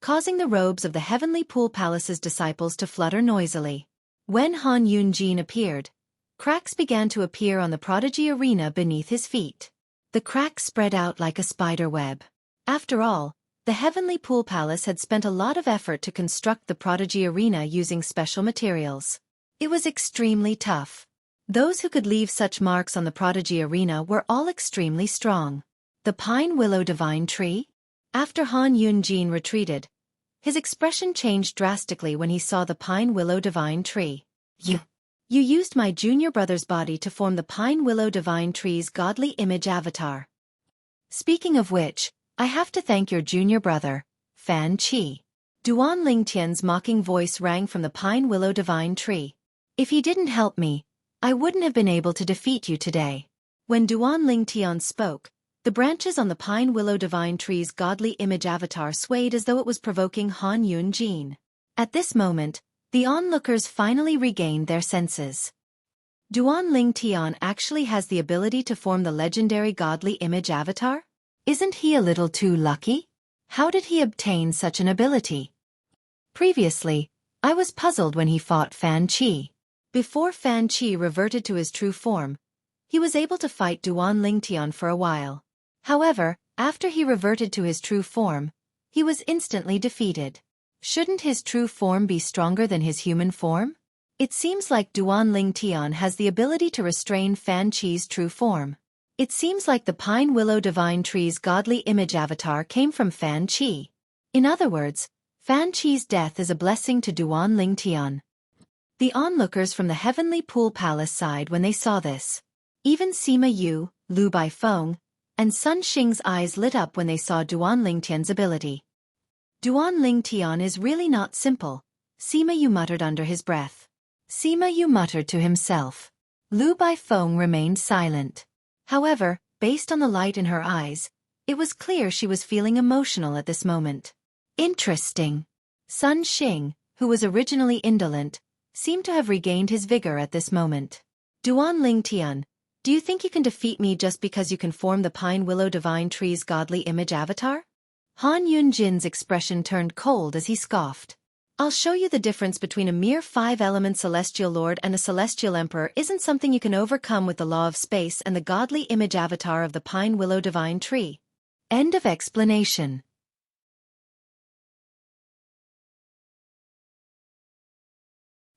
causing the robes of the Heavenly Pool Palace's disciples to flutter noisily. When Han Yunjin appeared, cracks began to appear on the Prodigy Arena beneath his feet. The cracks spread out like a spider web. After all, the Heavenly Pool Palace had spent a lot of effort to construct the Prodigy Arena using special materials. It was extremely tough. Those who could leave such marks on the Prodigy Arena were all extremely strong. The Pine Willow Divine Tree? After Han Yunjin retreated, his expression changed drastically when he saw the Pine Willow Divine Tree. You used my junior brother's body to form the Pine Willow Divine Tree's godly image avatar. Speaking of which, I have to thank your junior brother, Fan Qi. Duan Lingtian's mocking voice rang from the Pine Willow Divine Tree. If he didn't help me, I wouldn't have been able to defeat you today. When Duan Lingtian spoke, the branches on the Pine Willow Divine Tree's godly image avatar swayed as though it was provoking Han Yunjin. At this moment, the onlookers finally regained their senses. Duan Ling Tian actually has the ability to form the legendary godly image avatar? Isn't he a little too lucky? How did he obtain such an ability? Previously, I was puzzled when he fought Fan Qi. Before Fan Qi reverted to his true form, he was able to fight Duan Ling Tian for a while. However, after he reverted to his true form, he was instantly defeated. Shouldn't his true form be stronger than his human form? It seems like Duan Ling Tian has the ability to restrain Fan Qi's true form. It seems like the Pine Willow Divine Tree's godly image avatar came from Fan Qi. In other words, Fan Qi's death is a blessing to Duan Ling Tian. The onlookers from the Heavenly Pool Palace sighed when they saw this. Even Sima Yu, Lu Baifeng, and Sun Xing's eyes lit up when they saw Duan Ling Tian's ability. Duan Ling Tian is really not simple, Sima Yu muttered under his breath. Sima Yu muttered to himself. Lu Baifeng remained silent. However, based on the light in her eyes, it was clear she was feeling emotional at this moment. Interesting. Sun Xing, who was originally indolent, seemed to have regained his vigor at this moment. Duan Ling Tian, do you think you can defeat me just because you can form the Pine Willow Divine Tree's godly image avatar? Han Yunjin's expression turned cold as he scoffed. I'll show you the difference between a mere 5-element celestial lord and a celestial emperor isn't something you can overcome with the law of space and the godly image avatar of the Pine Willow Divine Tree. End of explanation.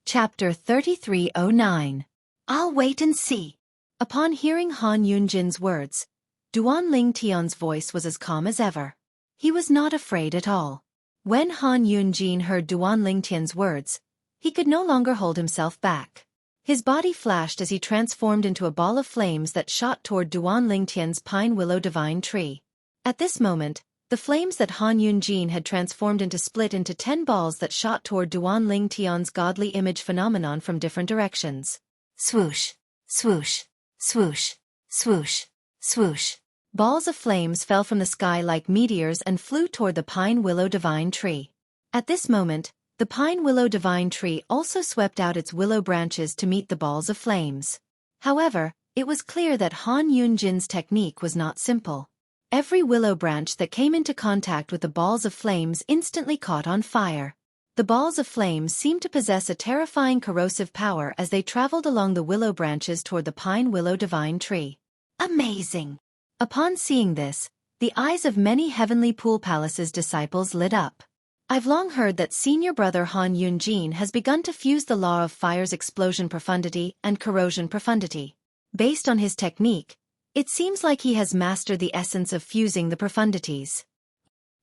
Chapter 3309. I'll wait and see. Upon hearing Han Yunjin's words, Duan Ling Tian's voice was as calm as ever. He was not afraid at all. When Han Yunjin heard Duan Ling Tian's words, he could no longer hold himself back. His body flashed as he transformed into a ball of flames that shot toward Duan Ling Tian's Pine Willow Divine Tree. At this moment, the flames that Han Yunjin had transformed into split into 10 balls that shot toward Duan Ling Tian's godly image phenomenon from different directions. Swoosh, swoosh, swoosh, swoosh, swoosh. Balls of flames fell from the sky like meteors and flew toward the Pine Willow Divine Tree. At this moment, the Pine Willow Divine Tree also swept out its willow branches to meet the balls of flames. However, it was clear that Han Yunjin's technique was not simple. Every willow branch that came into contact with the balls of flames instantly caught on fire. The balls of flames seemed to possess a terrifying corrosive power as they traveled along the willow branches toward the Pine Willow Divine Tree. Amazing! Upon seeing this, the eyes of many Heavenly Pool Palace's disciples lit up. I've long heard that senior brother Han Yunjin has begun to fuse the law of fire's explosion profundity and corrosion profundity. Based on his technique, it seems like he has mastered the essence of fusing the profundities.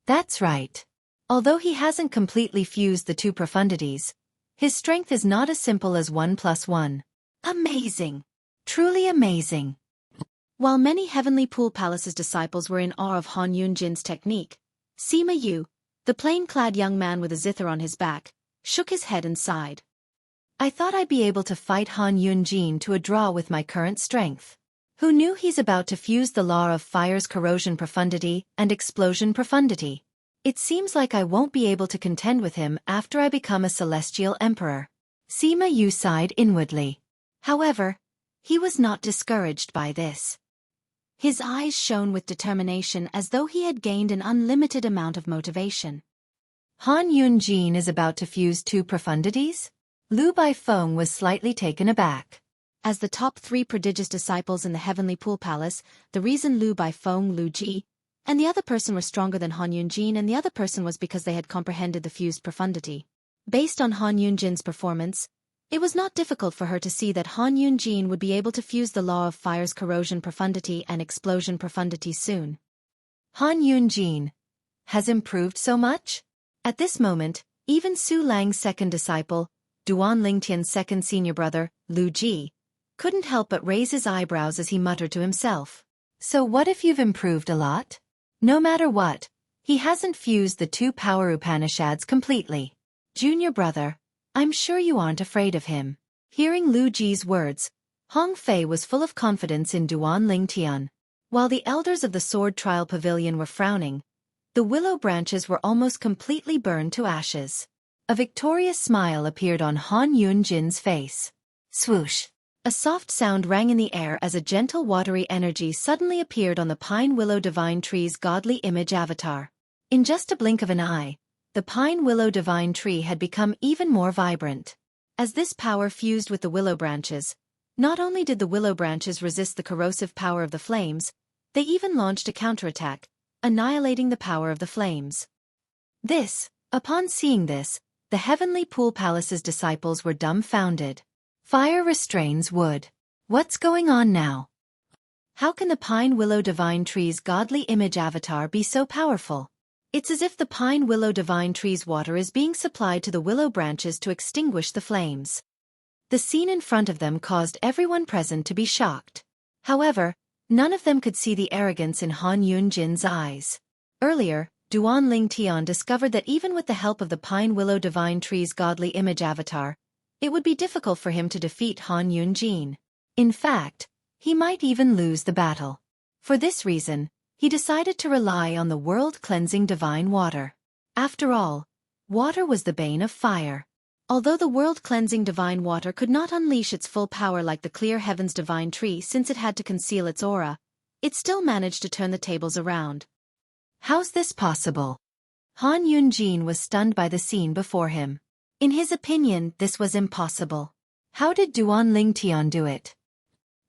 That's right. Although he hasn't completely fused the two profundities, his strength is not as simple as 1 + 1. Amazing! Truly amazing! While many Heavenly Pool Palace's disciples were in awe of Han Yunjin's technique, Sima Yu, the plain-clad young man with a zither on his back, shook his head and sighed. I thought I'd be able to fight Han Yunjin to a draw with my current strength. Who knew he's about to fuse the law of fire's corrosion profundity and explosion profundity? It seems like I won't be able to contend with him after I become a celestial emperor. Sima Yu sighed inwardly. However, he was not discouraged by this. His eyes shone with determination as though he had gained an unlimited amount of motivation. Han Yunjin is about to fuse two profundities? Lu Baifeng was slightly taken aback. As the top 3 prodigious disciples in the Heavenly Pool Palace, the reason Lu Baifeng, Lu Ji, and the other person were stronger than Han Yunjin and the other person was because they had comprehended the fused profundity. Based on Han Yunjin's performance, it was not difficult for her to see that Han Yunjin would be able to fuse the law of fire's corrosion profundity and explosion profundity soon. Han Yunjin has improved so much? At this moment, even Su Lang's second disciple, Duan Ling Tian's second senior brother, Lu Ji, couldn't help but raise his eyebrows as he muttered to himself. So what if you've improved a lot? No matter what, he hasn't fused the 2 power Upanishads completely. Junior brother, I'm sure you aren't afraid of him. Hearing Lu Ji's words, Hong Fei was full of confidence in Duan Ling Tian. While the elders of the Sword Trial Pavilion were frowning, the willow branches were almost completely burned to ashes. A victorious smile appeared on Han Yunjin's face. Swoosh, A soft sound rang in the air as a gentle watery energy suddenly appeared on the pine willow divine tree's godly image avatar. In just a blink of an eye, the pine willow divine tree had become even more vibrant. As this power fused with the willow branches, not only did the willow branches resist the corrosive power of the flames, they even launched a counterattack, annihilating the power of the flames. Upon seeing this, the Heavenly Pool Palace's disciples were dumbfounded. Fire restrains wood. What's going on now? How can the pine willow divine tree's godly image avatar be so powerful? It's as if the pine willow divine tree's water is being supplied to the willow branches to extinguish the flames. The scene in front of them caused everyone present to be shocked. However, none of them could see the arrogance in Han Yunjin's eyes. Earlier, Duan Ling Tian discovered that even with the help of the pine willow divine tree's godly image avatar, it would be difficult for him to defeat Han Yunjin. In fact, he might even lose the battle. For this reason, he decided to rely on the world-cleansing divine water. After all, water was the bane of fire. Although the world-cleansing divine water could not unleash its full power like the clear heaven's divine tree since it had to conceal its aura, it still managed to turn the tables around. How's this possible? Han Yunjin was stunned by the scene before him. In his opinion, this was impossible. How did Duan Ling Tian do it?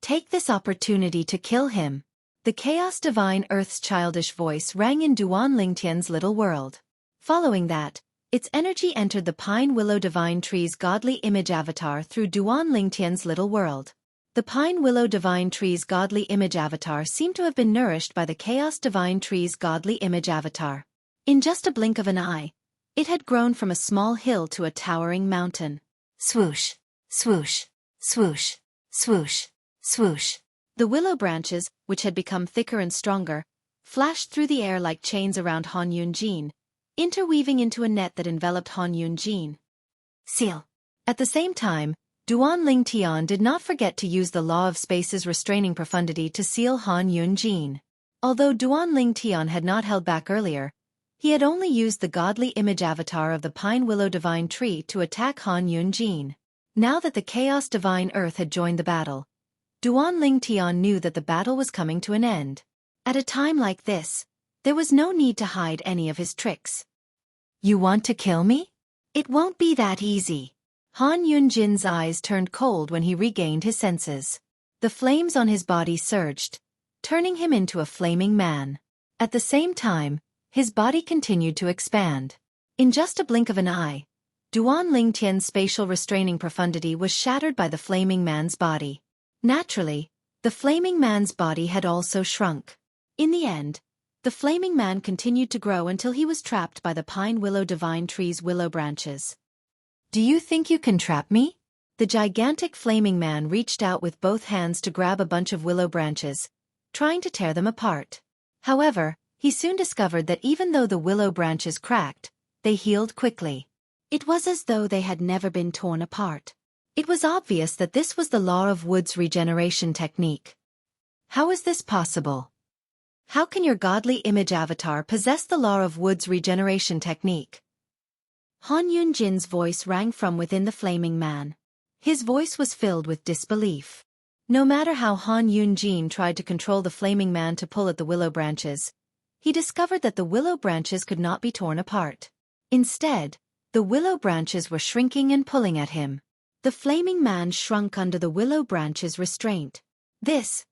Take this opportunity to kill him. The Chaos Divine Earth's childish voice rang in Duan Ling Tian's little world. Following that, its energy entered the pine willow divine tree's godly image avatar through Duan Ling Tian's little world. The pine willow divine tree's godly image avatar seemed to have been nourished by the Chaos Divine tree's godly image avatar. In just a blink of an eye, it had grown from a small hill to a towering mountain. Swoosh, swoosh, swoosh, swoosh, swoosh. The willow branches, which had become thicker and stronger, flashed through the air like chains around Han Yunjin, interweaving into a net that enveloped Han Yunjin. Seal. At the same time, Duan Ling Tian did not forget to use the law of space's restraining profundity to seal Han Yunjin. Although Duan Ling Tian had not held back earlier, he had only used the godly image avatar of the pine willow divine tree to attack Han Yunjin. Now that the Chaos Divine Earth had joined the battle, Duan Ling Tian knew that the battle was coming to an end. At a time like this, there was no need to hide any of his tricks. You want to kill me? It won't be that easy. Han Yunjin's eyes turned cold when he regained his senses. The flames on his body surged, turning him into a flaming man. At the same time, his body continued to expand. In just a blink of an eye, Duan Ling Tian's spatial restraining profundity was shattered by the flaming man's body. Naturally, the flaming man's body had also shrunk. In the end, the flaming man continued to grow until he was trapped by the pine willow divine tree's willow branches. Do you think you can trap me? The gigantic flaming man reached out with both hands to grab a bunch of willow branches, trying to tear them apart. However, he soon discovered that even though the willow branches cracked, they healed quickly. It was as though they had never been torn apart. It was obvious that this was the law of wood's regeneration technique. How is this possible? How can your godly image avatar possess the law of wood's regeneration technique? Han Yunjin's voice rang from within the flaming man. His voice was filled with disbelief. No matter how Han Yunjin tried to control the flaming man to pull at the willow branches, he discovered that the willow branches could not be torn apart. Instead, the willow branches were shrinking and pulling at him. The flaming man shrunk under the willow branch's restraint. This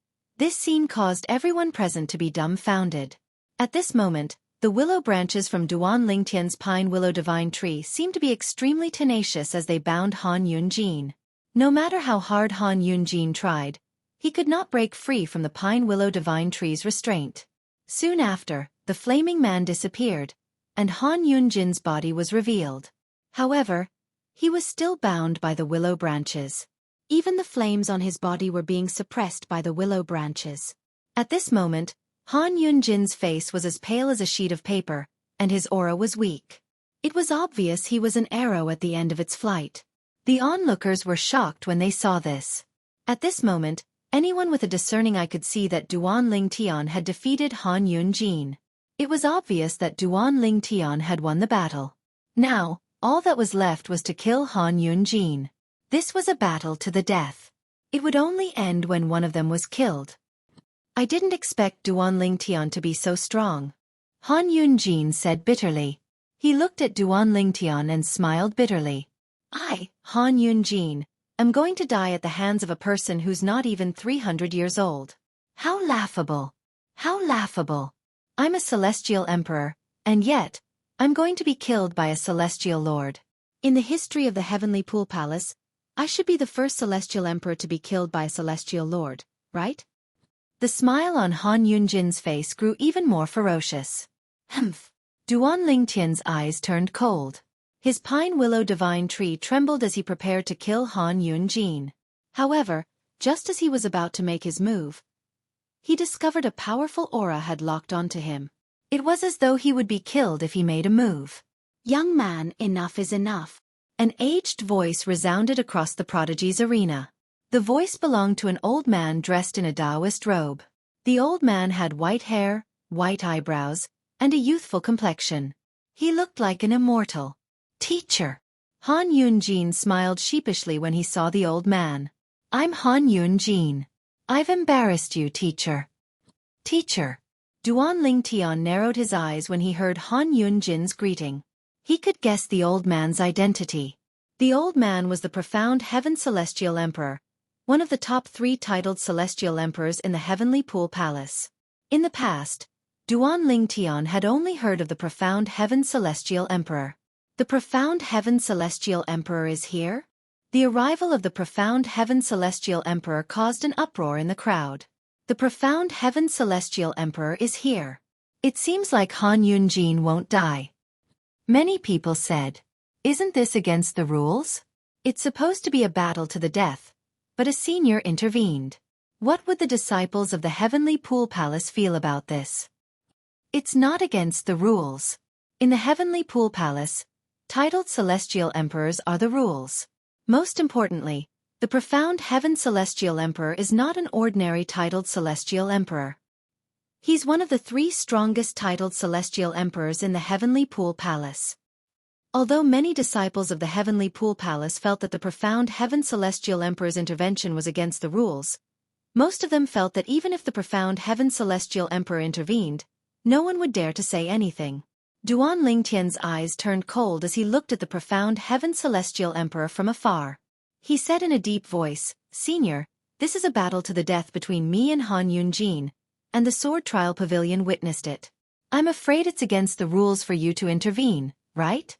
scene caused everyone present to be dumbfounded. At this moment, the willow branches from Duan Ling Tian's pine willow divine tree seemed to be extremely tenacious as they bound Han Yunjin. No matter how hard Han Yunjin tried, he could not break free from the pine willow divine tree's restraint. Soon after, the flaming man disappeared, and Han Yunjin's body was revealed. However, he was still bound by the willow branches. Even the flames on his body were being suppressed by the willow branches. At this moment, Han Yunjin's face was as pale as a sheet of paper, and his aura was weak. It was obvious he was an arrow at the end of its flight. The onlookers were shocked when they saw this. At this moment, anyone with a discerning eye could see that Duan Ling Tian had defeated Han Yunjin. It was obvious that Duan Ling Tian had won the battle. Now, all that was left was to kill Han Yunjin. This was a battle to the death. It would only end when one of them was killed. I didn't expect Duan Lingtian to be so strong, Han Yunjin said bitterly. He looked at Duan Lingtian and smiled bitterly. I, Han Yunjin, am going to die at the hands of a person who's not even 300 years old. How laughable! How laughable! I'm a celestial emperor, and yet, I'm going to be killed by a celestial lord. In the history of the Heavenly Pool Palace, I should be the first celestial emperor to be killed by a celestial lord, right? The smile on Han Yunjin's face grew even more ferocious. Humph! Duan Lingtian's eyes turned cold. His pine willow divine tree trembled as he prepared to kill Han Yunjin. However, just as he was about to make his move, he discovered a powerful aura had locked onto him. It was as though he would be killed if he made a move. Young man, enough is enough. An aged voice resounded across the prodigy's arena. The voice belonged to an old man dressed in a Taoist robe. The old man had white hair, white eyebrows, and a youthful complexion. He looked like an immortal. Teacher. Han Yunjin smiled sheepishly when he saw the old man. I'm Han Yunjin. I've embarrassed you, teacher. Teacher. Duan Lingtian narrowed his eyes when he heard Han Yunjin's greeting. He could guess the old man's identity. The old man was the profound Heaven Celestial Emperor, one of the top 3 titled Celestial Emperors in the Heavenly Pool Palace. In the past, Duan Lingtian had only heard of the profound Heaven Celestial Emperor. The profound Heaven Celestial Emperor is here? The arrival of the profound Heaven Celestial Emperor caused an uproar in the crowd. The profound Heaven Celestial Emperor is here. It seems like Han Yunjin won't die. Many people said, isn't this against the rules? It's supposed to be a battle to the death, but a senior intervened. What would the disciples of the Heavenly Pool Palace feel about this? It's not against the rules. In the Heavenly Pool Palace, titled Celestial Emperors are the rules. Most importantly, the profound Heaven Celestial Emperor is not an ordinary titled Celestial Emperor. He's one of the 3 strongest titled Celestial Emperors in the Heavenly Pool Palace. Although many disciples of the Heavenly Pool Palace felt that the profound Heaven Celestial Emperor's intervention was against the rules, most of them felt that even if the profound Heaven Celestial Emperor intervened, no one would dare to say anything. Duan Lingtian's eyes turned cold as he looked at the profound Heaven Celestial Emperor from afar. He said in a deep voice, Senior, this is a battle to the death between me and Han Yunjin, and the Sword Trial Pavilion witnessed it. I'm afraid it's against the rules for you to intervene, right?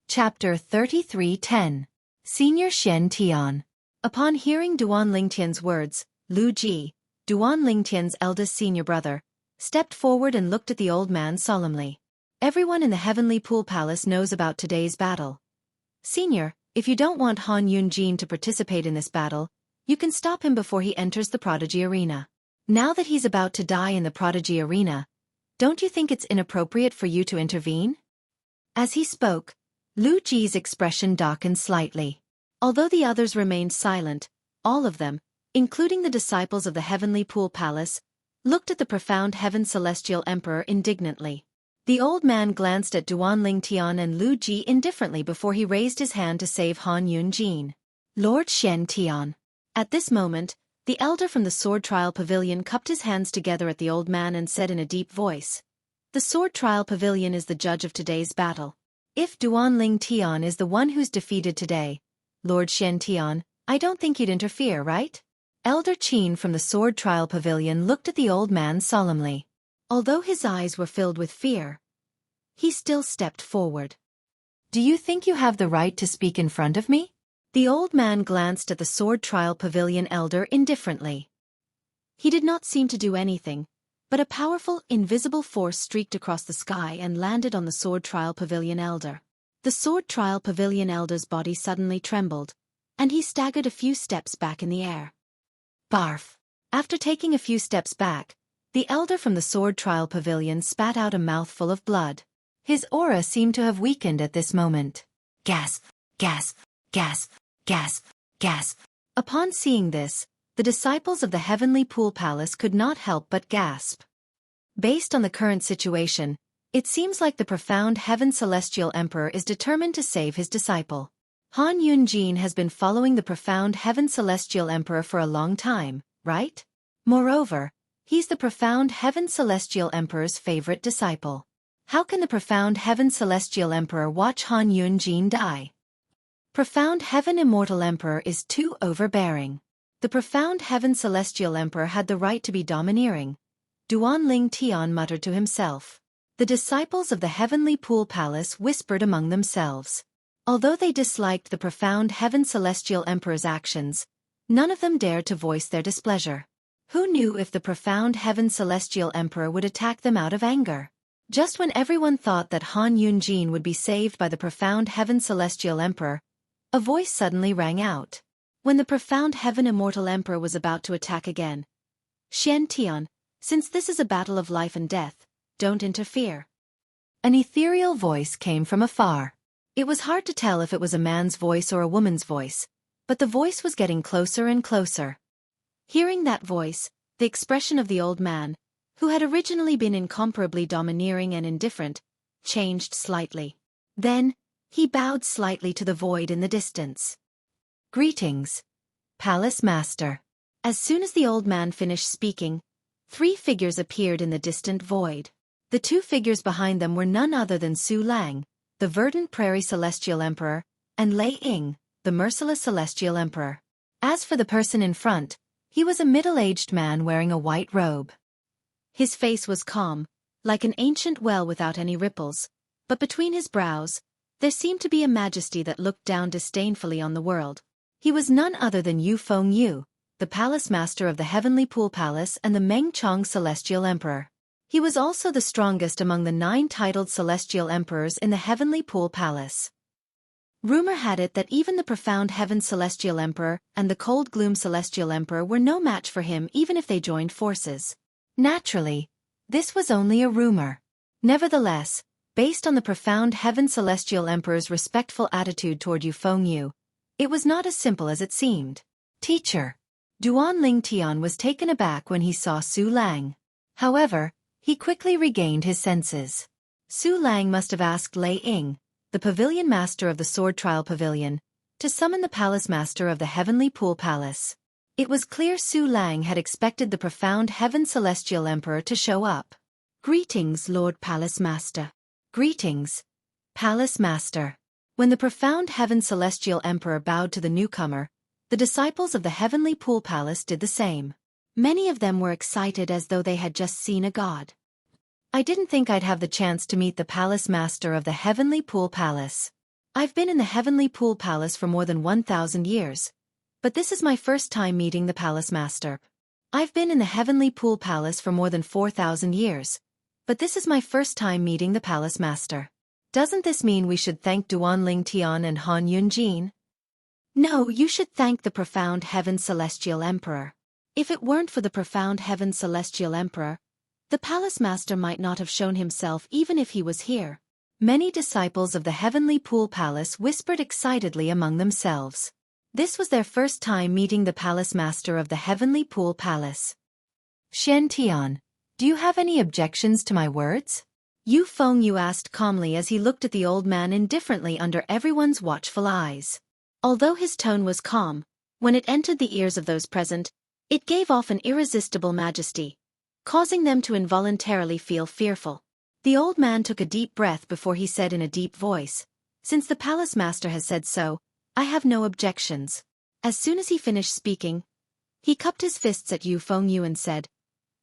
Chapter 33:10. Senior Shen Tian. Upon hearing Duan Lingtian's words, Lu Ji, Duan Lingtian's eldest senior brother, stepped forward and looked at the old man solemnly. Everyone in the Heavenly Pool Palace knows about today's battle. Senior, if you don't want Han Yunjin to participate in this battle, you can stop him before he enters the Prodigy Arena. Now that he's about to die in the Prodigy Arena, don't you think it's inappropriate for you to intervene? As he spoke, Lu Ji's expression darkened slightly. Although the others remained silent, all of them, including the disciples of the Heavenly Pool Palace, looked at the profound Heaven Celestial Emperor indignantly. The old man glanced at Duan Lingtian and Lu Ji indifferently before he raised his hand to save Han Yunjin. Lord Shen Tian. At this moment, the elder from the Sword Trial Pavilion cupped his hands together at the old man and said in a deep voice, The Sword Trial Pavilion is the judge of today's battle. If Duan Lingtian is the one who's defeated today, Lord Shen Tian, I don't think you'd interfere, right? Elder Qin from the Sword Trial Pavilion looked at the old man solemnly. Although his eyes were filled with fear, he still stepped forward. Do you think you have the right to speak in front of me? The old man glanced at the Sword Trial Pavilion elder indifferently. He did not seem to do anything, but a powerful, invisible force streaked across the sky and landed on the Sword Trial Pavilion elder. The Sword Trial Pavilion elder's body suddenly trembled, and he staggered a few steps back in the air. Barf! After taking a few steps back, the elder from the Sword Trial Pavilion spat out a mouthful of blood. His aura seemed to have weakened at this moment. Gasp! Gasp! Gasp! Gasp! Gasp! Upon seeing this, the disciples of the Heavenly Pool Palace could not help but gasp. Based on the current situation, It seems like the profound Heaven Celestial Emperor is determined to save his disciple. Han Yunjin has been following the profound Heaven Celestial Emperor for a long time, right? Moreover, he's the profound Heaven Celestial Emperor's favorite disciple. How can the profound Heaven Celestial Emperor watch Han Yunjin die? Profound Heaven Immortal Emperor is too overbearing. The profound Heaven Celestial Emperor had the right to be domineering, Duanling Tian muttered to himself. The disciples of the Heavenly Pool Palace whispered among themselves. Although they disliked the profound Heaven Celestial Emperor's actions, none of them dared to voice their displeasure. Who knew if the profound Heaven Celestial Emperor would attack them out of anger? Just when everyone thought that Han Yunjin would be saved by the profound Heaven Celestial Emperor, a voice suddenly rang out. When the profound Heaven Immortal Emperor was about to attack again, Shen Tian, since this is a battle of life and death, don't interfere. An ethereal voice came from afar. It was hard to tell if it was a man's voice or a woman's voice, but the voice was getting closer and closer. Hearing that voice, the expression of the old man, who had originally been incomparably domineering and indifferent, changed slightly. Then, he bowed slightly to the void in the distance. Greetings, Palace Master. As soon as the old man finished speaking, 3 figures appeared in the distant void. The 2 figures behind them were none other than Su Lang, the verdant prairie celestial emperor, and Lei Ying, the merciless celestial emperor. As for the person in front, he was a middle-aged man wearing a white robe. His face was calm, like an ancient well without any ripples, but between his brows, there seemed to be a majesty that looked down disdainfully on the world. He was none other than Yu Fengyu, the palace master of the Heavenly Pool Palace and the Mengchong Celestial Emperor. He was also the strongest among the 9 titled Celestial Emperors in the Heavenly Pool Palace. Rumor had it that even the profound Heaven Celestial Emperor and the Cold Gloom Celestial Emperor were no match for him even if they joined forces. Naturally, this was only a rumor. Nevertheless, based on the profound Heaven Celestial Emperor's respectful attitude toward Yu Fengyu, it was not as simple as it seemed. Teacher. Duanling Tian was taken aback when he saw Su Lang. However, he quickly regained his senses. Su Lang must have asked Lei Ying, the pavilion master of the Sword Trial Pavilion, to summon the palace master of the Heavenly Pool Palace. It was clear Su Lang had expected the profound Heaven Celestial Emperor to show up. Greetings, Lord Palace Master. Greetings, Palace Master. When the profound Heaven Celestial Emperor bowed to the newcomer, the disciples of the Heavenly Pool Palace did the same. Many of them were excited as though they had just seen a god. I didn't think I'd have the chance to meet the Palace Master of the Heavenly Pool Palace. I've been in the Heavenly Pool Palace for more than 1,000 years, but this is my first time meeting the Palace Master. I've been in the Heavenly Pool Palace for more than 4,000 years, but this is my first time meeting the Palace Master. Doesn't this mean we should thank Duanling Tian and Han Yunjin? No, you should thank the profound Heaven Celestial Emperor. If it weren't for the profound Heaven Celestial Emperor, the Palace Master might not have shown himself even if he was here. Many disciples of the Heavenly Pool Palace whispered excitedly among themselves. This was their first time meeting the Palace Master of the Heavenly Pool Palace. Shen Tian, do you have any objections to my words? Yu Fengyu asked calmly as he looked at the old man indifferently under everyone's watchful eyes. Although his tone was calm, when it entered the ears of those present, it gave off an irresistible majesty, causing them to involuntarily feel fearful. The old man took a deep breath before he said in a deep voice, "Since the Palace Master has said so, I have no objections." As soon as he finished speaking, he cupped his fists at Yu Fengyu and said,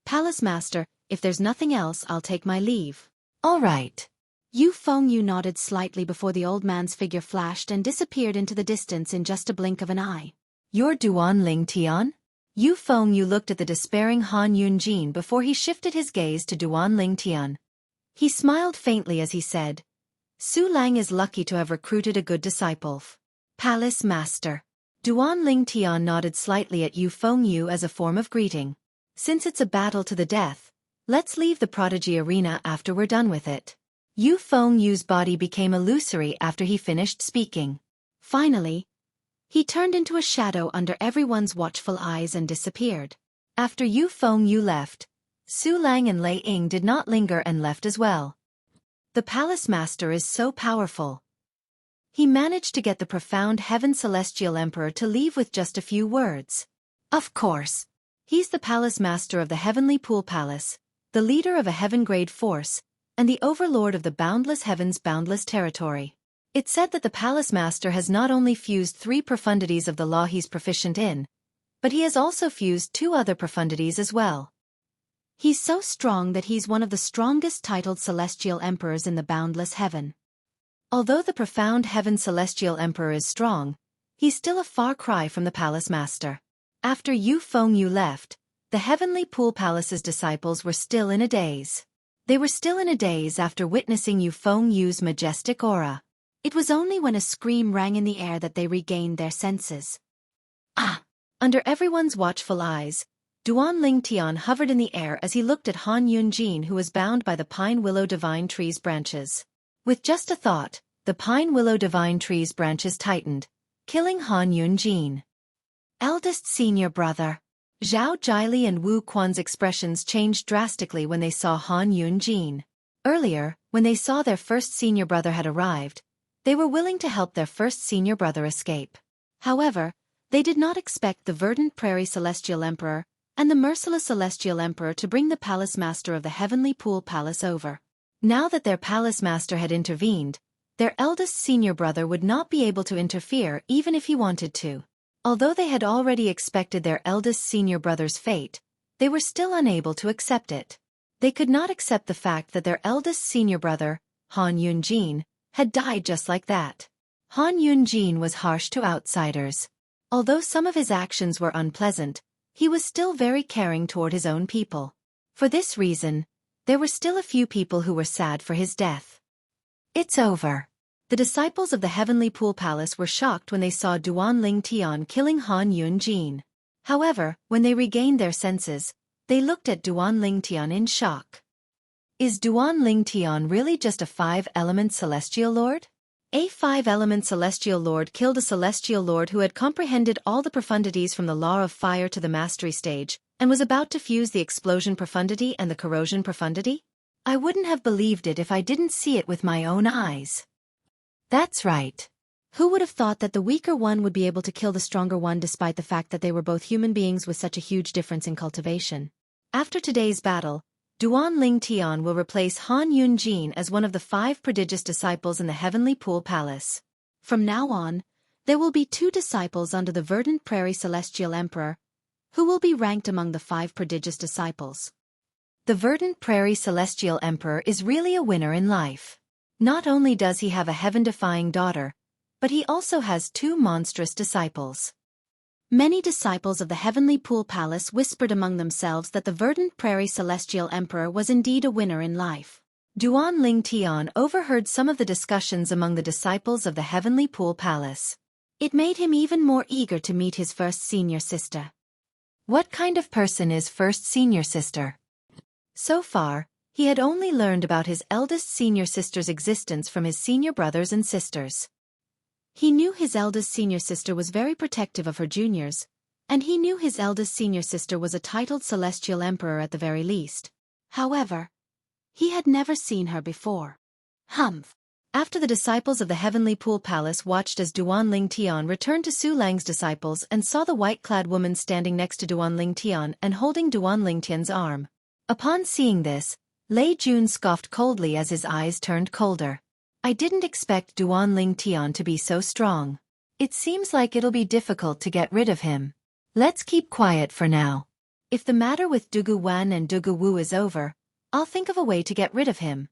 "Palace Master, if there's nothing else, I'll take my leave." "All right." Yu Fengyu nodded slightly before the old man's figure flashed and disappeared into the distance in just a blink of an eye. "You're Duanling Tian?" Yu Fengyu looked at the despairing Han Yunjin before he shifted his gaze to Duanling Tian. He smiled faintly as he said, "Su Lang is lucky to have recruited a good disciple." "Palace Master." Duanling Tian nodded slightly at Yu Fengyu as a form of greeting. "Since it's a battle to the death, let's leave the prodigy arena after we're done with it." Yu Fengyu's body became illusory after he finished speaking. Finally, he turned into a shadow under everyone's watchful eyes and disappeared. After Yu Fengyu left, Su Lang and Lei Ying did not linger and left as well. The palace master is so powerful. He managed to get the profound Heaven Celestial Emperor to leave with just a few words. Of course. He's the palace master of the Heavenly Pool Palace, the leader of a heaven-grade force, and the overlord of the boundless heaven's boundless territory. It's said that the palace master has not only fused 3 profundities of the law he's proficient in, but he has also fused 2 other profundities as well. He's so strong that he's one of the strongest titled celestial emperors in the boundless heaven. Although the profound Heaven Celestial Emperor is strong, he's still a far cry from the palace master. After Yu Fengyu left, the Heavenly Pool Palace's disciples were still in a daze. They were still in a daze after witnessing Yu Fengyu's majestic aura. It was only when a scream rang in the air that they regained their senses. Ah! Under everyone's watchful eyes, Duan Ling Tian hovered in the air as he looked at Han Yunjin, who was bound by the pine willow divine tree's branches. With just a thought, the pine willow divine tree's branches tightened, killing Han Yunjin. Eldest senior brother. Zhao Jiali and Wu Quan's expressions changed drastically when they saw Han Yunjin. Earlier, when they saw their first senior brother had arrived, they were willing to help their first senior brother escape. However, they did not expect the verdant prairie celestial emperor and the merciless celestial emperor to bring the palace master of the Heavenly Pool Palace over. Now that their palace master had intervened, their eldest senior brother would not be able to interfere even if he wanted to. Although they had already expected their eldest senior brother's fate, they were still unable to accept it. They could not accept the fact that their eldest senior brother, Han Yunjin, had died just like that. Han Yunjin was harsh to outsiders. Although some of his actions were unpleasant, he was still very caring toward his own people. For this reason, there were still a few people who were sad for his death. It's over. The disciples of the Heavenly Pool Palace were shocked when they saw Duan Ling Tian killing Han Yunjin. However, when they regained their senses, they looked at Duan Ling Tian in shock. Is Duan Ling Tian really just a 5-element celestial lord? A 5-element celestial lord killed a celestial lord who had comprehended all the profundities from the law of fire to the mastery stage, and was about to fuse the explosion profundity and the corrosion profundity? I wouldn't have believed it if I didn't see it with my own eyes. That's right. Who would have thought that the weaker one would be able to kill the stronger one despite the fact that they were both human beings with such a huge difference in cultivation? After today's battle, Duan Ling Tian will replace Han Yunjin as one of the 5 prodigious disciples in the Heavenly Pool Palace. From now on, there will be 2 disciples under the verdant prairie celestial emperor, who will be ranked among the 5 prodigious disciples. The verdant prairie celestial emperor is really a winner in life. Not only does he have a heaven-defying daughter, but he also has 2 monstrous disciples. Many disciples of the Heavenly Pool Palace whispered among themselves that the verdant prairie celestial emperor was indeed a winner in life. Duan Ling Tian overheard some of the discussions among the disciples of the Heavenly Pool Palace. It made him even more eager to meet his first senior sister. What kind of person is first senior sister? So far, he had only learned about his eldest senior sister's existence from his senior brothers and sisters. He knew his eldest senior sister was very protective of her juniors, and he knew his eldest senior sister was a titled celestial emperor at the very least. However, he had never seen her before. Humph. After the disciples of the Heavenly Pool Palace watched as Duan Ling Tian returned to Su Lang's disciples and saw the white-clad woman standing next to Duan Ling Tian and holding Duan Ling Tian's arm. Upon seeing this, Lei Jun scoffed coldly as his eyes turned colder. I didn't expect Duan Ling Tian to be so strong. It seems like it'll be difficult to get rid of him. Let's keep quiet for now. If the matter with Dugu Wan and Dugu Wu is over, I'll think of a way to get rid of him.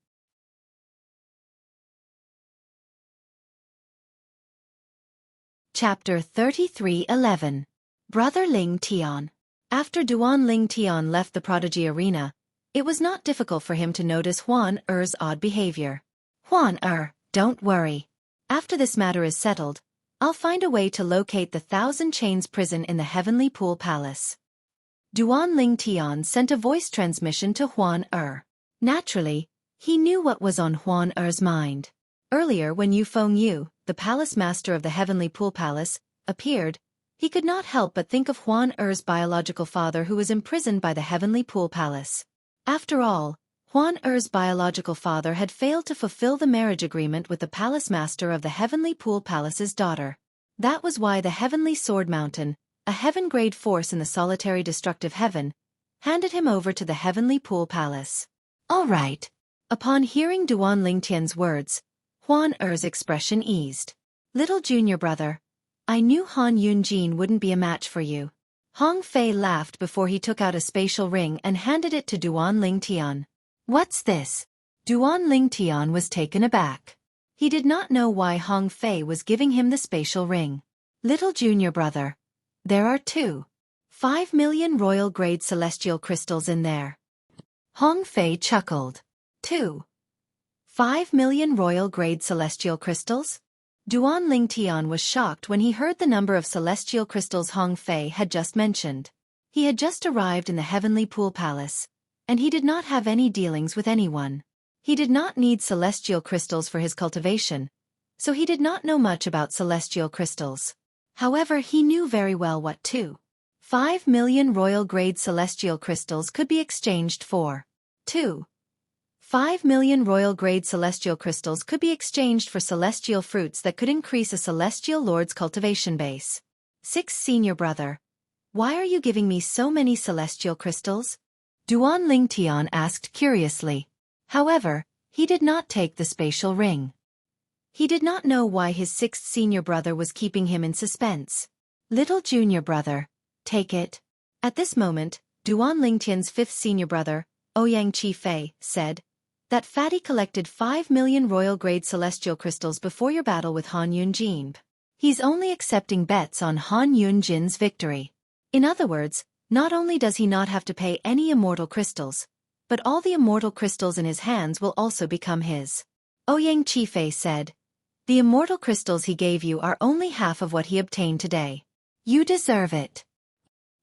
Chapter 33:11. Brother Ling Tian. After Duan Ling Tian left the prodigy arena, it was not difficult for him to notice Huan Er's odd behavior. Huan Er, don't worry. After this matter is settled, I'll find a way to locate the Thousand Chains prison in the Heavenly Pool Palace. Duan Ling Tian sent a voice transmission to Huan Er. Naturally, he knew what was on Huan Er's mind. Earlier when Yu Fengyu, the palace master of the Heavenly Pool Palace, appeared, he could not help but think of Huan Er's biological father who was imprisoned by the Heavenly Pool Palace. After all, Huan Er's biological father had failed to fulfill the marriage agreement with the palace master of the Heavenly Pool Palace's daughter. That was why the Heavenly Sword Mountain, a heaven-grade force in the solitary destructive heaven, handed him over to the Heavenly Pool Palace. All right. Upon hearing Duan Lingtian's words, Huan Er's expression eased. Little junior brother, I knew Han Yunjin wouldn't be a match for you. Hong Fei laughed before he took out a spatial ring and handed it to Duan Lingtian. What's this? Duan Lingtian was taken aback. He did not know why Hong Fei was giving him the spatial ring. Little junior brother, there are 5 million royal-grade celestial crystals in there. Hong Fei chuckled. 5 million royal-grade celestial crystals? Duan Lingtian was shocked when he heard the number of celestial crystals Hong Fei had just mentioned. He had just arrived in the Heavenly Pool Palace, and he did not have any dealings with anyone. He did not need celestial crystals for his cultivation, so he did not know much about celestial crystals. However, he knew very well what 5 million royal-grade celestial crystals could be exchanged for. 5 million royal-grade celestial crystals could be exchanged for celestial fruits that could increase a celestial lord's cultivation base. 6 Senior brother, why are you giving me so many celestial crystals? Duan Lingtian asked curiously. However, he did not take the spatial ring. He did not know why his 6th senior brother was keeping him in suspense. Little junior brother, take it. At this moment, Duan Lingtian's 5th senior brother, Ouyang Qifei, said, that fatty collected 5 million royal-grade celestial crystals before your battle with Han Yunjin. He's only accepting bets on Han Yunjin's victory. In other words, not only does he not have to pay any immortal crystals, but all the immortal crystals in his hands will also become his. Ouyang Qifei said, the immortal crystals he gave you are only half of what he obtained today. You deserve it.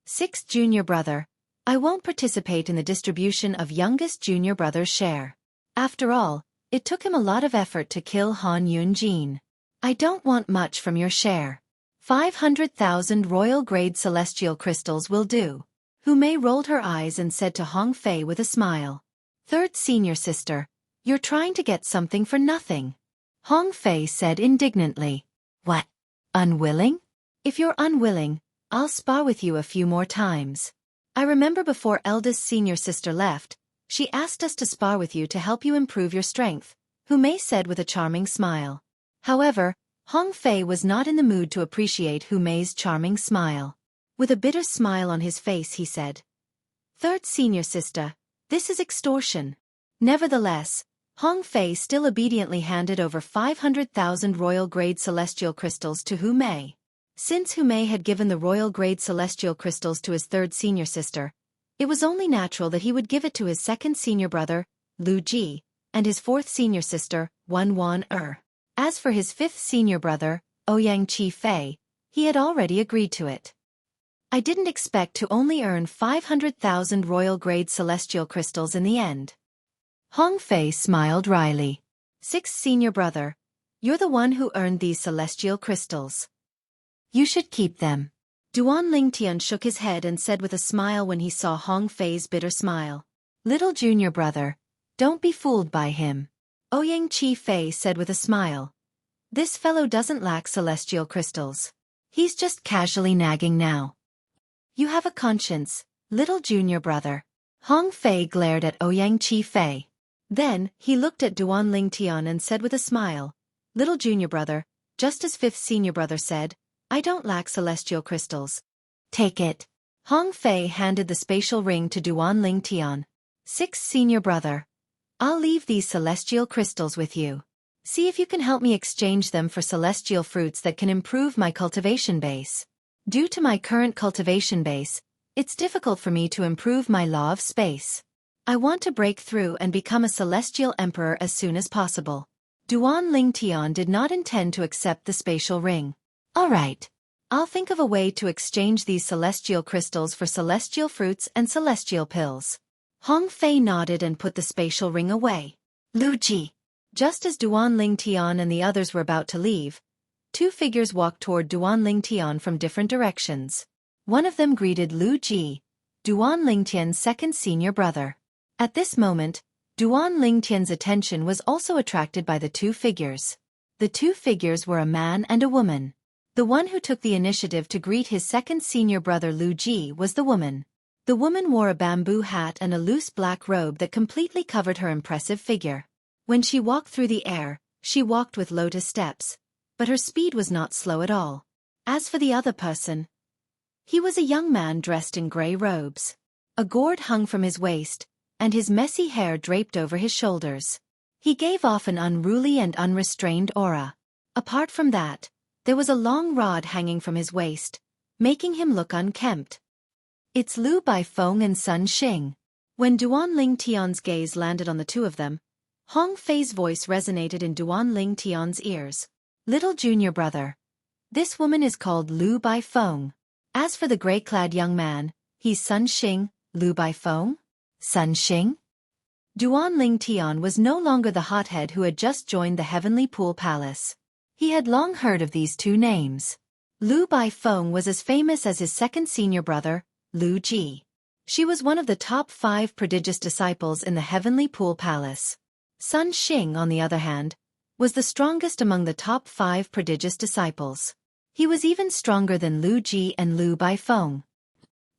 6th junior brother, I won't participate in the distribution of youngest junior brother's share. After all, it took him a lot of effort to kill Han Yunjin. I don't want much from your share. 500,000 royal-grade celestial crystals will do. Hu Mei rolled her eyes and said to Hong Fei with a smile. 3rd senior sister, you're trying to get something for nothing. Hong Fei said indignantly. What? Unwilling? If you're unwilling, I'll spar with you a few more times. I remember before eldest senior sister left, she asked us to spar with you to help you improve your strength, Hu Mei said with a charming smile. However, Hong Fei was not in the mood to appreciate Hu Mei's charming smile. With a bitter smile on his face he said, 3rd senior sister, this is extortion. Nevertheless, Hong Fei still obediently handed over 500,000 royal-grade celestial crystals to Hu Mei. Since Hu Mei had given the royal-grade celestial crystals to his 3rd senior sister, it was only natural that he would give it to his 2nd senior brother, Lu Ji, and his 4th senior sister, Wan Er. As for his 5th senior brother, Ouyang Qifei, he had already agreed to it. I didn't expect to only earn 500,000 royal-grade celestial crystals in the end. Hong Fei smiled wryly. 6th senior brother, you're the one who earned these celestial crystals. You should keep them. Duan Lingtian shook his head and said with a smile when he saw Hong Fei's bitter smile. Little junior brother, don't be fooled by him. Ouyang Qifei said with a smile. This fellow doesn't lack celestial crystals. He's just casually nagging now. You have a conscience, little junior brother. Hong Fei glared at Ouyang Qifei. Then, he looked at Duan Lingtian and said with a smile. Little junior brother, just as 5th senior brother said, I don't lack celestial crystals. Take it. Hong Fei handed the spatial ring to Duan Lingtian. 6th senior brother. I'll leave these celestial crystals with you. See if you can help me exchange them for celestial fruits that can improve my cultivation base. Due to my current cultivation base, it's difficult for me to improve my law of space. I want to break through and become a celestial emperor as soon as possible. Duan Lingtian did not intend to accept the spatial ring. All right. I'll think of a way to exchange these celestial crystals for celestial fruits and celestial pills. Hong Fei nodded and put the spatial ring away. Lu Ji. Just as Duan Lingtian and the others were about to leave, 2 figures walked toward Duan Lingtian from different directions. One of them greeted Lu Ji, Duan Lingtian's 2nd senior brother. At this moment, Duan Lingtian's attention was also attracted by the two figures. The two figures were a man and a woman. The one who took the initiative to greet his second senior brother Lu Ji was the woman. The woman wore a bamboo hat and a loose black robe that completely covered her impressive figure. When she walked through the air, she walked with lotus steps, but her speed was not slow at all. As for the other person, he was a young man dressed in gray robes. A gourd hung from his waist, and his messy hair draped over his shoulders. He gave off an unruly and unrestrained aura. Apart from that, there was a long rod hanging from his waist, making him look unkempt. It's Lu Baifeng and Sun Xing. When Duan Lingtian's gaze landed on the two of them, Hong Fei's voice resonated in Duan Lingtian's ears. Little junior brother. This woman is called Lu Baifeng. As for the gray-clad young man, he's Sun Xing. Lu Baifeng? Sun Xing? Duan Lingtian was no longer the hothead who had just joined the Heavenly Pool Palace. He had long heard of these two names. Lu Baifeng was as famous as his second senior brother, Lu Ji. She was one of the top 5 prodigious disciples in the Heavenly Pool Palace. Sun Xing, on the other hand, was the strongest among the top 5 prodigious disciples. He was even stronger than Lu Ji and Lu Baifeng.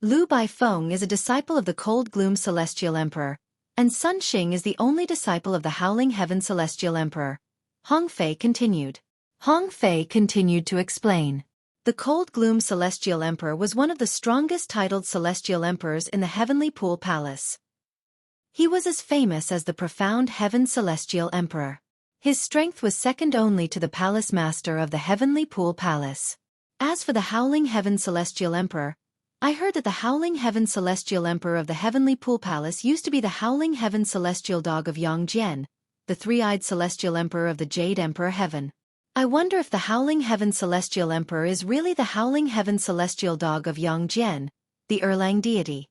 Lu Baifeng is a disciple of the Cold Gloom Celestial Emperor, and Sun Xing is the only disciple of the Howling Heaven Celestial Emperor. Hong Fei continued. Hong Fei continued to explain. The Cold Gloom Celestial Emperor was one of the strongest titled celestial emperors in the Heavenly Pool Palace. He was as famous as the Profound Heaven Celestial Emperor. His strength was second only to the Palace Master of the Heavenly Pool Palace. As for the Howling Heaven Celestial Emperor, I heard that the Howling Heaven Celestial Emperor of the Heavenly Pool Palace used to be the Howling Heaven Celestial Dog of Yangjian, the three-eyed Celestial Emperor of the Jade Emperor Heaven. I wonder if the Howling Heaven Celestial Emperor is really the Howling Heaven Celestial Dog of Yangjian, the Erlang deity.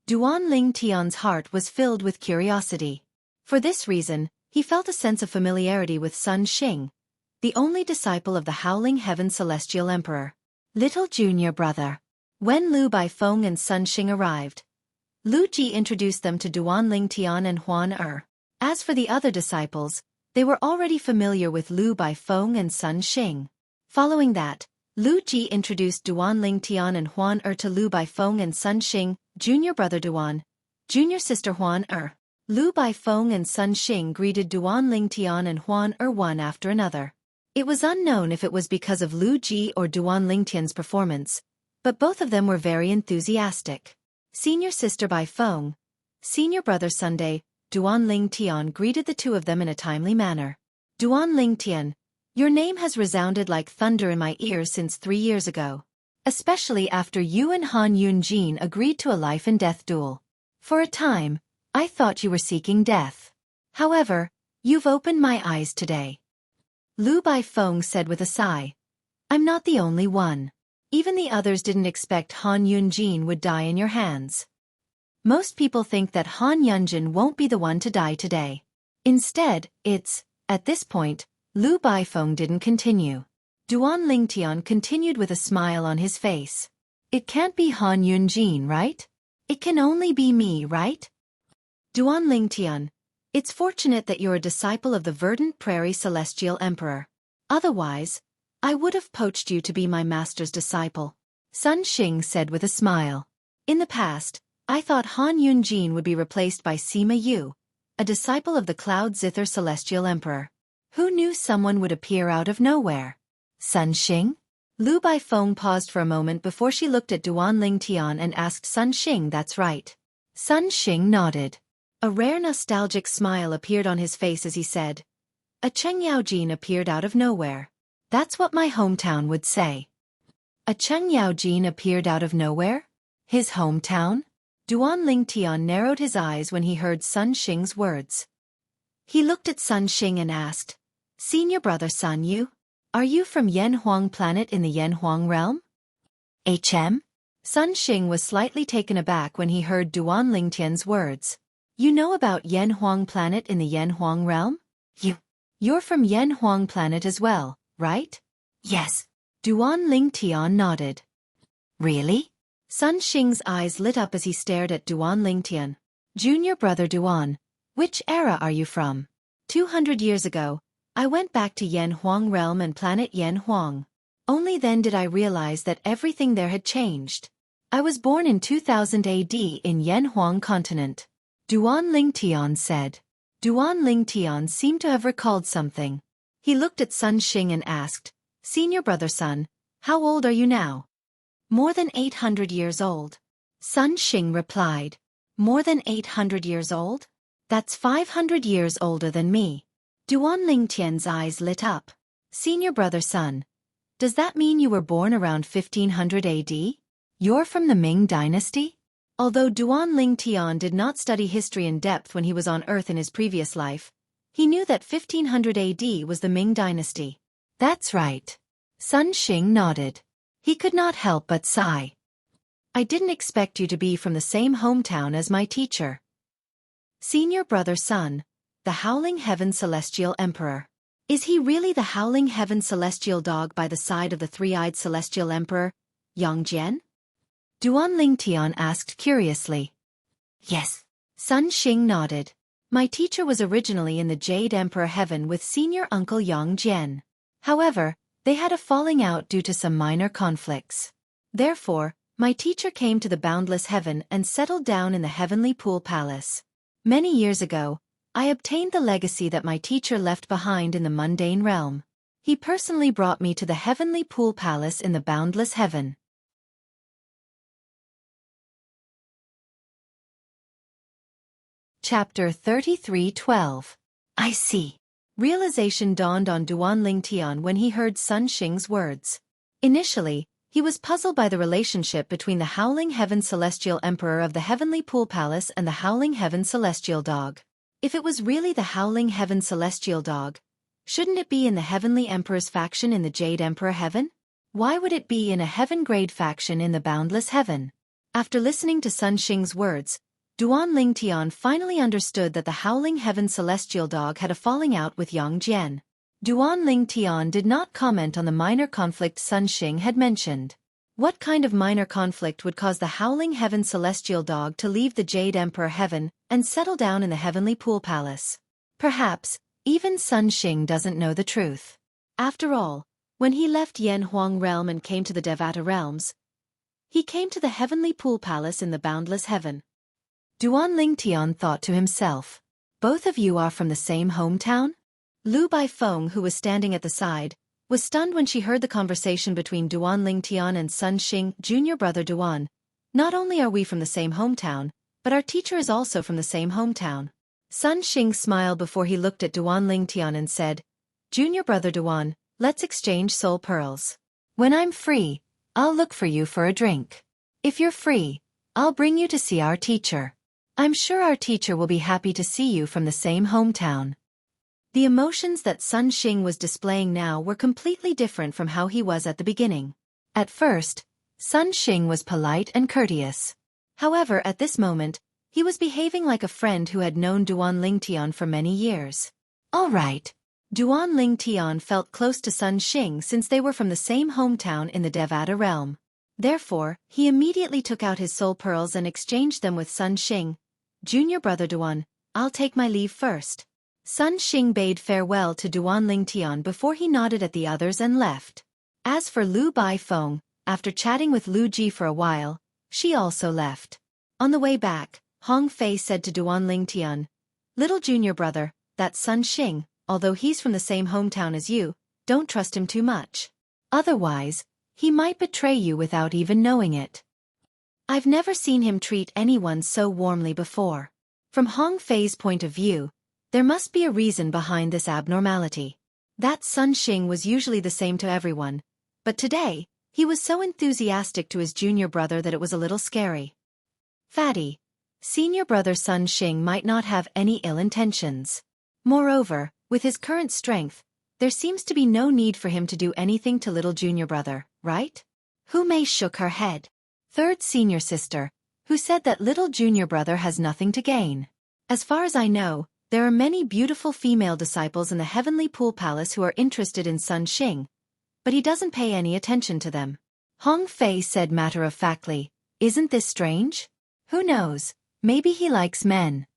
Duan Lingtian's heart was filled with curiosity. For this reason, he felt a sense of familiarity with Sun Xing, the only disciple of the Howling Heaven Celestial Emperor. Little junior brother. When Lu Baifeng and Sun Xing arrived, Lu Ji introduced them to Duan Lingtian and Huan Er. As for the other disciples, they were already familiar with Lu Baifeng and Sun Xing. Following that, Lu Ji introduced Duan Lingtian and Huan Er to Lu Baifeng and Sun Xing, junior brother Duan, junior sister Huan Er. Lu Baifeng and Sun Xing greeted Duan Lingtian and Huan Er one after another. It was unknown if it was because of Lu Ji or Duan Lingtian's performance, but both of them were very enthusiastic. Senior sister Baifeng, senior brother Sunday, Duan Lingtian greeted the two of them in a timely manner. Duan Lingtian, your name has resounded like thunder in my ears since 3 years ago. Especially after you and Han Yunjin agreed to a life-and-death duel. For a time, I thought you were seeking death. However, you've opened my eyes today. Lu Baifeng said with a sigh. I'm not the only one. Even the others didn't expect Han Yunjin would die in your hands. Most people think that Han Yunjin won't be the one to die today. Instead, at this point, Lu Baifeng didn't continue. Duan Lingtian continued with a smile on his face. It can't be Han Yunjin, right? It can only be me, right? Duan Lingtian, it's fortunate that you're a disciple of the Verdant Prairie Celestial Emperor. Otherwise, I would have poached you to be my master's disciple. Sun Xing said with a smile. In the past, I thought Han Yunjin would be replaced by Sima Yu, a disciple of the Cloud Zither Celestial Emperor. Who knew someone would appear out of nowhere? Sun Xing? Lu Baifeng paused for a moment before she looked at Duan Lingtian and asked Sun Xing that's right. Sun Xing nodded. A rare nostalgic smile appeared on his face as he said, a Cheng Yaojin appeared out of nowhere. That's what my hometown would say. A Cheng Yaojin appeared out of nowhere? His hometown? Duan Lingtian narrowed his eyes when he heard Sun Xing's words. He looked at Sun Xing and asked, Senior brother Sun Yu, are you from Yanhuang planet in the Yanhuang realm? HM? Sun Xing was slightly taken aback when he heard Duan Lingtian's words. You know about Yanhuang planet in the Yanhuang realm? You're from Yanhuang planet as well, right? Yes. Duan Lingtian nodded. Really? Sun Xing's eyes lit up as he stared at Duan Lingtian. Junior brother Duan, Which era are you from? 200 years ago, I went back to Yen Huang realm and planet Yen Huang. Only then did I realize that everything there had changed. I was born in 2000 AD in Yen Huang continent. Duan Lingtian said. Duan Lingtian seemed to have recalled something. He looked at Sun Xing and asked, Senior brother Sun, how old are you now? More than 800 years old. Sun Xing replied. More than 800 years old? That's 500 years older than me. Duan Lingtian's eyes lit up. Senior brother Sun, does that mean you were born around 1500 AD? You're from the Ming dynasty? Although Duan Lingtian did not study history in depth when he was on Earth in his previous life, he knew that 1500 AD was the Ming dynasty. That's right. Sun Xing nodded. He could not help but sigh. I didn't expect you to be from the same hometown as my teacher. Senior brother Sun, the Howling Heaven Celestial Emperor. Is he really the Howling Heaven Celestial Dog by the side of the three-eyed Celestial Emperor, Yang Jian? Duan Lingtian asked curiously. Yes. Sun Xing nodded. My teacher was originally in the Jade Emperor Heaven with senior uncle Yang Jian. However, they had a falling out due to some minor conflicts. Therefore, my teacher came to the Boundless Heaven and settled down in the Heavenly Pool Palace. Many years ago, I obtained the legacy that my teacher left behind in the mundane realm. He personally brought me to the Heavenly Pool Palace in the Boundless Heaven. Chapter 33:12. I see. Realization dawned on Duan Lingtian when he heard Sun Xing's words. Initially, he was puzzled by the relationship between the Howling Heaven Celestial Emperor of the Heavenly Pool Palace and the Howling Heaven Celestial Dog. If it was really the Howling Heaven Celestial Dog, shouldn't it be in the Heavenly Emperor's faction in the Jade Emperor Heaven? Why would it be in a Heaven-grade faction in the Boundless Heaven? After listening to Sun Xing's words, Duan Lingtian finally understood that the Howling Heaven Celestial Dog had a falling out with Yang Jian. Duan Lingtian did not comment on the minor conflict Sun Xing had mentioned. What kind of minor conflict would cause the Howling Heaven Celestial Dog to leave the Jade Emperor Heaven and settle down in the Heavenly Pool Palace? Perhaps, even Sun Xing doesn't know the truth. After all, when he left Yen Huang realm and came to the Devata realms, he came to the Heavenly Pool Palace in the Boundless Heaven. Duan Lingtian thought to himself, both of you are from the same hometown? Lu Baifeng, who was standing at the side, was stunned when she heard the conversation between Duan Lingtian and Sun Xing. Junior brother Duan, not only are we from the same hometown, but our teacher is also from the same hometown. Sun Xing smiled before he looked at Duan Lingtian and said, Junior brother Duan, let's exchange soul pearls. When I'm free, I'll look for you for a drink. If you're free, I'll bring you to see our teacher. I'm sure our teacher will be happy to see you from the same hometown. The emotions that Sun Xing was displaying now were completely different from how he was at the beginning. At first, Sun Xing was polite and courteous. However, at this moment, he was behaving like a friend who had known Duan Lingtian for many years. All right. Duan Lingtian felt close to Sun Xing since they were from the same hometown in the Devata realm. Therefore, he immediately took out his soul pearls and exchanged them with Sun Xing. Junior brother Duan, I'll take my leave first. Sun Xing bade farewell to Duan Lingtian before he nodded at the others and left. As for Lu Baifeng, after chatting with Lu Ji for a while, she also left. On the way back, Hong Fei said to Duan Lingtian, Little junior brother, that Sun Xing, although he's from the same hometown as you, don't trust him too much. Otherwise, he might betray you without even knowing it. I've never seen him treat anyone so warmly before. From Hong Fei's point of view, there must be a reason behind this abnormality. That Sun Xing was usually the same to everyone, but today, he was so enthusiastic to his junior brother that it was a little scary. Fatty, senior brother Sun Xing might not have any ill intentions. Moreover, with his current strength, there seems to be no need for him to do anything to little junior brother, right? Hu Mei shook her head. Third senior sister, who said that little junior brother has nothing to gain. As far as I know, there are many beautiful female disciples in the Heavenly Pool Palace who are interested in Sun Xing, but he doesn't pay any attention to them. Hong Fei said matter-of-factly, isn't this strange? Who knows, maybe he likes men.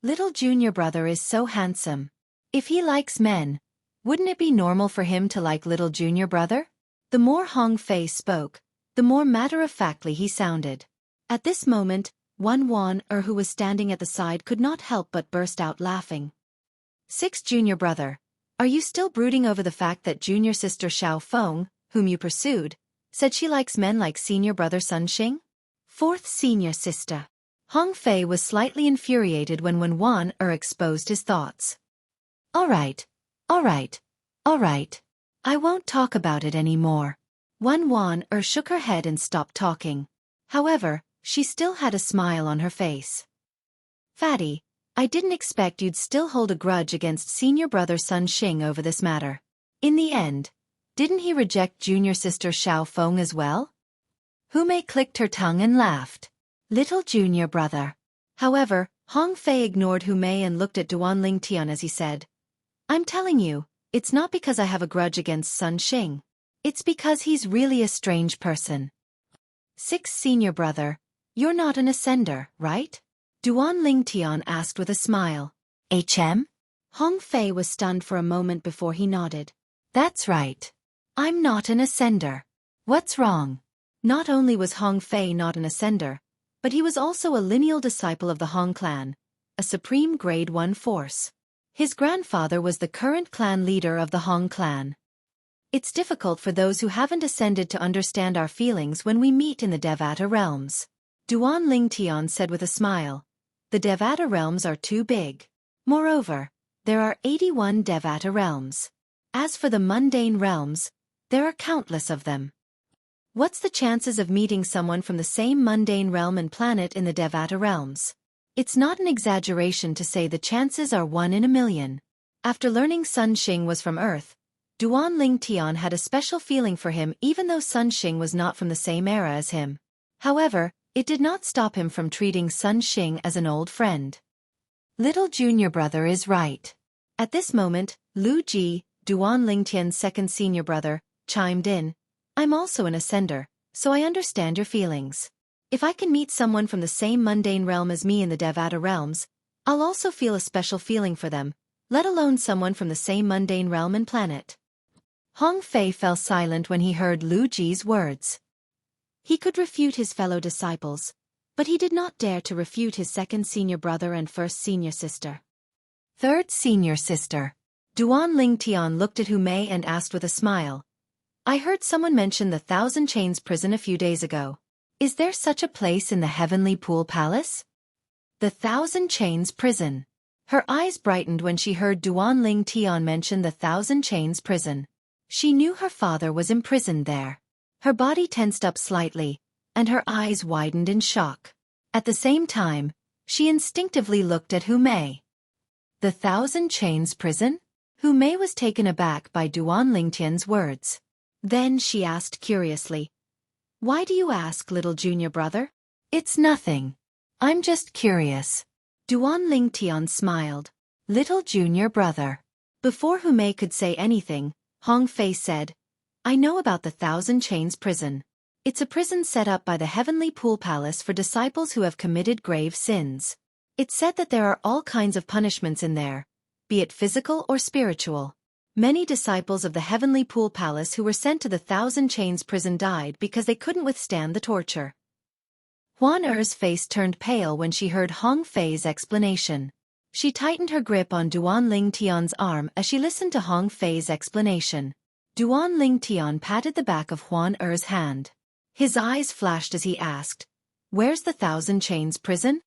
Little junior brother is so handsome. If he likes men, wouldn't it be normal for him to like little junior brother? The more Hong Fei spoke, the more matter-of-factly he sounded. At this moment, Wan who was standing at the side could not help but burst out laughing. 6 junior brother, are you still brooding over the fact that junior sister Xiao Feng, whom you pursued, said she likes men like senior brother Sun Xing? 4th senior sister. Hong Fei was slightly infuriated when Wan exposed his thoughts. All right. I won't talk about it anymore. Wan shook her head and stopped talking. However, she still had a smile on her face. Fatty, I didn't expect you'd still hold a grudge against senior brother Sun Xing over this matter. In the end, didn't he reject junior sister Xiao Feng as well? Hu Mei clicked her tongue and laughed. Little junior brother. However, Hong Fei ignored Hu Mei and looked at Duan Lingtian as he said, I'm telling you, it's not because I have a grudge against Sun Xing. It's because he's really a strange person. 6 senior brother, you're not an ascender, right? Duan Lingtian asked with a smile. HM? Hong Fei was stunned for a moment before he nodded. That's right. I'm not an ascender. What's wrong? Not only was Hong Fei not an ascender, but he was also a lineal disciple of the Hong clan, a supreme grade 1 force. His grandfather was the current clan leader of the Hong clan. It's difficult for those who haven't ascended to understand our feelings when we meet in the Devata realms. Duan Lingtian said with a smile. The Devata realms are too big. Moreover, there are 81 Devata realms. As for the mundane realms, there are countless of them. What's the chances of meeting someone from the same mundane realm and planet in the Devata realms? It's not an exaggeration to say the chances are 1 in a million. After learning Sun Xing was from Earth, Duan Lingtian had a special feeling for him even though Sun Xing was not from the same era as him. However, it did not stop him from treating Sun Xing as an old friend. Little junior brother is right. At this moment, Lu Ji, Duan Lingtian's second senior brother, chimed in. I'm also an ascender, so I understand your feelings. If I can meet someone from the same mundane realm as me in the Devata realms, I'll also feel a special feeling for them, let alone someone from the same mundane realm and planet. Hong Fei fell silent when he heard Lu Ji's words. He could refute his fellow disciples, but he did not dare to refute his second senior brother and first senior sister. 3rd senior sister. Duan Lingtian looked at Hu Mei and asked with a smile. I heard someone mention the Thousand Chains prison a few days ago. Is there such a place in the Heavenly Pool Palace? The Thousand Chains prison. Her eyes brightened when she heard Duan Lingtian mention the Thousand Chains prison. She knew her father was imprisoned there. Her body tensed up slightly, and her eyes widened in shock. At the same time, she instinctively looked at Hu Mei. The Thousand Chains prison? Hu Mei was taken aback by Duan Lingtian's words. Then she asked curiously, Why do you ask, little junior brother? It's nothing. I'm just curious. Duan Lingtian smiled. Little junior brother. Before Hu Mei could say anything, Hong Fei said, I know about the Thousand Chains prison. It's a prison set up by the Heavenly Pool Palace for disciples who have committed grave sins. It's said that there are all kinds of punishments in there, be it physical or spiritual. Many disciples of the Heavenly Pool Palace who were sent to the Thousand Chains prison died because they couldn't withstand the torture. Huan Er's face turned pale when she heard Hong Fei's explanation. She tightened her grip on Duan Lingtian's arm as she listened to Hong Fei's explanation. Duan Lingtian patted the back of Huan Er's hand. His eyes flashed as he asked, Where's the Thousand Chains prison?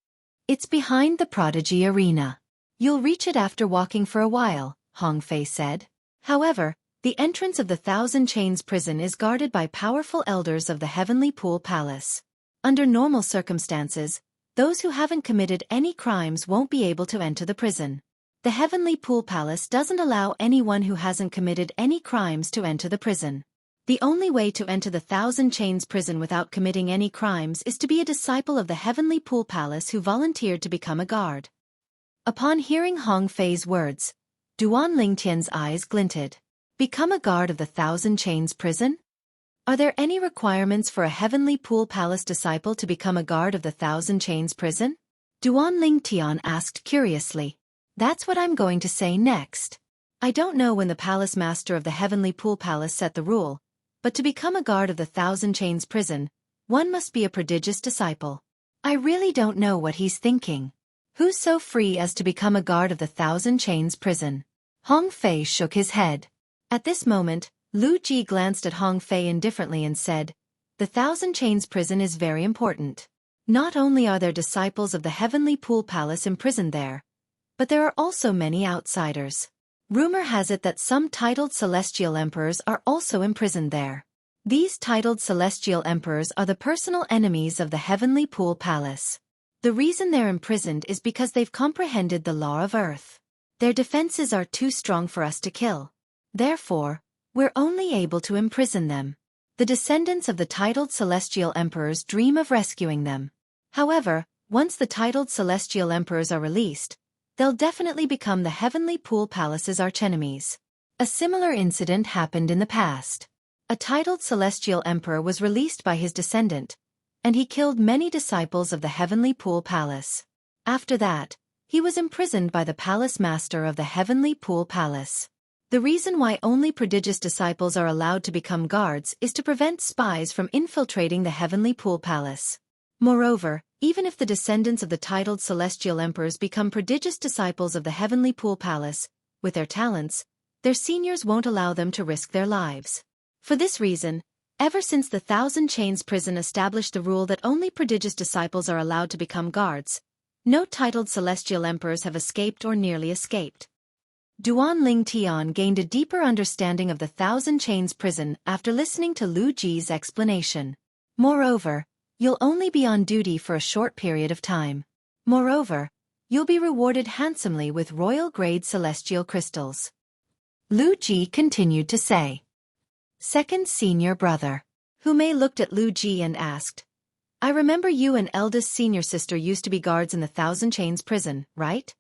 It's behind the Prodigy Arena. You'll reach it after walking for a while, Hong Fei said. However, the entrance of the Thousand Chains prison is guarded by powerful elders of the Heavenly Pool Palace. Under normal circumstances, those who haven't committed any crimes won't be able to enter the prison. The Heavenly Pool Palace doesn't allow anyone who hasn't committed any crimes to enter the prison. The only way to enter the Thousand Chains prison without committing any crimes is to be a disciple of the Heavenly Pool Palace who volunteered to become a guard. Upon hearing Hong Fei's words, Duan Lingtian's eyes glinted. Become a guard of the Thousand Chains prison? Are there any requirements for a Heavenly Pool Palace disciple to become a guard of the Thousand Chains prison? Duan Tian asked curiously. That's what I'm going to say next. I don't know when the palace master of the Heavenly Pool Palace set the rule, but to become a guard of the Thousand Chains prison, one must be a prodigious disciple. I really don't know what he's thinking. Who's so free as to become a guard of the Thousand Chains prison? Hong Fei shook his head. At this moment, Lu Ji glanced at Hong Fei indifferently and said, "The Thousand Chains prison is very important. Not only are there disciples of the Heavenly Pool Palace imprisoned there, but there are also many outsiders. Rumor has it that some titled celestial emperors are also imprisoned there. These titled celestial emperors are the personal enemies of the Heavenly Pool Palace. The reason they're imprisoned is because they've comprehended the law of Earth. Their defenses are too strong for us to kill. Therefore, we're only able to imprison them. The descendants of the titled celestial emperors dream of rescuing them. However, once the titled celestial emperors are released, they'll definitely become the Heavenly Pool Palace's archenemies." A similar incident happened in the past. A titled celestial emperor was released by his descendant, and he killed many disciples of the Heavenly Pool Palace. After that, he was imprisoned by the palace master of the Heavenly Pool Palace. The reason why only prodigious disciples are allowed to become guards is to prevent spies from infiltrating the Heavenly Pool Palace. Moreover, even if the descendants of the titled celestial emperors become prodigious disciples of the Heavenly Pool Palace, with their talents, their seniors won't allow them to risk their lives. For this reason, ever since the Thousand Chains prison established the rule that only prodigious disciples are allowed to become guards, no titled celestial emperors have escaped or nearly escaped. Duan Tian gained a deeper understanding of the Thousand Chains prison after listening to Lu Ji's explanation. Moreover, you'll only be on duty for a short period of time. Moreover, you'll be rewarded handsomely with royal-grade celestial crystals. Lu Ji continued to say. Second senior brother. Hu Mei looked at Lu Ji and asked, "I remember you and eldest senior sister used to be guards in the Thousand Chains prison, right?"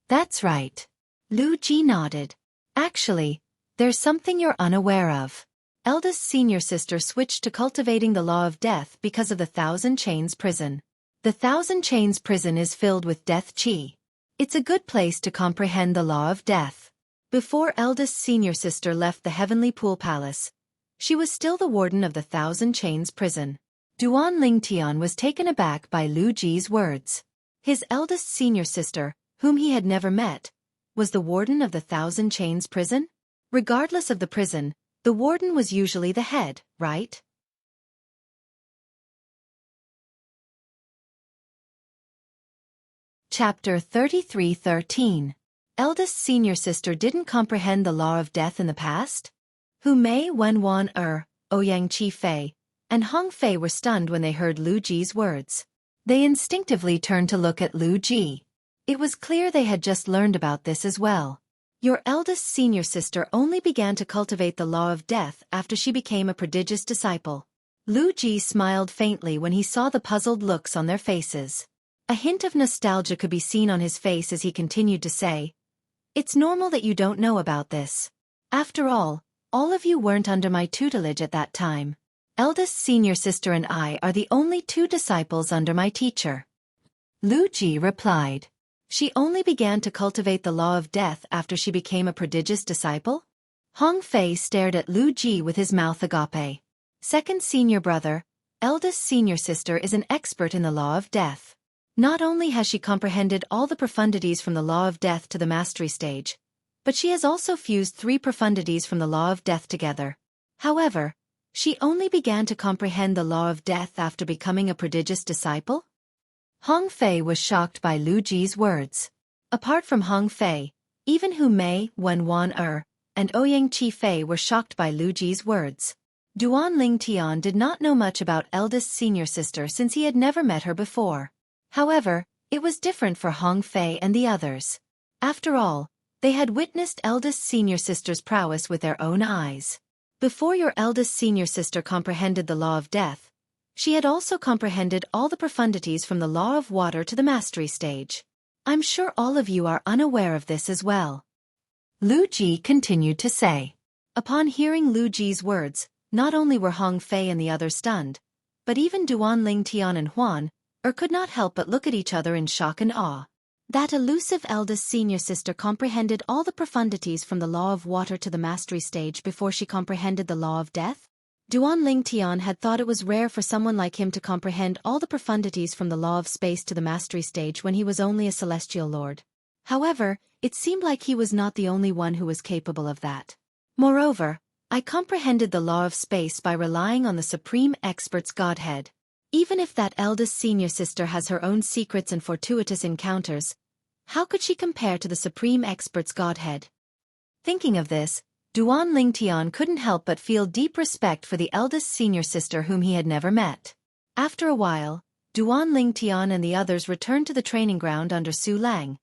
"That's right." Lu Ji nodded. "Actually, there's something you're unaware of. Eldest senior sister switched to cultivating the law of death because of the Thousand Chains prison. The Thousand Chains prison is filled with death chi. It's a good place to comprehend the law of death. Before eldest senior sister left the Heavenly Pool Palace, she was still the warden of the Thousand Chains prison." Duan Tian was taken aback by Lu Ji's words. His eldest senior sister, whom he had never met, was the warden of the Thousand Chains prison? Regardless of the prison, the warden was usually the head, right? Chapter 33:13. Eldest senior sister didn't comprehend the law of death in the past? Hu Mei, Wenwan Ouyang Qi Fei, and Hong Fei were stunned when they heard Lu Ji's words. They instinctively turned to look at Lu Ji. It was clear they had just learned about this as well. Your eldest senior sister only began to cultivate the law of death after she became a prodigious disciple. Lu Ji smiled faintly when he saw the puzzled looks on their faces. A hint of nostalgia could be seen on his face as he continued to say, "It's normal that you don't know about this. After all of you weren't under my tutelage at that time. Eldest senior sister and I are the only two disciples under my teacher." Lu Ji replied. She only began to cultivate the law of death after she became a prodigious disciple? Hong Fei stared at Lu Ji with his mouth agape. Second senior brother, eldest senior sister is an expert in the law of death. Not only has she comprehended all the profundities from the law of death to the mastery stage, but she has also fused 3 profundities from the law of death together. However, she only began to comprehend the law of death after becoming a prodigious disciple? Hong Fei was shocked by Lu Ji's words. Apart from Hong Fei, even Hu Mei, Wenwan and Ouyang Qi Fei were shocked by Lu Ji's words. Duan Tian did not know much about eldest senior sister since he had never met her before. However, it was different for Hong Fei and the others. After all, they had witnessed eldest senior sister's prowess with their own eyes. Before your eldest senior sister comprehended the law of death, she had also comprehended all the profundities from the law of water to the mastery stage. I'm sure all of you are unaware of this as well. Lu Ji continued to say. Upon hearing Lu Ji's words, not only were Hong Fei and the others stunned, but even Duan Tian and Huan, could not help but look at each other in shock and awe. That elusive eldest senior sister comprehended all the profundities from the law of water to the mastery stage before she comprehended the law of death? Duan Ling Tian had thought it was rare for someone like him to comprehend all the profundities from the law of space to the mastery stage when he was only a celestial lord. However, it seemed like he was not the only one who was capable of that. Moreover, I comprehended the law of space by relying on the supreme expert's godhead. Even if that eldest senior sister has her own secrets and fortuitous encounters, how could she compare to the supreme expert's godhead? Thinking of this, Duan Ling Tian couldn't help but feel deep respect for the eldest senior sister whom he had never met. After a while, Duan Ling Tian and the others returned to the training ground under Su Lang,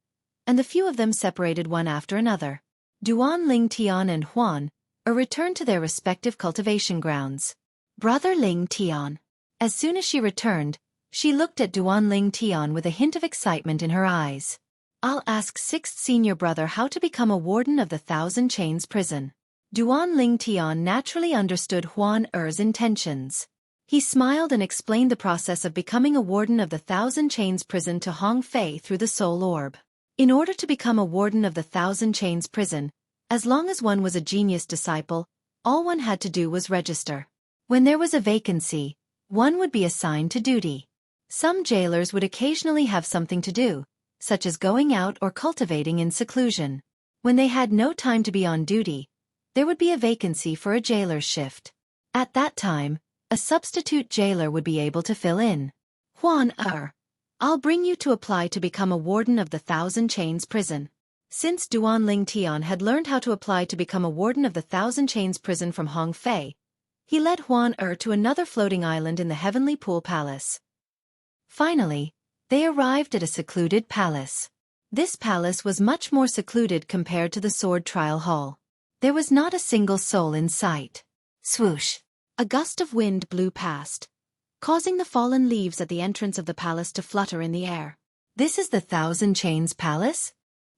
and the few of them separated one after another. Duan Ling Tian and Huan returned to their respective cultivation grounds. Brother Ling Tian. As soon as she returned, she looked at Duan Ling Tian with a hint of excitement in her eyes. I'll ask 6th senior brother how to become a warden of the Thousand Chains prison. Duan Ling Tian naturally understood Huan Er's intentions. He smiled and explained the process of becoming a warden of the Thousand Chains prison to Hong Fei through the soul orb. In order to become a warden of the Thousand Chains prison, as long as one was a genius disciple, all one had to do was register. When there was a vacancy, one would be assigned to duty. Some jailers would occasionally have something to do, such as going out or cultivating in seclusion. When they had no time to be on duty, there would be a vacancy for a jailer's shift. At that time, a substitute jailer would be able to fill in. Huan I'll bring you to apply to become a warden of the Thousand Chains prison. Since Duan Ling Tian had learned how to apply to become a warden of the Thousand Chains prison from Hong Fei, he led Huan to another floating island in the Heavenly Pool Palace. Finally, they arrived at a secluded palace. This palace was much more secluded compared to the sword trial hall. There was not a single soul in sight. Swoosh! A gust of wind blew past, causing the fallen leaves at the entrance of the palace to flutter in the air. This is the Thousand Chains Palace?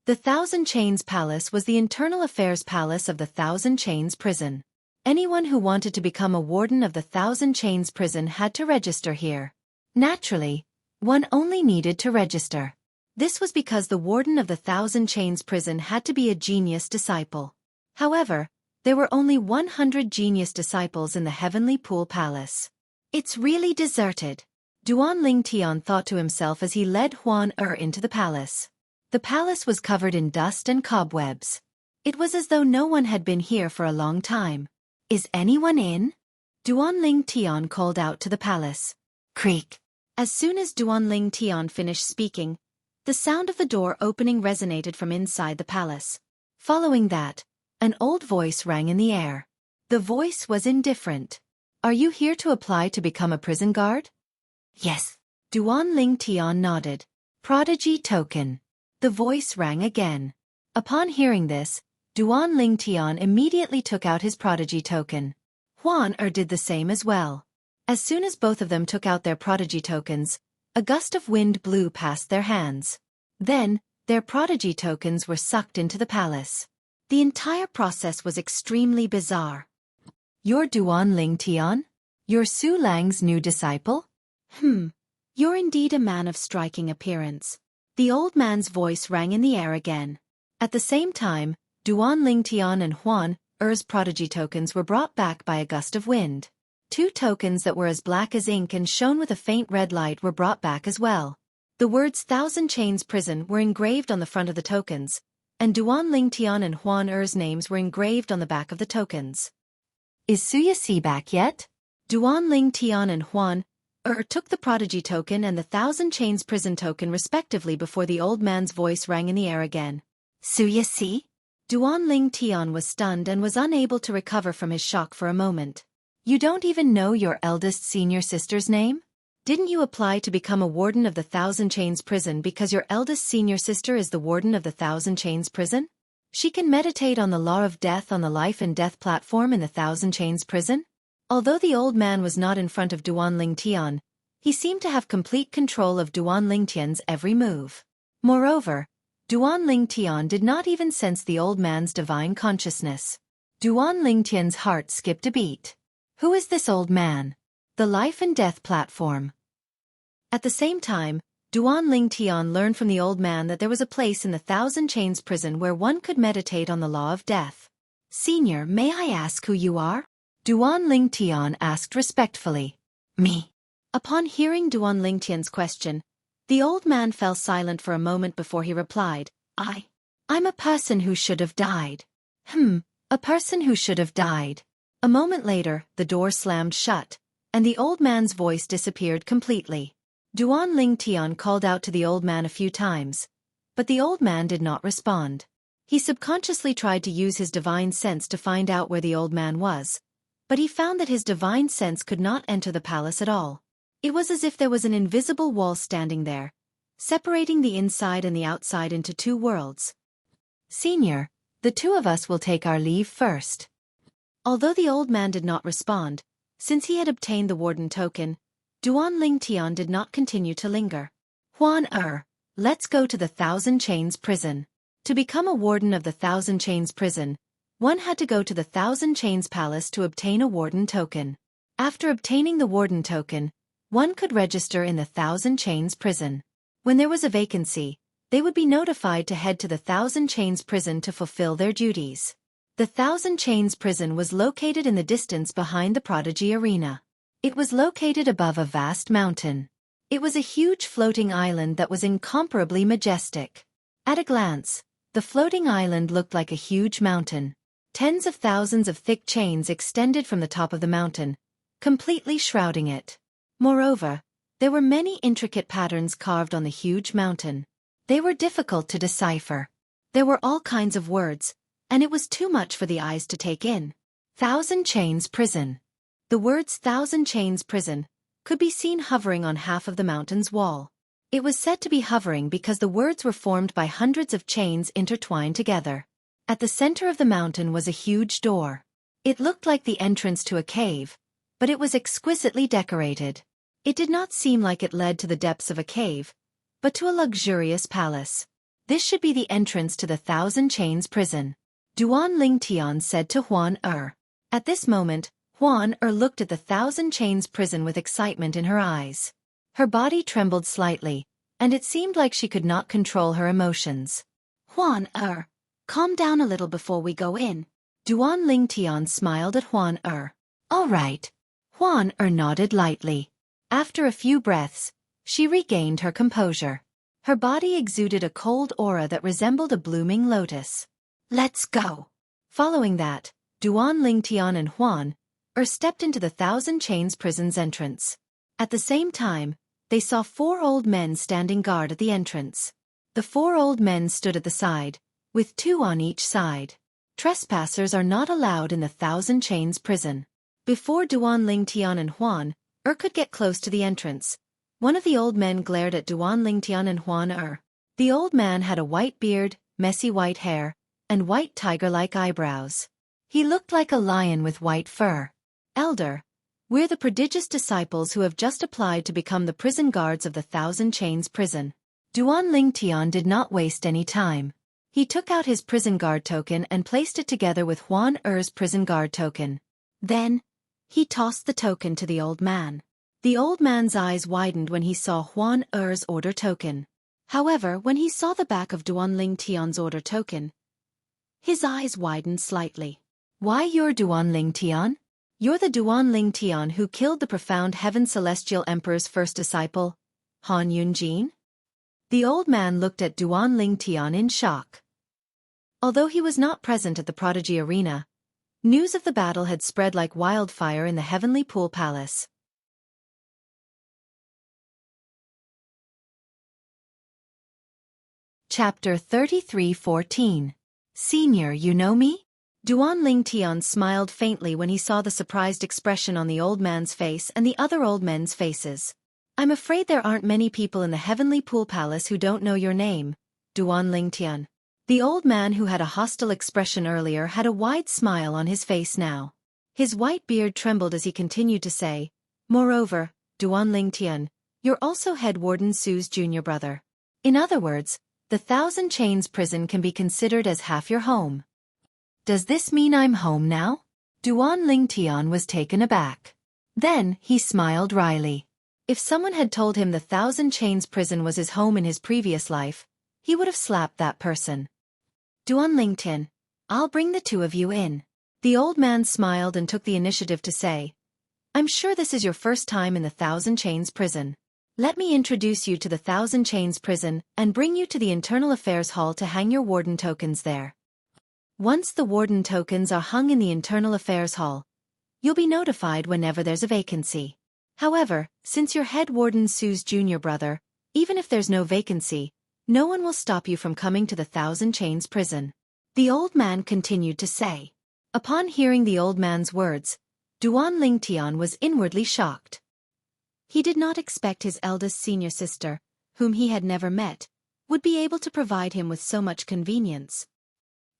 The Thousand Chains Palace was the internal affairs palace of the Thousand Chains prison. Anyone who wanted to become a warden of the Thousand Chains prison had to register here. Naturally, one only needed to register. This was because the warden of the Thousand Chains prison had to be a genius disciple. However, there were only 100 genius disciples in the Heavenly Pool Palace. It's really deserted, Duan Ling Tian thought to himself as he led Huan into the palace. The palace was covered in dust and cobwebs. It was as though no one had been here for a long time. Is anyone in? Duan Ling Tian called out to the palace. Creak. As soon as Duan Ling Tian finished speaking, the sound of the door opening resonated from inside the palace. Following that, an old voice rang in the air. The voice was indifferent. Are you here to apply to become a prison guard? Yes. Duan Ling Tian nodded. Prodigy token. The voice rang again. Upon hearing this, Duan Ling Tian immediately took out his prodigy token. Huan did the same as well. As soon as both of them took out their prodigy tokens, a gust of wind blew past their hands. Then, their prodigy tokens were sucked into the palace. The entire process was extremely bizarre. You're Duan Ling Tian? You're Su Lang's new disciple? You're indeed a man of striking appearance. The old man's voice rang in the air again. At the same time, Duan Ling Tian and Huan Er's prodigy tokens were brought back by a gust of wind. 2 tokens that were as black as ink and shone with a faint red light were brought back as well. The words Thousand Chains Prison were engraved on the front of the tokens, and Duan Ling Tian and Huan Er's names were engraved on the back of the tokens. Is Xueqi back yet? Duan Ling Tian and Huan took the prodigy token and the Thousand Chains Prison token respectively before the old man's voice rang in the air again. Xueqi? Duan Ling Tian was stunned and was unable to recover from his shock for a moment. You don't even know your eldest senior sister's name? Didn't you apply to become a warden of the Thousand Chains prison because your eldest senior sister is the warden of the Thousand Chains prison? She can meditate on the law of death on the life and death platform in the Thousand Chains prison? Although the old man was not in front of Duan Ling Tian, he seemed to have complete control of Duan Ling Tian's every move. Moreover, Duan Ling Tian did not even sense the old man's divine consciousness. Duan Ling Tian's heart skipped a beat. Who is this old man? The life and death platform. At the same time, Duan Ling Tian learned from the old man that there was a place in the Thousand Chains prison where one could meditate on the law of death. "Senior, may I ask who you are?" Duan Ling Tian asked respectfully. "Me." Upon hearing Duan Ling Tian's question, the old man fell silent for a moment before he replied, I'm a person who should have died." A person who should have died. A moment later, the door slammed shut, and the old man's voice disappeared completely. Duan Ling Tian called out to the old man a few times, but the old man did not respond. He subconsciously tried to use his divine sense to find out where the old man was, but he found that his divine sense could not enter the palace at all. It was as if there was an invisible wall standing there, separating the inside and the outside into two worlds. "Senior, the two of us will take our leave first." Although the old man did not respond, since he had obtained the warden token, Duan Ling Tian did not continue to linger. "Huan let's go to the Thousand Chains prison." To become a warden of the Thousand Chains prison, one had to go to the Thousand Chains palace to obtain a warden token. After obtaining the warden token, one could register in the Thousand Chains prison. When there was a vacancy, they would be notified to head to the Thousand Chains prison to fulfill their duties. The Thousand Chains prison was located in the distance behind the Prodigy Arena. It was located above a vast mountain. It was a huge floating island that was incomparably majestic. At a glance, the floating island looked like a huge mountain. Tens of thousands of thick chains extended from the top of the mountain, completely shrouding it. Moreover, there were many intricate patterns carved on the huge mountain. They were difficult to decipher. There were all kinds of words, and it was too much for the eyes to take in. Thousand Chains Prison. The words Thousand Chains Prison could be seen hovering on half of the mountain's wall. It was said to be hovering because the words were formed by hundreds of chains intertwined together. At the center of the mountain was a huge door. It looked like the entrance to a cave, but it was exquisitely decorated. It did not seem like it led to the depths of a cave, but to a luxurious palace. "This should be the entrance to the Thousand Chains prison," Duan Ling Tian said to Huan At this moment, Huan looked at the Thousand Chains prison with excitement in her eyes. Her body trembled slightly, and it seemed like she could not control her emotions. "Huan calm down a little before we go in." Duan Ling Tian smiled at Huan "All right." Huan nodded lightly. After a few breaths, she regained her composure. Her body exuded a cold aura that resembled a blooming lotus. "Let's go." Following that, Duan Ling Tian and Huan stepped into the Thousand Chains prison's entrance. At the same time, they saw 4 old men standing guard at the entrance. The 4 old men stood at the side, with 2 on each side. Trespassers are not allowed in the Thousand Chains prison. Before Duan Ling Tian and Huan could get close to the entrance, one of the old men glared at Duan Ling Tian and Huan The old man had a white beard, messy white hair, and white tiger-like eyebrows. He looked like a lion with white fur. "Elder, we're the prodigious disciples who have just applied to become the prison guards of the Thousand Chains prison." Duan Ling Tian did not waste any time. He took out his prison guard token and placed it together with Huan prison guard token. Then, he tossed the token to the old man. The old man's eyes widened when he saw Huan order token. However, when he saw the back of Duan Ling Tian's order token, his eyes widened slightly. "Why, you're Duan Ling Tian? You're the Duan Ling Tian who killed the profound Heaven Celestial Emperor's first disciple, Han Yunjin?" The old man looked at Duan Ling Tian in shock. Although he was not present at the Prodigy Arena, news of the battle had spread like wildfire in the Heavenly Pool Palace. Chapter 33:14. "Senior, you know me?" Duan Ling Tian smiled faintly when he saw the surprised expression on the old man's face and the other old men's faces. "I'm afraid there aren't many people in the Heavenly Pool Palace who don't know your name, Duan Ling Tian." The old man who had a hostile expression earlier had a wide smile on his face now. His white beard trembled as he continued to say, "Moreover, Duan Ling Tian, you're also Head Warden Su's junior brother. In other words, the Thousand Chains prison can be considered as half your home." "Does this mean I'm home now?" Duan Ling Tian was taken aback. Then, he smiled wryly. If someone had told him the Thousand Chains prison was his home in his previous life, he would have slapped that person. Duan Lingtian, I'll bring the two of you in. The old man smiled and took the initiative to say, I'm sure this is your first time in the Thousand Chains prison. Let me introduce you to the Thousand Chains prison and bring you to the Internal Affairs Hall to hang your warden tokens there. Once the warden tokens are hung in the Internal Affairs Hall, you'll be notified whenever there's a vacancy. However, since you're head warden Sue's junior brother, even if there's no vacancy, no one will stop you from coming to the Thousand Chains prison. The old man continued to say. Upon hearing the old man's words, Duan Lingtian was inwardly shocked. He did not expect his eldest senior sister, whom he had never met, would be able to provide him with so much convenience.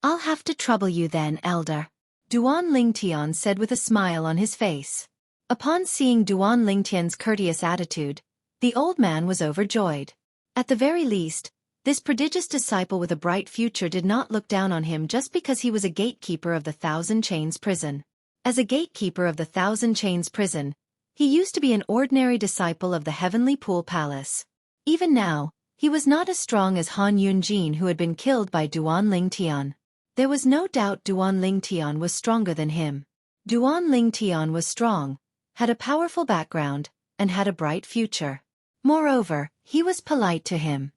I'll have to trouble you then, elder, Duan Lingtian said with a smile on his face. Upon seeing Duan Lingtian's courteous attitude, the old man was overjoyed. At the very least, this prodigious disciple with a bright future did not look down on him just because he was a gatekeeper of the Thousand Chains prison. As a gatekeeper of the Thousand Chains prison, he used to be an ordinary disciple of the Heavenly Pool Palace. Even now, he was not as strong as Han Yunjin, who had been killed by Duan Lingtian. There was no doubt Duan Lingtian was stronger than him. Duan Lingtian was strong, had a powerful background, and had a bright future. Moreover, he was polite to him.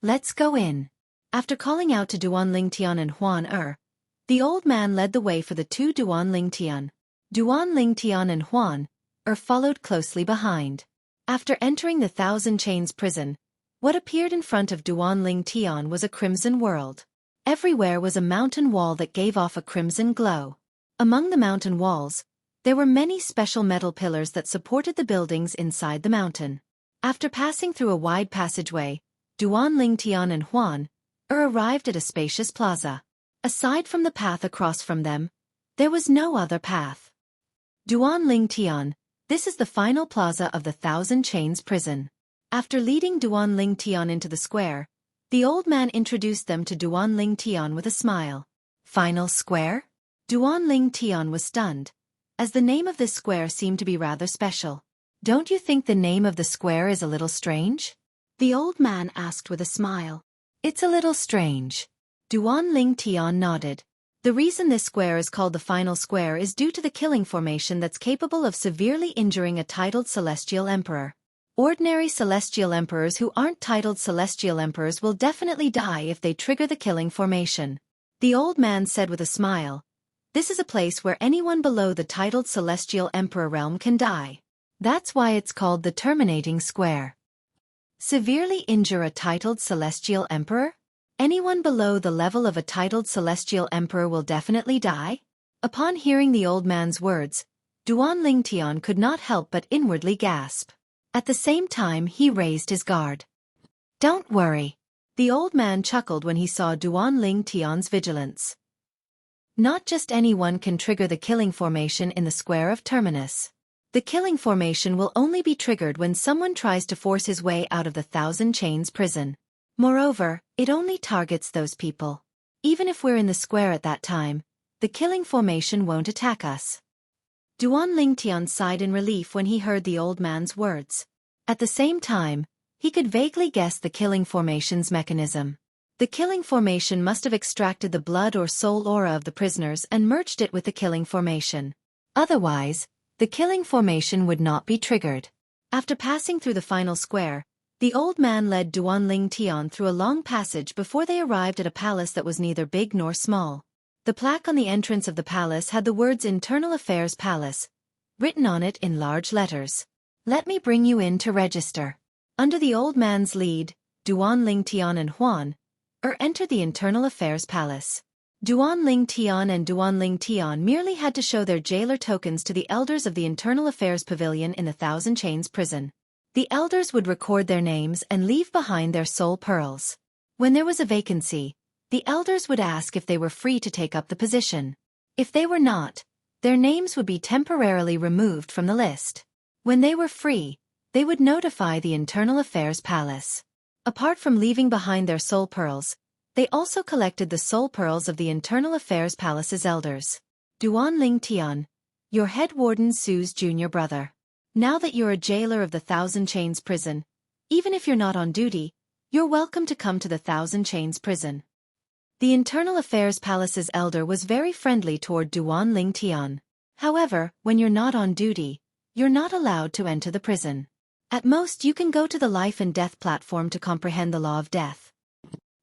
Let's go in. After calling out to Duan Lingtian and Huan the old man led the way for the two Duan Lingtian. Duan Lingtian and Huan followed closely behind. After entering the Thousand Chains prison, what appeared in front of Duan Lingtian was a crimson world. Everywhere was a mountain wall that gave off a crimson glow. Among the mountain walls, there were many special metal pillars that supported the buildings inside the mountain. After passing through a wide passageway, Duan Lingtian and Huan arrived at a spacious plaza. Aside from the path across from them, there was no other path. Duan Lingtian, this is the final plaza of the Thousand Chains prison. After leading Duan Lingtian into the square, the old man introduced them to Duan Lingtian with a smile. Final square? Duan Lingtian was stunned, as the name of this square seemed to be rather special. Don't you think the name of the square is a little strange? The old man asked with a smile. It's a little strange. Duan Lingtian nodded. The reason this square is called the final square is due to the killing formation that's capable of severely injuring a titled celestial emperor. Ordinary celestial emperors who aren't titled celestial emperors will definitely die if they trigger the killing formation. The old man said with a smile. This is a place where anyone below the titled celestial emperor realm can die. That's why it's called the terminating square. Severely injure a titled celestial emperor? Anyone below the level of a titled celestial emperor will definitely die? Upon hearing the old man's words, Duan Lingtian could not help but inwardly gasp. At the same time he raised his guard. Don't worry. The old man chuckled when he saw Duan Lingtian's vigilance. Not just anyone can trigger the killing formation in the square of Terminus. The killing formation will only be triggered when someone tries to force his way out of the Thousand Chains prison. Moreover, it only targets those people. Even if we're in the square at that time, the killing formation won't attack us. Duan Lingtian sighed in relief when he heard the old man's words. At the same time, he could vaguely guess the killing formation's mechanism. The killing formation must have extracted the blood or soul aura of the prisoners and merged it with the killing formation. Otherwise, the killing formation would not be triggered. After passing through the final square, the old man led Duan Lingtian through a long passage before they arrived at a palace that was neither big nor small. The plaque on the entrance of the palace had the words Internal Affairs Palace, written on it in large letters. Let me bring you in to register. Under the old man's lead, Duan Lingtian and Huan entered the Internal Affairs Palace. Duan Lingtian and Duan Lingtian merely had to show their jailer tokens to the elders of the Internal Affairs Pavilion in the Thousand Chains prison. The elders would record their names and leave behind their soul pearls. When there was a vacancy, the elders would ask if they were free to take up the position. If they were not, their names would be temporarily removed from the list. When they were free, they would notify the Internal Affairs Palace. Apart from leaving behind their soul pearls, they also collected the soul pearls of the Internal Affairs Palace's elders. Duan Lingtian, your head warden Sue's junior brother. Now that you're a jailer of the Thousand Chains prison, even if you're not on duty, you're welcome to come to the Thousand Chains prison. The Internal Affairs Palace's elder was very friendly toward Duan Ling Tian. However, when you're not on duty, you're not allowed to enter the prison. At most you can go to the life and death platform to comprehend the law of death.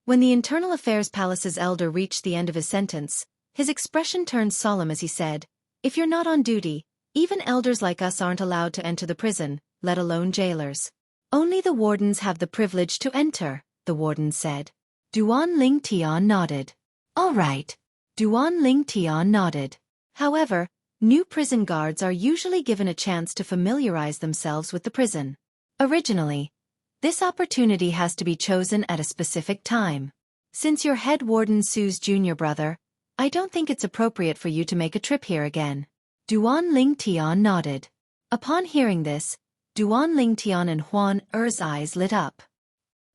When the Internal Affairs Palace's elder reached the end of his sentence, his expression turned solemn as he said, "If you're not on duty, even elders like us aren't allowed to enter the prison, let alone jailers. Only the wardens have the privilege to enter," the warden said. Duan Ling Tian nodded. "All right." Duan Ling Tian nodded. However, new prison guards are usually given a chance to familiarize themselves with the prison. Originally, this opportunity has to be chosen at a specific time. Since you're head warden Sue's junior brother, I don't think it's appropriate for you to make a trip here again. Duan Ling Tian nodded. Upon hearing this, Duan Ling Tian and Huan Er's eyes lit up.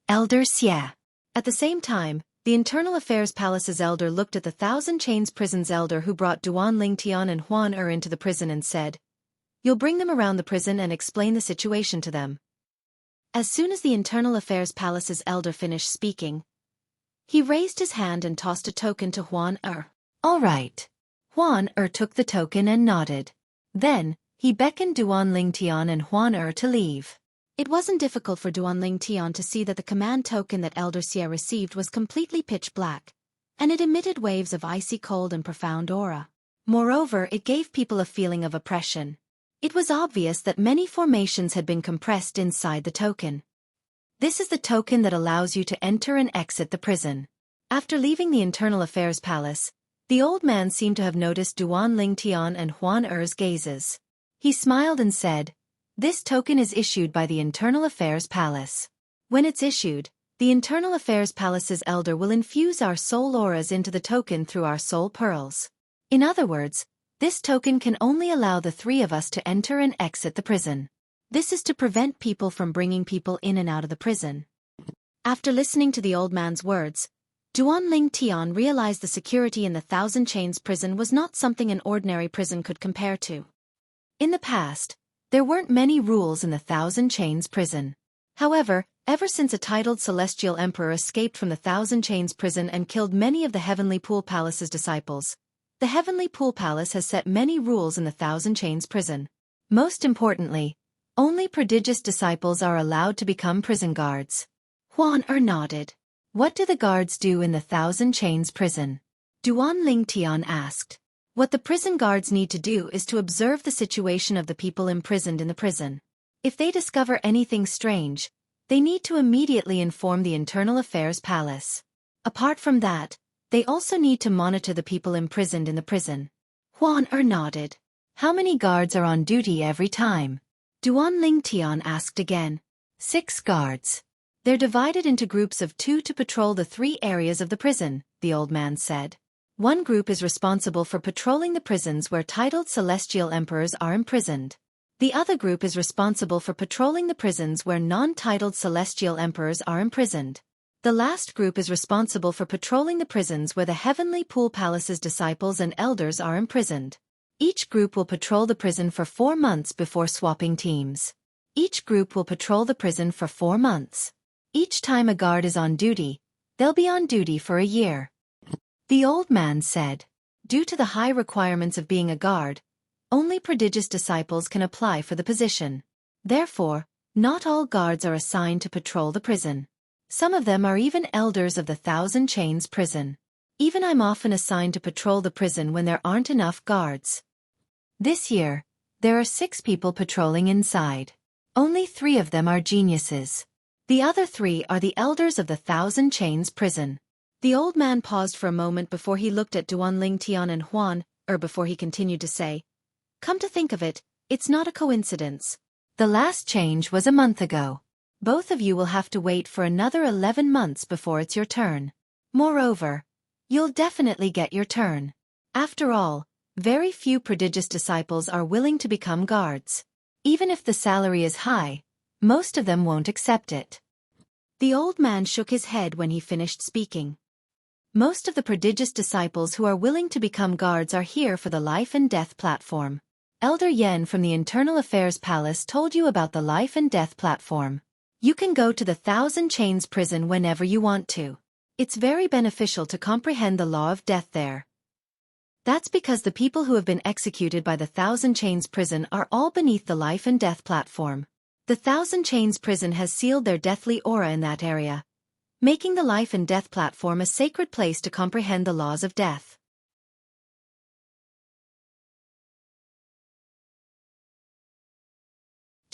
Elder Xie. At the same time, the Internal Affairs Palace's elder looked at the Thousand Chains prison's elder who brought Duan Ling Tian and Huan Er into the prison and said, "You'll bring them around the prison and explain the situation to them." As soon as the Internal Affairs Palace's elder finished speaking, he raised his hand and tossed a token to Huan Er. "All right." Huan Er took the token and nodded. Then, he beckoned Duan Ling Tian and Huan Er to leave. It wasn't difficult for Duan Ling Tian to see that the command token that Elder Xie received was completely pitch black, and it emitted waves of icy cold and profound aura. Moreover, it gave people a feeling of oppression. It was obvious that many formations had been compressed inside the token. This is the token that allows you to enter and exit the prison. After leaving the Internal Affairs Palace, the old man seemed to have noticed Duan Ling Tian and Huan Er's gazes. He smiled and said, "This token is issued by the Internal Affairs Palace. When it's issued, the Internal Affairs Palace's elder will infuse our soul auras into the token through our soul pearls. In other words, this token can only allow the three of us to enter and exit the prison. This is to prevent people from bringing people in and out of the prison." After listening to the old man's words, Duan Ling Tian realized the security in the Thousand Chains prison was not something an ordinary prison could compare to. In the past, there weren't many rules in the Thousand Chains prison. However, ever since a titled celestial emperor escaped from the Thousand Chains prison and killed many of the Heavenly Pool Palace's disciples, the Heavenly Pool Palace has set many rules in the Thousand Chains prison. Most importantly, only prodigious disciples are allowed to become prison guards. Huan Er nodded. "What do the guards do in the Thousand Chains prison?" Duan Ling Tian asked. "What the prison guards need to do is to observe the situation of the people imprisoned in the prison. If they discover anything strange, they need to immediately inform the Internal Affairs Palace. Apart from that, they also need to monitor the people imprisoned in the prison." Huan Er nodded. "How many guards are on duty every time?" Duan Ling Tian asked again. 6 guards. They're divided into groups of 2 to patrol the 3 areas of the prison, the old man said. One group is responsible for patrolling the prisons where titled celestial emperors are imprisoned. The other group is responsible for patrolling the prisons where non-titled celestial emperors are imprisoned. The last group is responsible for patrolling the prisons where the Heavenly Pool Palace's disciples and elders are imprisoned. Each group will patrol the prison for 4 months before swapping teams. Each group will patrol the prison for 4 months. Each time a guard is on duty, they'll be on duty for a year. The old man said, "Due to the high requirements of being a guard, only prodigious disciples can apply for the position. Therefore, not all guards are assigned to patrol the prison. Some of them are even elders of the Thousand Chains prison. Even I'm often assigned to patrol the prison when there aren't enough guards. This year, there are 6 people patrolling inside. Only 3 of them are geniuses. The other 3 are the elders of the Thousand Chains prison." The old man paused for a moment before he looked at Duan Ling Tian and Huan Er before he continued to say, "Come to think of it, it's not a coincidence. The last change was a month ago. Both of you will have to wait for another 11 months before it's your turn. Moreover, you'll definitely get your turn. After all, very few prodigious disciples are willing to become guards. Even if the salary is high, most of them won't accept it." The old man shook his head when he finished speaking. Most of the prodigious disciples who are willing to become guards are here for the life and death platform. Elder Yen from the Internal Affairs Palace told you about the life and death platform. You can go to the Thousand Chains prison whenever you want to. It's very beneficial to comprehend the law of death there. That's because the people who have been executed by the Thousand Chains prison are all beneath the life and death platform. The Thousand Chains prison has sealed their deathly aura in that area, making the life and death platform a sacred place to comprehend the laws of death.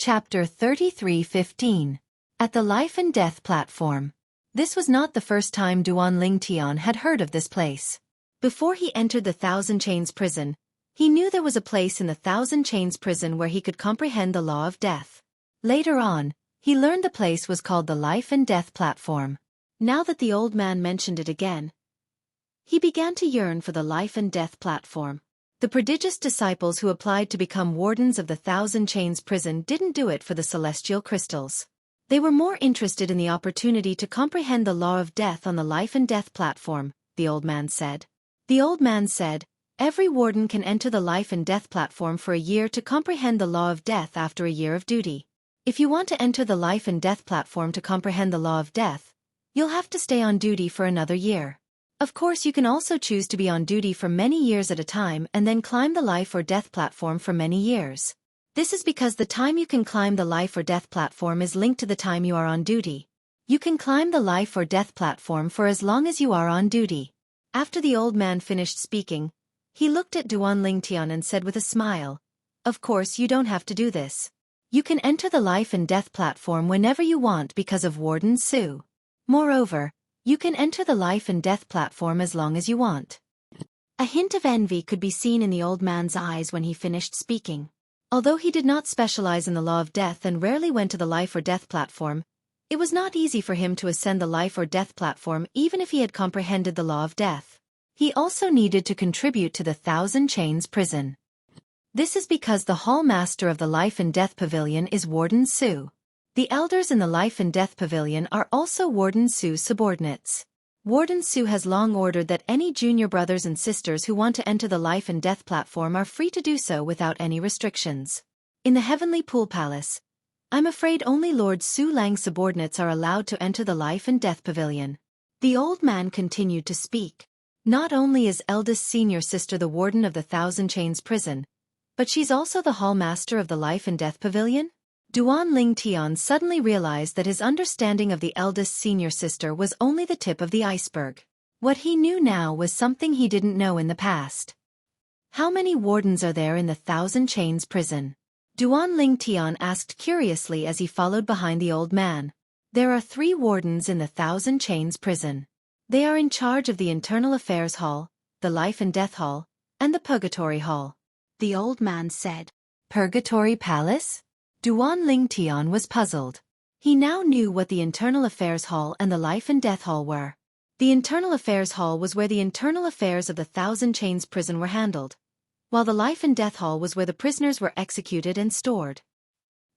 Chapter 33:15. At the Life and Death Platform. This was not the first time Duan Lingtian had heard of this place. Before he entered the Thousand Chains prison, he knew there was a place in the Thousand Chains prison where he could comprehend the law of death. Later on, he learned the place was called the Life and Death Platform. Now that the old man mentioned it again, he began to yearn for the Life and Death Platform. The prodigious disciples who applied to become wardens of the Thousand Chains prison didn't do it for the celestial crystals. They were more interested in the opportunity to comprehend the law of death on the Life and Death Platform, the old man said. The old man said, every warden can enter the Life and Death Platform for a year to comprehend the law of death after a year of duty. If you want to enter the Life and Death Platform to comprehend the law of death, you'll have to stay on duty for another year. Of course, you can also choose to be on duty for many years at a time and then climb the life or death platform for many years. This is because the time you can climb the life or death platform is linked to the time you are on duty. You can climb the life or death platform for as long as you are on duty. After the old man finished speaking, he looked at Duan Lingtian and said with a smile, of course you don't have to do this. You can enter the life and death platform whenever you want because of Warden Su. Moreover, you can enter the life and death platform as long as you want. A hint of envy could be seen in the old man's eyes when he finished speaking. Although he did not specialize in the law of death and rarely went to the life or death platform, it was not easy for him to ascend the life or death platform even if he had comprehended the law of death. He also needed to contribute to the Thousand Chains prison. This is because the hall master of the Life and Death Pavilion is Warden Su. The elders in the Life and Death Pavilion are also Warden Su's subordinates. Warden Su has long ordered that any junior brothers and sisters who want to enter the Life and Death platform are free to do so without any restrictions. In the Heavenly Pool Palace, I'm afraid only Lord Su Lang's subordinates are allowed to enter the Life and Death Pavilion. The old man continued to speak. Not only is eldest senior sister the warden of the Thousand Chains prison, but she's also the hall master of the Life and Death Pavilion? Duan Lingtian suddenly realized that his understanding of the eldest senior sister was only the tip of the iceberg. What he knew now was something he didn't know in the past. How many wardens are there in the Thousand Chains prison? Duan Lingtian asked curiously as he followed behind the old man. There are 3 wardens in the Thousand Chains prison. They are in charge of the Internal Affairs Hall, the Life and Death Hall, and the Purgatory Hall. The old man said. Purgatory Palace? Duan Lingtian was puzzled. He now knew what the Internal Affairs Hall and the Life and Death Hall were. The Internal Affairs Hall was where the internal affairs of the Thousand Chains prison were handled, while the Life and Death Hall was where the prisoners were executed and stored.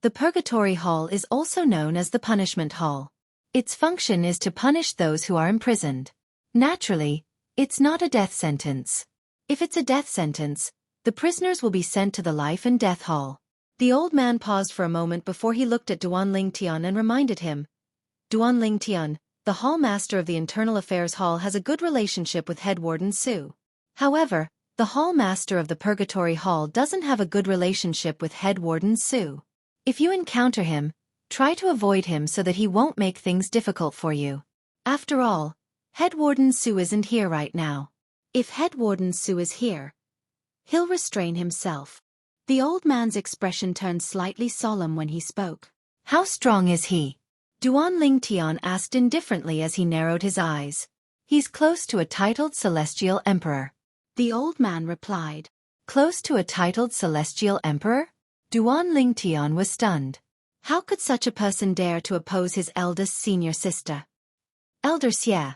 The Purgatory Hall is also known as the Punishment Hall. Its function is to punish those who are imprisoned. Naturally, it's not a death sentence. If it's a death sentence, the prisoners will be sent to the Life and Death Hall. The old man paused for a moment before he looked at Duan Lingtian and reminded him. Duan Lingtian, the hall master of the Internal Affairs Hall, has a good relationship with Head Warden Su. However, the hall master of the Purgatory Hall doesn't have a good relationship with Head Warden Su. If you encounter him, try to avoid him so that he won't make things difficult for you. After all, Head Warden Su isn't here right now. If Head Warden Su is here, he'll restrain himself. The old man's expression turned slightly solemn when he spoke. How strong is he? Duan Lingtian asked indifferently as he narrowed his eyes. He's close to a titled Celestial Emperor. The old man replied. Close to a titled Celestial Emperor? Duan Lingtian was stunned. How could such a person dare to oppose his eldest senior sister? Elder Xie,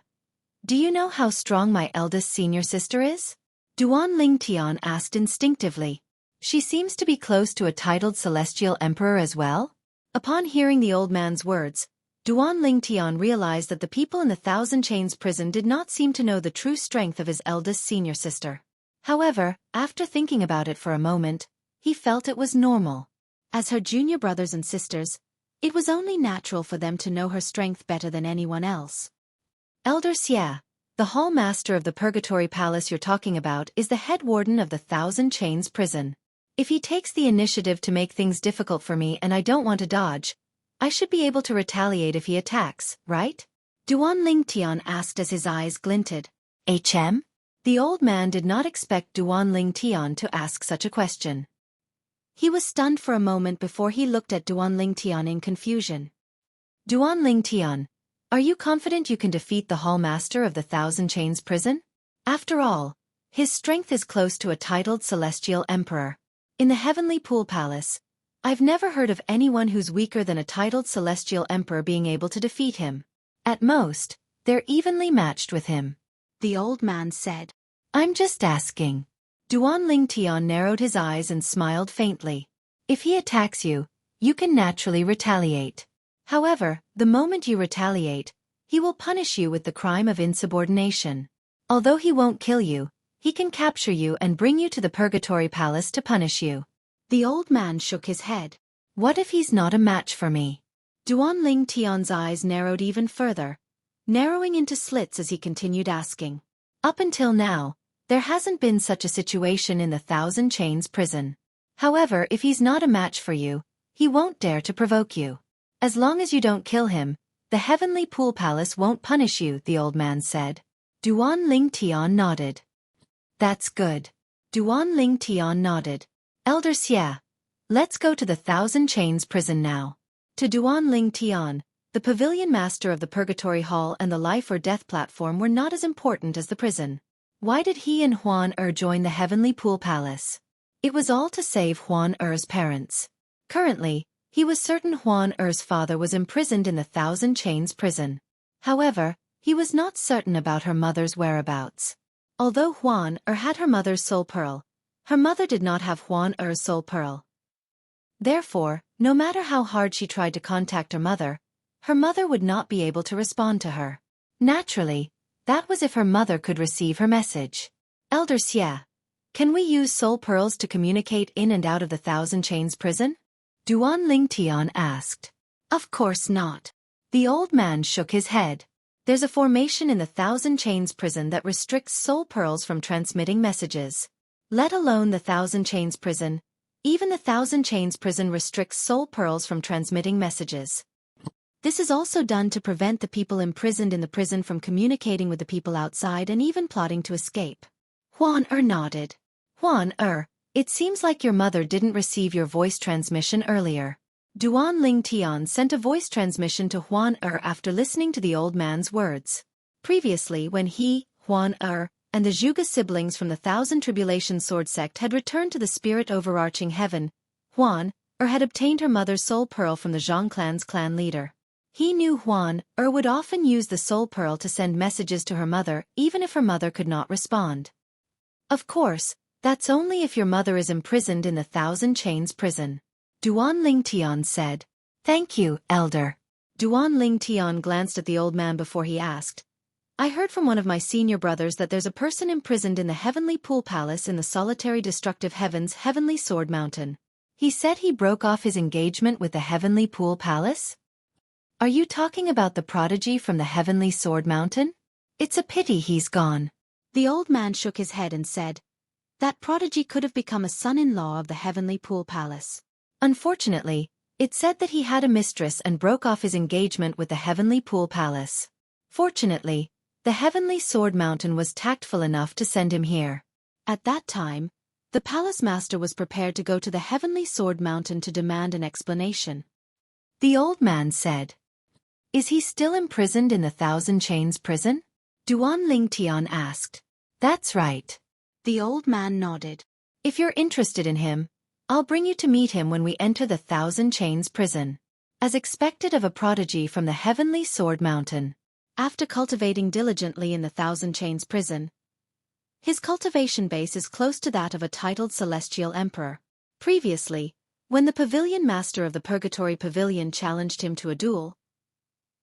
do you know how strong my eldest senior sister is? Duan Lingtian asked instinctively. She seems to be close to a titled Celestial Emperor as well? Upon hearing the old man's words, Duan Lingtian realized that the people in the Thousand Chains prison did not seem to know the true strength of his eldest senior sister. However, after thinking about it for a moment, he felt it was normal. As her junior brothers and sisters, it was only natural for them to know her strength better than anyone else. Elder Xie, the hall master of the Purgatory Palace you're talking about, is the head warden of the Thousand Chains prison. If he takes the initiative to make things difficult for me and I don't want to dodge, I should be able to retaliate if he attacks, right? Duan Lingtian asked as his eyes glinted. HM? The old man did not expect Duan Lingtian to ask such a question. He was stunned for a moment before he looked at Duan Lingtian in confusion. Duan Lingtian, are you confident you can defeat the hall master of the Thousand Chains prison? After all, his strength is close to a titled celestial emperor. In the Heavenly Pool Palace, I've never heard of anyone who's weaker than a titled celestial emperor being able to defeat him. At most, they're evenly matched with him. The old man said. I'm just asking. Duan Lingtian narrowed his eyes and smiled faintly. If he attacks you, you can naturally retaliate. However, the moment you retaliate, he will punish you with the crime of insubordination. Although he won't kill you, he can capture you and bring you to the Purgatory Palace to punish you. The old man shook his head. What if he's not a match for me? Duan Lingtian's eyes narrowed even further, narrowing into slits as he continued asking. Up until now, there hasn't been such a situation in the Thousand Chains prison. However, if he's not a match for you, he won't dare to provoke you. As long as you don't kill him, the Heavenly Pool Palace won't punish you, the old man said. Duan Lingtian nodded. That's good. Duan Lingtian nodded. Elder Xie, let's go to the Thousand Chains prison now. To Duan Lingtian, the pavilion master of the Purgatory Hall and the life or death platform were not as important as the prison. Why did he and Huan join the Heavenly Pool Palace? It was all to save Huan parents. Currently, he was certain Huan father was imprisoned in the Thousand Chains prison. However, he was not certain about her mother's whereabouts. Although Huan had her mother's soul pearl, her mother did not have Huan soul pearl. Therefore, no matter how hard she tried to contact her mother would not be able to respond to her. Naturally, that was if her mother could receive her message. Elder Xie, can we use soul pearls to communicate in and out of the Thousand Chains prison? Duan Lingtian asked. Of course not. The old man shook his head. There's a formation in the Thousand Chains prison that restricts soul pearls from transmitting messages. Let alone the Thousand Chains prison, even the Thousand Chains prison restricts soul pearls from transmitting messages. This is also done to prevent the people imprisoned in the prison from communicating with the people outside and even plotting to escape. Huan nodded. Huan it seems like your mother didn't receive your voice transmission earlier. Duan Lingtian sent a voice transmission to Huan after listening to the old man's words. Previously, when he, Huan and the Xueqi siblings from the Thousand Tribulation Sword Sect had returned to the spirit overarching heaven, Huan had obtained her mother's soul pearl from the Zhang clan's clan leader. He knew Huan would often use the soul pearl to send messages to her mother even if her mother could not respond. Of course, that's only if your mother is imprisoned in the Thousand Chains prison. Duan Lingtian said. Thank you, Elder. Duan Lingtian glanced at the old man before he asked. I heard from one of my senior brothers that there's a person imprisoned in the Heavenly Pool Palace in the solitary destructive heavens Heavenly Sword Mountain. He said he broke off his engagement with the Heavenly Pool Palace? Are you talking about the prodigy from the Heavenly Sword Mountain? It's a pity he's gone. The old man shook his head and said, that prodigy could have become a son-in-law of the Heavenly Pool Palace. Unfortunately, it said that he had a mistress and broke off his engagement with the Heavenly Pool Palace. Fortunately, the Heavenly Sword Mountain was tactful enough to send him here. At that time, the palace master was prepared to go to the Heavenly Sword Mountain to demand an explanation. The old man said. Is he still imprisoned in the Thousand Chains prison? Duan Lingtian asked. That's right. The old man nodded. If you're interested in him, I'll bring you to meet him when we enter the Thousand Chains prison. As expected of a prodigy from the Heavenly Sword Mountain. After cultivating diligently in the Thousand Chains prison, his cultivation base is close to that of a titled celestial emperor. Previously, when the pavilion master of the Purgatory Pavilion challenged him to a duel,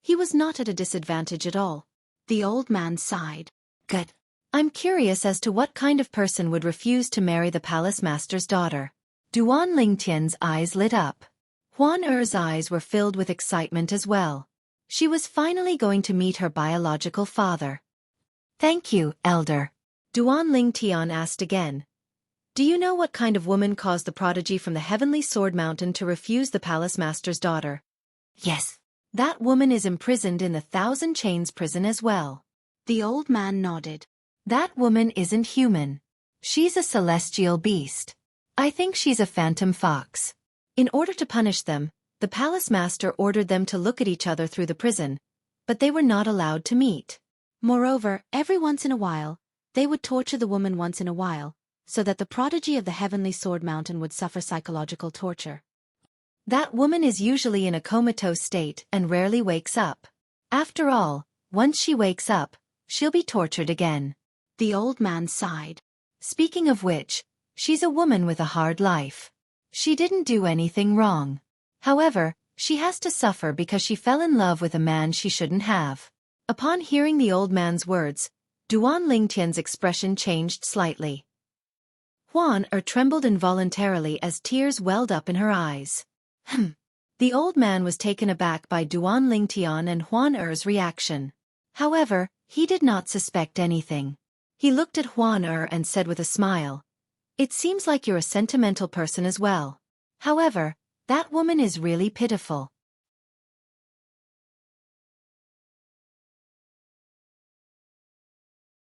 he was not at a disadvantage at all. The old man sighed. Good. I'm curious as to what kind of person would refuse to marry the palace master's daughter. Duan Lingtian's eyes lit up. Huan Er's eyes were filled with excitement as well. She was finally going to meet her biological father. Thank you, Elder. Duan Lingtian asked again. Do you know what kind of woman caused the prodigy from the heavenly sword mountain to refuse the palace master's daughter? Yes. That woman is imprisoned in the Thousand Chains prison as well. The old man nodded. That woman isn't human. She's a celestial beast. I think she's a phantom fox. In order to punish them, the palace master ordered them to look at each other through the prison, but they were not allowed to meet. Moreover, every once in a while, they would torture the woman once in a while, so that the prodigy of the heavenly sword mountain would suffer psychological torture. That woman is usually in a comatose state and rarely wakes up. After all, once she wakes up, she'll be tortured again. The old man sighed. Speaking of which, she's a woman with a hard life. She didn't do anything wrong. However, she has to suffer because she fell in love with a man she shouldn't have. Upon hearing the old man's words, Duan Lingtian's expression changed slightly. Huan Er trembled involuntarily as tears welled up in her eyes. The old man was taken aback by Duan Lingtian and Huan Er's reaction. However, he did not suspect anything. He looked at Huan Er and said with a smile, "It seems like you're a sentimental person as well. However, that woman is really pitiful."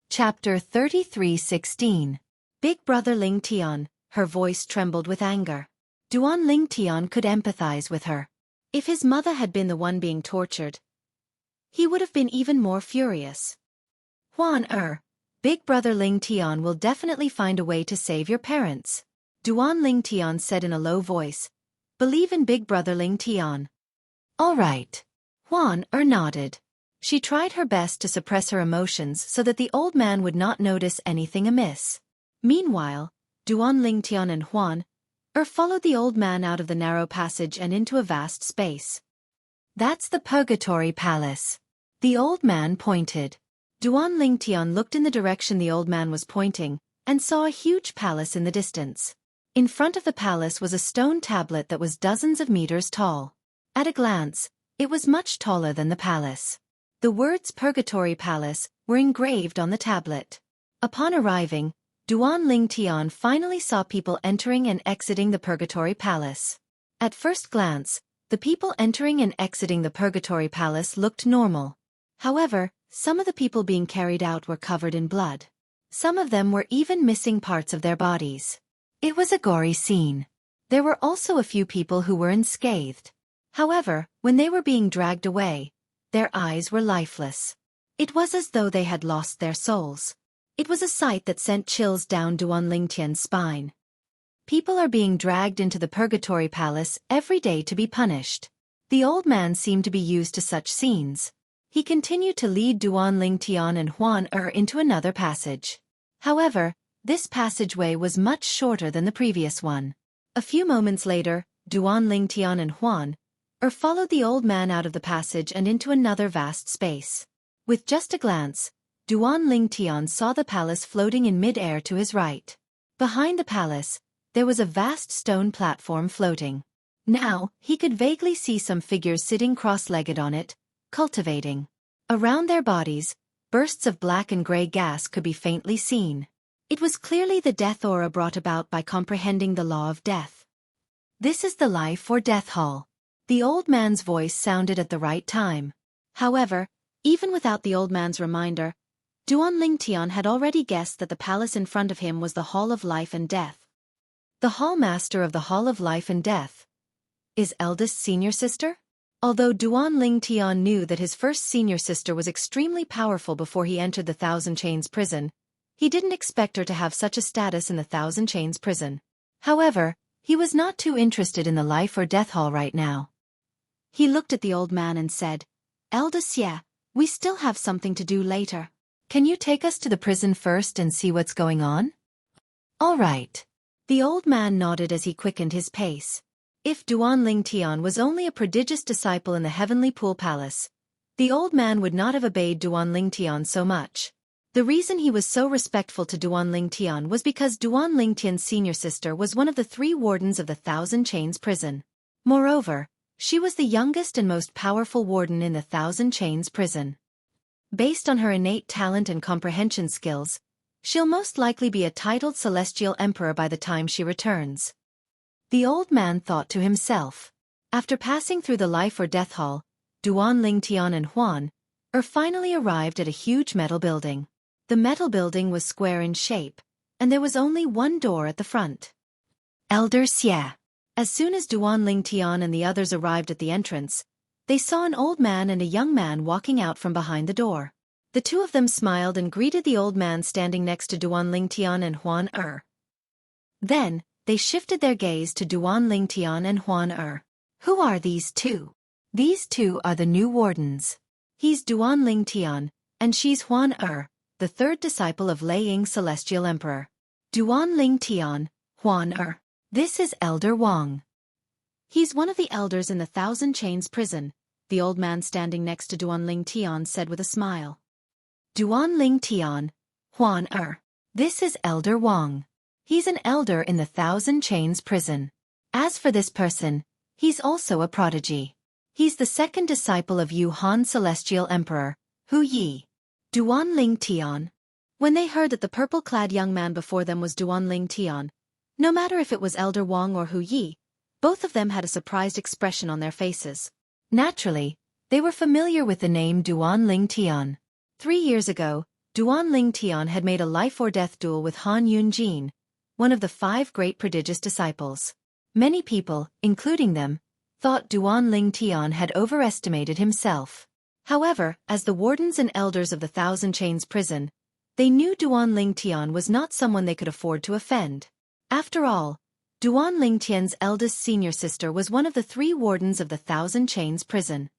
Chapter 33:16. Big Brother Lingtian, her voice trembled with anger. Duan Lingtian could empathize with her. If his mother had been the one being tortured, he would have been even more furious. Huan Er, Big Brother Lingtian will definitely find a way to save your parents. Duan Lingtian said in a low voice. Believe in Big Brother Lingtian. All right. Huan Er nodded. She tried her best to suppress her emotions so that the old man would not notice anything amiss. Meanwhile, Duan Lingtian and Huan Er followed the old man out of the narrow passage and into a vast space. That's the Purgatory Palace. The old man pointed. Duan Lingtian looked in the direction the old man was pointing, and saw a huge palace in the distance. In front of the palace was a stone tablet that was dozens of meters tall. At a glance, it was much taller than the palace. The words Purgatory Palace were engraved on the tablet. Upon arriving, Duan Lingtian finally saw people entering and exiting the Purgatory Palace. At first glance, the people entering and exiting the Purgatory Palace looked normal. However, some of the people being carried out were covered in blood. Some of them were even missing parts of their bodies. It was a gory scene. There were also a few people who were unscathed. However, when they were being dragged away, their eyes were lifeless. It was as though they had lost their souls. It was a sight that sent chills down Duan Lingtian's spine. People are being dragged into the Purgatory Palace every day to be punished. The old man seemed to be used to such scenes. He continued to lead Duan Lingtian and Huan Er into another passage. However, this passageway was much shorter than the previous one. A few moments later, Duan Lingtian and Huan Er followed the old man out of the passage and into another vast space. With just a glance, Duan Lingtian saw the palace floating in mid-air to his right. Behind the palace, there was a vast stone platform floating. Now, he could vaguely see some figures sitting cross-legged on it, cultivating. Around their bodies, bursts of black and gray gas could be faintly seen. It was clearly the death aura brought about by comprehending the law of death. This is the life or death hall. The old man's voice sounded at the right time. However, even without the old man's reminder, Duan Lingtian had already guessed that the palace in front of him was the Hall of Life and Death. The Hall Master of the Hall of Life and Death is eldest senior sister? Although Duan Lingtian knew that his first senior sister was extremely powerful before he entered the Thousand Chains prison, he didn't expect her to have such a status in the Thousand Chains prison. However, he was not too interested in the life or death hall right now. He looked at the old man and said, "Eldest, yeah, we still have something to do later. Can you take us to the prison first and see what's going on?" "All right." The old man nodded as he quickened his pace. If Duan Lingtian was only a prodigious disciple in the Heavenly Pool Palace, the old man would not have obeyed Duan Lingtian so much. The reason he was so respectful to Duan Lingtian was because Duan Lingtian's senior sister was one of the 3 wardens of the Thousand Chains prison. Moreover, she was the youngest and most powerful warden in the Thousand Chains prison. Based on her innate talent and comprehension skills, she'll most likely be a titled celestial emperor by the time she returns. The old man thought to himself. After passing through the life or death hall, Duan Lingtian and Huan finally arrived at a huge metal building. The metal building was square in shape, and there was only one door at the front. Elder Xie. As soon as Duan Lingtian and the others arrived at the entrance, they saw an old man and a young man walking out from behind the door. The 2 of them smiled and greeted the old man standing next to Duan Lingtian and Huan. Then, they shifted their gaze to Duan Lingtian and Huan. Who are these 2? These 2 are the new wardens. He's Duan Lingtian, and she's Huan, the 3rd disciple of Lei Ying Celestial Emperor. Duan Lingtian, Huan. This is Elder Wang. He's one of the elders in the Thousand Chains prison, the old man standing next to Duan Lingtian said with a smile. Duan Lingtian, Huan. This is Elder Wang. He's an elder in the Thousand Chains prison. As for this person, he's also a prodigy. He's the 2nd disciple of Yu Han Celestial Emperor, Hu Yi. Duan Lingtian. When they heard that the purple-clad young man before them was Duan Lingtian, no matter if it was Elder Wang or Hu Yi, both of them had a surprised expression on their faces. Naturally, they were familiar with the name Duan Lingtian. 3 years ago, Duan Lingtian had made a life-or-death duel with Han Yunjin, one of the 5 great prodigious disciples. Many people, including them, thought Duan Lingtian had overestimated himself. However, as the wardens and elders of the Thousand Chains prison, they knew Duan Lingtian was not someone they could afford to offend. After all, Duan Lingtian's eldest senior sister was one of the 3 wardens of the Thousand Chains prison.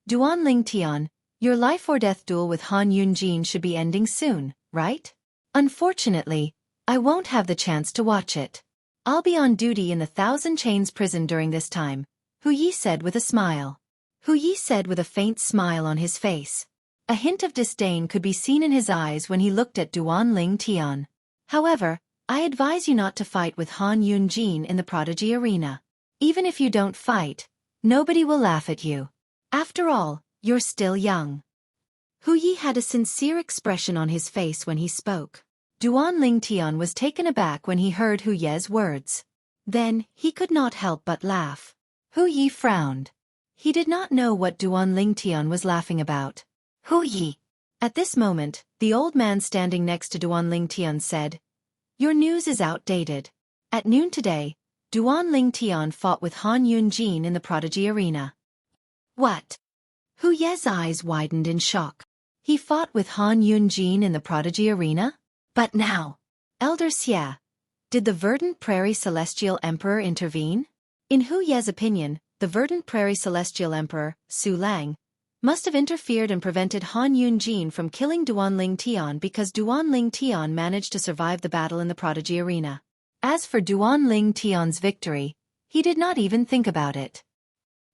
Duan Lingtian, your life-or-death duel with Han Yunjin should be ending soon, right? Unfortunately, I won't have the chance to watch it. I'll be on duty in the Thousand Chains prison during this time, Hu Yi said with a smile. Hu Yi said with a faint smile on his face. A hint of disdain could be seen in his eyes when he looked at Duan Lingtian. However, I advise you not to fight with Han Yunjin in the prodigy arena. Even if you don't fight, nobody will laugh at you. After all, you're still young. Hu Yi had a sincere expression on his face when he spoke. Duan Lingtian was taken aback when he heard Hu Ye's words. Then, he could not help but laugh. Hu Yi frowned. He did not know what Duan Lingtian was laughing about. Hu Yi. At this moment, the old man standing next to Duan Lingtian said, Your news is outdated. At noon today, Duan Lingtian fought with Han Yunjin in the prodigy arena. What? Hu Ye's eyes widened in shock. He fought with Han Yunjin in the prodigy arena? But now, Elder Xie, did the Verdant Prairie Celestial Emperor intervene? In Hu Ye's opinion, the Verdant Prairie Celestial Emperor, Su Lang, must have interfered and prevented Han Yunjin from killing Duan Lingtian because Duan Lingtian managed to survive the battle in the prodigy arena. As for Duan Lingtian's victory, he did not even think about it.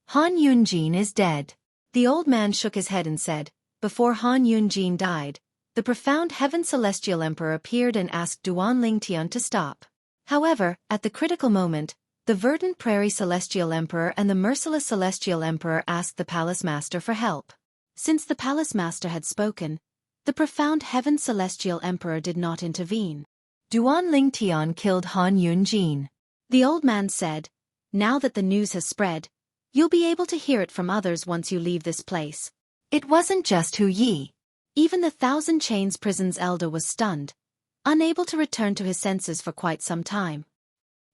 Han Yunjin is dead. The old man shook his head and said, before Han Yunjin died, the profound Heaven Celestial Emperor appeared and asked Duan Lingtian to stop. However, at the critical moment, the Verdant Prairie Celestial Emperor and the Merciless Celestial Emperor asked the Palace Master for help. Since the Palace Master had spoken, the profound Heaven Celestial Emperor did not intervene. Duan Lingtian killed Han Yunjin. The old man said, Now that the news has spread, you'll be able to hear it from others once you leave this place. It wasn't just Hu Yi. Even the Thousand Chains prison's elder was stunned, unable to return to his senses for quite some time.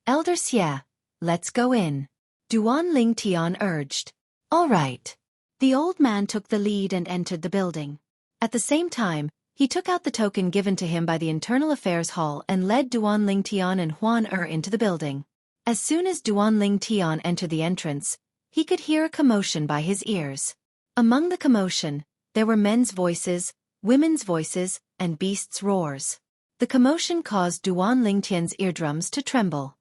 Elder Xie, let's go in. Duan Lingtian urged. All right. The old man took the lead and entered the building. At the same time, he took out the token given to him by the Internal Affairs Hall and led Duan Lingtian and Huan into the building. As soon as Duan Lingtian entered the entrance, he could hear a commotion by his ears. Among the commotion, there were men's voices, women's voices, and beasts' roars. The commotion caused Duan Lingtian's eardrums to tremble.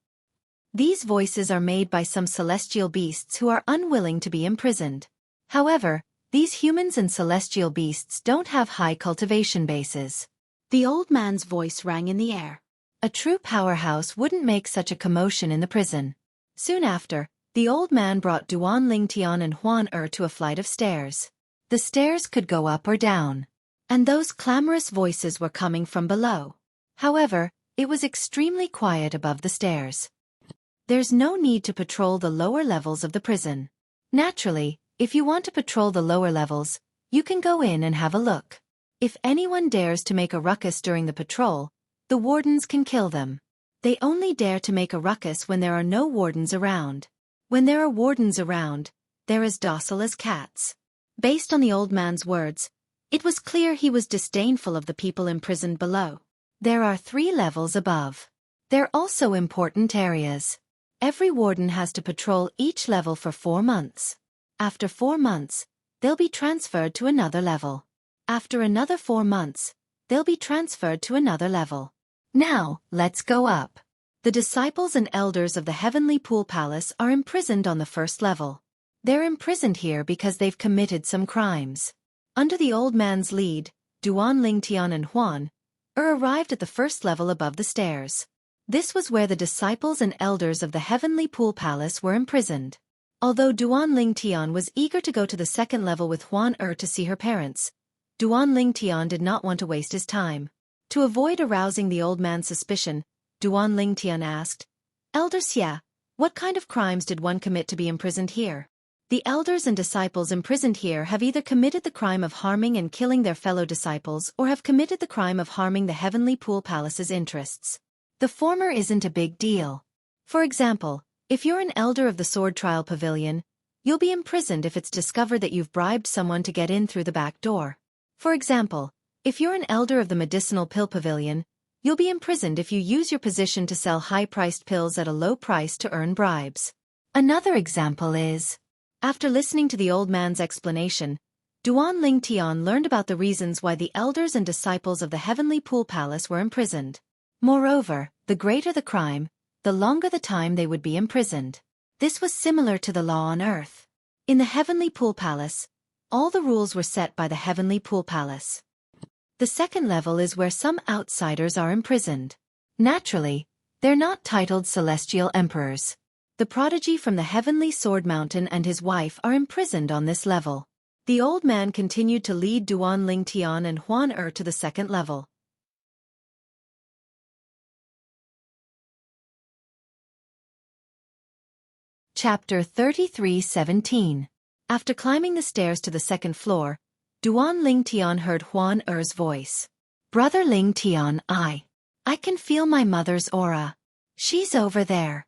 These voices are made by some celestial beasts who are unwilling to be imprisoned. However, these humans and celestial beasts don't have high cultivation bases. The old man's voice rang in the air. A true powerhouse wouldn't make such a commotion in the prison. Soon after, the old man brought Duan Lingtian and Huan to a flight of stairs. The stairs could go up or down. And those clamorous voices were coming from below. However, it was extremely quiet above the stairs. There's no need to patrol the lower levels of the prison. Naturally, if you want to patrol the lower levels, you can go in and have a look. If anyone dares to make a ruckus during the patrol, the wardens can kill them. They only dare to make a ruckus when there are no wardens around. When there are wardens around, they're as docile as cats. Based on the old man's words, it was clear he was disdainful of the people imprisoned below. There are 3 levels above. They're also important areas. Every warden has to patrol each level for 4 months. After 4 months, they'll be transferred to another level. After another 4 months, they'll be transferred to another level. Now, let's go up. The disciples and elders of the Heavenly Pool Palace are imprisoned on the first level. They're imprisoned here because they've committed some crimes. Under the old man's lead, Duan Lingtian and Huan arrived at the first level above the stairs. This was where the disciples and elders of the Heavenly Pool Palace were imprisoned. Although Duan Lingtian was eager to go to the second level with Huan to see her parents, Duan Lingtian did not want to waste his time. To avoid arousing the old man's suspicion, Duan Lingtian asked, "Elder Xie, what kind of crimes did one commit to be imprisoned here?" The elders and disciples imprisoned here have either committed the crime of harming and killing their fellow disciples or have committed the crime of harming the Heavenly Pool Palace's interests. The former isn't a big deal. For example, if you're an elder of the Sword Trial Pavilion, you'll be imprisoned if it's discovered that you've bribed someone to get in through the back door. For example, if you're an elder of the Medicinal Pill Pavilion, you'll be imprisoned if you use your position to sell high-priced pills at a low price to earn bribes. Another example is, after listening to the old man's explanation, Duan Lingtian learned about the reasons why the elders and disciples of the Heavenly Pool Palace were imprisoned. Moreover, the greater the crime, the longer the time they would be imprisoned. This was similar to the law on Earth. In the Heavenly Pool Palace, all the rules were set by the Heavenly Pool Palace. The second level is where some outsiders are imprisoned. Naturally, they're not titled Celestial Emperors. The prodigy from the Heavenly Sword Mountain and his wife are imprisoned on this level. The old man continued to lead Duan Lingtian and Huan to the second level. Chapter 33:17. After climbing the stairs to the second floor, Duan Lingtian heard Huan voice. "Brother Lingtian, I can feel my mother's aura. She's over there."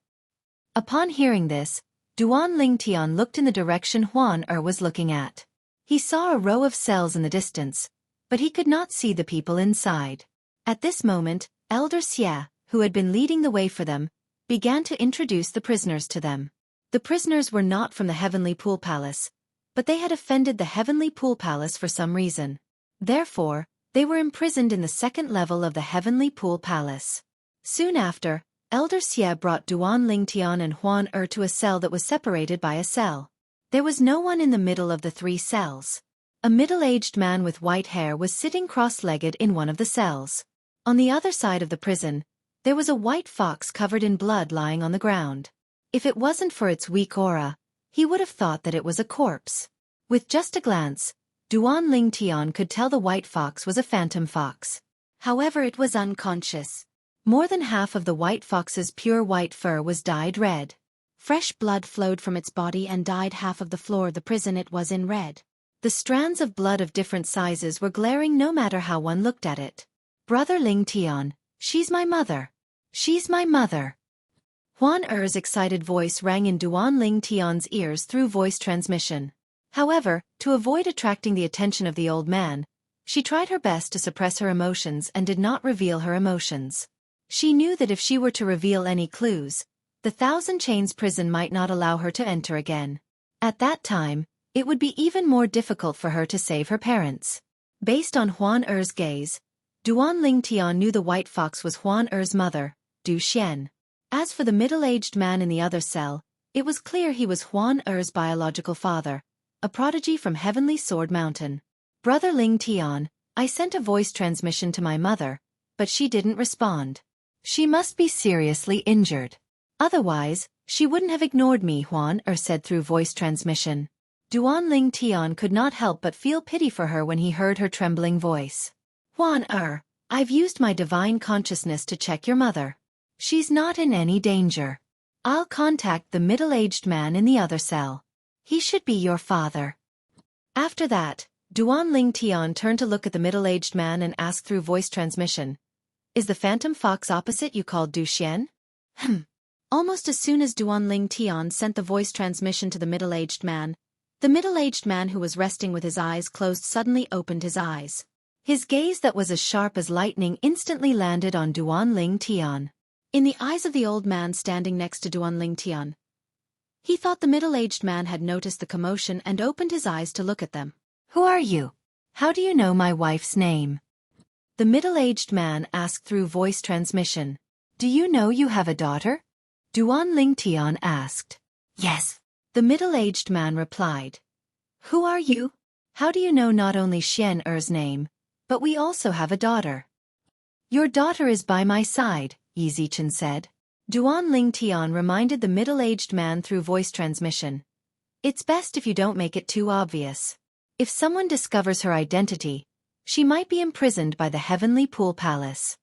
Upon hearing this, Duan Lingtian looked in the direction Huan was looking at. He saw a row of cells in the distance, but he could not see the people inside. At this moment, Elder Xie, who had been leading the way for them, began to introduce the prisoners to them. The prisoners were not from the Heavenly Pool Palace, but they had offended the Heavenly Pool Palace for some reason. Therefore, they were imprisoned in the second level of the Heavenly Pool Palace. Soon after, Elder Xie brought Duan Lingtian and Huan to a cell that was separated by a cell. There was no one in the middle of the 3 cells. A middle-aged man with white hair was sitting cross-legged in one of the cells. On the other side of the prison, there was a white fox covered in blood lying on the ground. If it wasn't for its weak aura, he would have thought that it was a corpse. With just a glance, Duan Lingtian could tell the white fox was a phantom fox. However, it was unconscious. More than half of the white fox's pure white fur was dyed red. Fresh blood flowed from its body and dyed half of the floor of the prison it was in red. The strands of blood of different sizes were glaring no matter how one looked at it. "Brother Lingtian, she's my mother. She's my mother." Huan excited voice rang in Duan Lingtian's ears through voice transmission. However, to avoid attracting the attention of the old man, she tried her best to suppress her emotions and did not reveal her emotions. She knew that if she were to reveal any clues, the Thousand Chains prison might not allow her to enter again. At that time, it would be even more difficult for her to save her parents. Based on Huan gaze, Duan Lingtian knew the white fox was Huan mother, Du Xian. As for the middle-aged man in the other cell, it was clear he was Huan biological father, a prodigy from Heavenly Sword Mountain. "Brother Lingtian, I sent a voice transmission to my mother, but she didn't respond. She must be seriously injured. Otherwise, she wouldn't have ignored me, Huan said through voice transmission. Duanling Tian could not help but feel pity for her when he heard her trembling voice. Huan I've used my divine consciousness to check your mother. She's not in any danger. I'll contact the middle-aged man in the other cell. He should be your father. After that, Duanling Tian turned to look at the middle-aged man and asked through voice transmission, "Is the phantom fox opposite you called Du Xian?" Almost as soon as Duanling Tian sent the voice transmission to the middle-aged man, the middle-aged man who was resting with his eyes closed suddenly opened his eyes. His gaze that was as sharp as lightning instantly landed on Duanling Tian. In the eyes of the old man standing next to Duanling Tian, he thought the middle-aged man had noticed the commotion and opened his eyes to look at them. "Who are you? How do you know my wife's name?" The middle-aged man asked through voice transmission. "Do you know you have a daughter?" Duanling Tian asked. "Yes." The middle-aged man replied. "Who are you? How do you know not only Xian Er's name, but we also have a daughter?" "Your daughter is by my side," Yi Zichen said. Duanling Tian reminded the middle-aged man through voice transmission. "It's best if you don't make it too obvious. If someone discovers her identity, she might be imprisoned by the Heavenly Pool Palace."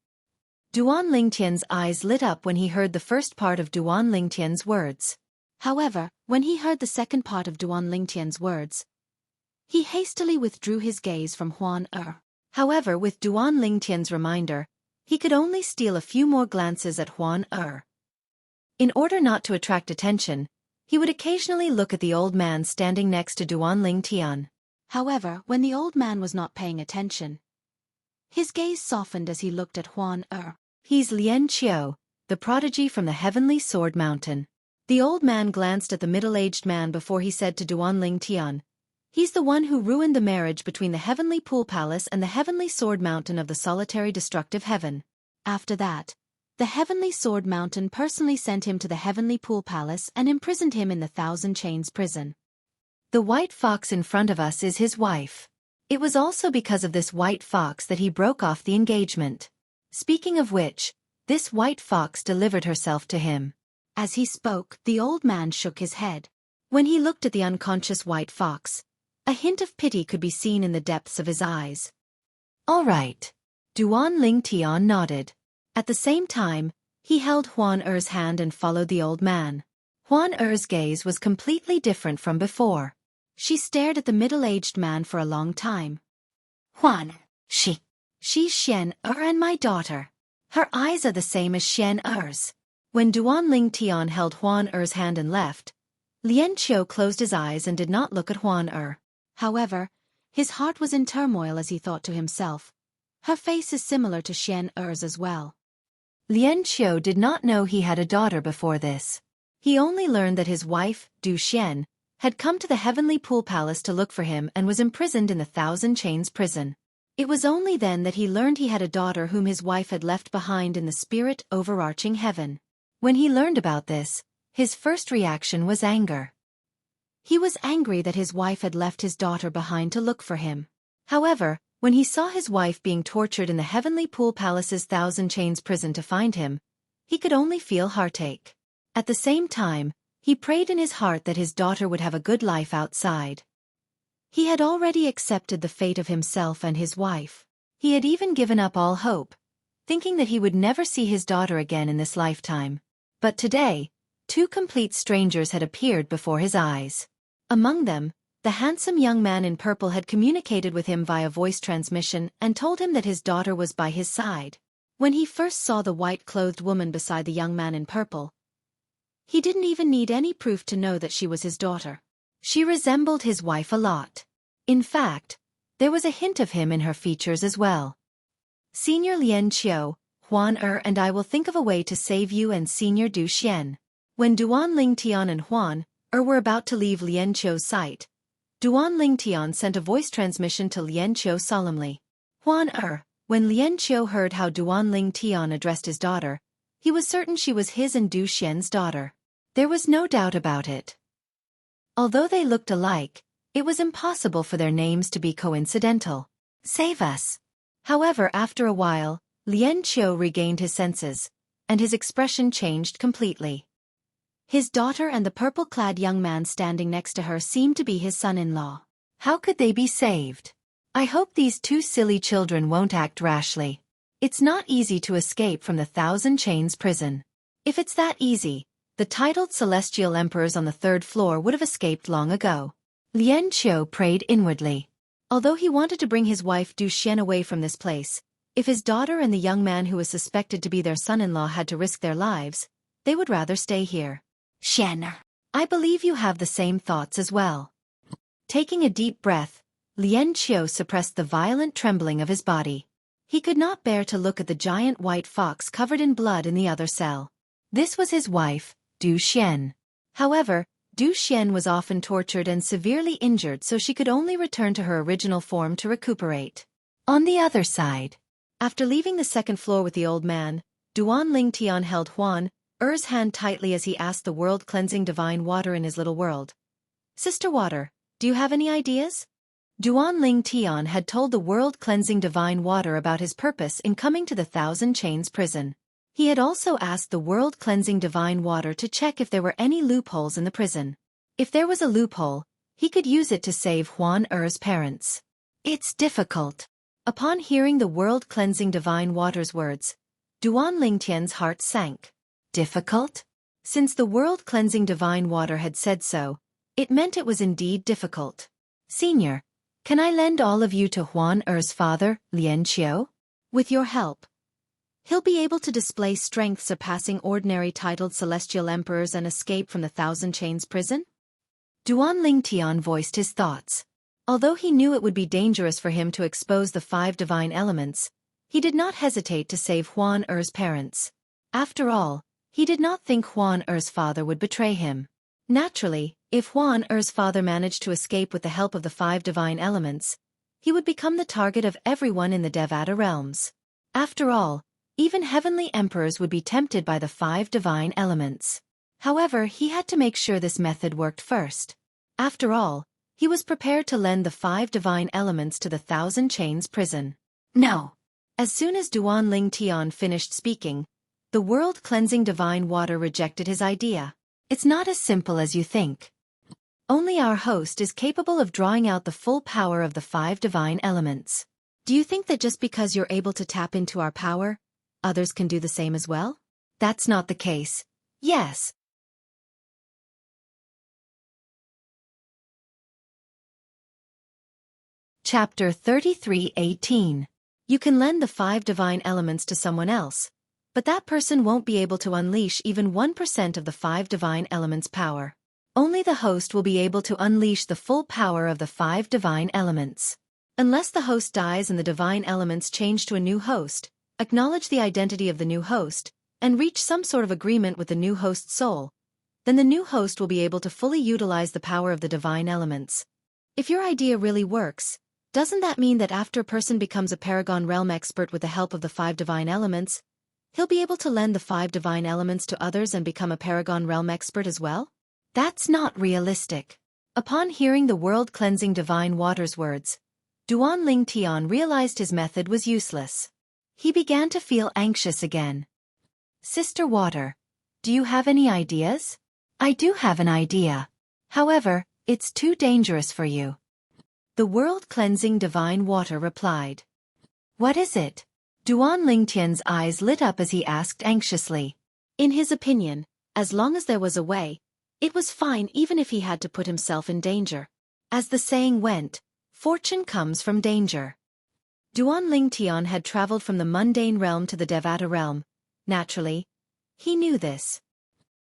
Duanling Tian's eyes lit up when he heard the first part of Duanling Tian's words. However, when he heard the second part of Duanling Tian's words, he hastily withdrew his gaze from Huan However, with Duanling Tian's reminder, he could only steal a few more glances at Huan In order not to attract attention, he would occasionally look at the old man standing next to Duanling Tian. However, when the old man was not paying attention, his gaze softened as he looked at Huan He's Lian Qiu, the prodigy from the Heavenly Sword Mountain. The old man glanced at the middle-aged man before he said to Duanling Tian, "He's the one who ruined the marriage between the Heavenly Pool Palace and the Heavenly Sword Mountain of the solitary destructive heaven." After that, the Heavenly Sword Mountain personally sent him to the Heavenly Pool Palace and imprisoned him in the Thousand Chains prison. The white fox in front of us is his wife. It was also because of this white fox that he broke off the engagement. Speaking of which, this white fox delivered herself to him. As he spoke, the old man shook his head. When he looked at the unconscious white fox, a hint of pity could be seen in the depths of his eyes. "All right." Duanling Tian nodded. At the same time, he held Huan Er's hand and followed the old man. Huan Er's gaze was completely different from before. She stared at the middle-aged man for a long time. "Huan, she's Xian and my daughter. Her eyes are the same as Xian Er's." When Duanling Tian held Huan Er's hand and left, Lian Qiu closed his eyes and did not look at Huan Er. However, his heart was in turmoil as he thought to himself, "Her face is similar to Xian Er's as well." Lian Qiu did not know he had a daughter before this. He only learned that his wife, Du Xian, had come to the Heavenly Pool Palace to look for him and was imprisoned in the Thousand Chains prison. It was only then that he learned he had a daughter whom his wife had left behind in the spirit overarching heaven. When he learned about this, his first reaction was anger. He was angry that his wife had left his daughter behind to look for him. However, when he saw his wife being tortured in the Heavenly Pool Palace's Thousand Chains prison to find him, he could only feel heartache. At the same time, he prayed in his heart that his daughter would have a good life outside. He had already accepted the fate of himself and his wife. He had even given up all hope, thinking that he would never see his daughter again in this lifetime. But today, two complete strangers had appeared before his eyes. Among them, the handsome young man in purple had communicated with him via voice transmission and told him that his daughter was by his side. When he first saw the white-clothed woman beside the young man in purple, he didn't even need any proof to know that she was his daughter. She resembled his wife a lot. In fact, there was a hint of him in her features as well. "Senior Lian Qiu, Huan and I will think of a way to save you and Senior Du Xian." When Duanling Tian and Huan were about to leave Lian Qiu's sight, Duanling Tian sent a voice transmission to Lian Qiu solemnly. Huan when Lian Qiu heard how Duanling Tian addressed his daughter, he was certain she was his and Du Xian's daughter. There was no doubt about it. Although they looked alike, it was impossible for their names to be coincidental. "Save us," However, after a while, Lien Qiu regained his senses, and his expression changed completely. His daughter and the purple-clad young man standing next to her seemed to be his son-in-law. How could they be saved? I hope these two silly children won't act rashly. It's not easy to escape from the Thousand Chains prison. If it's that easy, the titled celestial emperors on the third floor would have escaped long ago. Lien Qiu prayed inwardly. Although he wanted to bring his wife Du Xian away from this place, if his daughter and the young man who was suspected to be their son-in-law had to risk their lives, they would rather stay here. Xian, I believe you have the same thoughts as well. Taking a deep breath, Lien Qiu suppressed the violent trembling of his body. He could not bear to look at the giant white fox covered in blood in the other cell. This was his wife, Du Xian. However, Du Xian was often tortured and severely injured, so she could only return to her original form to recuperate. On the other side, after leaving the second floor with the old man, Duan Ling Tian held Huan Er's hand tightly as he asked the world-cleansing divine water in his little world. Sister Water, do you have any ideas? Duan Ling Tian had told the world-cleansing divine water about his purpose in coming to the Thousand Chains prison. He had also asked the world-cleansing divine water to check if there were any loopholes in the prison. If there was a loophole, he could use it to save Huan Er's parents. It's difficult. Upon hearing the world-cleansing divine water's words, Duan Lingtian's heart sank. Difficult? Since the world-cleansing divine water had said so, it meant it was indeed difficult. Senior, can I lend all of you to Huan Er's father, Lien Qiu? With your help, he'll be able to display strength surpassing ordinary titled celestial emperors and escape from the Thousand Chains prison? Duan Lingtian voiced his thoughts. Although he knew it would be dangerous for him to expose the 5 divine elements, he did not hesitate to save Huan Er's parents. After all, he did not think Huan Er's father would betray him. Naturally, if Huan Er's father managed to escape with the help of the 5 divine elements, he would become the target of everyone in the Devata realms. After all, even heavenly emperors would be tempted by the 5 divine elements. However, he had to make sure this method worked first. After all, he was prepared to lend the 5 divine elements to the Thousand Chains prison. No. As soon as Duan Ling Tian finished speaking, the world-cleansing divine water rejected his idea. It's not as simple as you think. Only our host is capable of drawing out the full power of the 5 divine elements. Do you think that just because you're able to tap into our power, others can do the same as well? That's not the case. Yes. Chapter 33:18. You can lend the 5 divine elements to someone else, but that person won't be able to unleash even 1% of the 5 divine elements' power. Only the host will be able to unleash the full power of the 5 divine elements. Unless the host dies and the divine elements change to a new host, acknowledge the identity of the new host, and reach some sort of agreement with the new host's soul, then the new host will be able to fully utilize the power of the divine elements. If your idea really works, doesn't that mean that after a person becomes a Paragon Realm expert with the help of the 5 divine elements, he'll be able to lend the 5 divine elements to others and become a Paragon Realm expert as well? That's not realistic. Upon hearing the world-cleansing divine water's words, Duan Ling Tian realized his method was useless. He began to feel anxious again. Sister Water, do you have any ideas? I do have an idea. However, it's too dangerous for you. The world-cleansing divine water replied. What is it? Duan Lingtian's eyes lit up as he asked anxiously. In his opinion, as long as there was a way, it was fine even if he had to put himself in danger. As the saying went, fortune comes from danger. Duan Lingtian had traveled from the mundane realm to the Devata realm. Naturally, he knew this.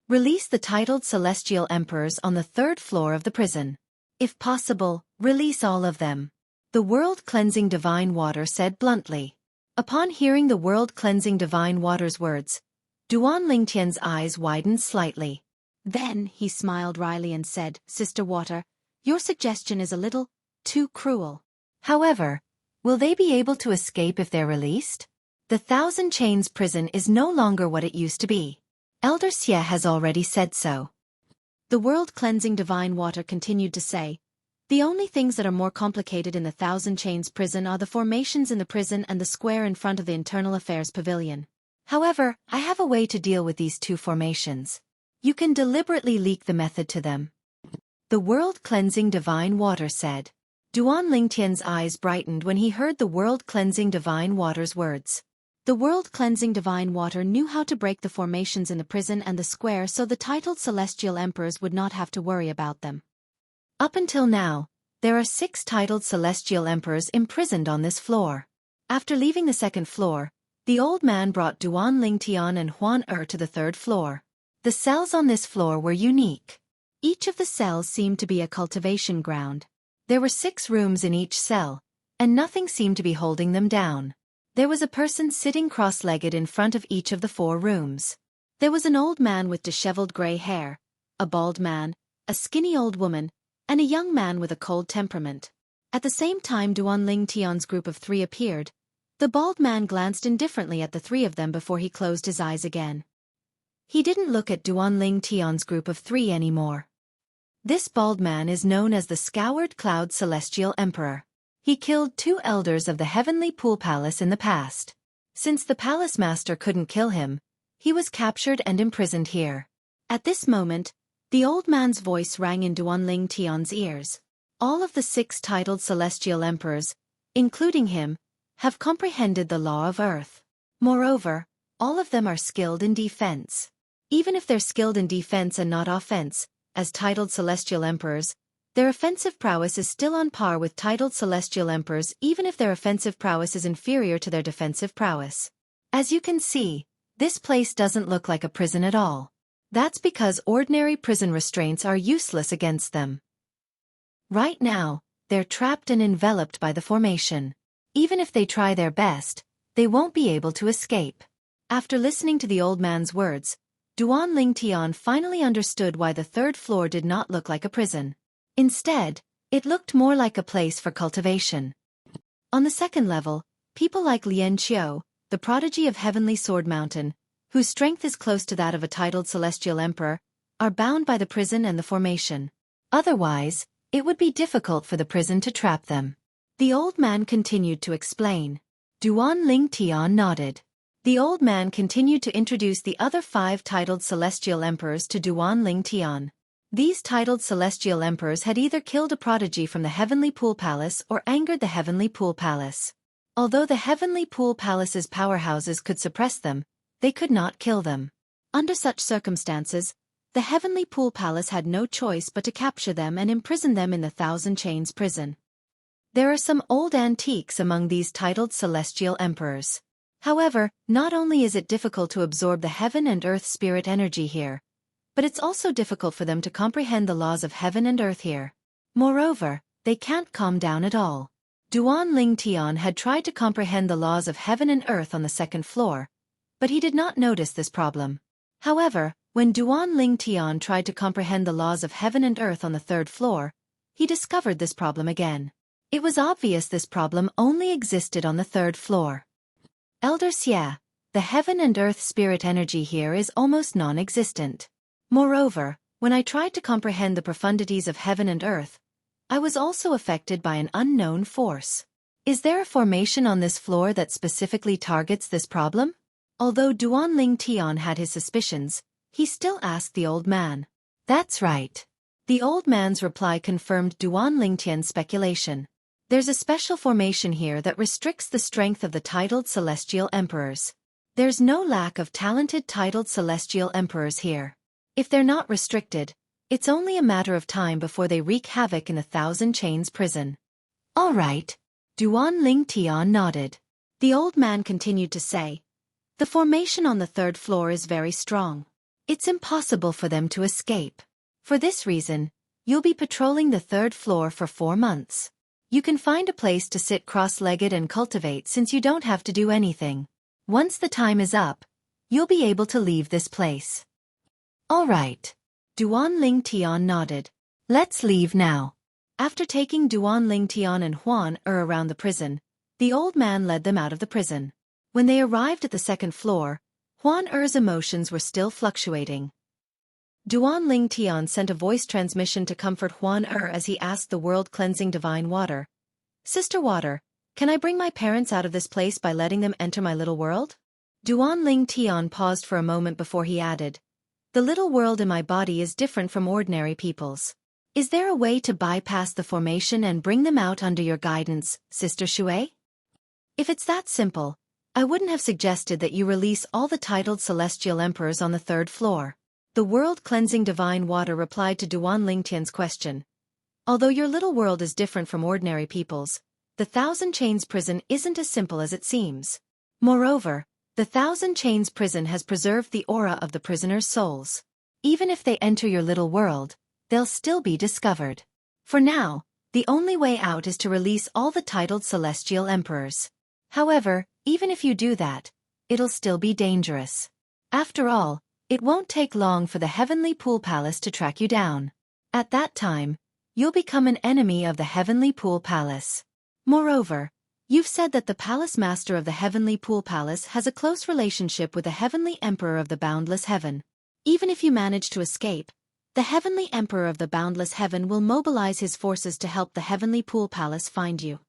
Release the titled celestial emperors on the 3rd floor of the prison. If possible, release all of them. The world-cleansing divine water said bluntly. Upon hearing the world-cleansing divine water's words, Duan Lingtian's eyes widened slightly. Then he smiled wryly and said, Sister Water, your suggestion is a little too cruel. However, will they be able to escape if they're released? The Thousand Chains prison is no longer what it used to be. Elder Xie has already said so. The world-cleansing divine water continued to say, The only things that are more complicated in the Thousand Chains prison are the formations in the prison and the square in front of the Internal Affairs Pavilion. However, I have a way to deal with these two formations. You can deliberately leak the method to them. The world-cleansing divine water said. Duan Lingtian's eyes brightened when he heard the world-cleansing divine water's words. The world-cleansing divine water knew how to break the formations in the prison and the square so the titled celestial emperors would not have to worry about them. Up until now, there are 6 titled celestial emperors imprisoned on this floor. After leaving the 2nd floor, the old man brought Duan Lingtian and Huan to the 3rd floor. The cells on this floor were unique. Each of the cells seemed to be a cultivation ground. There were 6 rooms in each cell, and nothing seemed to be holding them down. There was a person sitting cross-legged in front of each of the 4 rooms. There was an old man with disheveled gray hair, a bald man, a skinny old woman, and a young man with a cold temperament. At the same time Duan Lingtian's group of 3 appeared, the bald man glanced indifferently at the 3 of them before he closed his eyes again. He didn't look at Duan Lingtian's group of 3 anymore. This bald man is known as the Scoured Cloud Celestial Emperor. He killed 2 elders of the Heavenly Pool Palace in the past. Since the palace master couldn't kill him, he was captured and imprisoned here. At this moment, the old man's voice rang in Duan Lingtian's ears. All of the 6 titled celestial emperors, including him, have comprehended the law of earth. Moreover, all of them are skilled in defense. Even if they're skilled in defense and not offense, as titled celestial emperors, their offensive prowess is still on par with titled celestial emperors even if their offensive prowess is inferior to their defensive prowess. As you can see, this place doesn't look like a prison at all. That's because ordinary prison restraints are useless against them. Right now, they're trapped and enveloped by the formation. Even if they try their best, they won't be able to escape. After listening to the old man's words, Duan Lingtian finally understood why the 3rd floor did not look like a prison. Instead, it looked more like a place for cultivation. On the 2nd level, people like Lian Qiu, the prodigy of Heavenly Sword Mountain, whose strength is close to that of a titled celestial emperor, are bound by the prison and the formation. Otherwise, it would be difficult for the prison to trap them. The old man continued to explain. Duan Lingtian nodded. The old man continued to introduce the other 5 titled celestial emperors to Duan Lingtian. These titled celestial emperors had either killed a prodigy from the Heavenly Pool Palace or angered the Heavenly Pool Palace. Although the Heavenly Pool Palace's powerhouses could suppress them, they could not kill them. Under such circumstances, the Heavenly Pool Palace had no choice but to capture them and imprison them in the Thousand Chains prison. There are some old antiques among these titled celestial emperors. However, not only is it difficult to absorb the heaven and earth spirit energy here, but it's also difficult for them to comprehend the laws of heaven and earth here. Moreover, they can't calm down at all. Duan Lingtian had tried to comprehend the laws of heaven and earth on the 2nd floor, but he did not notice this problem. However, when Duan Lingtian tried to comprehend the laws of heaven and earth on the 3rd floor, he discovered this problem again. It was obvious this problem only existed on the 3rd floor. Elder Xie, the heaven and earth spirit energy here is almost non-existent. Moreover, when I tried to comprehend the profundities of heaven and earth, I was also affected by an unknown force. Is there a formation on this floor that specifically targets this problem? Although Duan Lingtian had his suspicions, he still asked the old man. That's right. The old man's reply confirmed Duan Lingtian's speculation. There's a special formation here that restricts the strength of the titled celestial emperors. There's no lack of talented titled celestial emperors here. If they're not restricted, it's only a matter of time before they wreak havoc in the Thousand Chains prison. All right. Duan Lingtian nodded. The old man continued to say, the formation on the 3rd floor is very strong. It's impossible for them to escape. For this reason, you'll be patrolling the 3rd floor for 4 months. You can find a place to sit cross-legged and cultivate since you don't have to do anything. Once the time is up, you'll be able to leave this place. All right. Duan Lingtian nodded. Let's leave now. After taking Duan Lingtian and Huan around the prison, the old man led them out of the prison. When they arrived at the 2nd floor, Huan emotions were still fluctuating. Duan Ling Tian sent a voice transmission to comfort Huan as he asked the world-cleansing divine water. Sister Water, can I bring my parents out of this place by letting them enter my little world? Duan Ling Tian paused for a moment before he added, the little world in my body is different from ordinary people's. Is there a way to bypass the formation and bring them out under your guidance, Sister Xueqi? If it's that simple, I wouldn't have suggested that you release all the titled celestial emperors on the third floor. The world-cleansing divine water replied to Duan Lingtian's question. Although your little world is different from ordinary people's, the Thousand Chains prison isn't as simple as it seems. Moreover, the Thousand Chains prison has preserved the aura of the prisoners' souls. Even if they enter your little world, they'll still be discovered. For now, the only way out is to release all the titled celestial emperors. However, even if you do that, it'll still be dangerous. After all, it won't take long for the Heavenly Pool Palace to track you down. At that time, you'll become an enemy of the Heavenly Pool Palace. Moreover, you've said that the Palace Master of the Heavenly Pool Palace has a close relationship with the Heavenly Emperor of the Boundless Heaven. Even if you manage to escape, the Heavenly Emperor of the Boundless Heaven will mobilize his forces to help the Heavenly Pool Palace find you.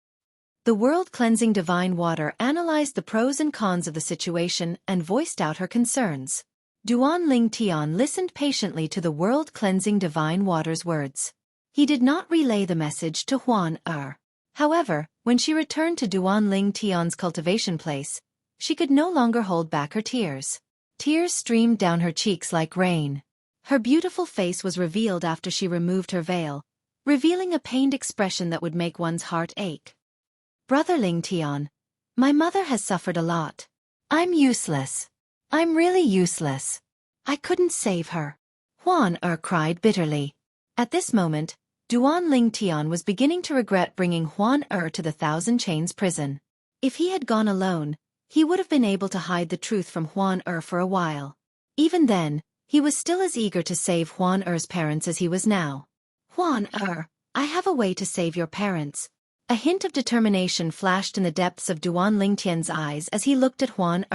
The world-cleansing divine water analyzed the pros and cons of the situation and voiced out her concerns. Duan Ling Tian listened patiently to the world-cleansing divine water's words. He did not relay the message to Huan. However, when she returned to Duan Ling Tian's cultivation place, she could no longer hold back her tears. Tears streamed down her cheeks like rain. Her beautiful face was revealed after she removed her veil, revealing a pained expression that would make one's heart ache. Brother Ling Tian, my mother has suffered a lot. I'm useless. I'm really useless. I couldn't save her. Huan cried bitterly. At this moment, Duan Ling Tian was beginning to regret bringing Huan to the Thousand Chains prison. If he had gone alone, he would have been able to hide the truth from Huan for a while. Even then, he was still as eager to save Huan parents as he was now. Huan I have a way to save your parents. A hint of determination flashed in the depths of Duan Ling Tian's eyes as he looked at Huan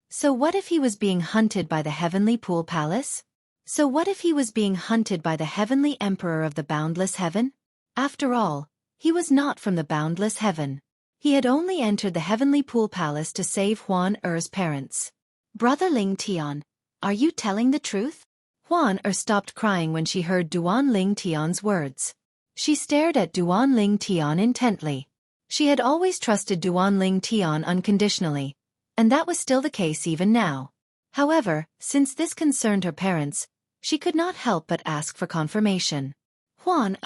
So what if he was being hunted by the Heavenly Pool Palace? So what if he was being hunted by the Heavenly Emperor of the Boundless Heaven? After all, he was not from the Boundless Heaven. He had only entered the Heavenly Pool Palace to save Huan parents. Brother Ling Tian, are you telling the truth? Huan stopped crying when she heard Duan Ling Tian's words. She stared at Duan Ling Tian intently. She had always trusted Duan Ling Tian unconditionally, and that was still the case even now. However, since this concerned her parents, she could not help but ask for confirmation. Huan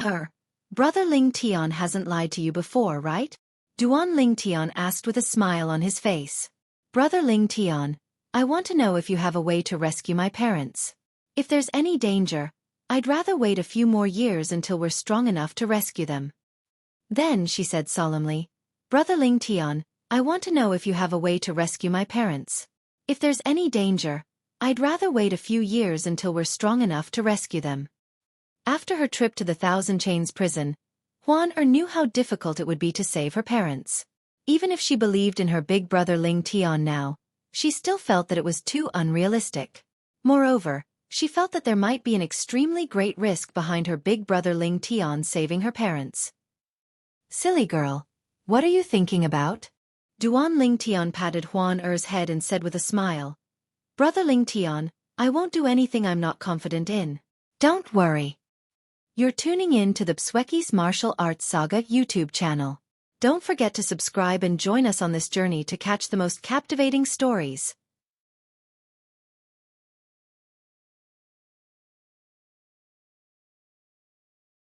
Brother Ling Tian hasn't lied to you before, right? Duan Ling Tian asked with a smile on his face. Brother Ling Tian, I want to know if you have a way to rescue my parents. If there's any danger, I'd rather wait a few more years until we're strong enough to rescue them. Then she said solemnly, Brother Ling Tian, I want to know if you have a way to rescue my parents. If there's any danger, I'd rather wait a few years until we're strong enough to rescue them. After her trip to the Thousand Chains prison, Huan knew how difficult it would be to save her parents. Even if she believed in her big brother Ling Tian now, she still felt that it was too unrealistic. Moreover, she felt that there might be an extremely great risk behind her big brother Ling Tian saving her parents. Silly girl, what are you thinking about? Duan Ling Tian patted Huan head and said with a smile, Brother Ling Tian, I won't do anything I'm not confident in. Don't worry. You're tuning in to the Xueqi's Martial Arts Saga YouTube channel. Don't forget to subscribe and join us on this journey to catch the most captivating stories.